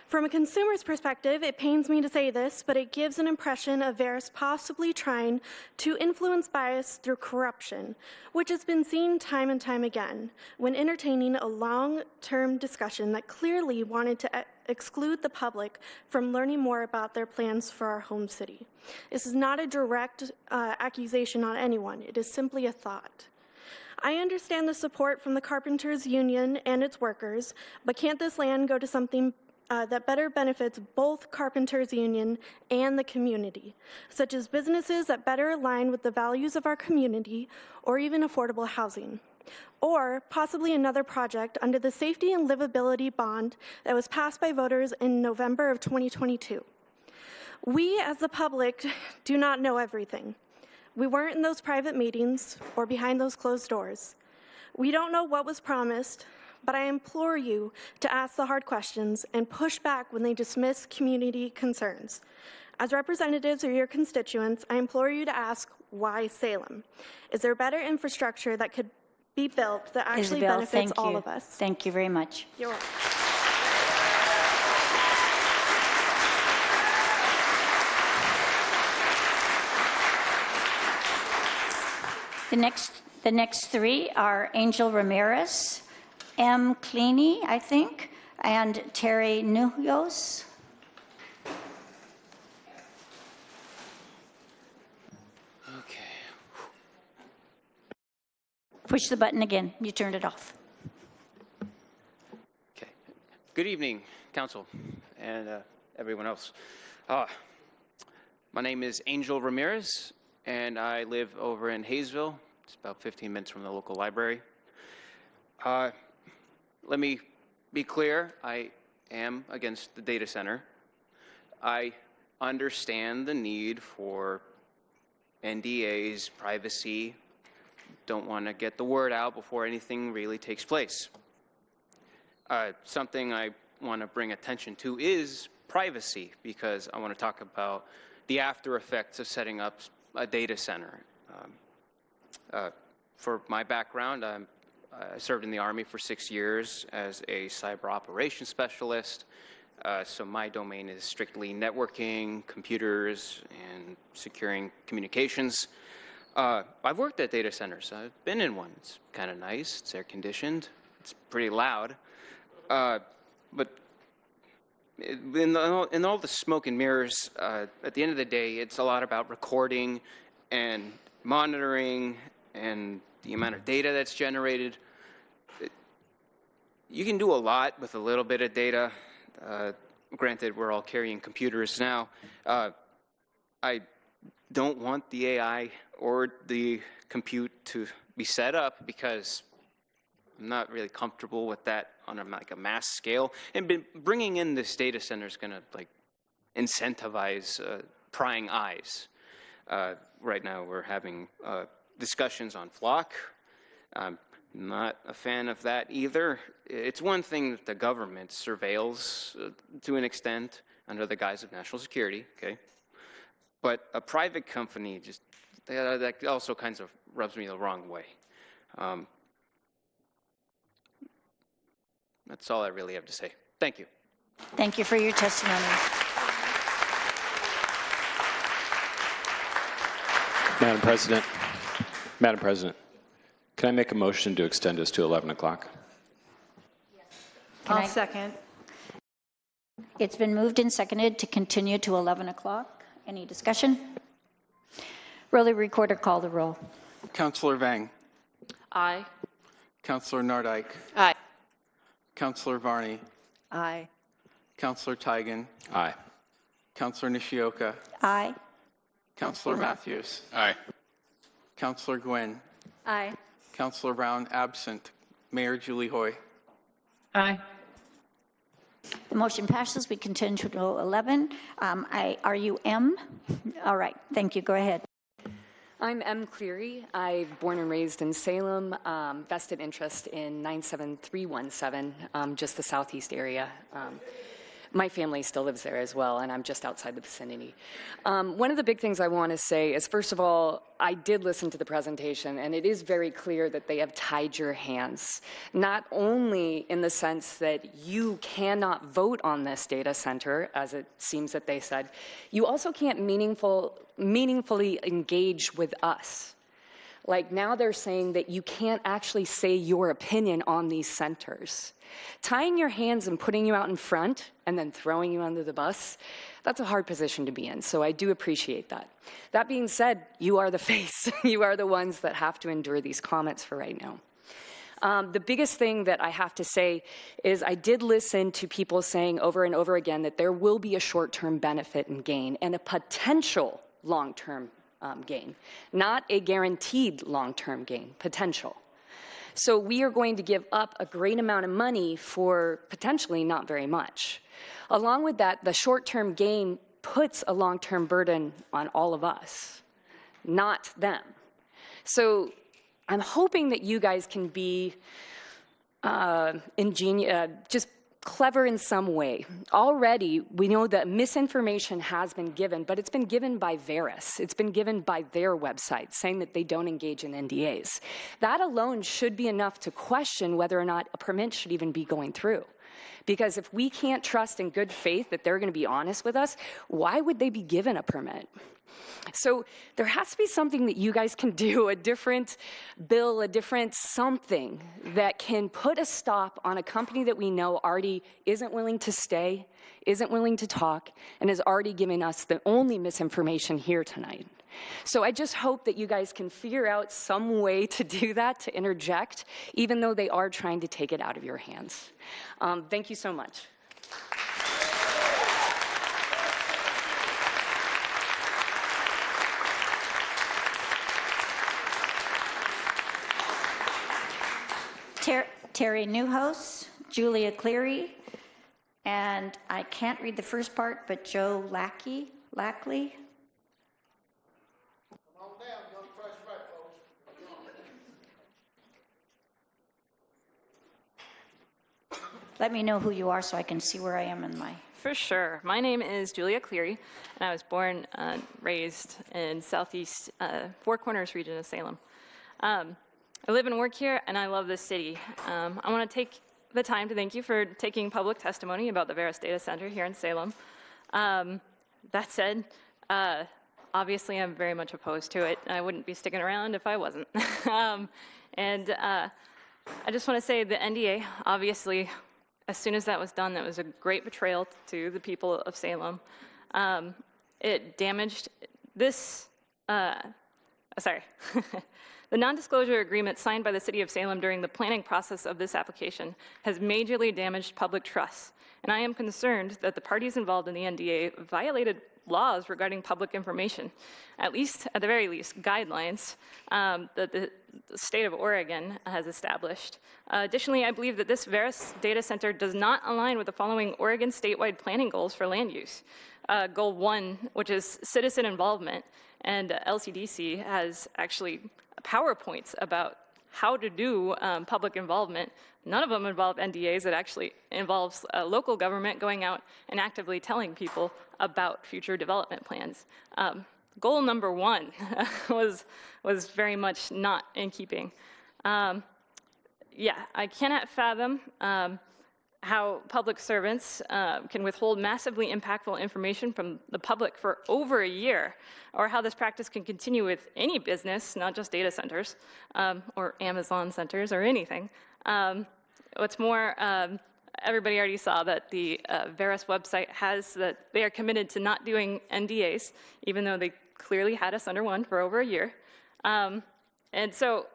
From a consumer's perspective, it pains me to say this, but it gives an impression of Verus possibly trying to influence bias through corruption, which has been seen time and time again when entertaining a long-term discussion that clearly wanted to exclude the public from learning more about their plans for our home city. This is not a direct accusation on anyone. It is simply a thought. I understand the support from the Carpenters Union and its workers, but can't this land go to something that better benefits both Carpenters Union and the community, such as businesses that better align with the values of our community, or even affordable housing? Or possibly another project under the Safety and Livability Bond that was passed by voters in November of 2022. We, as the public, do not know everything. We weren't in those private meetings or behind those closed doors. We don't know what was promised, but I implore you to ask the hard questions and push back when they dismiss community concerns. As representatives of your constituents, I implore you to ask, why Salem? Is there better infrastructure that could be built that actually Isabel, benefits thank all you. of us? Thank you very much. You're welcome. The next three are Angel Ramirez, M. Cleany, I think, and Terry Nujos. Okay. Push the button again. You turned it off. Okay. Good evening, Council, and everyone else. My name is Angel Ramirez, and I live over in Hayesville. It's about 15 minutes from the local library. Let me be clear, I am against the data center. I understand the need for NDAs, privacy, don't want to get the word out before anything really takes place. Something I want to bring attention to is privacy, because I want to talk about the after effects of setting up a data center. For my background, I served in the Army for 6 years as a cyber operations specialist. So my domain is strictly networking, computers, and securing communications. I've worked at data centers. I've been in one. It's kind of nice. It's air conditioned. It's pretty loud. But in all the smoke and mirrors, at the end of the day, it's a lot about recording and monitoring and the amount of data that's generated. You can do a lot with a little bit of data. Granted, we're all carrying computers now. I don't want the AI or the compute to be set up because I'm not really comfortable with that on a mass scale. And bringing in this data center is going to incentivize prying eyes. Right now, we're having discussions on Flock. I'm not a fan of that either. It's one thing that the government surveils to an extent under the guise of national security, okay? But a private company that also kind of rubs me the wrong way. That's all I really have to say. Thank you. Thank you for your testimony. Madam President, can I make a motion to extend this to 11 o'clock? I'll second. It's been moved and seconded to continue to 11 o'clock. Any discussion? Will the recorder call the roll? Councilor Vang. Aye. Councilor Nordijk. Aye. Councilor Varney. Aye. Councilor Teigen. Aye. Councilor Nishioka. Aye. Councilor Matthews. Aye. Councilor Nguyen. Aye. Councilor Brown absent. Mayor Julie Hoy. Aye. The motion passes. We continue to 11. Are you M? All right. Thank you. Go ahead. I'm M. Cleary. I'm born and raised in Salem, vested interest in 97317, just the southeast area. My family still lives there as well, and I'm just outside the vicinity. One of the big things I want to say is, first of all, I did listen to the presentation, and it is very clear that they have tied your hands, not only in the sense that you cannot vote on this data center, as it seems that they said, you also can't meaningfully engage with us. Like now they're saying that you can't actually say your opinion on these centers. Tying your hands and putting you out in front and then throwing you under the bus, that's a hard position to be in, so I do appreciate that. That being said, you are the face. You are the ones that have to endure these comments for right now. The biggest thing that I have to say is I did listen to people saying over and over again that there will be a short-term benefit and gain and a potential long-term gain, not a guaranteed long-term gain, potential. So we are going to give up a great amount of money for potentially not very much. Along with that, the short-term gain puts a long-term burden on all of us, not them. So I'm hoping that you guys can be just clever in some way. Already, we know that misinformation has been given, but it's been given by Veris. It's been given by their website, saying that they don't engage in NDAs. That alone should be enough to question whether or not a permit should even be going through. Because if we can't trust in good faith that they're going to be honest with us, why would they be given a permit? So there has to be something that you guys can do, a different bill, a different something that can put a stop on a company that we know already isn't willing to stay, isn't willing to talk, and is already giving us the only misinformation here tonight. So I just hope that you guys can figure out some way to do that, to interject, even though they are trying to take it out of your hands. Thank you so much. Terry Newhouse, Julia Cleary, and I can't read the first part, but Joe Lackley. Let me know who you are so I can see where I am in my... For sure. My name is Julia Cleary, and I was born and raised in southeast Four Corners region of Salem. I live and work here, and I love this city. I want to take the time to thank you for taking public testimony about the Veris Data Center here in Salem. That said, obviously I'm very much opposed to it. I wouldn't be sticking around if I wasn't. I just want to say the NDA, obviously, as soon as that was done, that was a great betrayal to the people of Salem. It damaged this, The non-disclosure agreement signed by the City of Salem during the planning process of this application has majorly damaged public trust, and I am concerned that the parties involved in the NDA violated laws regarding public information, at the very least, guidelines that the state of Oregon has established. Additionally, I believe that this Veris data center does not align with the following Oregon statewide planning goals for land use. Goal 1, which is citizen involvement, and LCDC has actually PowerPoints about how to do public involvement. None of them involve NDAs. It actually involves local government going out and actively telling people about future development plans. Goal number 1 was very much not in keeping. I cannot fathom how public servants can withhold massively impactful information from the public for over a year, or how this practice can continue with any business, not just data centers, or Amazon centers, or anything. What's more, everybody already saw that the Veris website has that they are committed to not doing NDAs, even though they clearly had us under one for over a year. And so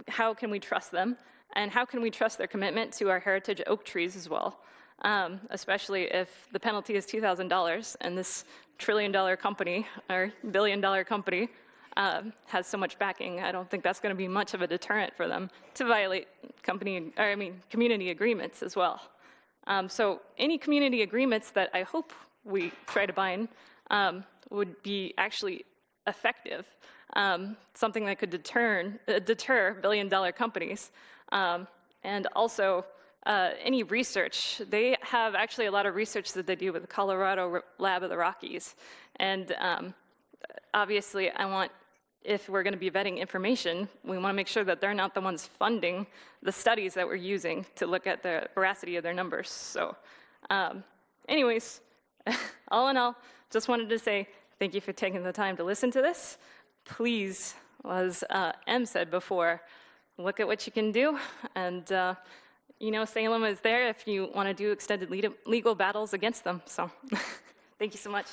how can we trust them? And how can we trust their commitment to our heritage oak trees as well? especially if the penalty is $2,000 and this trillion-dollar company or billion-dollar company has so much backing. I don't think that's going to be much of a deterrent for them to violate community agreements as well. So any community agreements that I hope we try to bind would be actually effective, something that could deter billion-dollar companies. And also, any research. They have actually a lot of research that they do with the Colorado Lab of the Rockies. And obviously, if we're going to be vetting information, we want to make sure that they're not the ones funding the studies that we're using to look at the veracity of their numbers. So anyways, all in all, just wanted to say thank you for taking the time to listen to this. Please, as Em said before, look at what you can do. And Salem is there if you want to do extended legal battles against them. So thank you so much.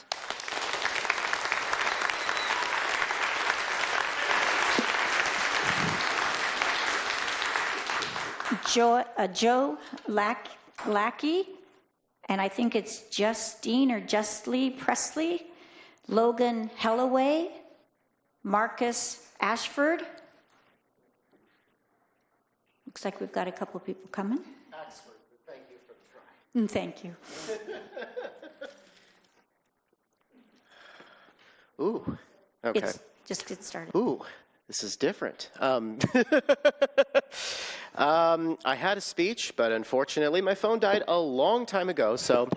Joe Lackey, and I think it's Justine or Justly Presley, Logan Hellaway, Marcus Ashford. Looks like we've got a couple of people coming. Axford, thank you for the try. Thank you. Ooh, okay. Just get started. Ooh, this is different. I had a speech, but unfortunately my phone died a long time ago, so...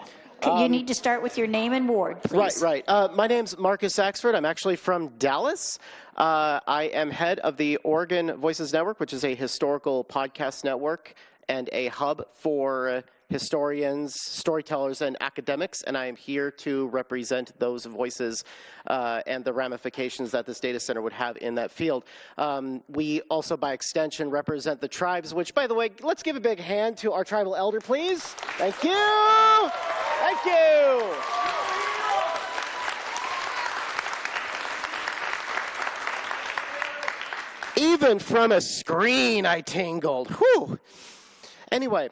You need to start with your name and ward, please. Right. My name's Marcus Axford. I'm actually from Dallas. I am head of the Oregon Voices Network, which is a historical podcast network and a hub for historians, storytellers, and academics, and I am here to represent those voices and the ramifications that this data center would have in that field. We also, by extension, represent the tribes, which, by the way, let's give a big hand to our tribal elder, please. Thank you. Thank you. Even from a screen, I tingled. Whew. Anyway,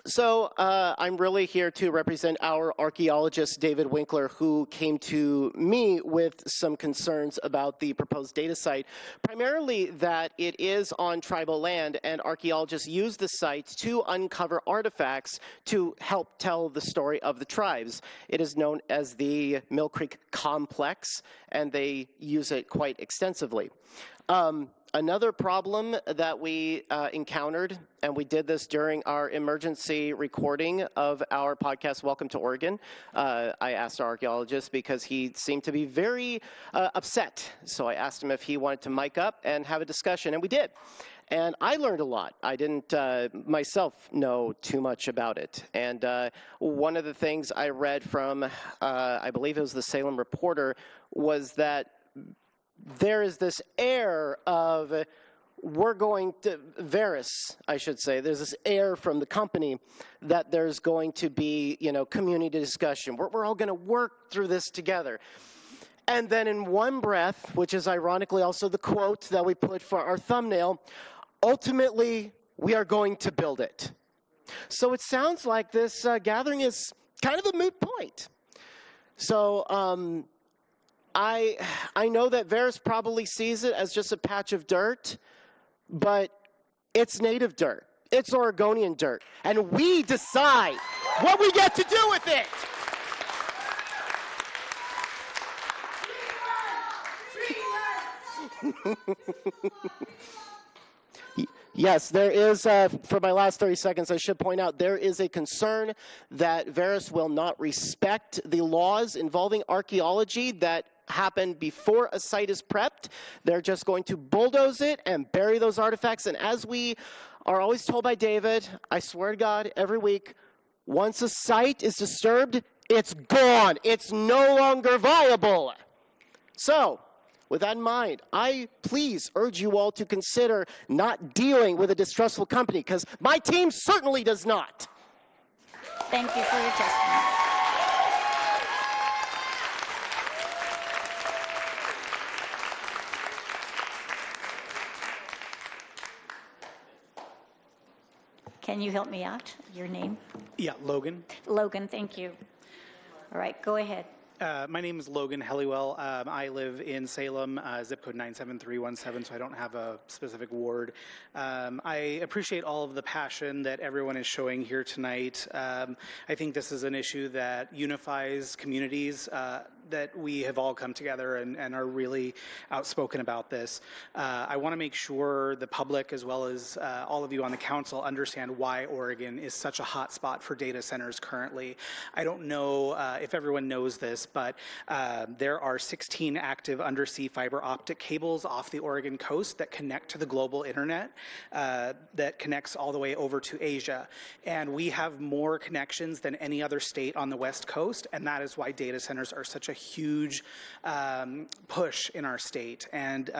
so I'm really here to represent our archaeologist, David Winkler, who came to me with some concerns about the proposed data site, primarily that it is on tribal land, and archaeologists use the site to uncover artifacts to help tell the story of the tribes. It is known as the Mill Creek Complex, and they use it quite extensively. Another problem that we encountered, and we did this during our emergency recording of our podcast, Welcome to Oregon. I asked our archaeologist because he seemed to be very upset. So I asked him if he wanted to mic up and have a discussion, and we did. And I learned a lot. I didn't myself know too much about it. And one of the things I read from, I believe it was the Salem Reporter, was that there is this air of, we're going to, Veris, I should say, there's this air from the company that there's going to be, community discussion. We're all going to work through this together. And then in one breath, which is ironically also the quote that we put for our thumbnail, ultimately, we are going to build it. So it sounds like this gathering is kind of a moot point. So, I know that Veris probably sees it as just a patch of dirt, but it's native dirt. It's Oregonian dirt. And we decide what we get to do with it. Yes, there is, for my last 30 seconds, I should point out, there is a concern that Veris will not respect the laws involving archaeology that happen before a site is prepped. They're just going to bulldoze it and bury those artifacts. And as we are always told by David, I swear to God, every week, once a site is disturbed, it's gone. It's no longer viable. So, with that in mind, I please urge you all to consider not dealing with a distrustful company, because my team certainly does not. Thank you for your testimony. Can you help me out? Your name? Yeah, Logan. Logan, thank you. All right, go ahead. My name is Logan Helliwell. I live in Salem, zip code 97317, so I don't have a specific ward. I appreciate all of the passion that everyone is showing here tonight. I think this is an issue that unifies communities, that we have all come together and are really outspoken about this. I want to make sure the public, as well as all of you on the council, understand why Oregon is such a hot spot for data centers currently. I don't know if everyone knows this, but there are 16 active undersea fiber optic cables off the Oregon coast that connect to the global internet, that connects all the way over to Asia. And we have more connections than any other state on the West Coast, and that is why data centers are such a huge push in our state. And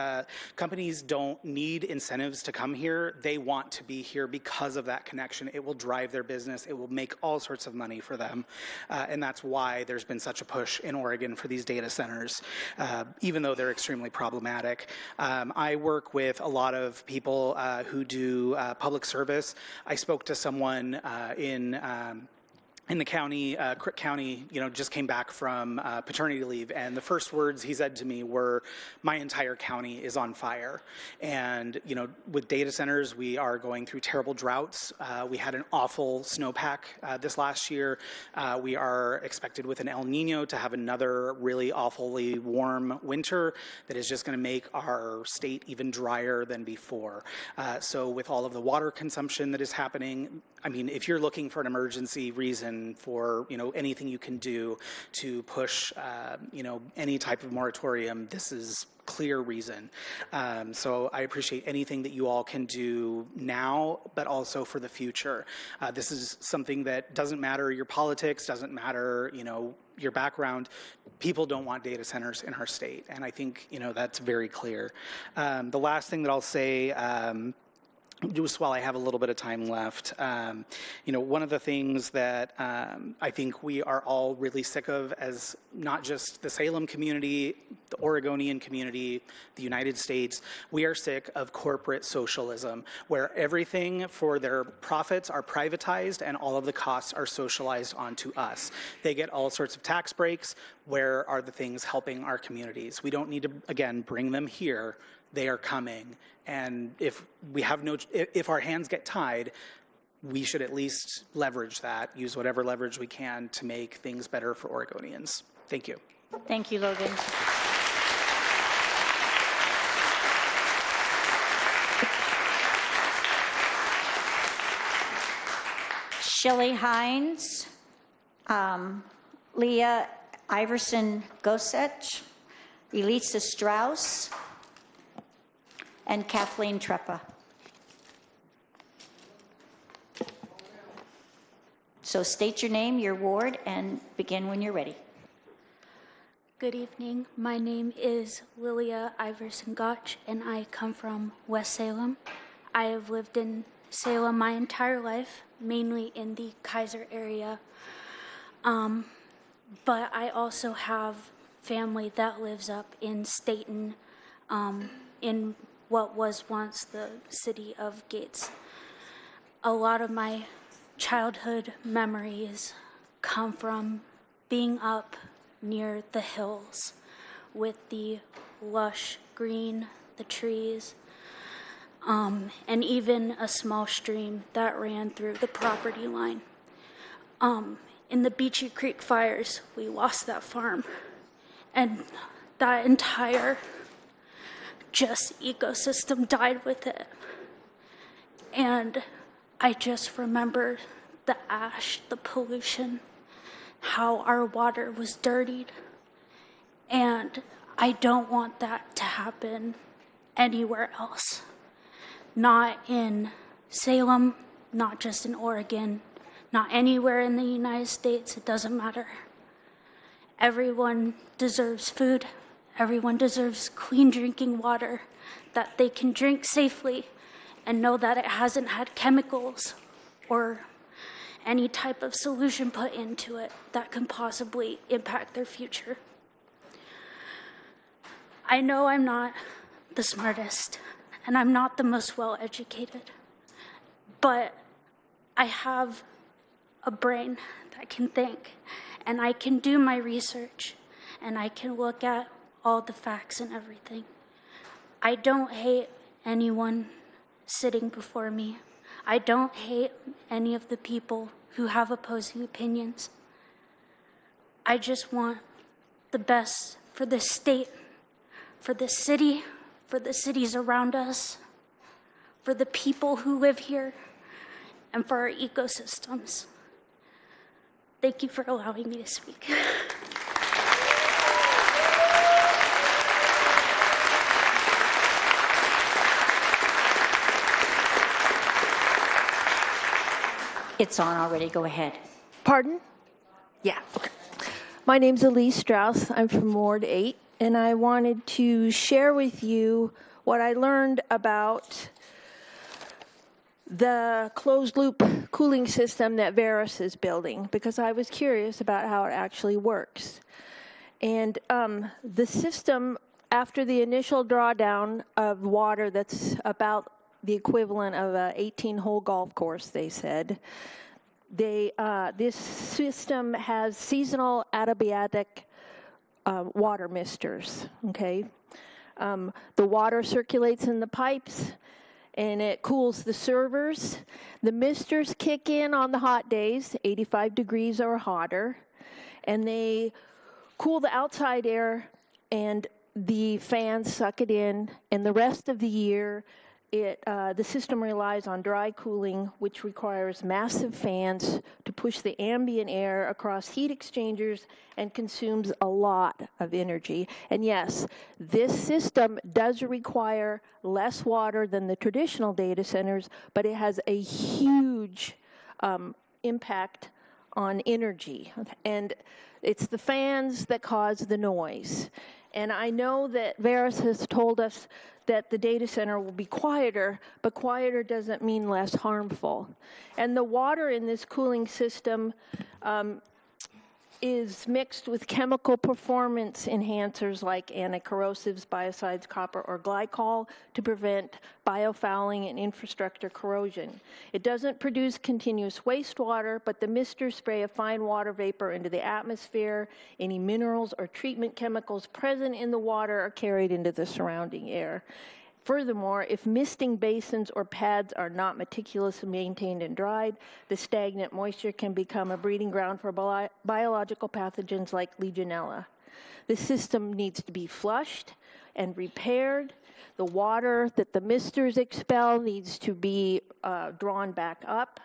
companies don't need incentives to come here. They want to be here because of that connection. It will drive their business. It will make all sorts of money for them. And that's why there's been such a push in Oregon for these data centers, even though they're extremely problematic. I work with a lot of people who do public service. I spoke to someone in the county, Crook County, just came back from paternity leave, and the first words he said to me were, "My entire county is on fire." And with data centers, we are going through terrible droughts. We had an awful snowpack this last year. We are expected with an El Nino to have another really awfully warm winter that is just going to make our state even drier than before. So with all of the water consumption that is happening, I mean, if you're looking for an emergency reason for anything you can do to push any type of moratorium, this is clear reason. So I appreciate anything that you all can do now, but also for the future. This is something that doesn't matter your politics, doesn't matter your background. People don't want data centers in our state, and I think that's very clear. The last thing that I'll say, just while I have a little bit of time left, one of the things that I think we are all really sick of, as not just the Salem community, the Oregonian community, the United States, we are sick of corporate socialism, where everything for their profits are privatized and all of the costs are socialized onto us. They get all sorts of tax breaks. Where are the things helping our communities? We don't need to, again, bring them here. They are coming. And if our hands get tied, we should at least leverage that, use whatever leverage we can to make things better for Oregonians. Thank you. Thank you, Logan. Shelley Hines, Leah Iverson Gosech, Elisa Strauss, and Kathleen Treppa. So state your name, your ward, and begin when you're ready. Good evening. My name is Lilia Iverson Gotch, and I come from West Salem. I have lived in Salem my entire life, mainly in the Kaiser area. But I also have family that lives up in Staten, in what was once the city of Gates. A lot of my childhood memories come from being up near the hills with the lush green, the trees, and even a small stream that ran through the property line. In the Beachy Creek fires, we lost that farm, and that entire ecosystem died with it. And I just remember the ash, the pollution, how our water was dirtied. And I don't want that to happen anywhere else. Not in Salem, not just in Oregon, not anywhere in the United States. It doesn't matter. Everyone deserves food. Everyone deserves clean drinking water that they can drink safely and know that it hasn't had chemicals or any type of solution put into it that can possibly impact their future. I know I'm not the smartest and I'm not the most well-educated, but I have a brain that can think, and I can do my research, and I can look at all the facts and everything. I don't hate anyone sitting before me. I don't hate any of the people who have opposing opinions. I just want the best for the state, for the city, for the cities around us, for the people who live here, and for our ecosystems. Thank you for allowing me to speak. It's on already. Go ahead. Pardon? Yeah. Okay. My name's Elise Strauss. I'm from Ward 8, and I wanted to share with you what I learned about the closed-loop cooling system that Veris is building, because I was curious about how it actually works. And the system, after the initial drawdown of water that's about the equivalent of an 18-hole golf course, they said, this system has seasonal adiabatic water misters, okay? The water circulates in the pipes, and it cools the servers. The misters kick in on the hot days, 85 degrees or hotter, and they cool the outside air, and the fans suck it in, and the rest of the year, the system relies on dry cooling, which requires massive fans to push the ambient air across heat exchangers and consumes a lot of energy. And yes, this system does require less water than the traditional data centers, but it has a huge impact on energy. And it's the fans that cause the noise. And I know that Veris has told us that the data center will be quieter, but quieter doesn't mean less harmful. And the water in this cooling system is mixed with chemical performance enhancers like anticorrosives, biocides, copper, or glycol to prevent biofouling and infrastructure corrosion. It doesn't produce continuous wastewater, but the misters spray a fine water vapor into the atmosphere. Any minerals or treatment chemicals present in the water are carried into the surrounding air. Furthermore, if misting basins or pads are not meticulously maintained and dried, the stagnant moisture can become a breeding ground for biological pathogens like Legionella. The system needs to be flushed and repaired. The water that the misters expel needs to be drawn back up.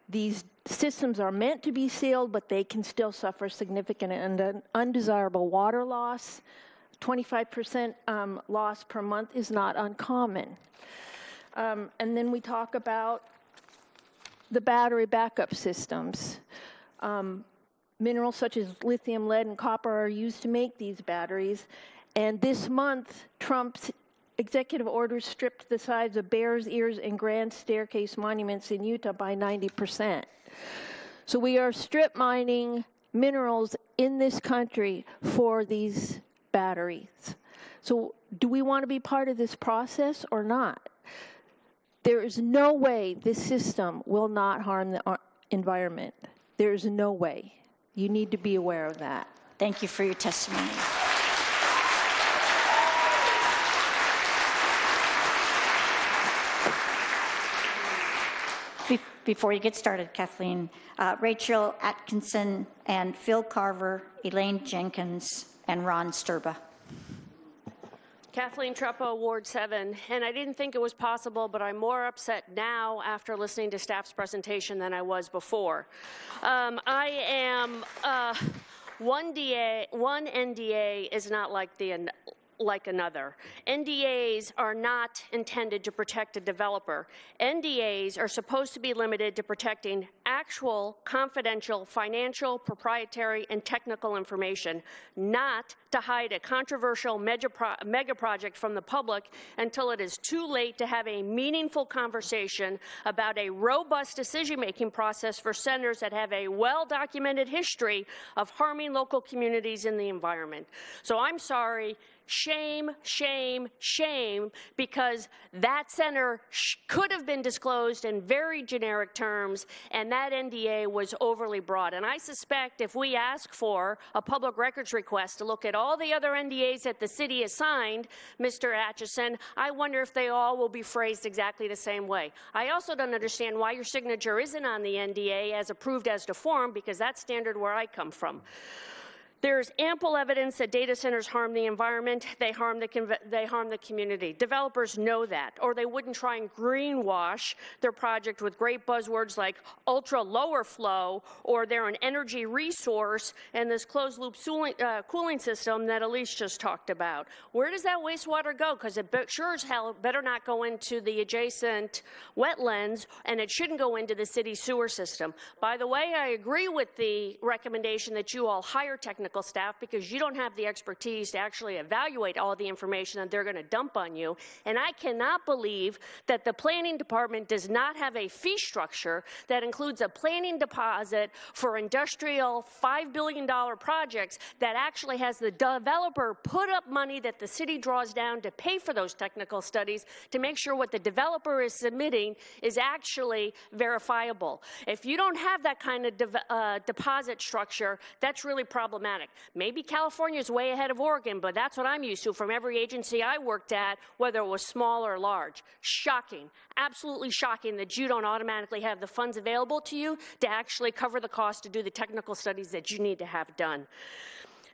These systems are meant to be sealed, but they can still suffer significant and undesirable water loss. 25% loss per month is not uncommon. And then we talk about the battery backup systems. Minerals such as lithium, lead, and copper are used to make these batteries. And this month, Trump's executive order stripped the sides of Bears Ears and Grand Staircase monuments in Utah by 90%. So we are strip mining minerals in this country for these batteries. So do we want to be part of this process or not? There is no way this system will not harm the environment. There is no way. You need to be aware of that. Thank you for your testimony. Before you get started, Kathleen, Rachel Atkinson and Phil Carver, Elaine Jenkins, and Ron Sturba. Kathleen Treppo, Ward 7, and I didn't think it was possible, but I'm more upset now after listening to staff's presentation than I was before. I am, one NDA is not like another. NDAs are not intended to protect a developer. NDAs are supposed to be limited to protecting actual, confidential, financial, proprietary, and technical information, not to hide a controversial mega project from the public until it is too late to have a meaningful conversation about a robust decision-making process for centers that have a well-documented history of harming local communities and the environment. So I'm sorry, Shame, shame, shame, because that center could have been disclosed in very generic terms, and that NDA was overly broad. And I suspect if we ask for a public records request to look at all the other NDAs that the city has signed, Mr. Atchison, I wonder if they all will be phrased exactly the same way. I also don't understand why your signature isn't on the NDA as approved as to form, because that's standard where I come from. There's ample evidence that data centers harm the environment, they harm the community. Developers know that, or they wouldn't try and greenwash their project with great buzzwords like ultra lower flow, or they're an energy resource, and this closed loop cooling system that Elise just talked about. Where does that wastewater go? Because it sure as hell better not go into the adjacent wetlands, and it shouldn't go into the city sewer system. By the way, I agree with the recommendation that you all hire technical staff, because you don't have the expertise to actually evaluate all the information that they're going to dump on you. And I cannot believe that the planning department does not have a fee structure that includes a planning deposit for industrial $5 billion projects that actually has the developer put up money that the city draws down to pay for those technical studies to make sure what the developer is submitting is actually verifiable. If you don't have that kind of deposit structure, that's really problematic. Maybe California is way ahead of Oregon, but that's what I'm used to from every agency I worked at, whether it was small or large. Shocking, absolutely shocking that you don't automatically have the funds available to you to actually cover the cost to do the technical studies that you need to have done.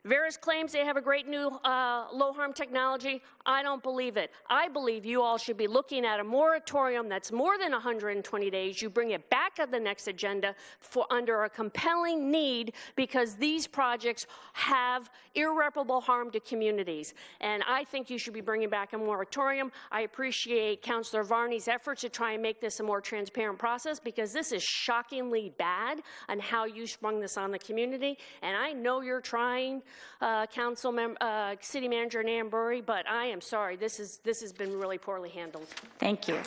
Veris claims they have a great new low-harm technology. I don't believe it. I believe you all should be looking at a moratorium that's more than 120 days. You bring it back on the next agenda for under a compelling need, because these projects have irreparable harm to communities. And I think you should be bringing back a moratorium. I appreciate Councilor Varney's efforts to try and make this a more transparent process, because this is shockingly bad on how you sprung this on the community. And I know you're trying, City Manager Nambury, but I am sorry. This has been really poorly handled. Thank you.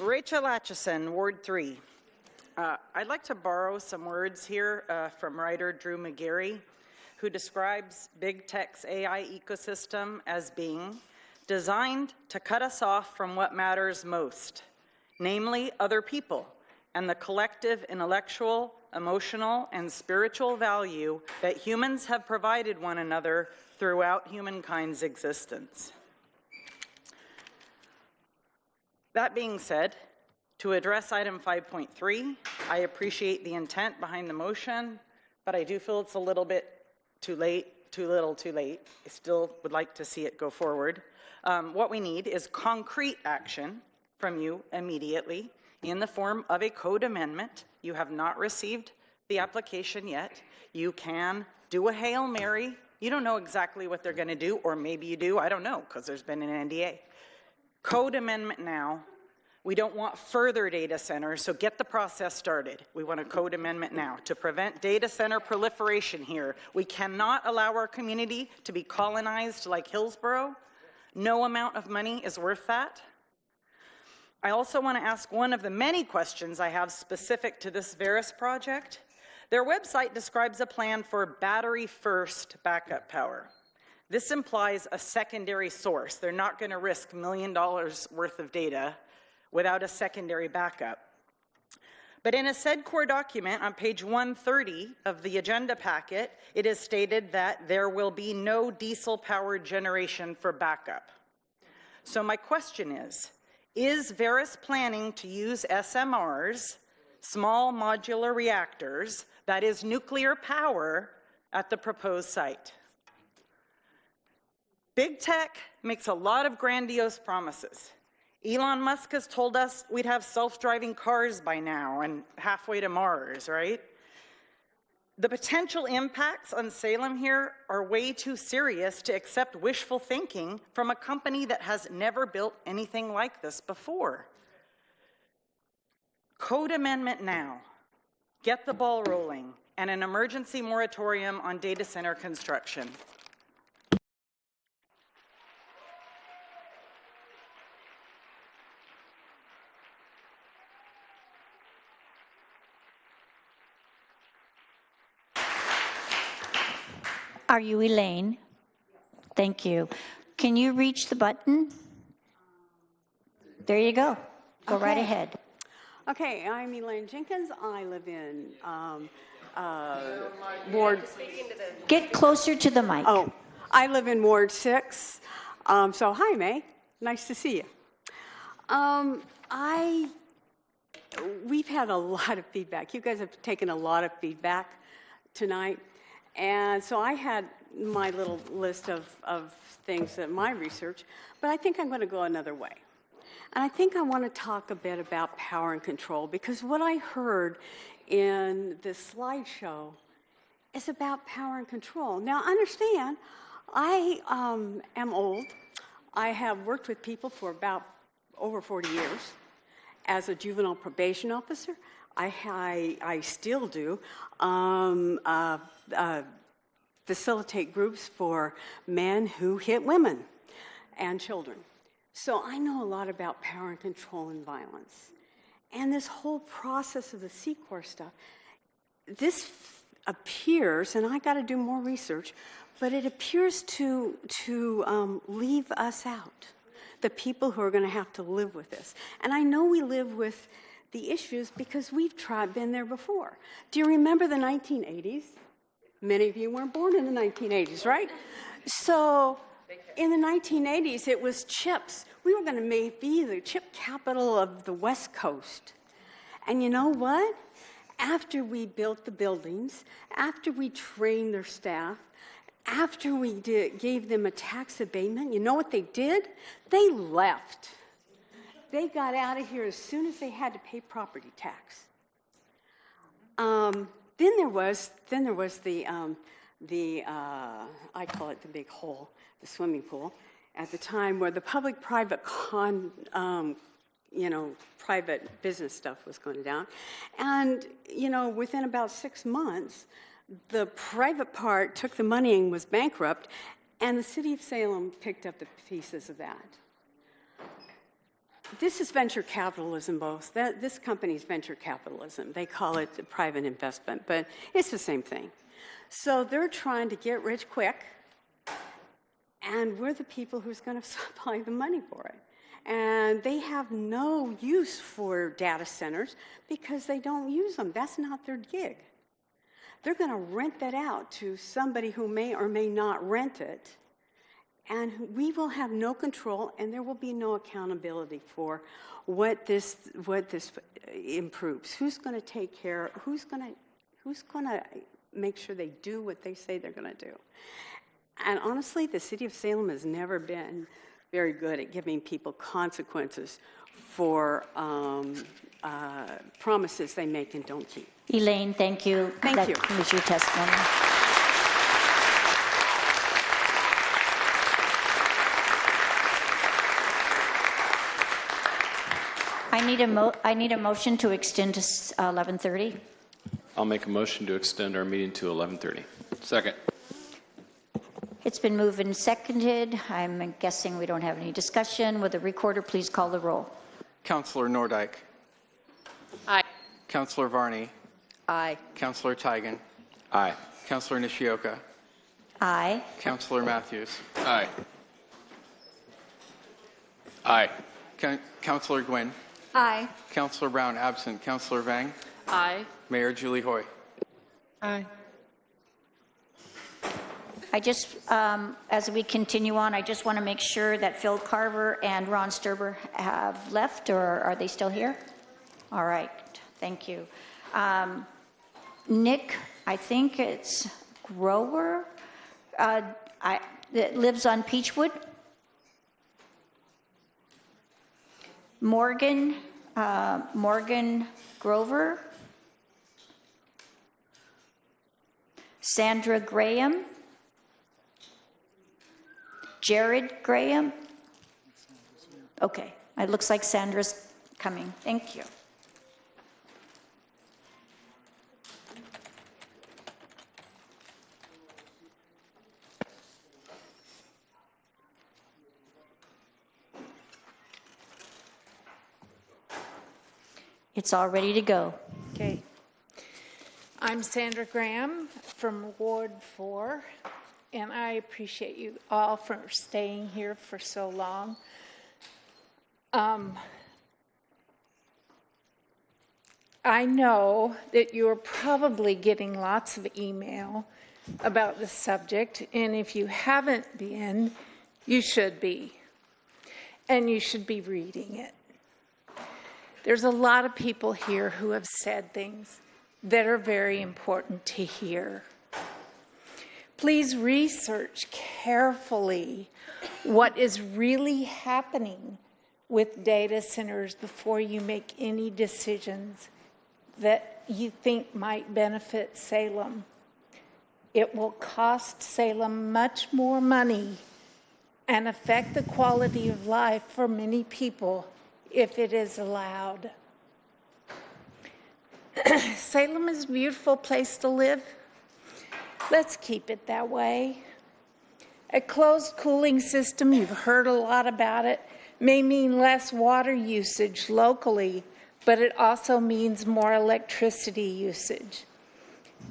Rachel Atchison, Ward 3. I'd like to borrow some words here from writer Drew McGarry, who describes big tech's AI ecosystem as being designed to cut us off from what matters most, namely other people and the collective intellectual, emotional, and spiritual value that humans have provided one another throughout humankind's existence. That being said, to address item 5.3, I appreciate the intent behind the motion, but I do feel it's a little bit too late, too little too late. I still would like to see it go forward. What we need is concrete action from you immediately in the form of a code amendment. You have not received the application yet. You can do a Hail Mary. You don't know exactly what they're going to do, or maybe you do. I don't know, because there's been an NDA. Code amendment now. We don't want further data centers, so get the process started. We want a code amendment now to prevent data center proliferation here. We cannot allow our community to be colonized like Hillsborough. No amount of money is worth that. I also want to ask one of the many questions I have specific to this Veris project. Their website describes a plan for battery-first backup power. This implies a secondary source. They're not going to risk $1 million worth of data without a secondary backup. But in a said core document on page 130 of the agenda packet, it is stated that there will be no diesel-powered generation for backup. So my question is Veris planning to use SMRs, small modular reactors, that is nuclear power, at the proposed site? Big tech makes a lot of grandiose promises. Elon Musk has told us we'd have self-driving cars by now and halfway to Mars, right? The potential impacts on Salem here are way too serious to accept wishful thinking from a company that has never built anything like this before. Code amendment now. Get the ball rolling, and an emergency moratorium on data center construction. Are you Elaine? Thank you. Can you reach the button? There you go. Go right ahead. Okay, I'm Elaine Jenkins. I live in Ward. Get closer to the mic. Oh, I live in Ward 6. So hi, May. Nice to see you. We've had a lot of feedback. You guys have taken a lot of feedback tonight. And so I had my little list of things that my research, but I think I'm going to go another way. And I think I want to talk a bit about power and control, because what I heard in this slideshow is about power and control. Now, understand, I am old. I have worked with people for about over 40 years as a juvenile probation officer. I still do facilitate groups for men who hit women and children. So I know a lot about power and control and violence. And this whole process of the C-Corps stuff, this appears, and I got to do more research, but it appears to leave us out, the people who are going to have to live with this. And I know we live with the issues because we've been there before. Do you remember the 1980s? Many of you weren't born in the 1980s, right? So in the 1980s, it was chips. We were going to be the chip capital of the West Coast. And you know what? After we built the buildings, after we trained their staff, after we gave them a tax abatement, you know what they did? They left. They got out of here as soon as they had to pay property tax. Then there was the I call it the big hole, the swimming pool, at the time where the public-private private business stuff was going down. And, within about 6 months, the private part took the money and was bankrupt, and the city of Salem picked up the pieces of that. This is venture capitalism, both. This company's venture capitalism. They call it private investment, but it's the same thing. So they're trying to get rich quick, and we're the people who's going to supply the money for it. And they have no use for data centers because they don't use them. That's not their gig. They're going to rent that out to somebody who may or may not rent it, and we will have no control, and there will be no accountability for what this improves. Who's going to take care? Who's going to make sure they do what they say they're going to do? And honestly, the city of Salem has never been very good at giving people consequences for promises they make and don't keep. Elaine, thank you. Thank you. That was your testimony. I need a motion to extend to 11:30. I'll make a motion to extend our meeting to 11:30. Second. It's been moved and seconded. I'm guessing we don't have any discussion. Will the recorder please call the roll? Councilor Nordyke. Aye. Councilor Varney. Aye. Councilor Tigan. Aye. Councilor Nishioka. Aye. Councilor Matthews. Aye. Aye. Councilor Gwynn. Aye. Councilor Brown absent. Councilor Vang. Aye. Mayor Julie Hoy. Aye. I just, as we continue on, I just want to make sure that Phil Carver and Ron Sturber have left, or are they still here? All right, thank you. Nick, I think it's Grover, that lives on Peachwood. Morgan Grover. Sandra Graham. Jared Graham? Okay, it looks like Sandra's coming. Thank you. It's all ready to go. Okay. I'm Sandra Graham from Ward 4. and I appreciate you all for staying here for so long. I know that you're probably getting lots of email about the subject, and if you haven't been, you should be. And you should be reading it. There's a lot of people here who have said things that are very important to hear. Please research carefully what is really happening with data centers before you make any decisions that you think might benefit Salem. It will cost Salem much more money and affect the quality of life for many people if it is allowed. Salem is a beautiful place to live. Let's keep it that way. A closed cooling system, you've heard a lot about it, may mean less water usage locally, but it also means more electricity usage.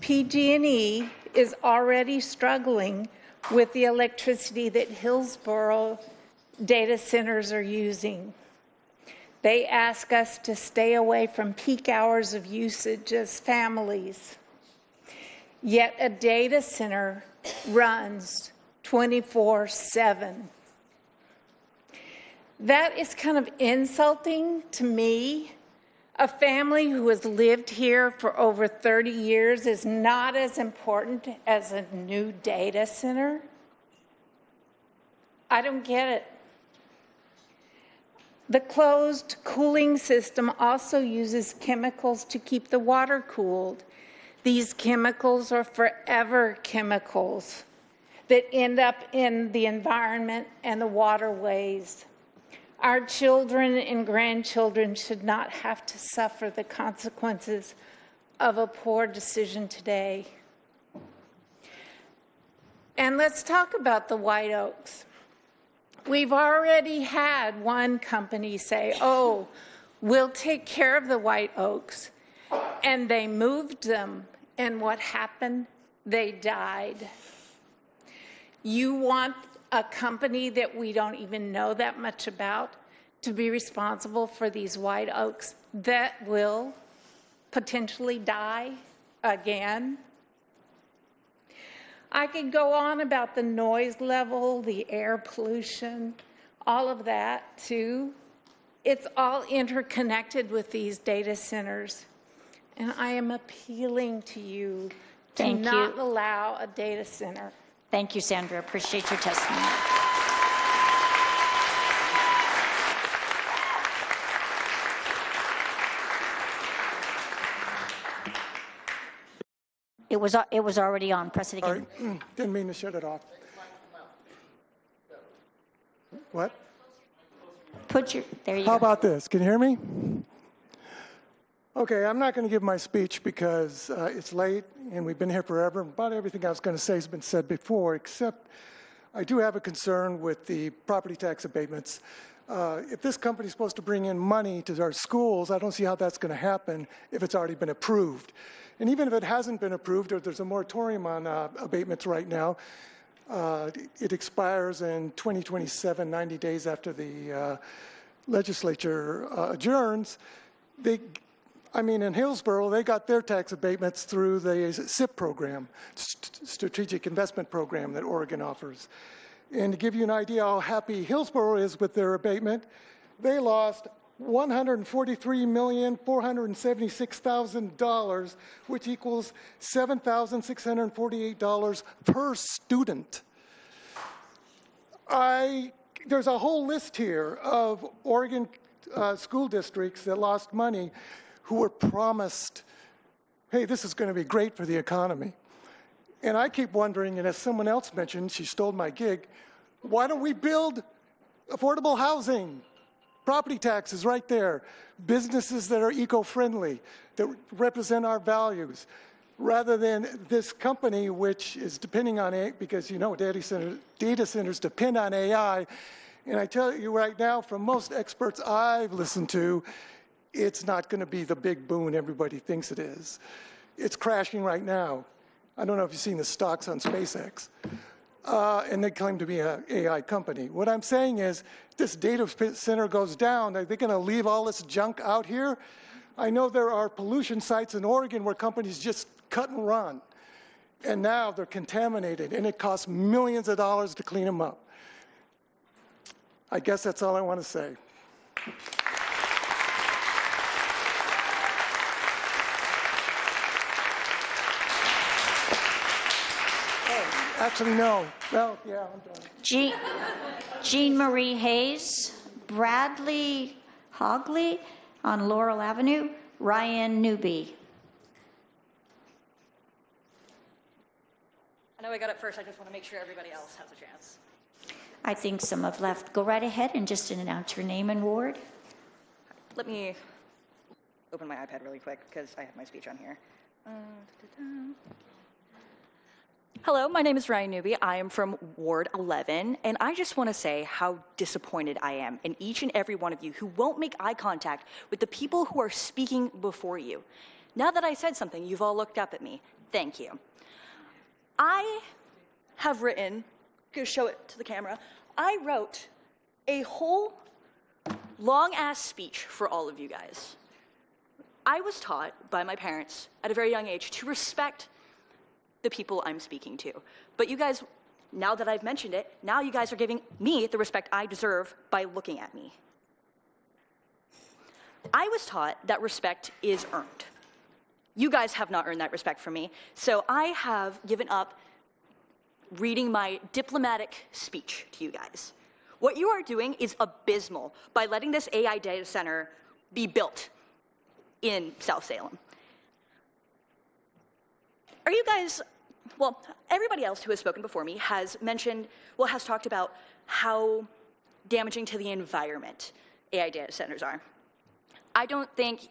PG&E is already struggling with the electricity that Hillsborough data centers are using. They ask us to stay away from peak hours of usage as families. Yet a data center runs 24/7. That is kind of insulting to me. A family who has lived here for over 30 years is not as important as a new data center. I don't get it. The closed cooling system also uses chemicals to keep the water cooled. These chemicals are forever chemicals that end up in the environment and the waterways. Our children and grandchildren should not have to suffer the consequences of a poor decision today. And let's talk about the White Oaks. We've already had one company say, oh, we'll take care of the White Oaks. And they moved them, and what happened? They died. You want a company that we don't even know that much about to be responsible for these White Oaks that will potentially die again? I could go on about the noise level, the air pollution, all of that too. It's all interconnected with these data centers. And I am appealing to you to not allow a data center. Thank you, Sandra. Appreciate your testimony. It was already on. Press it again. Sorry. Didn't mean to shut it off. What? There you go. How about this? Can you hear me? Okay, I'm not going to give my speech because it's late and we've been here forever. About everything I was going to say has been said before, except I do have a concern with the property tax abatements. If this company is supposed to bring in money to our schools, I don't see how that's going to happen if it's already been approved. And even if it hasn't been approved or there's a moratorium on abatements right now, it expires in 2027, 90 days after the legislature adjourns. In Hillsborough, they got their tax abatements through the SIP program, Strategic Investment Program that Oregon offers. And to give you an idea how happy Hillsborough is with their abatement, they lost $143,476,000, which equals $7,648 per student. There's a whole list here of Oregon school districts that lost money who were promised, hey, this is going to be great for the economy. And I keep wondering, and as someone else mentioned, she stole my gig, why don't we build affordable housing? Property taxes right there. Businesses that are eco-friendly, that represent our values, rather than this company which is depending on it, because you know data centers depend on AI. And I tell you right now, from most experts I've listened to, it's not going to be the big boon everybody thinks it is. It's crashing right now. I don't know if you've seen the stocks on SpaceX. and they claim to be an AI company. What I'm saying is, this data center goes down, are they going to leave all this junk out here? I know there are pollution sites in Oregon where companies just cut and run, and now they're contaminated, and it costs millions of dollars to clean them up. I guess that's all I want to say. Actually, no. Well, yeah, I'm done. Jean Marie Hayes, Bradley Hogley on Laurel Avenue, Ryan Newby. I know I got it first. I just want to make sure everybody else has a chance. I think some have left. Go right ahead and just announce your name and ward. Let me open my iPad really quick because I have my speech on here. Hello, my name is Ryan Newby. I am from Ward 11, and I just want to say how disappointed I am in each and every one of you who won't make eye contact with the people who are speaking before you. Now that I said something, you've all looked up at me. Thank you. I have written, go show it to the camera, I wrote a whole long-ass speech for all of you guys. I was taught by my parents at a very young age to respect the people I'm speaking to. But you guys, now that I've mentioned it, now you guys are giving me the respect I deserve by looking at me. I was taught that respect is earned. You guys have not earned that respect from me, so I have given up reading my diplomatic speech to you guys. What you are doing is abysmal by letting this AI data center be built in South Salem. Are you guys, well, everybody else who has spoken before me has mentioned, well, has talked about how damaging to the environment AI data centers are. I don't think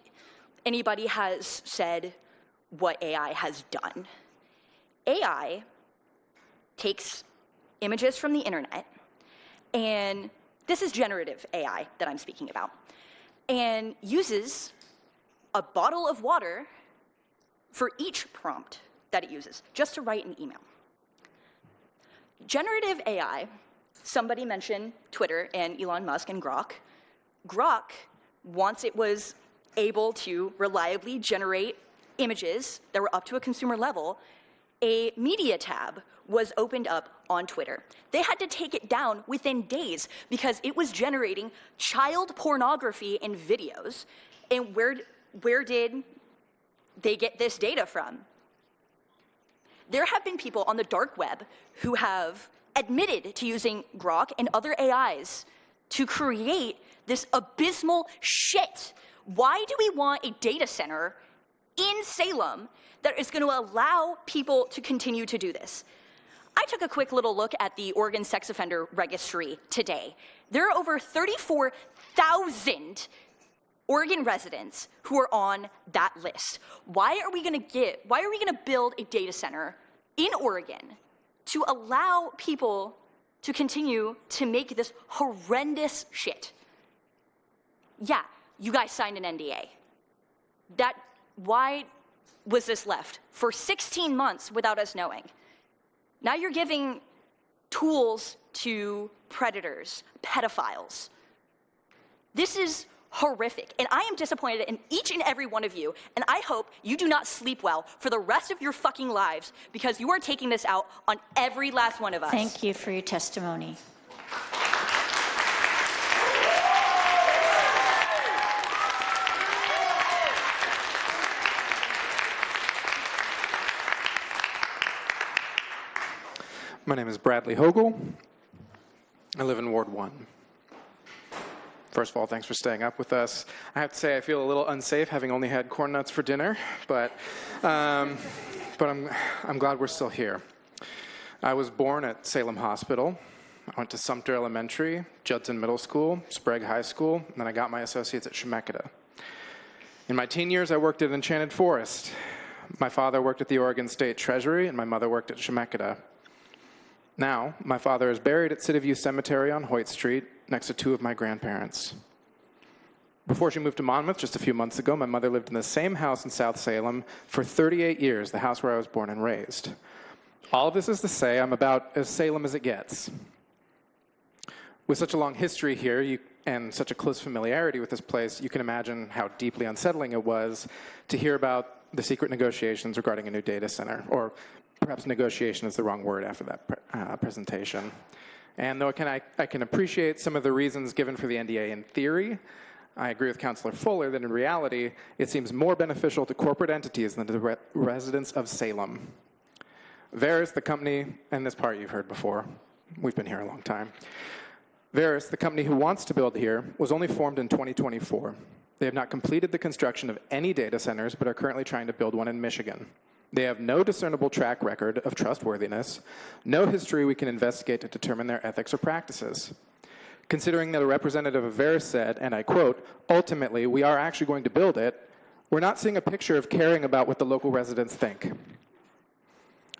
anybody has said what AI has done. AI takes images from the internet, and this is generative AI that I'm speaking about, and uses a bottle of water for each prompt that it uses, just to write an email. Generative AI, somebody mentioned Twitter and Elon Musk and Grok. Grok, once it was able to reliably generate images that were up to a consumer level, a media tab was opened up on Twitter. They had to take it down within days because it was generating child pornography and videos. And where did they get this data from? There have been people on the dark web who have admitted to using Grok and other AIs to create this abysmal shit. Why do we want a data center in Salem that is going to allow people to continue to do this? I took a quick little look at the Oregon Sex Offender Registry today. There are over 34,000 Oregon residents who are on that list. Why are we going to build a data center in Oregon to allow people to continue to make this horrendous shit? Yeah, you guys signed an NDA. Why was this left for 16 months without us knowing? Now you're giving tools to predators, pedophiles. This is horrific, and I am disappointed in each and every one of you, and I hope you do not sleep well for the rest of your fucking lives because you are taking this out on every last one of us. Thank you for your testimony. My name is Bradley Hogle. I live in Ward 1. First of all, thanks for staying up with us. I have to say I feel a little unsafe having only had corn nuts for dinner, but I'm glad we're still here. I was born at Salem Hospital. I went to Sumter Elementary, Judson Middle School, Sprague High School, and then I got my associates at Chemeketa. In my teen years, I worked at Enchanted Forest. My father worked at the Oregon State Treasury, and my mother worked at Chemeketa. Now, my father is buried at City View Cemetery on Hoyt Street, next to two of my grandparents. Before she moved to Monmouth just a few months ago, my mother lived in the same house in South Salem for 38 years, the house where I was born and raised. All of this is to say I'm about as Salem as it gets. With such a long history here and such a close familiarity with this place, you can imagine how deeply unsettling it was to hear about the secret negotiations regarding a new data center, or perhaps negotiation is the wrong word after that presentation. And though I can appreciate some of the reasons given for the NDA in theory, I agree with Councilor Fuller that in reality, it seems more beneficial to corporate entities than to the residents of Salem. Veris, the company, and this part you've heard before, we've been here a long time. Veris, the company who wants to build here, was only formed in 2024. They have not completed the construction of any data centers, but are currently trying to build one in Michigan. They have no discernible track record of trustworthiness, no history we can investigate to determine their ethics or practices. Considering that a representative of Veris said, and I quote, "Ultimately, we are actually going to build it," we're not seeing a picture of caring about what the local residents think.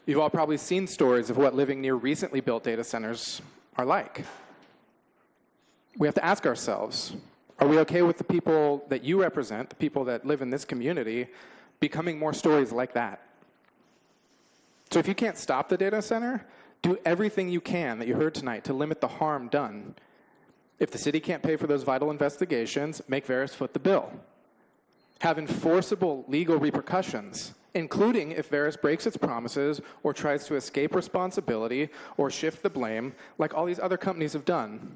You've all probably seen stories of what living near recently built data centers are like. We have to ask ourselves, are we okay with the people that you represent, the people that live in this community, becoming more stories like that? So if you can't stop the data center, do everything you can that you heard tonight to limit the harm done. If the city can't pay for those vital investigations, make Veris foot the bill. Have enforceable legal repercussions, including if Veris breaks its promises or tries to escape responsibility or shift the blame like all these other companies have done.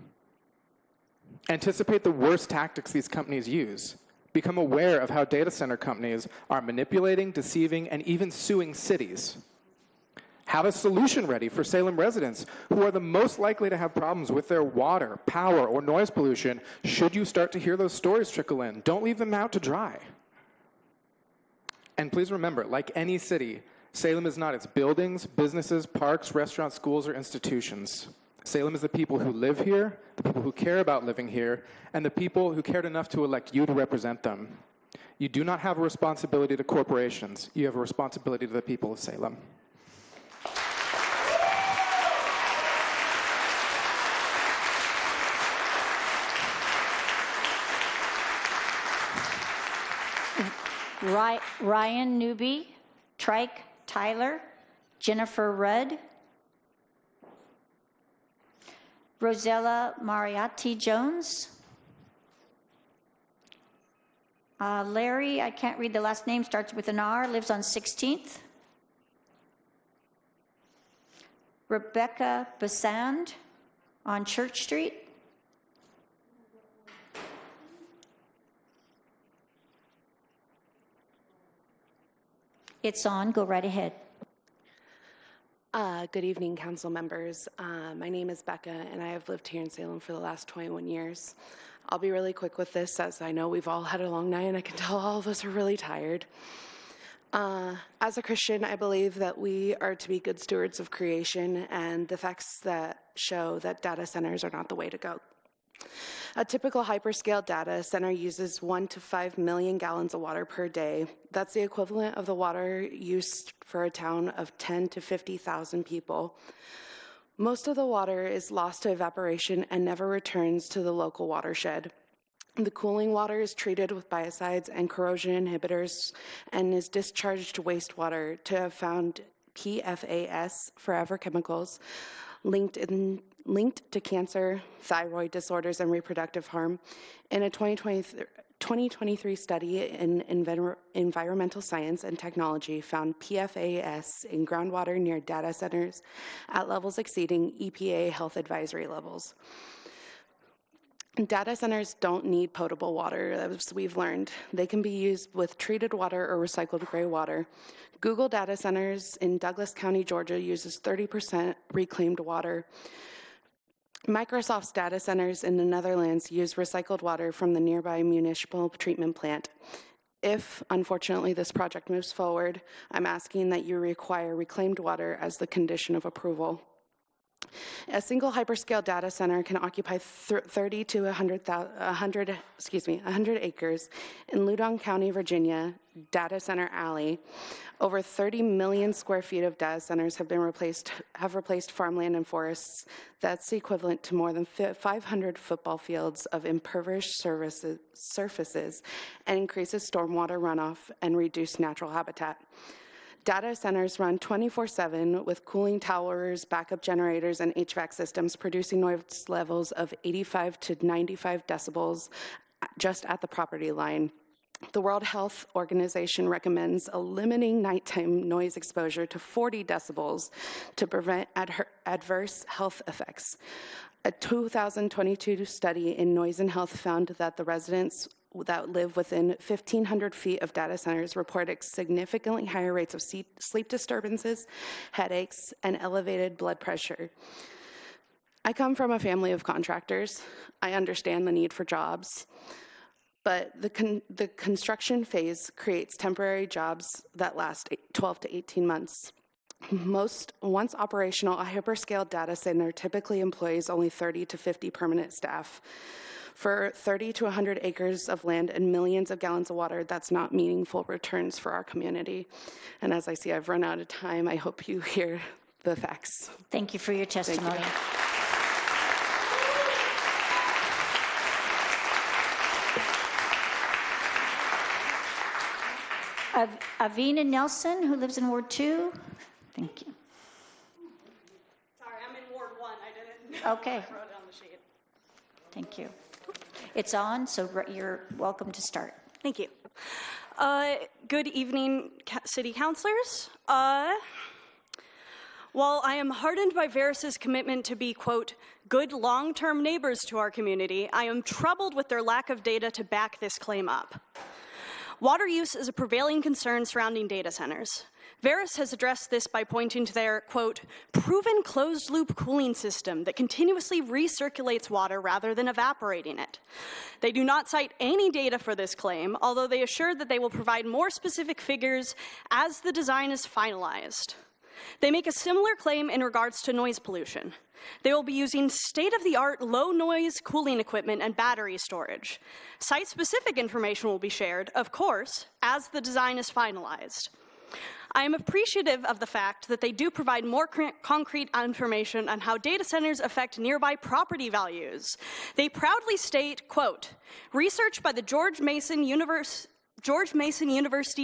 Anticipate the worst tactics these companies use. Become aware of how data center companies are manipulating, deceiving, and even suing cities. Have a solution ready for Salem residents who are the most likely to have problems with their water, power, or noise pollution should you start to hear those stories trickle in. Don't leave them out to dry. And please remember, like any city, Salem is not its buildings, businesses, parks, restaurants, schools, or institutions. Salem is the people who live here, the people who care about living here, and the people who cared enough to elect you to represent them. You do not have a responsibility to corporations. You have a responsibility to the people of Salem. Ryan Newby, Trike Tyler, Jennifer Rudd, Rosella Mariatti Jones, Larry, I can't read the last name, starts with an R, lives on 16th. Rebecca Bassand on Church Street. It's on, go right ahead. Good evening, council members. My name is Becca, and I have lived here in Salem for the last 21 years. I'll be really quick with this, as I know we've all had a long night, and I can tell all of us are really tired. As a Christian, I believe that we are to be good stewards of creation, and the facts that show that data centers are not the way to go. A typical hyperscale data center uses 1 to 5 million gallons of water per day. That's the equivalent of the water used for a town of 10 to 50,000 people. Most of the water is lost to evaporation and never returns to the local watershed. The cooling water is treated with biocides and corrosion inhibitors and is discharged to wastewater to have found PFAS, forever chemicals, linked to cancer, thyroid disorders, and reproductive harm. In a 2023 study in Environmental Science and Technology found PFAS in groundwater near data centers at levels exceeding EPA health advisory levels. Data centers don't need potable water, as we've learned. They can be used with treated water or recycled gray water. Google data centers in Douglas County, Georgia uses 30% reclaimed water. Microsoft's data centers in the Netherlands use recycled water from the nearby municipal treatment plant. If, unfortunately, this project moves forward, I'm asking that you require reclaimed water as the condition of approval. A single hyperscale data center can occupy 30 to 100 acres in Loudoun County, Virginia, Data Center Alley. Over 30 million square feet of data centers have replaced farmland and forests. That's equivalent to more than 500 football fields of impoverished surfaces and increases stormwater runoff and reduced natural habitat. Data centers run 24/7 with cooling towers, backup generators, and HVAC systems producing noise levels of 85 to 95 decibels just at the property line. The World Health Organization recommends limiting nighttime noise exposure to 40 decibels to prevent adverse health effects. A 2022 study in Noise and Health found that the residents that live within 1,500 feet of data centers reported significantly higher rates of sleep disturbances, headaches, and elevated blood pressure. I come from a family of contractors. I understand the need for jobs, but the construction phase creates temporary jobs that last 12 to 18 months. Once operational, a hyperscale data center typically employs only 30 to 50 permanent staff. For 30 to 100 acres of land and millions of gallons of water, that's not meaningful returns for our community. And as I see I've run out of time, I hope you hear the facts. Thank you for your testimony. Avina Nelson, who lives in Ward 2. Thank you. Sorry, I'm in Ward 1. I didn't know. Okay. I wrote it on the sheet. Thank you. It's on, so you're welcome to start. Thank you. Good evening, city councilors. While I am heartened by Veris's commitment to be, quote, good long-term neighbors to our community, I am troubled with their lack of data to back this claim up. Water use is a prevailing concern surrounding data centers. Veris has addressed this by pointing to their, quote, proven closed-loop cooling system that continuously recirculates water rather than evaporating it. They do not cite any data for this claim, although they assure that they will provide more specific figures as the design is finalized. They make a similar claim in regards to noise pollution. They will be using state-of-the-art low-noise cooling equipment and battery storage. Site-specific information will be shared, of course, as the design is finalized. I am appreciative of the fact that they do provide more concrete information on how data centers affect nearby property values. They proudly state, quote, research by the George Mason University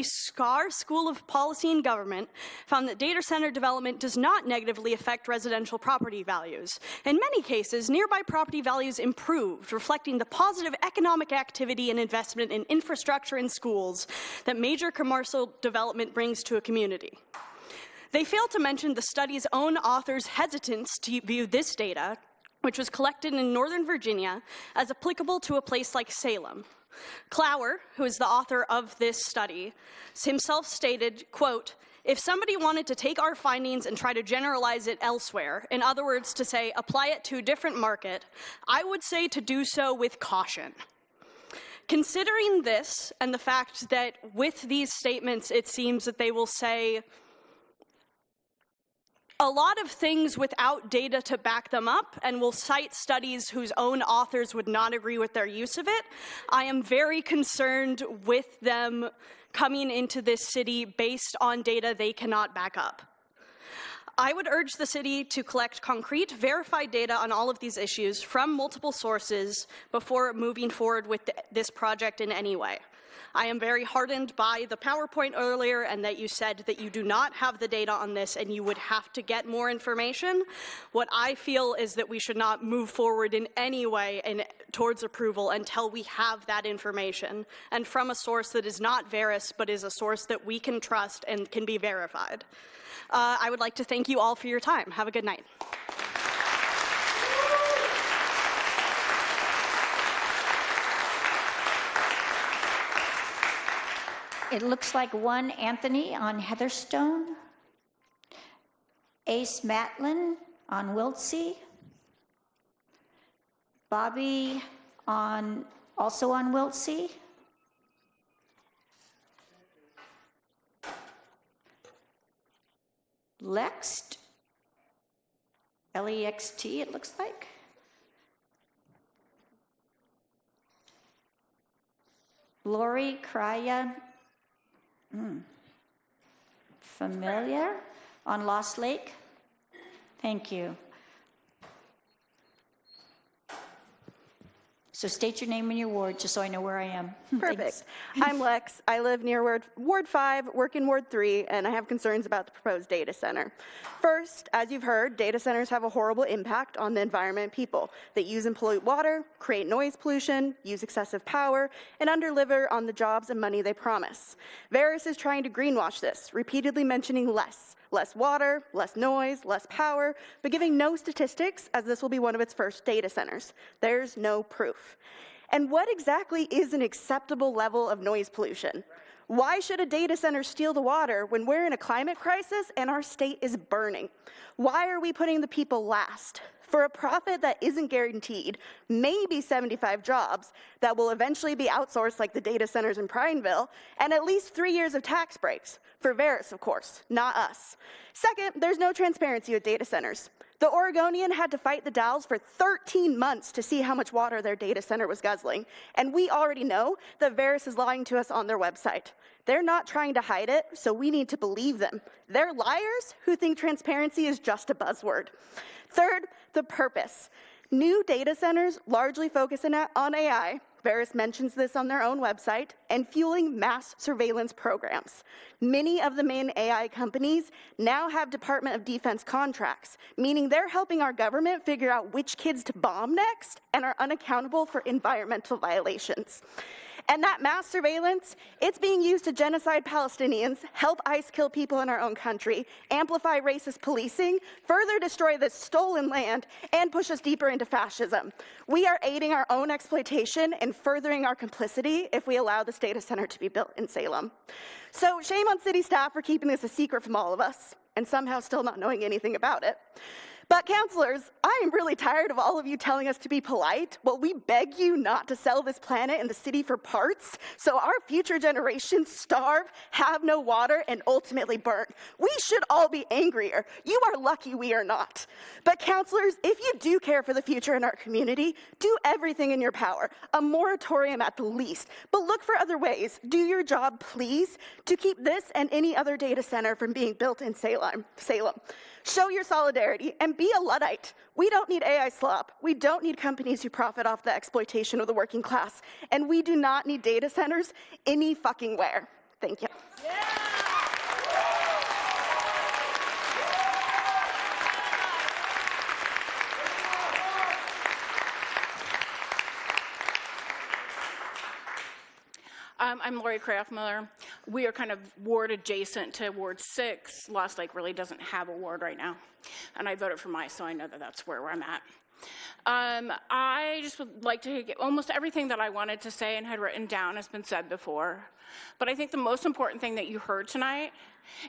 Scar School of Policy and Government found that data center development does not negatively affect residential property values. In many cases, nearby property values improved, reflecting the positive economic activity and investment in infrastructure and schools that major commercial development brings to a community. They fail to mention the study's own authors' hesitance to view this data, which was collected in Northern Virginia, as applicable to a place like Salem. Clower, who is the author of this study, himself stated, quote, if somebody wanted to take our findings and try to generalize it elsewhere, in other words, to say, apply it to a different market, I would say to do so with caution. Considering this and the fact that with these statements, it seems that they will say a lot of things without data to back them up and will cite studies whose own authors would not agree with their use of it, I am very concerned with them coming into this city based on data they cannot back up. I would urge the city to collect concrete, verified data on all of these issues from multiple sources before moving forward with this project in any way. I am very heartened by the PowerPoint earlier and that you said that you do not have the data on this and you would have to get more information. What I feel is that we should not move forward in any way towards approval until we have that information and from a source that is not Veris but is a source that we can trust and can be verified. I would like to thank you all for your time. Have a good night. It looks like one Anthony on Heatherstone, Ace Matlin on Wiltsey, Bobby also on Wiltsey, Lext, L-E-X-T it looks like. Lori Kraya, familiar, on Lost Lake. Thank you. So state your name and your ward, just so I know where I am. Perfect. I'm Lex. I live near Ward 5, work in Ward 3, and I have concerns about the proposed data center. First, as you've heard, data centers have a horrible impact on the environment and people. They use and pollute water, create noise pollution, use excessive power, and underdeliver on the jobs and money they promise. Verus is trying to greenwash this, repeatedly mentioning less water, less noise, less power, but giving no statistics, as this will be one of its first data centers. There's no proof. And what exactly is an acceptable level of noise pollution? Why should a data center steal the water when we're in a climate crisis and our state is burning? Why are we putting the people last? For a profit that isn't guaranteed, maybe 75 jobs that will eventually be outsourced like the data centers in Prineville, and at least 3 years of tax breaks. For Verus, of course, not us. Second, there's no transparency with data centers. The Oregonian had to fight the Dalles for 13 months to see how much water their data center was guzzling. And we already know that Verus is lying to us on their website. They're not trying to hide it, so we need to believe them. They're liars who think transparency is just a buzzword. Third, the purpose. New data centers largely focus on AI. Verus mentions this on their own website, and fueling mass surveillance programs. Many of the main AI companies now have Department of Defense contracts, meaning they're helping our government figure out which kids to bomb next and are unaccountable for environmental violations. And that mass surveillance, it's being used to genocide Palestinians, help ICE kill people in our own country, amplify racist policing, further destroy this stolen land, and push us deeper into fascism. We are aiding our own exploitation and furthering our complicity if we allow this data center to be built in Salem. So shame on city staff for keeping this a secret from all of us, and somehow still not knowing anything about it. But councilors, I am really tired of all of you telling us to be polite while we beg you not to sell this planet and the city for parts so our future generations starve, have no water, and ultimately burn. We should all be angrier. You are lucky we are not. But councilors, if you do care for the future in our community, do everything in your power, a moratorium at the least. But look for other ways. Do your job, please, to keep this and any other data center from being built in Salem. Show your solidarity and be a Luddite. We don't need AI slop. We don't need companies who profit off the exploitation of the working class. And we do not need data centers any fucking where. Thank you. I'm Lori Craftmiller. We are kind of ward adjacent to Ward 6. Lost Lake really doesn't have a ward right now. And I voted for Mice, so I know that that's where I'm at. I just would like to get almost everything that I wanted to say and had written down has been said before. But I think the most important thing that you heard tonight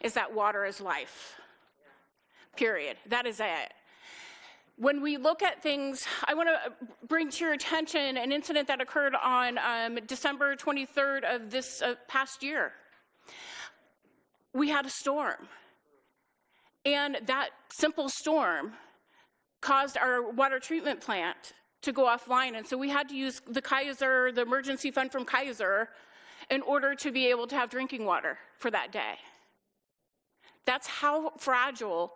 is that water is life. Period. That is it. When we look at things, I want to bring to your attention an incident that occurred on December 23rd of this past year. We had a storm. And that simple storm caused our water treatment plant to go offline. And so we had to use the emergency fund from Kaiser, in order to be able to have drinking water for that day. That's how fragile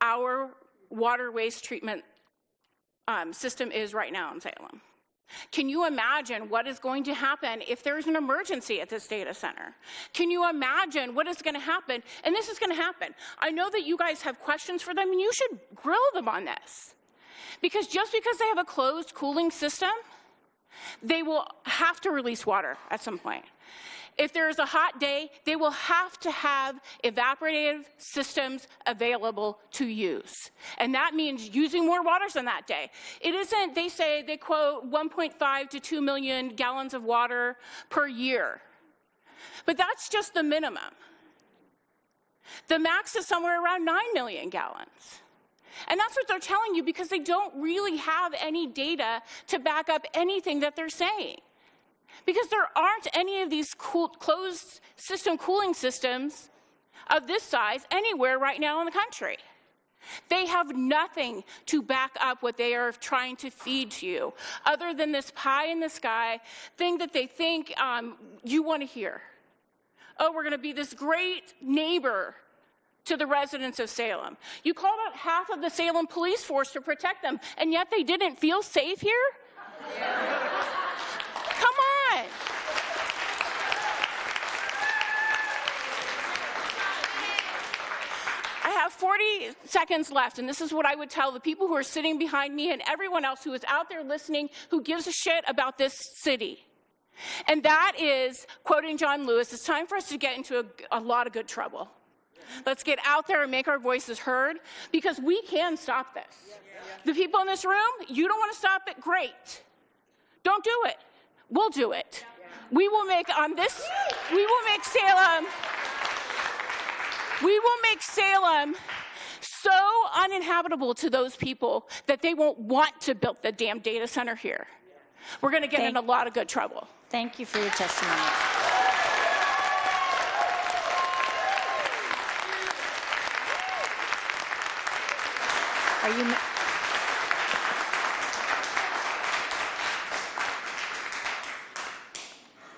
our water waste treatment system is right now in Salem. Can you imagine what is going to happen if there's an emergency at this data center? Can you imagine what is going to happen? And this is going to happen. I know that you guys have questions for them, and you should grill them on this. Because just because they have a closed cooling system, they will have to release water at some point. If there is a hot day, they will have to have evaporative systems available to use. And that means using more waters on that day. It isn't, they quote 1.5 to 2 million gallons of water per year. But that's just the minimum. The max is somewhere around 9 million gallons. And that's what they're telling you because they don't really have any data to back up anything that they're saying. Because there aren't any of these closed system cooling systems of this size anywhere right now in the country. They have nothing to back up what they are trying to feed to you, other than this pie in the sky thing that they think you want to hear. Oh, we're going to be this great neighbor to the residents of Salem. You called out half of the Salem police force to protect them, and yet they didn't feel safe here? Come on. I have 40 seconds left, and this is what I would tell the people who are sitting behind me and everyone else who is out there listening who gives a shit about this city. And that is, quoting John Lewis, it's time for us to get into a lot of good trouble. Let's get out there and make our voices heard, because we can stop this. The people in this room, you don't want to stop it? Great. Don't do it. We'll do it. We will make Salem so uninhabitable to those people that they won't want to build the damn data center here. We're going to get in a lot of good trouble. Thank you for your testimony.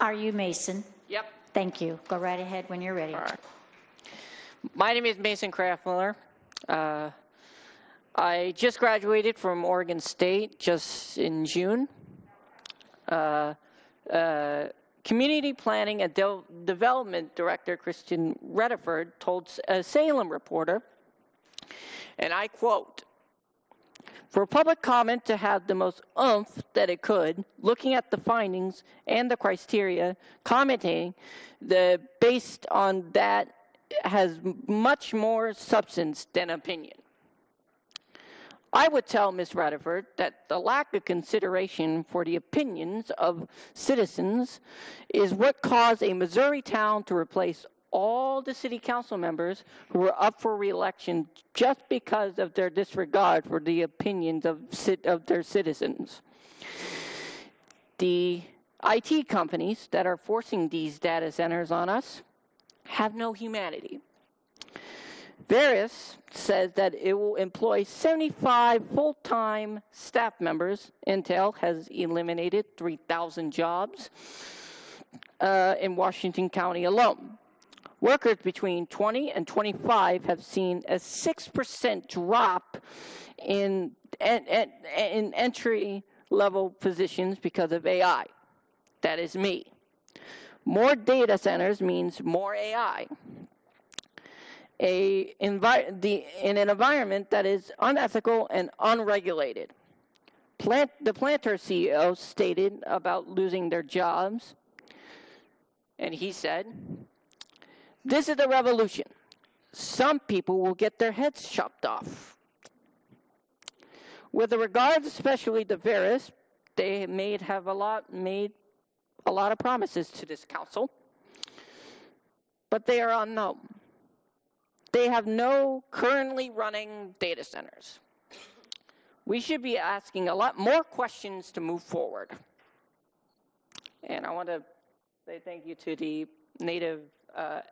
Are you Mason? Yep. Thank you. Go right ahead when you're ready. All right. My name is Mason Kraftmiller. I just graduated from Oregon State just in June. Community Planning and Development Director Kristen Rediford told a Salem reporter, and I quote, "For public comment to have the most oomph that it could, looking at the findings and the criteria, commenting based on that has much more substance than opinion." I would tell Ms. Radiford that the lack of consideration for the opinions of citizens is what caused a Missouri town to replace all the city council members who were up for re-election just because of their disregard for the opinions of their citizens. The IT companies that are forcing these data centers on us have no humanity. Various says that it will employ 75 full-time staff members. Intel has eliminated 3,000 jobs in Washington County alone. Workers between 20 and 25 have seen a 6% drop in entry-level positions because of AI. That is me. More data centers means more AI. In an environment that is unethical and unregulated. The Planter CEO stated about losing their jobs, and he said, "This is a revolution. Some people will get their heads chopped off." With regards especially to Veris, they made a lot of promises to this council, but they are unknown. They have no currently running data centers. We should be asking a lot more questions to move forward. And I want to say thank you to the Native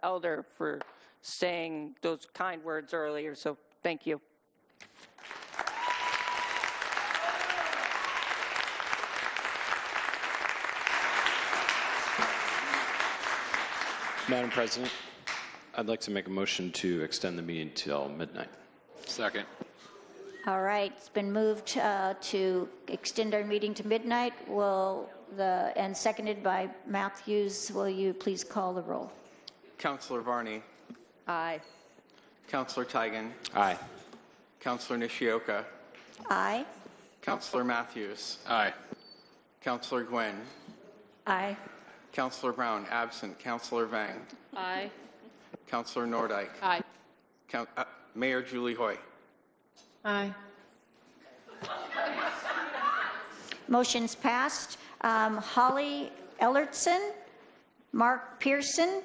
elder for saying those kind words earlier, so thank you. Madam President, I'd like to make a motion to extend the meeting till midnight. Second. All right, it's been moved to extend our meeting to midnight. And seconded by Matthews. Will you please call the roll? Councilor Varney. Aye. Councilor Tigan. Aye. Councilor Nishioka. Aye. Councilor Matthews. Aye. Councilor Gwynn. Aye. Councilor Brown, absent. Councilor Vang. Aye. Councilor Nordyke. Aye. Mayor Julie Hoy. Aye. Motion's passed. Holly Ellertson, Mark Pearson,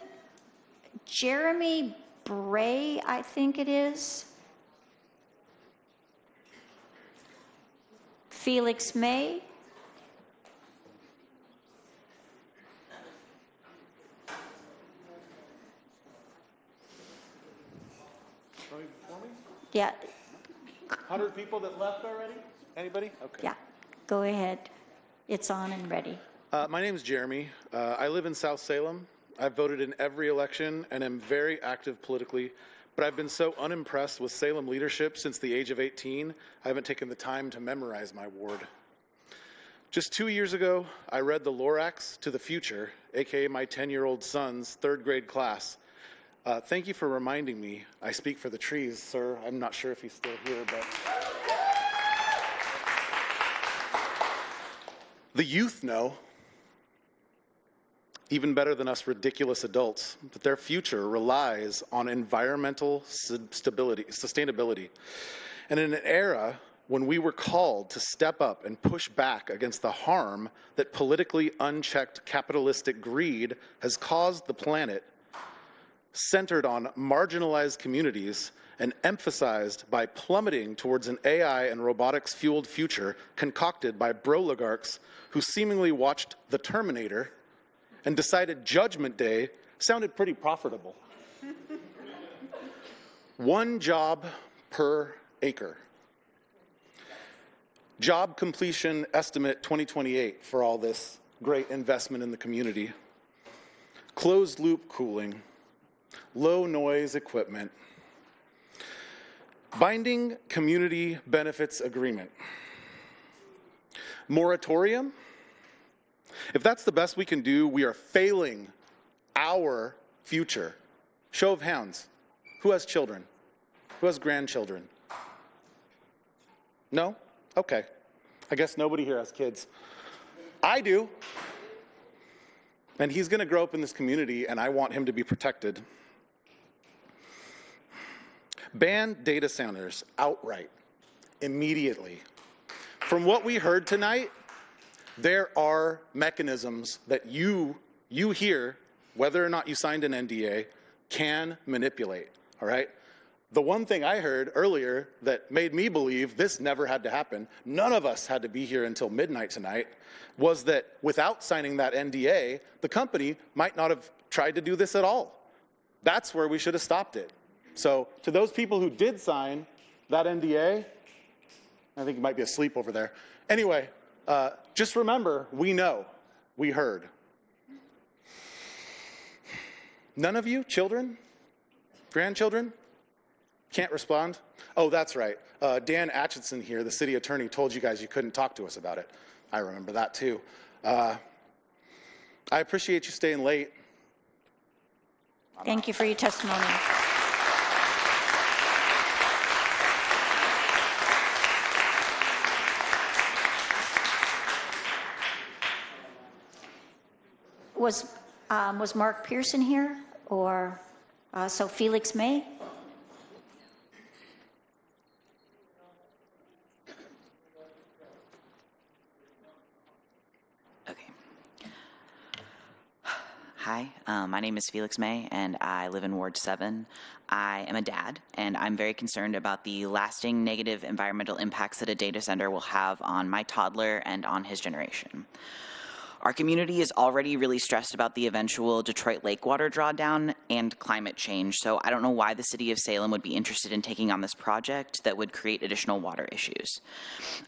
Jeremy Bray, I think it is, Felix May, yeah. 100 people that left already? Anybody? Okay. Yeah, go ahead. It's on and ready. My name is Jeremy. I live in South Salem. I've voted in every election and am very active politically, but I've been so unimpressed with Salem leadership since the age of 18, I haven't taken the time to memorize my ward. Just 2 years ago, I read the Lorax to the Future, aka my 10-year-old son's third grade class. Thank you for reminding me. I speak for the trees, sir. I'm not sure if he's still here, but... The youth know, even better than us ridiculous adults, that their future relies on environmental sustainability. And in an era when we were called to step up and push back against the harm that politically unchecked capitalistic greed has caused the planet, centered on marginalized communities and emphasized by plummeting towards an AI and robotics-fueled future concocted by broligarchs who seemingly watched The Terminator and decided Judgment Day sounded pretty profitable. 1 job per acre. Job completion estimate 2028 for all this great investment in the community. Closed loop cooling, low noise equipment, binding community benefits agreement. Moratorium? If that's the best we can do, we are failing our future. Show of hands. Who has children? Who has grandchildren? No? Okay. I guess nobody here has kids. I do. And he's going to grow up in this community, and I want him to be protected. Ban data centers outright, immediately. From what we heard tonight, there are mechanisms that you here, whether or not you signed an NDA, can manipulate, all right? The one thing I heard earlier that made me believe this never had to happen, none of us had to be here until midnight tonight, was that without signing that NDA, the company might not have tried to do this at all. That's where we should have stopped it. So to those people who did sign that NDA, I think you might be asleep over there. Anyway, just remember, we know, we heard. None of you, children, grandchildren, can't respond? Oh, that's right. Dan Atchison here, the city attorney, told you guys you couldn't talk to us about it. I remember that too. I appreciate you staying late. Thank you for your testimony. Was Mark Pearson here, or so Felix May? Hi, my name is Felix May, and I live in Ward 7. I am a dad, and I'm very concerned about the lasting negative environmental impacts that a data center will have on my toddler and on his generation. Our community is already really stressed about the eventual Detroit Lake water drawdown and climate change, so I don't know why the city of Salem would be interested in taking on this project that would create additional water issues.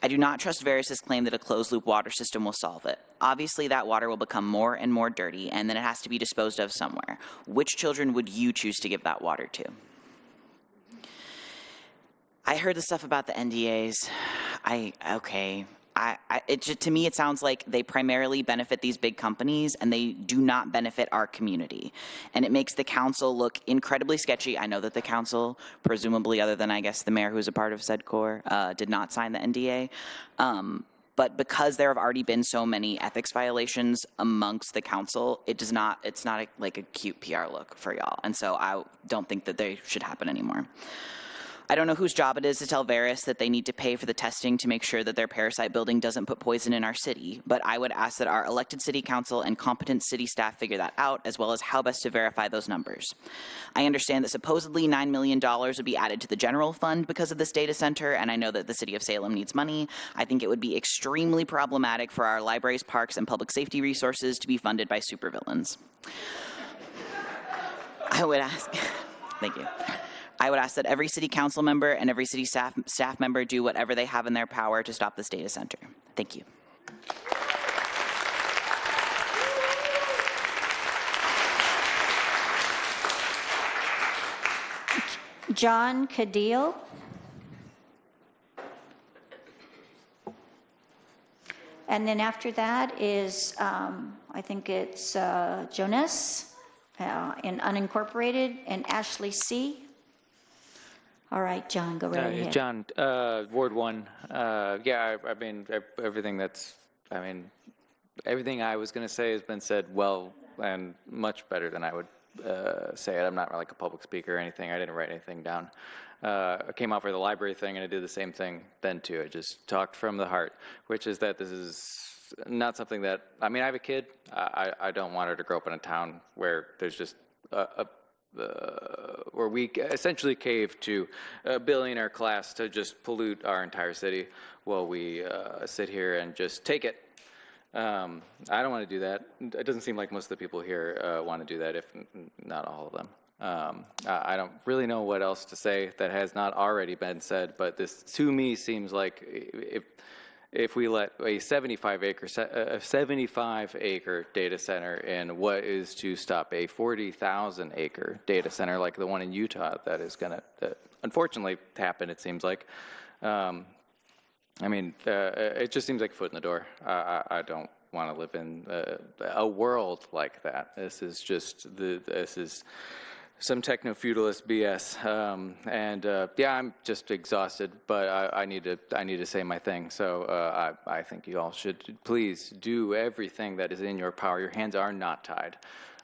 I do not trust Veris's claim that a closed-loop water system will solve it. Obviously, that water will become more and more dirty, and then it has to be disposed of somewhere. Which children would you choose to give that water to? I heard the stuff about the NDAs. To me, it sounds like they primarily benefit these big companies and they do not benefit our community. And it makes the council look incredibly sketchy. I know that the council, presumably other than I guess the mayor who's a part of SEDCOR, did not sign the NDA. But because there have already been so many ethics violations amongst the council, it's not like a cute PR look for y'all. And so I don't think that they should happen anymore. I don't know whose job it is to tell Veris that they need to pay for the testing to make sure that their parasite building doesn't put poison in our city, but I would ask that our elected city council and competent city staff figure that out, as well as how best to verify those numbers. I understand that supposedly $9 million would be added to the general fund because of this data center, and I know that the city of Salem needs money. I think it would be extremely problematic for our libraries, parks, and public safety resources to be funded by supervillains. I would ask, thank you. I would ask that every city council member and every city staff member do whatever they have in their power to stop this data center. Thank you. John Cadillo. And then after that is, I think it's Jonas in unincorporated, and Ashley C. All right, John, go right ahead. John, Ward 1. Yeah, I mean, everything I was going to say has been said well and much better than I would say it. I'm not like a public speaker or anything. I didn't write anything down. I came out for the library thing, and I did the same thing then, too. I just talked from the heart, which is that this is not something that, I mean, I have a kid. I don't want her to grow up in a town where there's just where we essentially cave to a billionaire class to just pollute our entire city while we sit here and just take it. I don't want to do that. It doesn't seem like most of the people here want to do that, if not all of them. I don't really know what else to say that has not already been said, but this to me seems like if we let a 75-acre data center in what is to stop a 40,000-acre data center like the one in Utah that is going to unfortunately happen, it seems like. I mean, it just seems like a foot in the door. I don't want to live in a world like that. This is just this is some techno-feudalist BS, yeah, I'm just exhausted. But I need to say my thing. So I think you all should please do everything that is in your power. Your hands are not tied.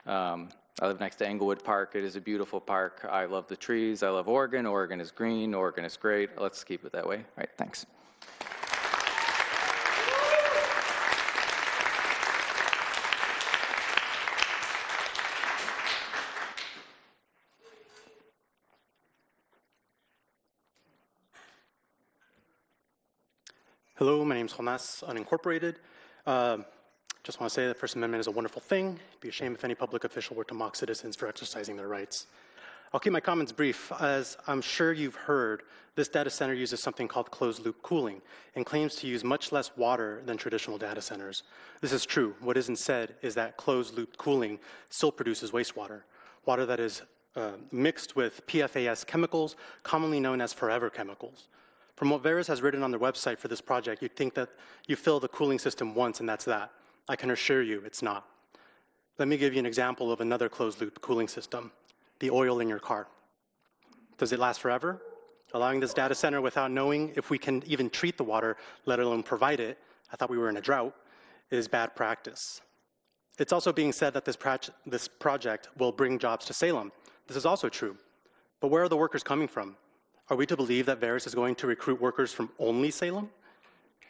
I live next to Englewood Park. It is a beautiful park. I love the trees. I love Oregon. Oregon is green. Oregon is great. Let's keep it that way. All right, thanks. Hello, my name is Jonas, unincorporated. Just want to say that First Amendment is a wonderful thing. It'd be a shame if any public official were to mock citizens for exercising their rights. I'll keep my comments brief. As I'm sure you've heard, this data center uses something called closed-loop cooling and claims to use much less water than traditional data centers. This is true. What isn't said is that closed-loop cooling still produces wastewater, water that is mixed with PFAS chemicals, commonly known as forever chemicals. From what Verus has written on their website for this project, you'd think that you fill the cooling system once and that's that. I can assure you it's not. Let me give you an example of another closed-loop cooling system, the oil in your car. Does it last forever? Allowing this data center without knowing if we can even treat the water, let alone provide it, I thought we were in a drought, is bad practice. It's also being said that this project will bring jobs to Salem. This is also true. But where are the workers coming from? Are we to believe that Verus is going to recruit workers from only Salem?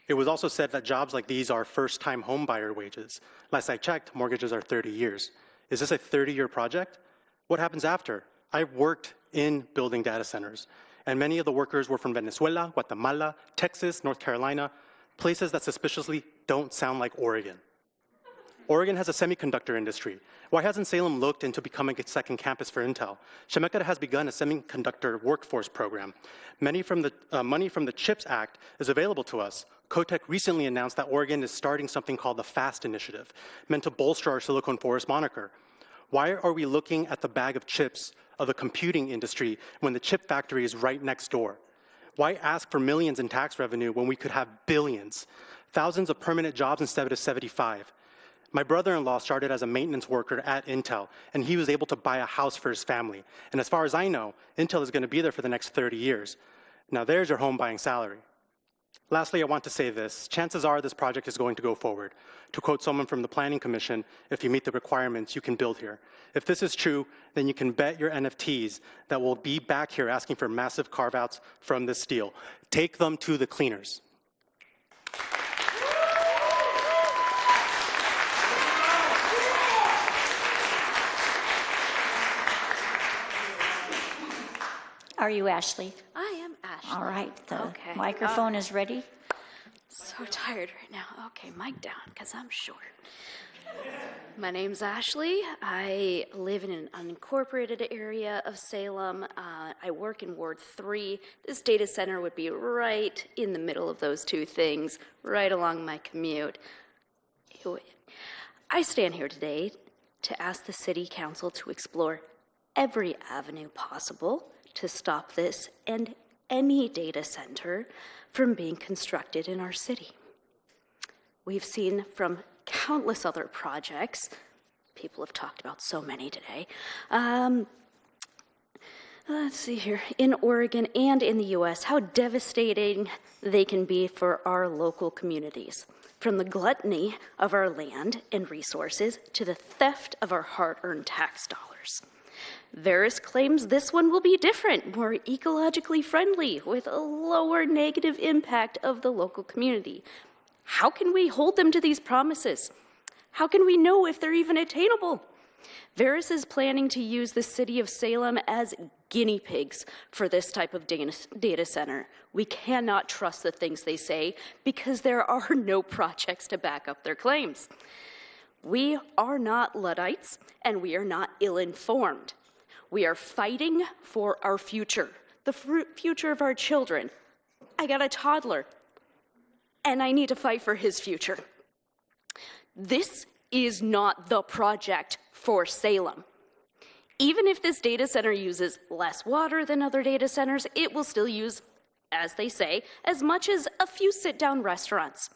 It was also said that jobs like these are first-time homebuyer wages. Last I checked, mortgages are 30 years. Is this a 30-year project? What happens after? I've worked in building data centers, and many of the workers were from Venezuela, Guatemala, Texas, North Carolina, places that suspiciously don't sound like Oregon. Oregon has a semiconductor industry. Why hasn't Salem looked into becoming its second campus for Intel? Chemeketa has begun a semiconductor workforce program. Money from the CHIPS Act is available to us. Cotec recently announced that Oregon is starting something called the FAST Initiative, meant to bolster our Silicon Forest moniker. Why are we looking at the bag of chips of the computing industry when the chip factory is right next door? Why ask for millions in tax revenue when we could have billions? Thousands of permanent jobs instead of 75. My brother-in-law started as a maintenance worker at Intel, and he was able to buy a house for his family. And as far as I know, Intel is going to be there for the next 30 years. Now there's your home buying salary. Lastly, I want to say this. Chances are this project is going to go forward. To quote someone from the Planning Commission, if you meet the requirements, you can build here. If this is true, then you can bet your NFTs that we'll be back here asking for massive carve-outs from this deal. Take them to the cleaners. Are you Ashley? I am Ashley. All right, the microphone is ready. So tired right now. Okay, mic down, because I'm short. My name's Ashley. I live in an unincorporated area of Salem. I work in Ward 3. This data center would be right in the middle of those two things, right along my commute. I stand here today to ask the City Council to explore every avenue possible to stop this and any data center from being constructed in our city. We've seen from countless other projects, people have talked about so many today, let's see here, in Oregon and in the US, how devastating they can be for our local communities. From the gluttony of our land and resources to the theft of our hard-earned tax dollars. Verus claims this one will be different, more ecologically friendly, with a lower negative impact of the local community. How can we hold them to these promises? How can we know if they're even attainable? Verus is planning to use the city of Salem as guinea pigs for this type of data center. We cannot trust the things they say because there are no projects to back up their claims. We are not Luddites and we are not ill-informed. We are fighting for our future, the future of our children. I got a toddler and I need to fight for his future. This is not the project for Salem. Even if this data center uses less water than other data centers, it will still use, as they say, as much as a few sit-down restaurants.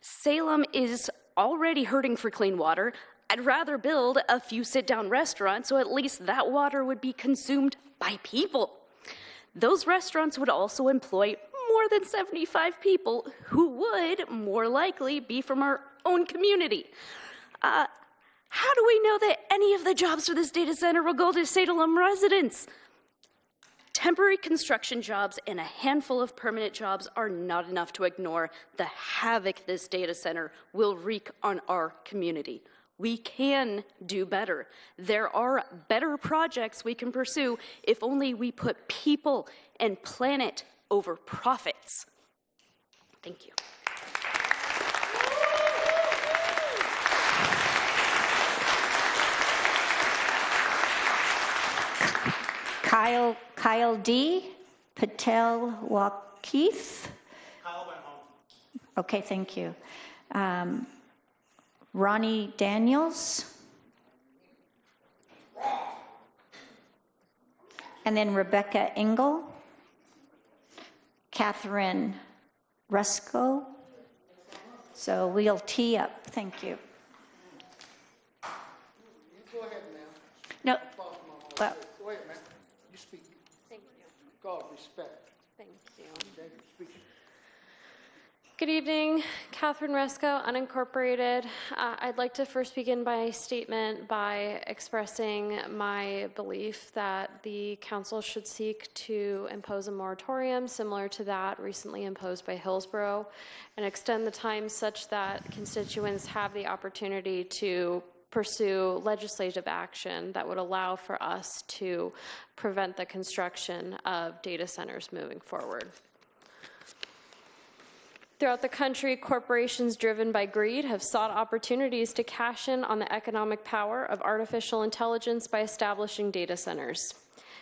Salem is already hurting for clean water. I'd rather build a few sit-down restaurants so at least that water would be consumed by people. Those restaurants would also employ more than 75 people who would more likely be from our own community. How do we know that any of the jobs for this data center will go to Salem residents? Temporary construction jobs and a handful of permanent jobs are not enough to ignore the havoc this data center will wreak on our community. We can do better. There are better projects we can pursue if only we put people and planet over profits. Thank you. Kyle D. Patel Wakeith. Kyle went home. Okay, thank you. Ronnie Daniels. And then Rebecca Engel. Catherine Rusko. So we'll tee up. Thank you. Go ahead, ma'am. No. Well, Wait a minute. You speak. Thank you. God, respect. Thank you. Thank you. Speak. Good evening, Catherine Resco, unincorporated. I'd like to first begin my statement by expressing my belief that the council should seek to impose a moratorium similar to that recently imposed by Hillsborough and extend the time such that constituents have the opportunity to pursue legislative action that would allow for us to prevent the construction of data centers moving forward. Throughout the country, corporations driven by greed have sought opportunities to cash in on the economic power of artificial intelligence by establishing data centers.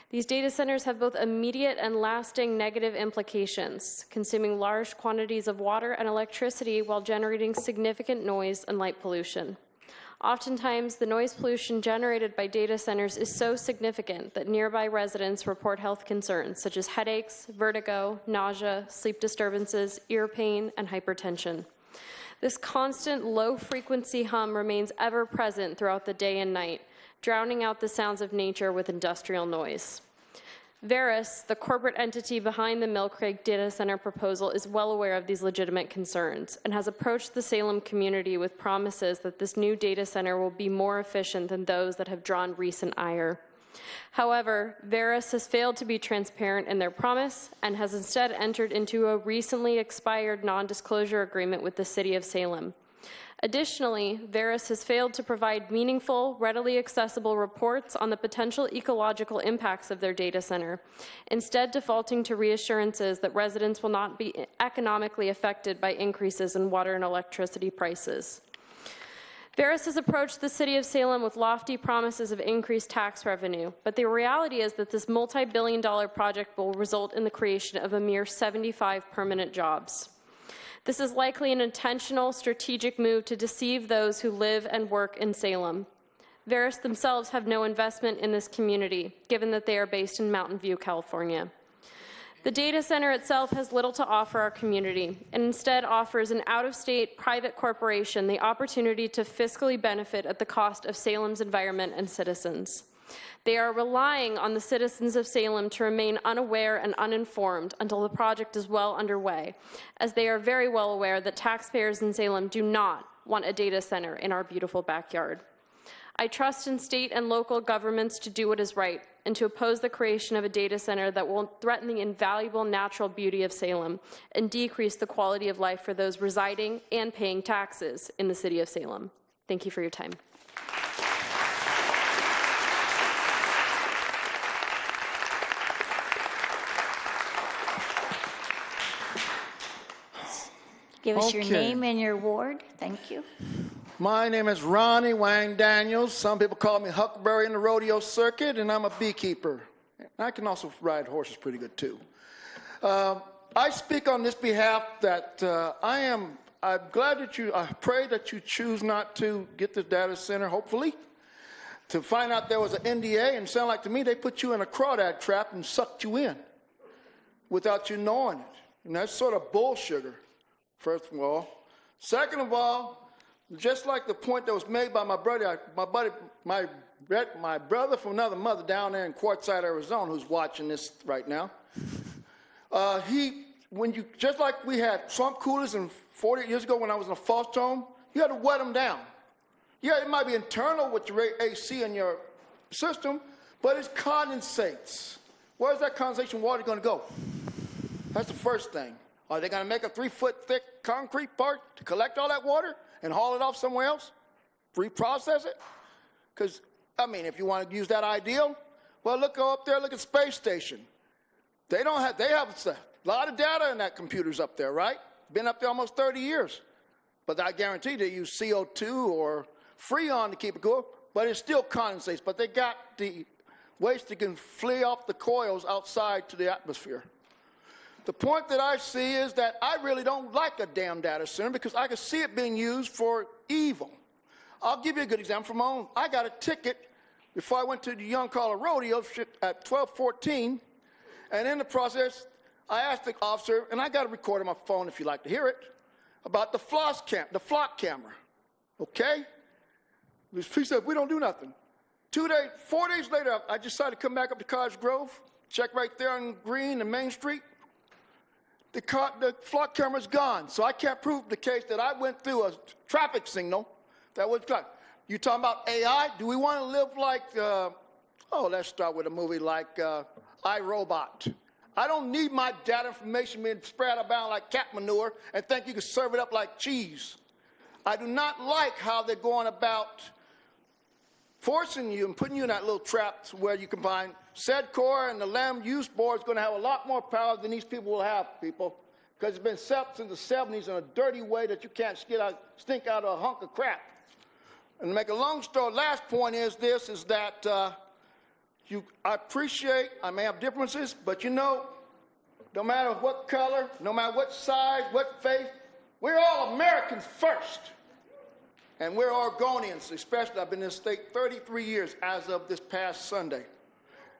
These data centers have both immediate and lasting negative implications, consuming large quantities of water and electricity while generating significant noise and light pollution. Oftentimes, the noise pollution generated by data centers is so significant that nearby residents report health concerns such as headaches, vertigo, nausea, sleep disturbances, ear pain, and hypertension. This constant low-frequency hum remains ever present throughout the day and night, drowning out the sounds of nature with industrial noise. Verus, the corporate entity behind the Mill Creek data center proposal, is well aware of these legitimate concerns and has approached the Salem community with promises that this new data center will be more efficient than those that have drawn recent ire. However, Verus has failed to be transparent in their promise and has instead entered into a recently expired non-disclosure agreement with the city of Salem. Additionally, Verus has failed to provide meaningful, readily accessible reports on the potential ecological impacts of their data center, instead defaulting to reassurances that residents will not be economically affected by increases in water and electricity prices. Verus has approached the city of Salem with lofty promises of increased tax revenue, but the reality is that this multi-billion-dollar project will result in the creation of a mere 75 permanent jobs. This is likely an intentional, strategic move to deceive those who live and work in Salem. Verus themselves have no investment in this community, given that they are based in Mountain View, California. The data center itself has little to offer our community and instead offers an out-of-state private corporation the opportunity to fiscally benefit at the cost of Salem's environment and citizens. They are relying on the citizens of Salem to remain unaware and uninformed until the project is well underway, as they are very well aware that taxpayers in Salem do not want a data center in our beautiful backyard. I trust in state and local governments to do what is right and to oppose the creation of a data center that will threaten the invaluable natural beauty of Salem and decrease the quality of life for those residing and paying taxes in the city of Salem. Thank you for your time. Give us your name and your ward. Thank you. My name is Ronnie Wang Daniels. Some people call me Huckleberry in the rodeo circuit, and I'm a beekeeper. I can also ride horses pretty good, too. I speak on this behalf that I'm glad that I pray that you choose not to get this data center, hopefully, to find out there was an NDA, and it sounded like to me they put you in a crawdad trap and sucked you in without you knowing it. And that's sort of bullshit, first of all. Second of all, just like the point that was made by my brother from another mother down there in Quartzsite, Arizona, who's watching this right now. Just like we had swamp coolers 40 years ago when I was in a foster home, you had to wet them down. Yeah, it might be internal with your AC in your system, but it condensates. Where's that condensation water going to go? That's the first thing. Are they going to make a 3-foot thick concrete part to collect all that water and haul it off somewhere else? Reprocess it? Because, I mean, if you want to use that ideal, well, go up there, look at Space Station. They have a lot of data in that computers up there, right? Been up there almost 30 years. But I guarantee they use CO2 or Freon to keep it cool, but it still condensates. But they got the waste that can flee off the coils outside to the atmosphere. The point that I see is that I really don't like a damn data center because I can see it being used for evil. I'll give you a good example from my own. I got a ticket before I went to the Young Collar Rodeo at 12:14, and in the process, I asked the officer, and I got a record on my phone if you'd like to hear it, about the flock camera. Okay? He said, we don't do nothing. 4 days later, I decided to come back up to Cottage Grove, check right there on Green and Main Street. The flock camera's gone, so I can't prove the case that I went through a traffic signal that was cut. You talking about AI? Do we want to live like, let's start with a movie like iRobot. I don't need my data information being spread about like cat manure and think you can serve it up like cheese. I do not like how they're going about forcing you and putting you in that little trap where you combine SEDCOR and the Land Use Board is going to have a lot more power than these people will have, because it's been set up since the 70s in a dirty way that you can't stink out of a hunk of crap. And to make a long story, last point is that I appreciate, I may have differences, but no matter what color, no matter what size, what faith, we're all Americans first. And we're Oregonians, especially. I've been in the state 33 years as of this past Sunday.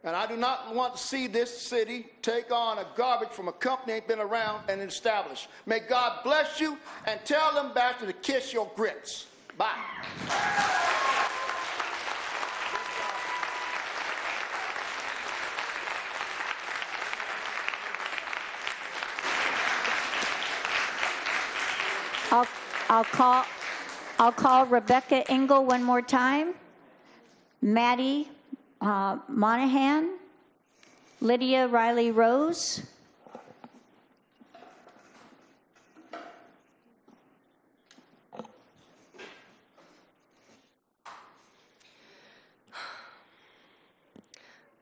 And I do not want to see this city take on a garbage from a company that ain't been around and established. May God bless you, and tell them bastards to kiss your grits. Bye. I'll call Rebecca Engel one more time. Maddie Monahan, Lydia Riley Rose,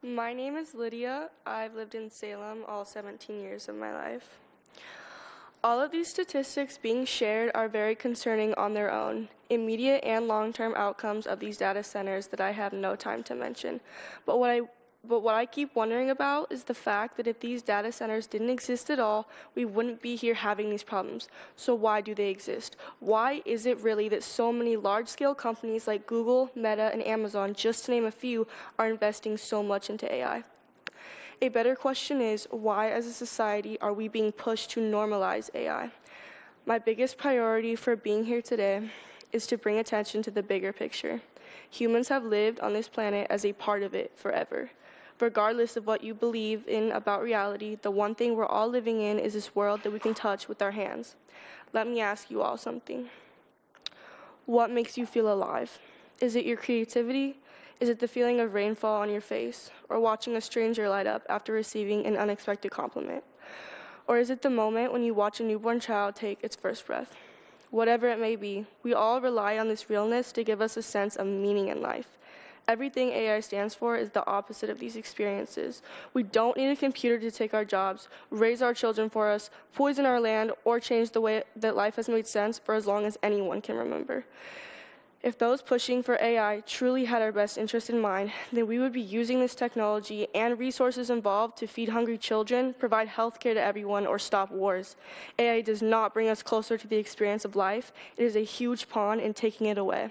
My name is Lydia. I've lived in Salem all 17 years of my life. All of these statistics being shared are very concerning on their own, immediate and long-term outcomes of these data centers that I have no time to mention. But what I keep wondering about is the fact that if these data centers didn't exist at all, we wouldn't be here having these problems. So why do they exist? Why is it really that so many large-scale companies like Google, Meta, and Amazon, just to name a few, are investing so much into AI? A better question is, why as a society are we being pushed to normalize AI? My biggest priority for being here today is to bring attention to the bigger picture. Humans have lived on this planet as a part of it forever. Regardless of what you believe in about reality, the one thing we're all living in is this world that we can touch with our hands. Let me ask you all something. What makes you feel alive? Is it your creativity? Is it the feeling of rainfall on your face, or watching a stranger light up after receiving an unexpected compliment? Or is it the moment when you watch a newborn child take its first breath? Whatever it may be, we all rely on this realness to give us a sense of meaning in life. Everything AI stands for is the opposite of these experiences. We don't need a computer to take our jobs, raise our children for us, poison our land, or change the way that life has made sense for as long as anyone can remember. If those pushing for AI truly had our best interest in mind, then we would be using this technology and resources involved to feed hungry children, provide health care to everyone, or stop wars. AI does not bring us closer to the experience of life. It is a huge pawn in taking it away.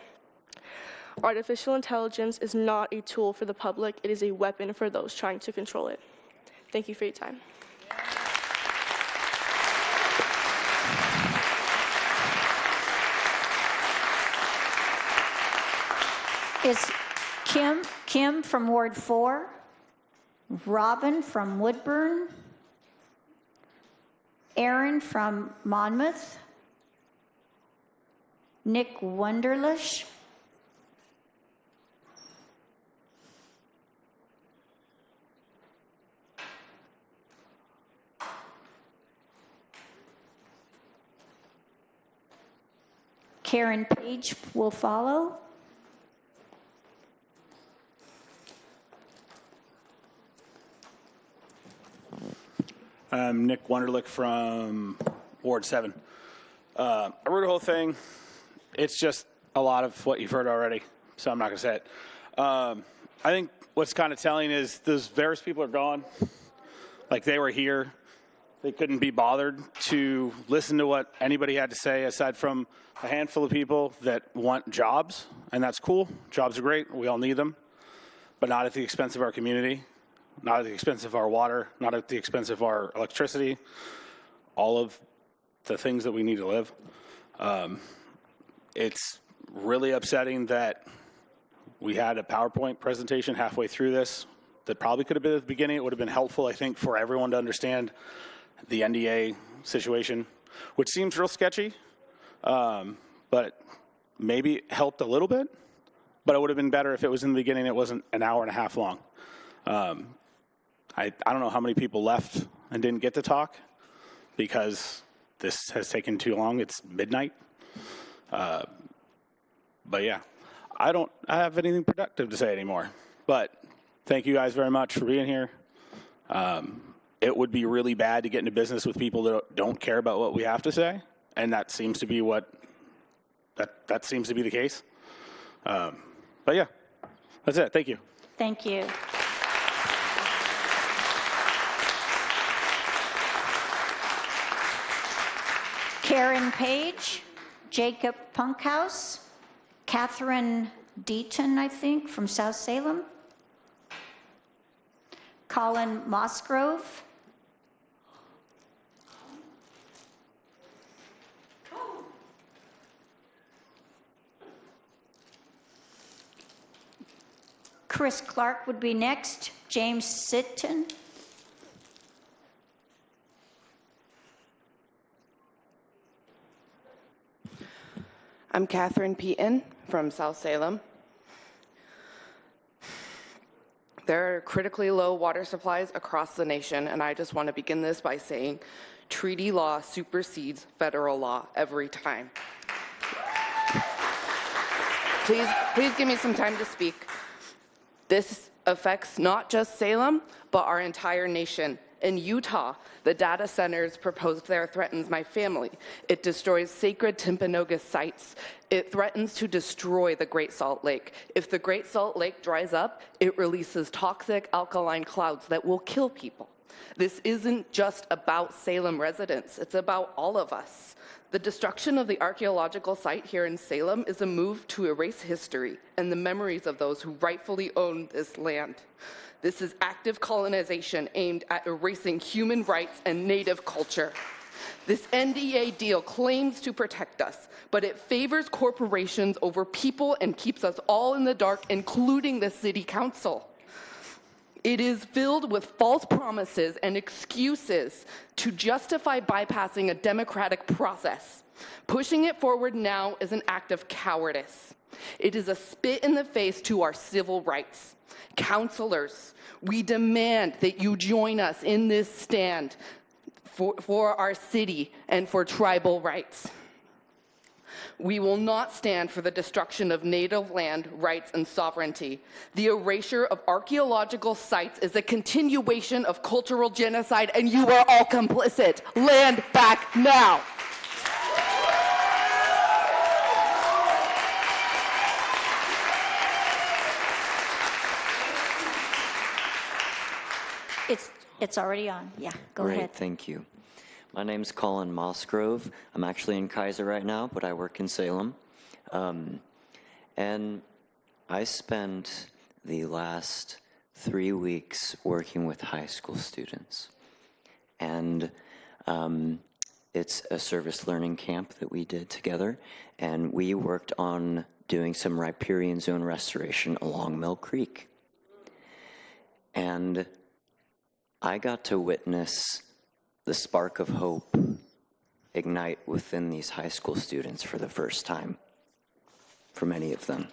Artificial intelligence is not a tool for the public. It is a weapon for those trying to control it. Thank you for your time. Is Kim from Ward 4, Robin from Woodburn, Aaron from Monmouth, Nick Wunderlich, Karen Page will follow. I'm Nick Wunderlich from Ward 7. I wrote the whole thing. It's just a lot of what you've heard already, so I'm not going to say it. I think what's kind of telling is those various people are gone. Like, they were here. They couldn't be bothered to listen to what anybody had to say aside from a handful of people that want jobs, and that's cool. Jobs are great. We all need them, but not at the expense of our community. Not at the expense of our water, not at the expense of our electricity, all of the things that we need to live. It's really upsetting that we had a PowerPoint presentation halfway through this that probably could have been at the beginning. It would have been helpful, I think, for everyone to understand the NDA situation, which seems real sketchy, but maybe helped a little bit. But it would have been better if it was in the beginning. It wasn't an hour and a half long. I don't know how many people left and didn't get to talk because this has taken too long. It's midnight. But yeah, I don't have anything productive to say anymore. But thank you guys very much for being here. It would be really bad to get into business with people that don't care about what we have to say, and that seems to be that seems to be the case. But yeah, that's it. Thank you. Thank you. Karen Page, Jacob Punkhouse, Catherine Deaton, I think, from South Salem, Colin Mosgrove, Chris Clark would be next, James Sitton, I'm Catherine Peaton from South Salem. There are critically low water supplies across the nation, and I just want to begin this by saying treaty law supersedes federal law every time. Please give me some time to speak. This affects not just Salem, but our entire nation. In Utah, the data centers proposed there threatens my family. It destroys sacred Timpanogos sites. It threatens to destroy the Great Salt Lake. If the Great Salt Lake dries up, it releases toxic alkaline clouds that will kill people. This isn't just about Salem residents, it's about all of us. The destruction of the archaeological site here in Salem is a move to erase history and the memories of those who rightfully own this land. This is active colonization aimed at erasing human rights and native culture. This NDA deal claims to protect us, but it favors corporations over people and keeps us all in the dark, including the City Council. It is filled with false promises and excuses to justify bypassing a democratic process. Pushing it forward now is an act of cowardice. It is a spit in the face to our civil rights. Councilors, we demand that you join us in this stand for our city and for tribal rights. We will not stand for the destruction of native land, rights, and sovereignty. The erasure of archaeological sites is a continuation of cultural genocide, and you are all complicit. Land back now. It's already on. Yeah, go Great, ahead. thank you. My name's Colin Mossgrove. I'm actually in Kaiser right now, but I work in Salem. And I spent the last 3 weeks working with high school students. And it's a service learning camp that we did together. And we worked on doing some riparian zone restoration along Mill Creek. And I got to witness the spark of hope ignite within these high school students for the first time, for many of them.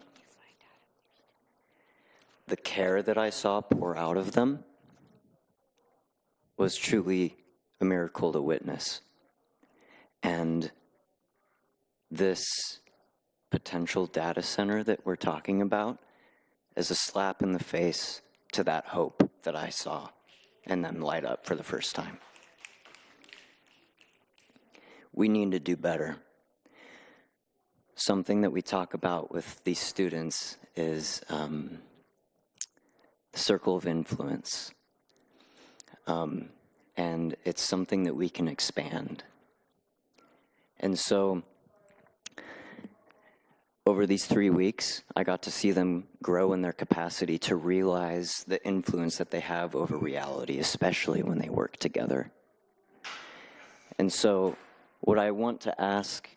The care that I saw pour out of them was truly a miracle to witness. And this potential data center that we're talking about is a slap in the face to that hope that I saw and them light up for the first time. We need to do better. Something that we talk about with these students is the circle of influence. And it's something that we can expand. And so, over these 3 weeks, I got to see them grow in their capacity to realize the influence that they have over reality, especially when they work together. And so, what I want to ask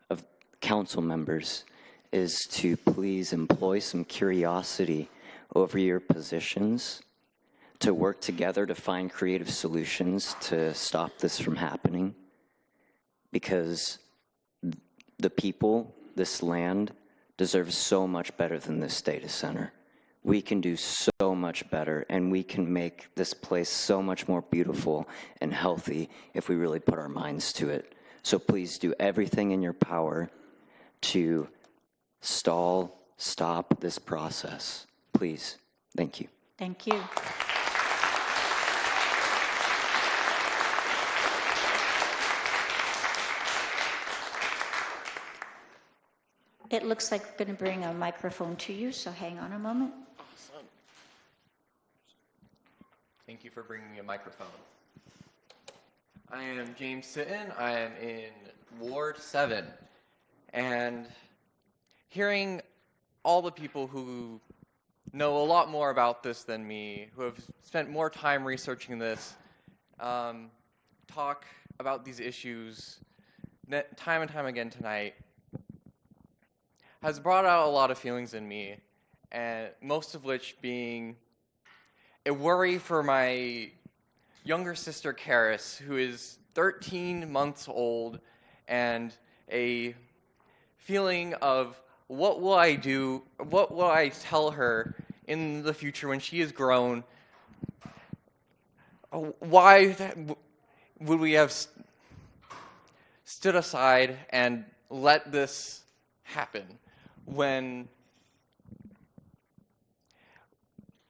of council members is to please employ some curiosity over your positions, to work together to find creative solutions to stop this from happening, because the people, this land, deserves so much better than this data center. We can do so much better, and we can make this place so much more beautiful and healthy if we really put our minds to it. So please do everything in your power to stop this process. Please. Thank you. Thank you. It looks like we're going to bring a microphone to you, so hang on a moment. Awesome. Thank you for bringing me a microphone. I am James Sitton. I am in Ward 7. And hearing all the people who know a lot more about this than me, who have spent more time researching this, talk about these issues time and time again tonight, has brought out a lot of feelings in me, and most of which being a worry for my younger sister, Karis, who is 13 months old, and a feeling of what will I do, what will I tell her in the future when she is grown? Why would we have stood aside and let this happen when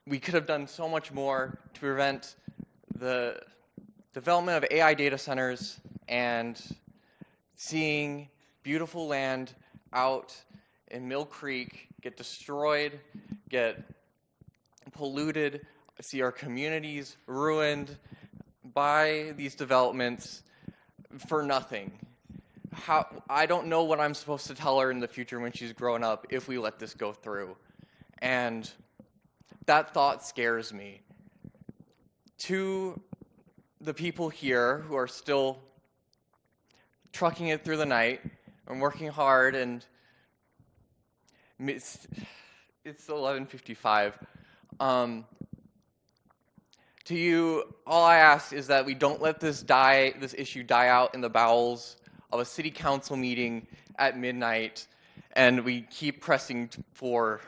we could have done so much more to prevent the development of AI data centers and seeing beautiful land out in Mill Creek get destroyed, get polluted, see our communities ruined by these developments for nothing. I don't know what I'm supposed to tell her in the future when she's grown up if we let this go through. And that thought scares me. to the people here who are still trucking it through the night and working hard, and it's 11:55. To you, all I ask is that we don't let this issue die out in the bowels of a city council meeting at midnight, and we keep pressing for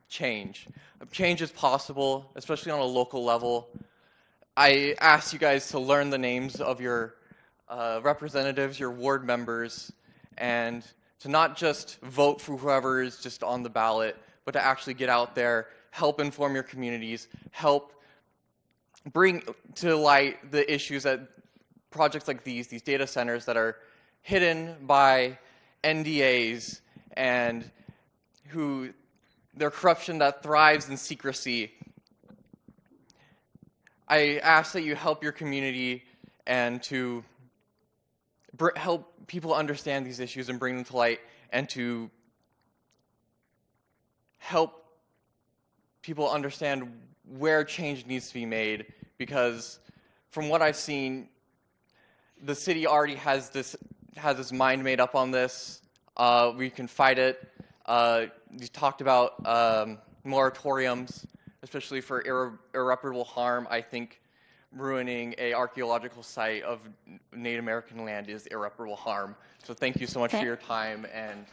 change. Change is possible, especially on a local level. I ask you guys to learn the names of your representatives, your ward members, and to not just vote for whoever is just on the ballot, but to actually get out there, help inform your communities, help bring to light the issues that projects like these data centers that are hidden by NDAs and their corruption that thrives in secrecy. I ask that you help your community and to help people understand these issues and bring them to light, and to help people understand where change needs to be made, because from what I've seen, the city already has its mind made up on this. We can fight it. You talked about moratoriums, especially for irreparable harm. I think ruining an archaeological site of Native American land is irreparable harm. So thank you so much for your time, and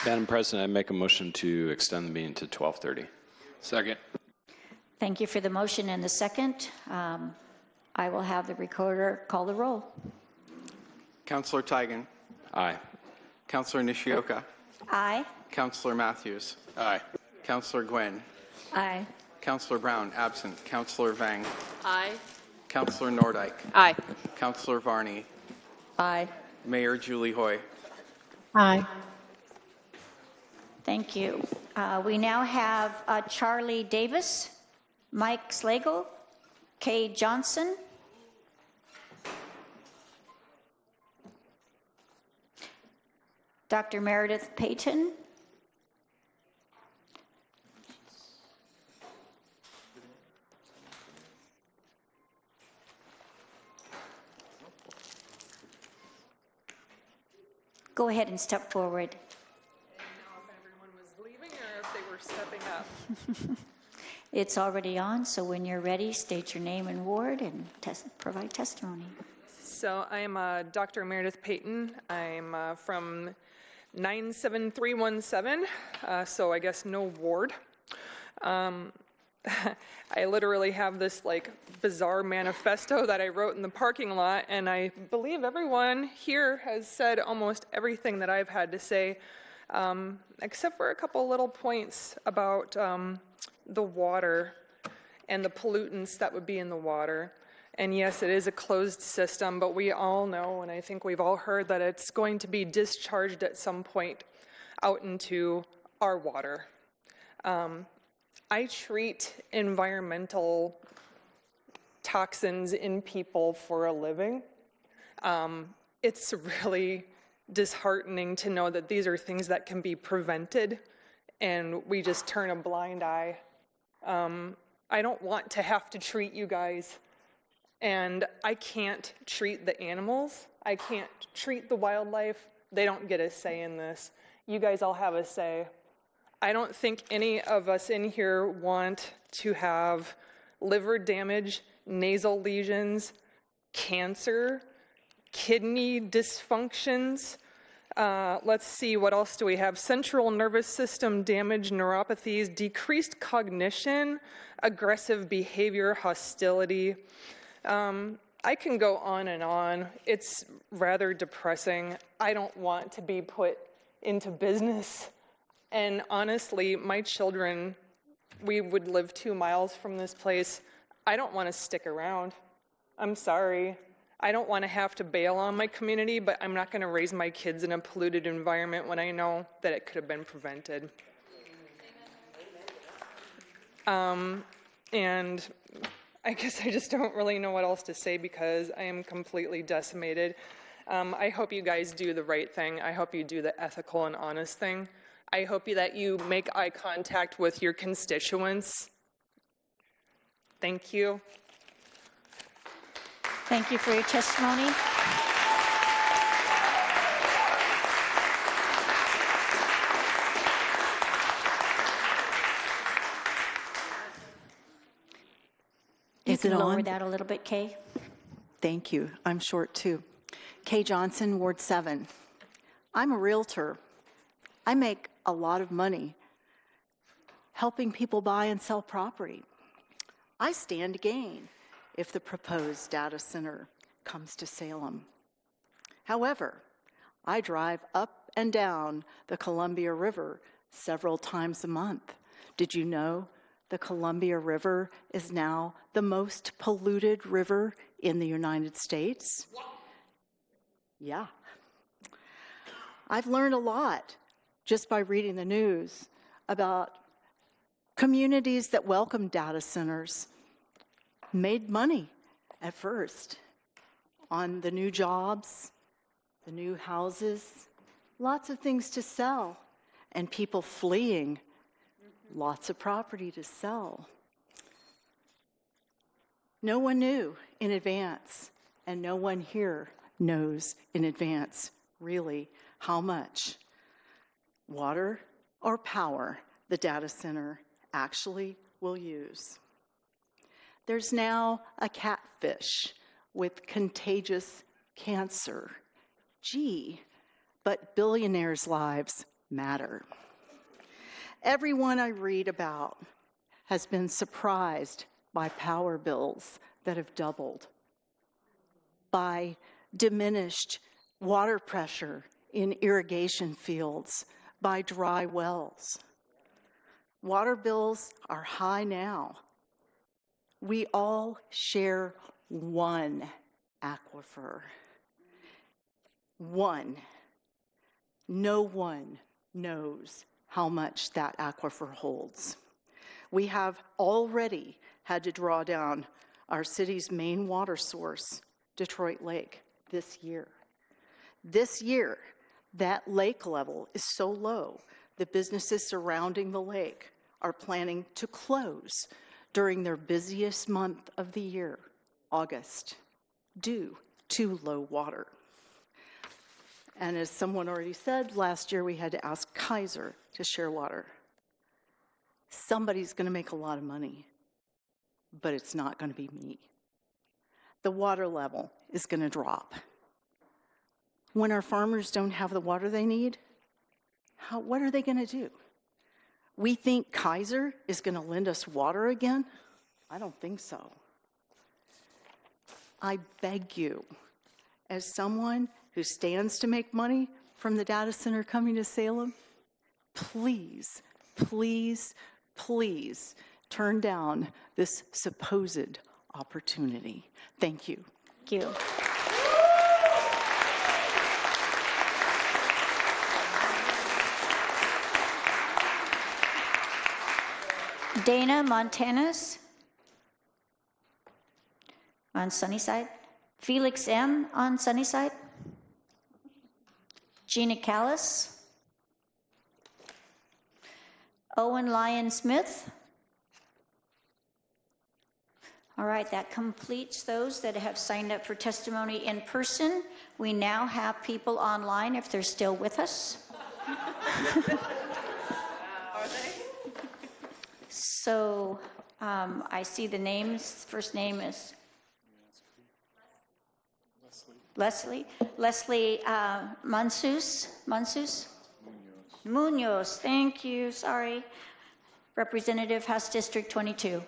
Madam President, I make a motion to extend the meeting to 12:30. Second. Thank you for the motion and the second. I will have the recorder call the roll. Councilor Tigan. Aye. Councilor Nishioka. Aye. Councilor Matthews. Aye. Councilor Gwynn. Aye. Councilor Brown, absent. Councilor Vang. Aye. Councilor Nordike. Aye. Councilor Varney. Aye. Mayor Julie Hoy. Aye. Thank you. We now have Charlie Davis, Mike Slagle, Kay Johnson, Dr. Meredith Payton, go ahead and step forward. Stepping up. It's already on, so when you're ready, state your name and ward and provide testimony. So I'm Dr. Meredith Payton. I'm from 97317, so I guess no ward. I literally have this like bizarre manifesto that I wrote in the parking lot, and I believe everyone here has said almost everything that I've had to say. Except for a couple little points about the water and the pollutants that would be in the water. And yes, it is a closed system, but we all know, and I think we've all heard, that it's going to be discharged at some point out into our water. I treat environmental toxins in people for a living. It's really disheartening to know that these are things that can be prevented, and we just turn a blind eye. I don't want to have to treat you guys, and I can't treat the animals. I can't treat the wildlife. They don't get a say in this. You guys all have a say. I don't think any of us in here want to have liver damage, nasal lesions, cancer, kidney dysfunctions. Let's see, what else do we have? Central nervous system damage, neuropathies, decreased cognition, aggressive behavior, hostility. I can go on and on. It's rather depressing. I don't want to be put into business. And honestly, my children, we would live 2 miles from this place. I don't want to stick around. I'm sorry. I don't want to have to bail on my community, but I'm not going to raise my kids in a polluted environment when I know that it could have been prevented. And I guess I just don't really know what else to say because I am completely decimated. I hope you guys do the right thing. I hope you do the ethical and honest thing. I hope that you make eye contact with your constituents. Thank you. Thank you for your testimony. You can lower that a little bit, Kay. Thank you. I'm short too. Kay Johnson, Ward 7. I'm a realtor. I make a lot of money helping people buy and sell property. I stand to gain if the proposed data center comes to Salem. However, I drive up and down the Columbia River several times a month. Did you know the Columbia River is now the most polluted river in the United States? Yeah. I've learned a lot just by reading the news about communities that welcome data centers, made money at first on the new jobs, the new houses, lots of things to sell, and people fleeing, lots of property to sell. No one knew in advance, and no one here knows in advance really how much water or power the data center actually will use. There's now a catfish with contagious cancer. Gee, but billionaires' lives matter. Everyone I read about has been surprised by power bills that have doubled, by diminished water pressure in irrigation fields, by dry wells. Water bills are high now. We all share one aquifer. One. No one knows how much that aquifer holds. We have already had to draw down our city's main water source, Detroit Lake, this year. This year, that lake level is so low, the businesses surrounding the lake are planning to close during their busiest month of the year, August, due to low water. And as someone already said, last year we had to ask Kaiser to share water. Somebody's going to make a lot of money, but it's not going to be me. The water level is going to drop. When our farmers don't have the water they need, what are they going to do? We think Kaiser is going to lend us water again? I don't think so. I beg you, as someone who stands to make money from the data center coming to Salem, please, please, please turn down this supposed opportunity. Thank you. Thank you. Dana Montanus on Sunnyside. Felix M. on Sunnyside. Gina Callis. Owen Lyon Smith. All right, that completes those that have signed up for testimony in person. We now have people online if they're still with us. Are they? So I see the names. First name is Leslie Mansus. Munoz, thank you, sorry. Representative, House District 22.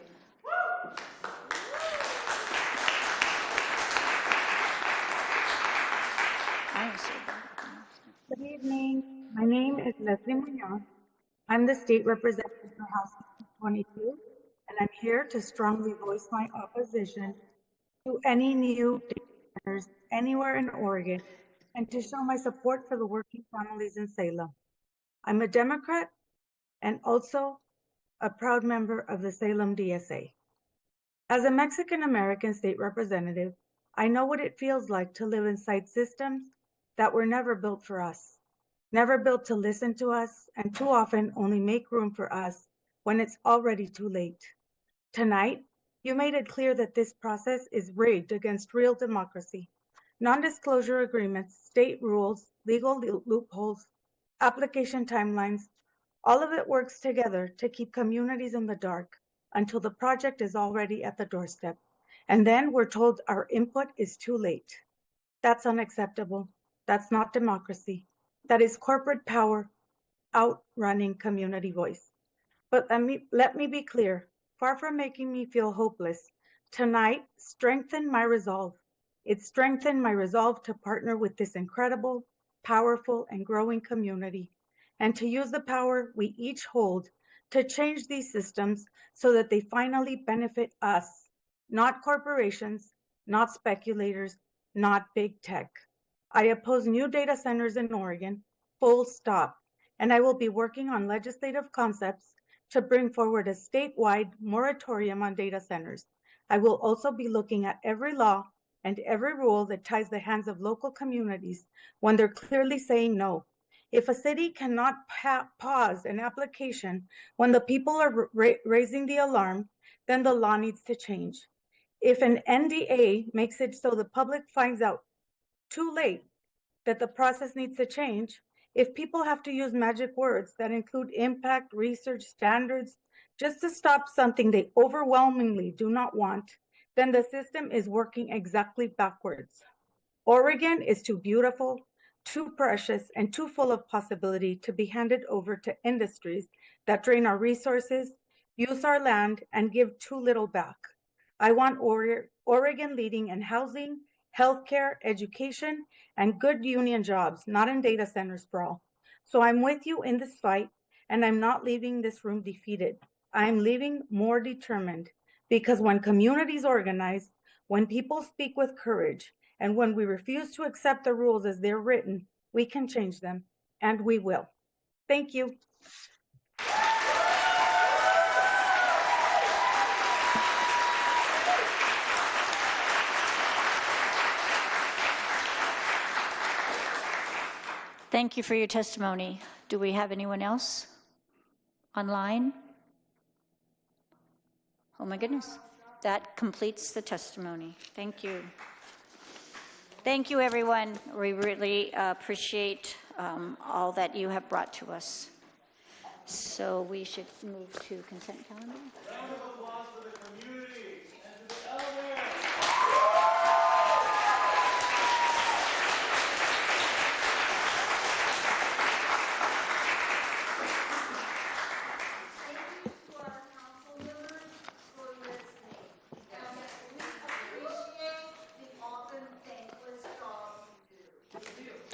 Good evening. My name is Leslie Munoz. I'm the state representative for House District 22, and I'm here to strongly voice my opposition to any new data centers anywhere in Oregon and to show my support for the working families in Salem. I'm a Democrat and also a proud member of the Salem DSA. As a Mexican-American state representative, I know what it feels like to live inside systems that were never built for us, never built to listen to us, and too often only make room for us when it's already too late. Tonight, you made it clear that this process is rigged against real democracy. Non-disclosure agreements, state rules, legal loopholes, application timelines, all of it works together to keep communities in the dark until the project is already at the doorstep. And then we're told our input is too late. That's unacceptable. That's not democracy. That is corporate power outrunning community voice. But let me be clear, far from making me feel hopeless, tonight strengthened my resolve. It strengthened my resolve to partner with this incredible, powerful, and growing community, and to use the power we each hold to change these systems so that they finally benefit us, not corporations, not speculators, not big tech. I oppose new data centers in Oregon, full stop, and I will be working on legislative concepts to bring forward a statewide moratorium on data centers. I will also be looking at every law and every rule that ties the hands of local communities when they're clearly saying no. If a city cannot pause an application when the people are raising the alarm, then the law needs to change. If an NDA makes it so the public finds out too late that the process needs to change, if people have to use magic words that include impact, research, standards, just to stop something they overwhelmingly do not want, then the system is working exactly backwards. Oregon is too beautiful, too precious, and too full of possibility to be handed over to industries that drain our resources, use our land, and give too little back. I want Oregon leading in housing, healthcare, education, and good union jobs, not in data center sprawl. So I'm with you in this fight, and I'm not leaving this room defeated. I'm leaving more determined, because when communities organize, when people speak with courage, and when we refuse to accept the rules as they're written, we can change them, and we will. Thank you. Thank you for your testimony. Do we have anyone else online? Oh my goodness. That completes the testimony. Thank you. Thank you, everyone. We really appreciate all that you have brought to us. So we should move to consent calendar.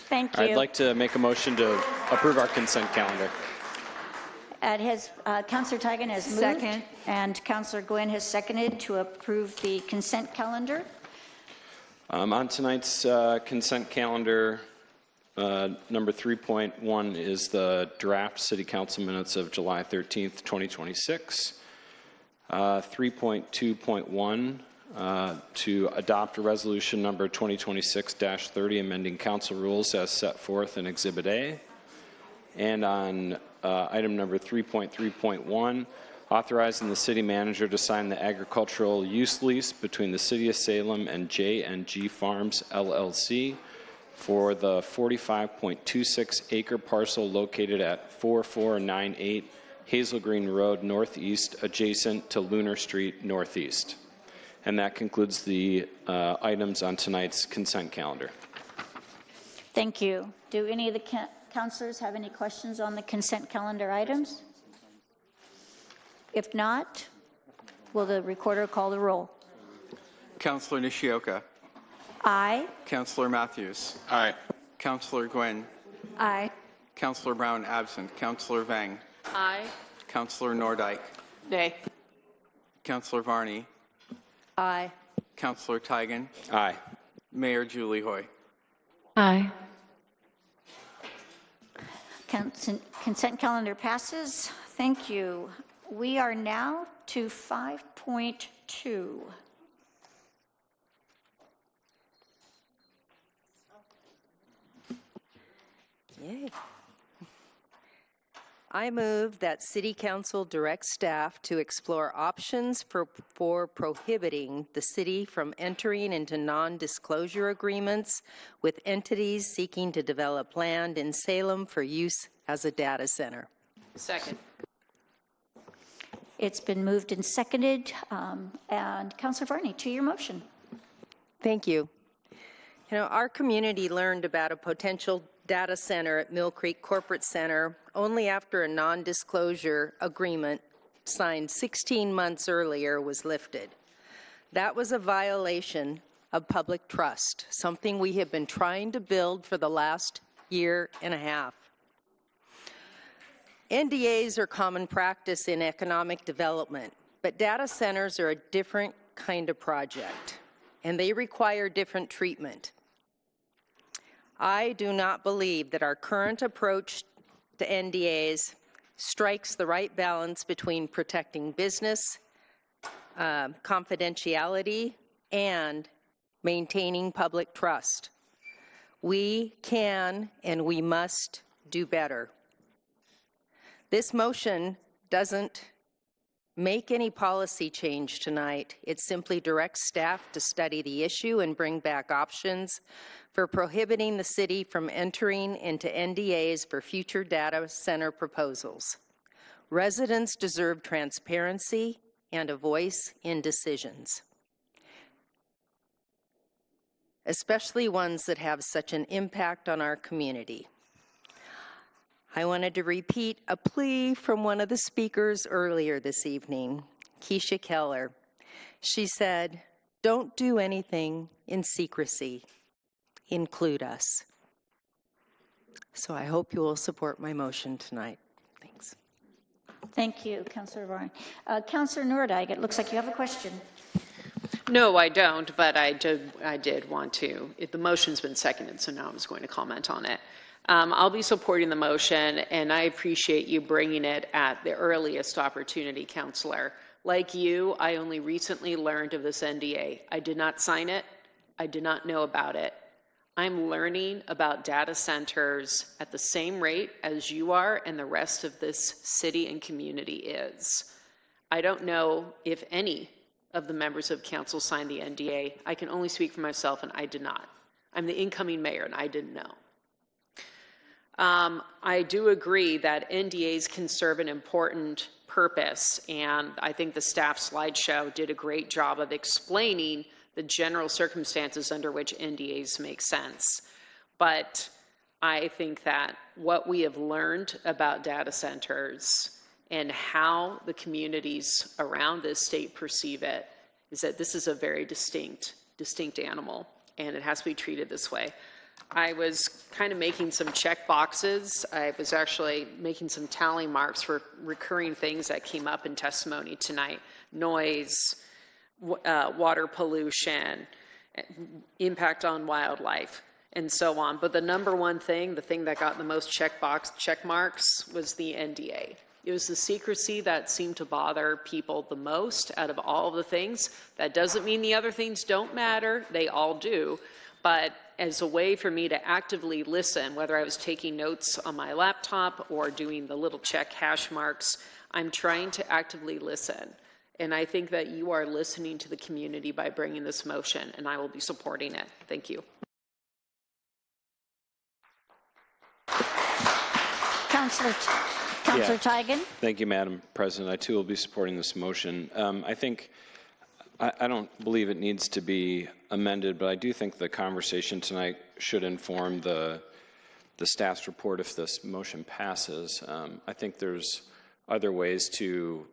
Thank you. I'd like to make a motion to approve our consent calendar. Councilor Tigan has moved. Second. And Councilor Gwynn has seconded to approve the consent calendar. On tonight's consent calendar, number 3.1 is the draft City Council minutes of July 13th, 2026. 3.2.1, to adopt a resolution number 2026-30, amending council rules as set forth in Exhibit A. And on item number 3.3.1, authorizing the city manager to sign the agricultural use lease between the City of Salem and J&G Farms, LLC for the 45.26 acre parcel located at 4498 Hazel Green Road Northeast, adjacent to Lunar Street Northeast. And that concludes the items on tonight's consent calendar. Thank you. Do any of the councilors have any questions on the consent calendar items? If not, will the recorder call the roll? Councilor Nishioka. Aye. Councilor Matthews. Aye. Councilor Gwynn. Aye. Councilor Brown absent. Councilor Vang. Aye. Councilor Nordike. Nay. Councilor Varney. Aye. Councilor Tigan. Aye. Mayor Julie Hoy. Aye. Consent calendar passes. Thank you. We are now to 5. 6.2. Yay. I move that City Council direct staff to explore options for prohibiting the city from entering into non-disclosure agreements with entities seeking to develop land in Salem for use as a data center. Second. It's been moved and seconded. And Councilor Varney, to your motion. Thank you. You know, our community learned about a potential data center at Mill Creek Corporate Center only after a non-disclosure agreement signed 16 months earlier was lifted. That was a violation of public trust, something we have been trying to build for the last year and a half. NDAs are common practice in economic development, but data centers are a different kind of project, and they require different treatment. I do not believe that our current approach to NDAs strikes the right balance between protecting business, confidentiality, and maintaining public trust. We can and we must do better. This motion doesn't make any policy change tonight. It simply directs staff to study the issue and bring back options for prohibiting the city from entering into NDAs for future data center proposals. Residents deserve transparency and a voice in decisions, especially ones that have such an impact on our community. I wanted to repeat a plea from one of the speakers earlier this evening, Keisha Keller. She said, "Don't do anything in secrecy. Include us." So I hope you will support my motion tonight. Thanks. Thank you, Councilor Varney. Councilor Nordyke, it looks like you have a question. No, I don't, but I did want to. The motion's been seconded, so now I was going to comment on it. I'll be supporting the motion, and I appreciate you bringing it at the earliest opportunity, Councilor. Like you, I only recently learned of this NDA. I did not sign it. I did not know about it. I'm learning about data centers at the same rate as you are and the rest of this city and community is. I don't know if any of the members of council signed the NDA. I can only speak for myself, and I did not. I'm the incoming mayor, and I didn't know. I do agree that NDAs can serve an important purpose, and I think the staff slideshow did a great job of explaining the general circumstances under which NDAs make sense. But I think that what we have learned about data centers and how the communities around this state perceive it is that this is a very distinct animal, and it has to be treated this way. I was kind of making some check boxes. I was actually making some tally marks for recurring things that came up in testimony tonight: noise, water pollution, impact on wildlife, and so on. But the number one thing, the thing that got the most check marks, was the NDA. It was the secrecy that seemed to bother people the most out of all of the things. That doesn't mean the other things don't matter. They all do. But as a way for me to actively listen, whether I was taking notes on my laptop or doing the little check hash marks, I'm trying to actively listen. And I think that you are listening to the community by bringing this motion, and I will be supporting it. Thank you. Councilor Tigan. Thank you, Madam President. I too will be supporting this motion. I don't believe it needs to be amended, but I do think the conversation tonight should inform the staff's report if this motion passes. I think there's other ways to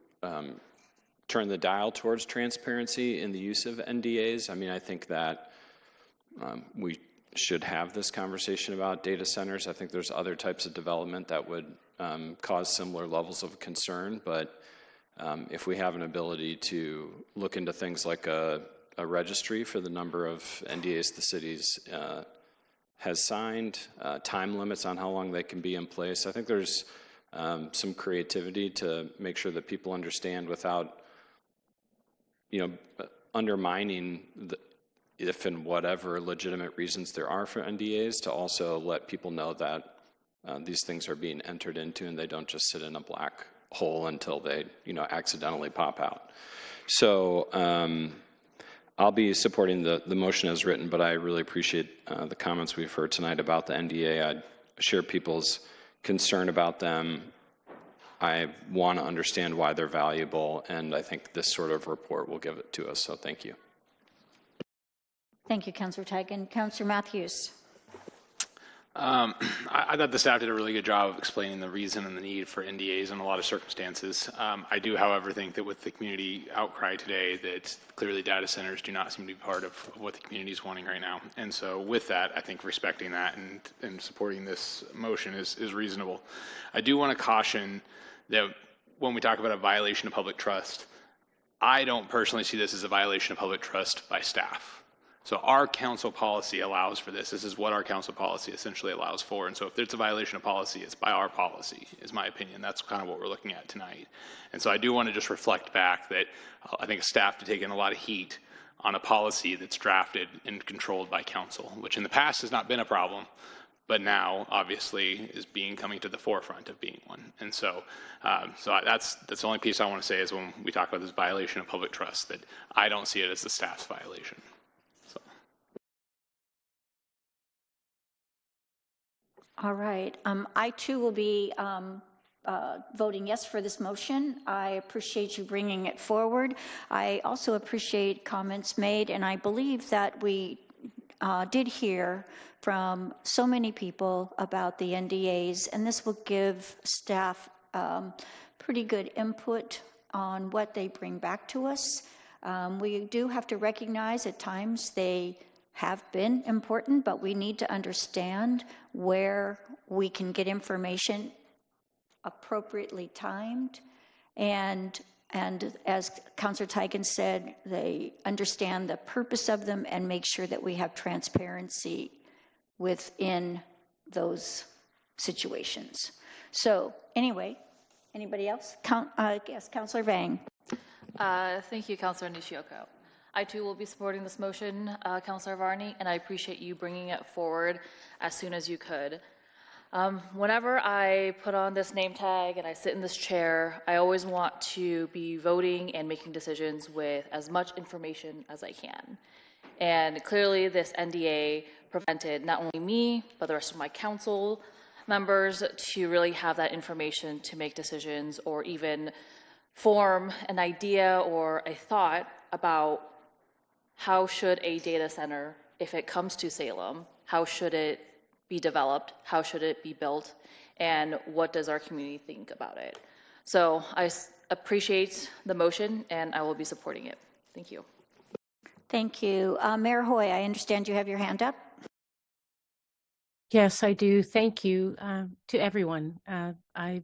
turn the dial towards transparency in the use of NDAs. I mean, I think that we should have this conversation about data centers. I think there's other types of development that would cause similar levels of concern, but if we have an ability to look into things like a registry for the number of NDAs the city's has signed, time limits on how long they can be in place, I think there's some creativity to make sure that people understand without undermining if and whatever legitimate reasons there are for NDAs, to also let people know that these things are being entered into and they don't just sit in a black hole until they, accidentally pop out. So I'll be supporting the motion as written, but I really appreciate the comments we've heard tonight about the NDA. I share people's concern about them. I want to understand why they're valuable, and I think this sort of report will give it to us, so thank you. Thank you, Councilor Tigan. Councilor Matthews. I thought the staff did a really good job of explaining the reason and the need for NDAs in a lot of circumstances. I do, however, think that with the community outcry today, that clearly data centers do not seem to be part of what the community is wanting right now. And so with that, I think respecting that and supporting this motion is reasonable. I do want to caution that when we talk about a violation of public trust, I don't personally see this as a violation of public trust by staff. So our council policy allows for this. This is what our council policy essentially allows for. And so if there's a violation of policy, it's by our policy, is my opinion. That's kind of what we're looking at tonight. And so I do want to just reflect back that I think staff to take in a lot of heat on a policy that's drafted and controlled by council, which in the past has not been a problem, but now obviously is coming to the forefront of being one. And so, that's the only piece I want to say is when we talk about this violation of public trust, that I don't see it as the staff's violation. All right. I too will be voting yes for this motion. I appreciate you bringing it forward. I also appreciate comments made, and I believe that we did hear from so many people about the NDAs, and this will give staff pretty good input on what they bring back to us. We do have to recognize at times they have been important, but we need to understand where we can get information appropriately timed. And as Councilor Tigan said, they understand the purpose of them and make sure that we have transparency within those situations. So anyway, anybody else? Yes, Councilor Vang. Thank you, Councilor Nishioka. I too will be supporting this motion, Councilor Varney, and I appreciate you bringing it forward as soon as you could. Whenever I put on this name tag and I sit in this chair, I always want to be voting and making decisions with as much information as I can. And clearly this NDA prevented not only me, but the rest of my council members to really have that information to make decisions or even form an idea or a thought about how should a data center, if it comes to Salem, how should it be developed, how should it be built, and what does our community think about it? So I appreciate the motion, and I will be supporting it. Thank you. Thank you. Mayor Hoy, I understand you have your hand up. Yes, I do. Thank you to everyone. I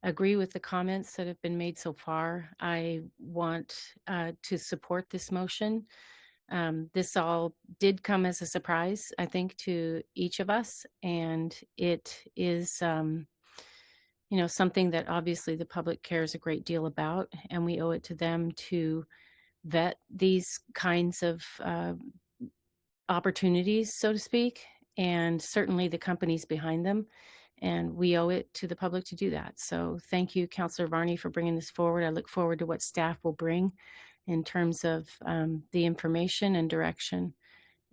agree with the comments that have been made so far. I want to support this motion. This all did come as a surprise, I think, to each of us, and it is, something that obviously the public cares a great deal about, and we owe it to them to vet these kinds of opportunities, so to speak, and certainly the companies behind them. And we owe it to the public to do that. So thank you, Councilor Varney, for bringing this forward. I look forward to what staff will bring in terms of the information and direction.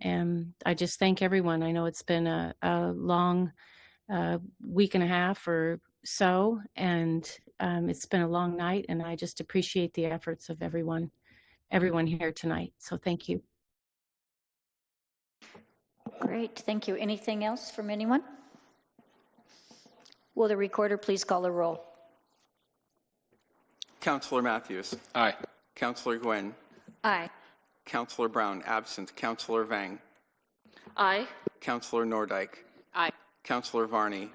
And I just thank everyone. I know it's been a long week and a half or so, and it's been a long night, and I just appreciate the efforts of everyone here tonight. So thank you. Great, thank you. Anything else from anyone? Will the recorder please call the roll? Councilor Matthews. Aye. Councilor Nguyen. Aye. Councilor Brown, absent. Councilor Vang. Aye. Councilor Nordyke. Aye. Councilor Varney.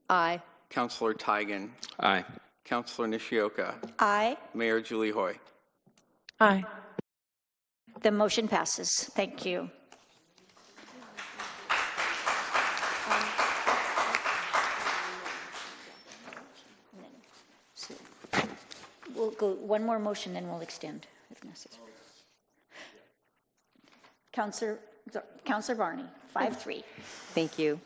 Aye. Councilor Tigan. Aye. Councilor Nishioka. Aye. Mayor Julie Hoy. Aye. The motion passes. Thank you. We'll go one more motion, then we'll extend if necessary. Councilor Varney, 5-3. Thank you.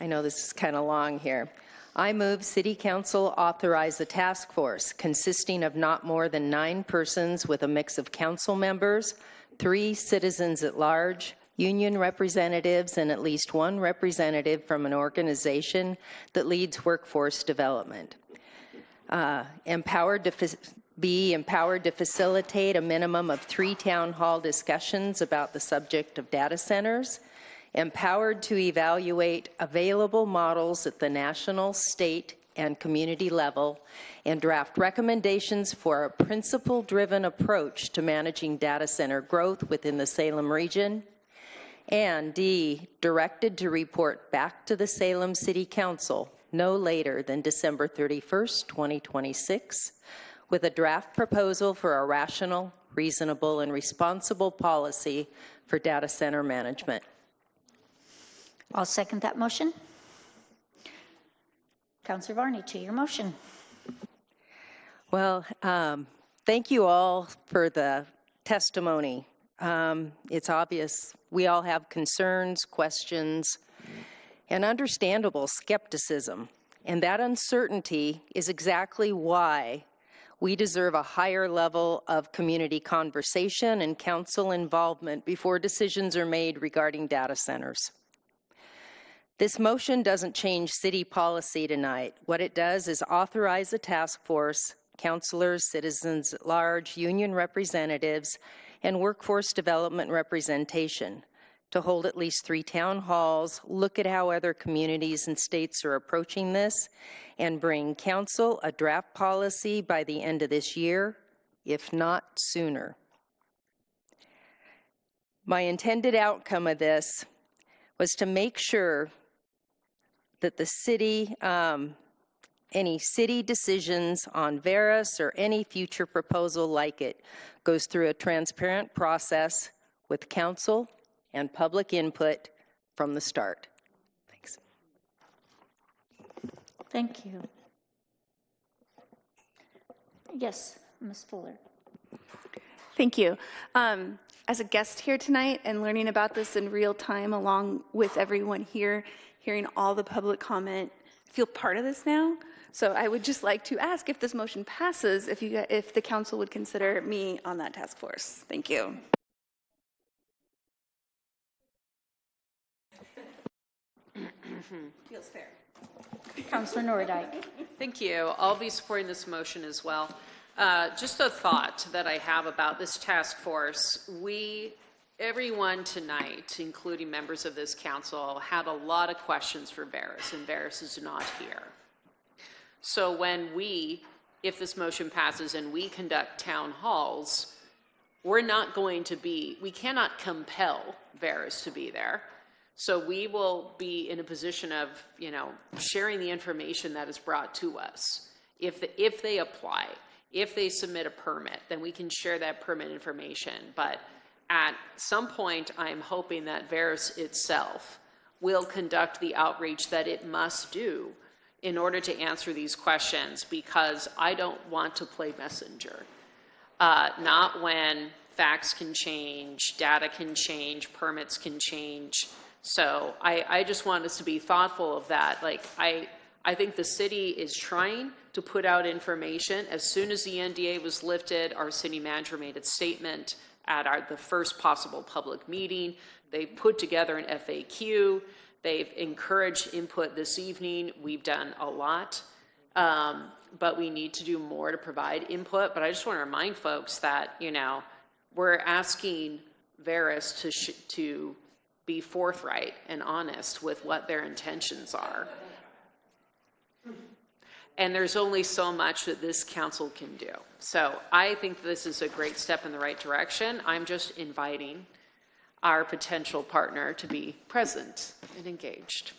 I know this is kind of long here. I move City Council authorize a task force consisting of not more than 9 persons with a mix of council members, 3 citizens at large, union representatives, and at least 1 representative from an organization that leads workforce development. Empowered to facilitate a minimum of 3 town hall discussions about the subject of data centers, empowered to evaluate available models at the national, state, and community level, and draft recommendations for a principle-driven approach to managing data center growth within the Salem region, and D, directed to report back to the Salem City Council no later than December 31st, 2026, with a draft proposal for a rational, reasonable, and responsible policy for data center management. I'll second that motion. Councilor Varney, to your motion. Well, thank you all for the testimony. It's obvious we all have concerns, questions, and understandable skepticism. And that uncertainty is exactly why we deserve a higher level of community conversation and council involvement before decisions are made regarding data centers. This motion doesn't change city policy tonight. What it does is authorize a task force, councilors, citizens at large, union representatives, and workforce development representation to hold at least 3 town halls, look at how other communities and states are approaching this, and bring council a draft policy by the end of this year, if not sooner. My intended outcome of this was to make sure that the city, any city decisions on Veris or any future proposal like it goes through a transparent process with council and public input from the start. Thanks. Thank you. Yes, Ms. Fuller. Thank you. As a guest here tonight and learning about this in real time along with everyone here, hearing all the public comment, I feel part of this now. So I would just like to ask if this motion passes, if the council would consider me on that task force. Thank you. Feels fair. Councilor Nordyke. Thank you. I'll be supporting this motion as well. Just a thought that I have about this task force. Everyone tonight, including members of this council, had a lot of questions for Veris, and Veris is not here. So when if this motion passes and we conduct town halls, we cannot compel Veris to be there. So we will be in a position of, sharing the information that is brought to us. If they apply, if they submit a permit, then we can share that permit information. But at some point, I'm hoping that Veris itself will conduct the outreach that it must do in order to answer these questions, because I don't want to play messenger. Not when facts can change, data can change, permits can change. So I just want us to be thoughtful of that. I think the city is trying to put out information. As soon as the NDA was lifted, our city manager made a statement at the first possible public meeting. They put together an FAQ. They've encouraged input this evening. We've done a lot, but we need to do more to provide input. But I just want to remind folks that, we're asking Veris to be forthright and honest with what their intentions are. And there's only so much that this council can do. So I think this is a great step in the right direction. I'm just inviting our potential partner to be present and engaged.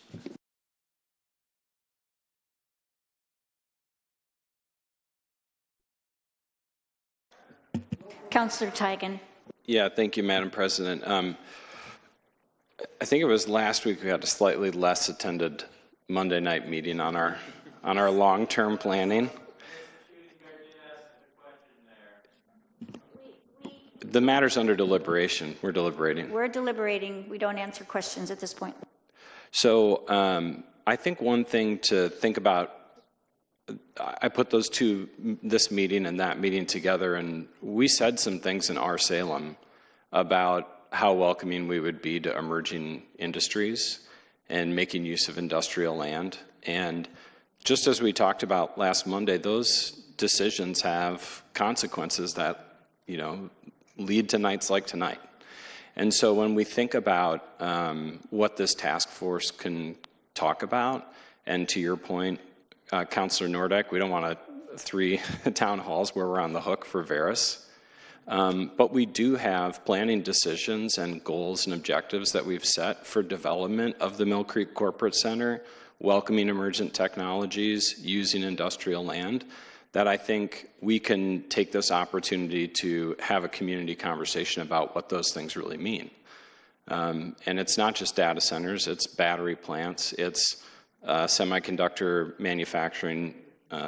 Councilor Tigan. Yeah, thank you, Madam President. I think it was last week we had a slightly less attended Monday night meeting on our long-term planning. The matter's under deliberation. We're deliberating. We're deliberating. We don't answer questions at this point. So I think one thing to think about, I put those two, this meeting and that meeting together, and we said some things in our Salem about how welcoming we would be to emerging industries and making use of industrial land. And just as we talked about last Monday, those decisions have consequences that, you know, lead to nights like tonight. And so when we think about what this task force can talk about, and to your point, Councilor Nordyke, we don't want 3 town halls where we're on the hook for Veris. But we do have planning decisions and goals and objectives that we've set for development of the Mill Creek Corporate Center, welcoming emergent technologies, using industrial land, that I think we can take this opportunity to have a community conversation about what those things really mean. And it's not just data centers, it's battery plants, it's semiconductor manufacturing.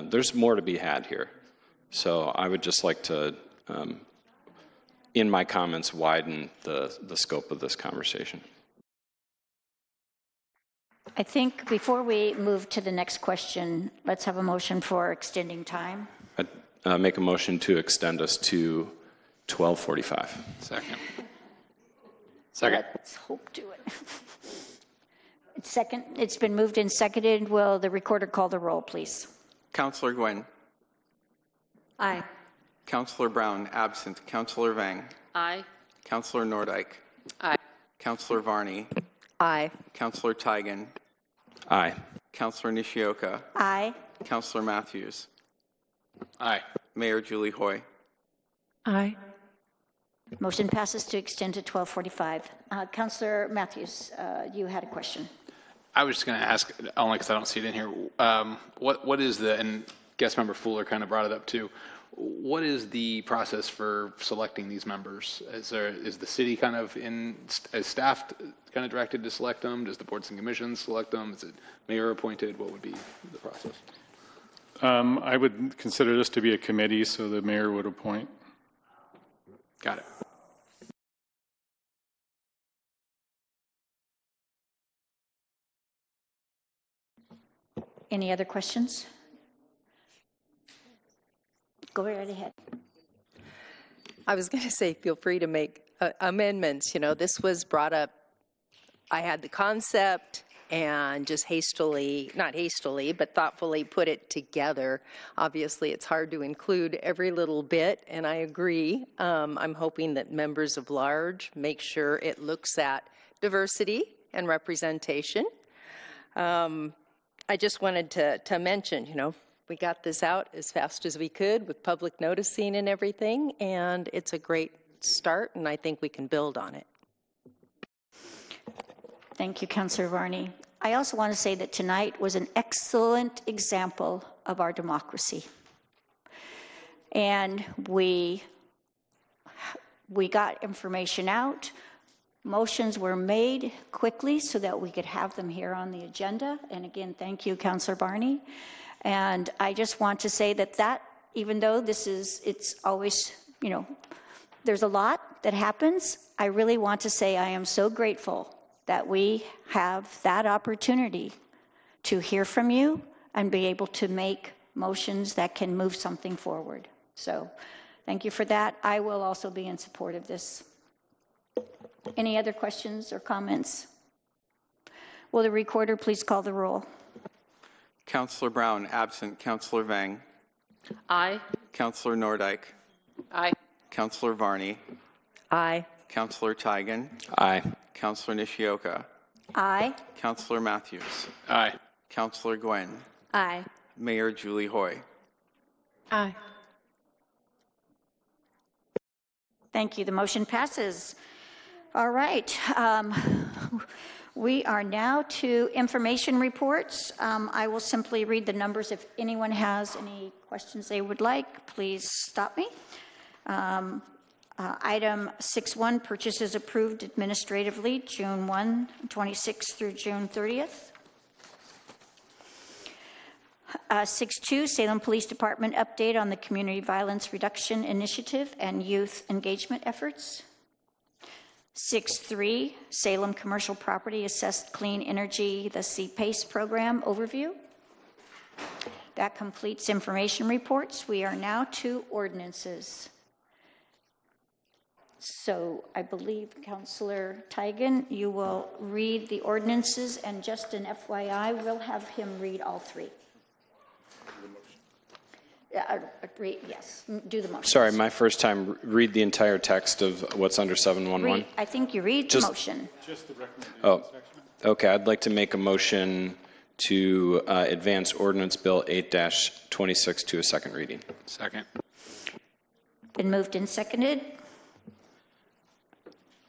There's more to be had here. So I would just like to, in my comments, widen the scope of this conversation. I think before we move to the next question, let's have a motion for extending time. I'd make a motion to extend us to 12:45. Second. Let's hope to it. It's been moved and seconded. Will the recorder call the roll, please? Councilor Nguyen. Aye. Councilor Brown, absent. Councilor Vang. Aye. Councilor Nordyke. Aye. Councilor Varney. Aye. Councilor Tigan. Aye. Councilor Nishioka. Aye. Councilor Matthews. Aye. Mayor Julie Hoy. Aye. Motion passes to extend to 12:45. Councilor Matthews, you had a question. I was just going to ask, only because I don't see it in here, what is the, and guest member Fuller kind of brought it up too, what is the process for selecting these members? Is the city kind of is staff kind of directed to select them? Does the boards and commissions select them? Is it mayor appointed? What would be the process? I would consider this to be a committee, so the mayor would appoint. Got it. Any other questions? Go right ahead. I was going to say, feel free to make amendments. You know, this was brought up, I had the concept and just not hastily, but thoughtfully put it together. Obviously, it's hard to include every little bit, and I agree. I'm hoping that members of large make sure it looks at diversity and representation. I just wanted to mention, you know, we got this out as fast as we could with public noticing and everything, and it's a great start, and I think we can build on it. Thank you, Councilor Varney. I also want to say that tonight was an excellent example of our democracy. And we got information out. Motions were made quickly so that we could have them here on the agenda. And again, thank you, Councilor Varney. And I just want to say that even though it's always, you know, there's a lot that happens, I really want to say I am so grateful that we have that opportunity to hear from you and be able to make motions that can move something forward. So thank you for that. I will also be in support of this. Any other questions or comments? Will the recorder please call the roll? Councilor Brown, absent. Councilor Vang. Aye. Councilor Nordyke. Aye. Councilor Varney. Aye. Councilor Tigan. Aye. Councilor Nishioka. Aye. Councilor Matthews. Aye. Councilor Nguyen. Aye. Mayor Julie Hoy. Aye. Thank you. The motion passes. All right. We are now to information reports. I will simply read the numbers. If anyone has any questions they would like, please stop me. Item 6.1, purchases approved administratively, June 1, 26 through June 30th. 6.2, Salem Police Department update on the Community Violence Reduction Initiative and youth engagement efforts. 6.3, Salem Commercial Property Assessed Clean Energy, the CPACE program overview. That completes information reports. We are now to ordinances. So I believe, Councilor Tigan, you will read the ordinances, and just an FYI, we'll have him read all three. Yes, do the motion. Sorry, my first time. Read the entire text of what's under 711. I think you read the motion. Just the recommendation section. Okay. I'd like to make a motion to advance Ordinance Bill 8-26 to a second reading. Second. Been moved and seconded.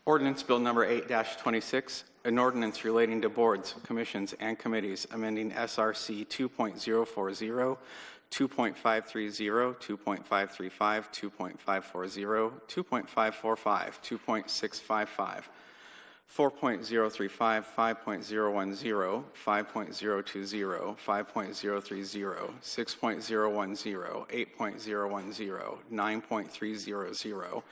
Ordinance Bill number 8-26, an ordinance relating to boards, commissions, and committees, amending SRC 2.040, 2.530, 2.535, 2.540, 2.545, 2.655, 4.035, 5.010, 5.020, 5.030, 6.010, 8.010, 9.300,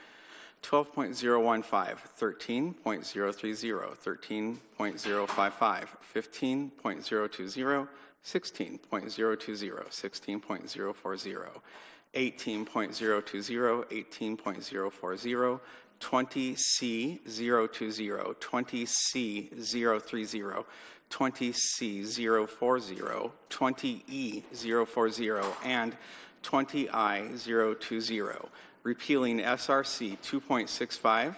12.015, 13.030, 13.055, 15.020, 16.020, 16.040, 18.020, 18.040, 20C020, 20C030, 20C040, 20E040, and 20I020, repealing SRC 2.65,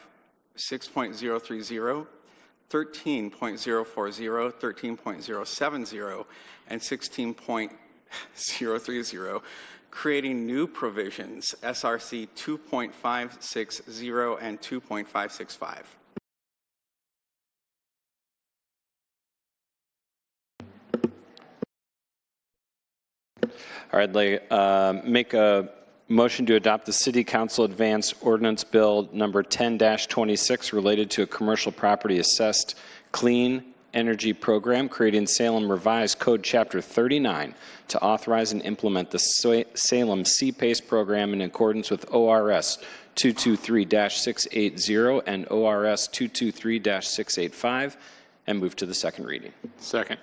6.030, 13.040, 13.070, and 16.030, creating new provisions, SRC 2.560 and 2.565. All right, make a motion to adopt the City Council Advance Ordinance Bill number 10-26 related to a commercial property assessed clean energy program, creating Salem Revised Code Chapter 39 to authorize and implement the Salem CPACE program in accordance with ORS 223-680 and ORS 223-685, and move to the second reading. Second.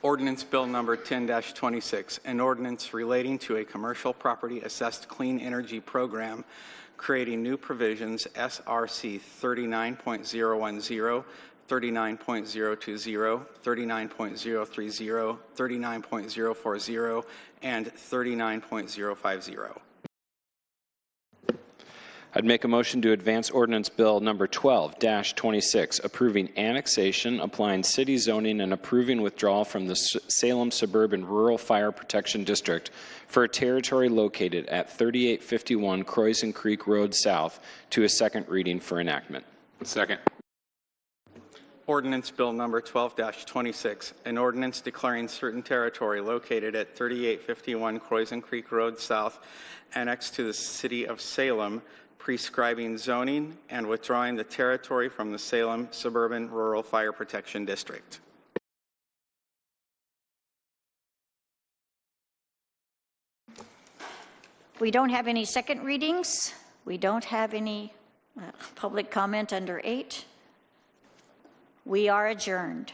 Ordinance Bill number 10-26, an ordinance relating to a commercial property assessed clean energy program, creating new provisions, SRC 39.010, 39.020, 39.030, 39.040, and 39.050. I'd make a motion to advance Ordinance Bill number 12-26, approving annexation, applying city zoning, and approving withdrawal from the Salem Suburban Rural Fire Protection District for a territory located at 3851 Croisan Creek Road South to a second reading for enactment. Second. Ordinance Bill number 12-26, an ordinance declaring certain territory located at 3851 Croisan Creek Road South, annexed to the city of Salem, prescribing zoning and withdrawing the territory from the Salem Suburban Rural Fire Protection District. We don't have any second readings. We don't have any public comment under 8. We are adjourned.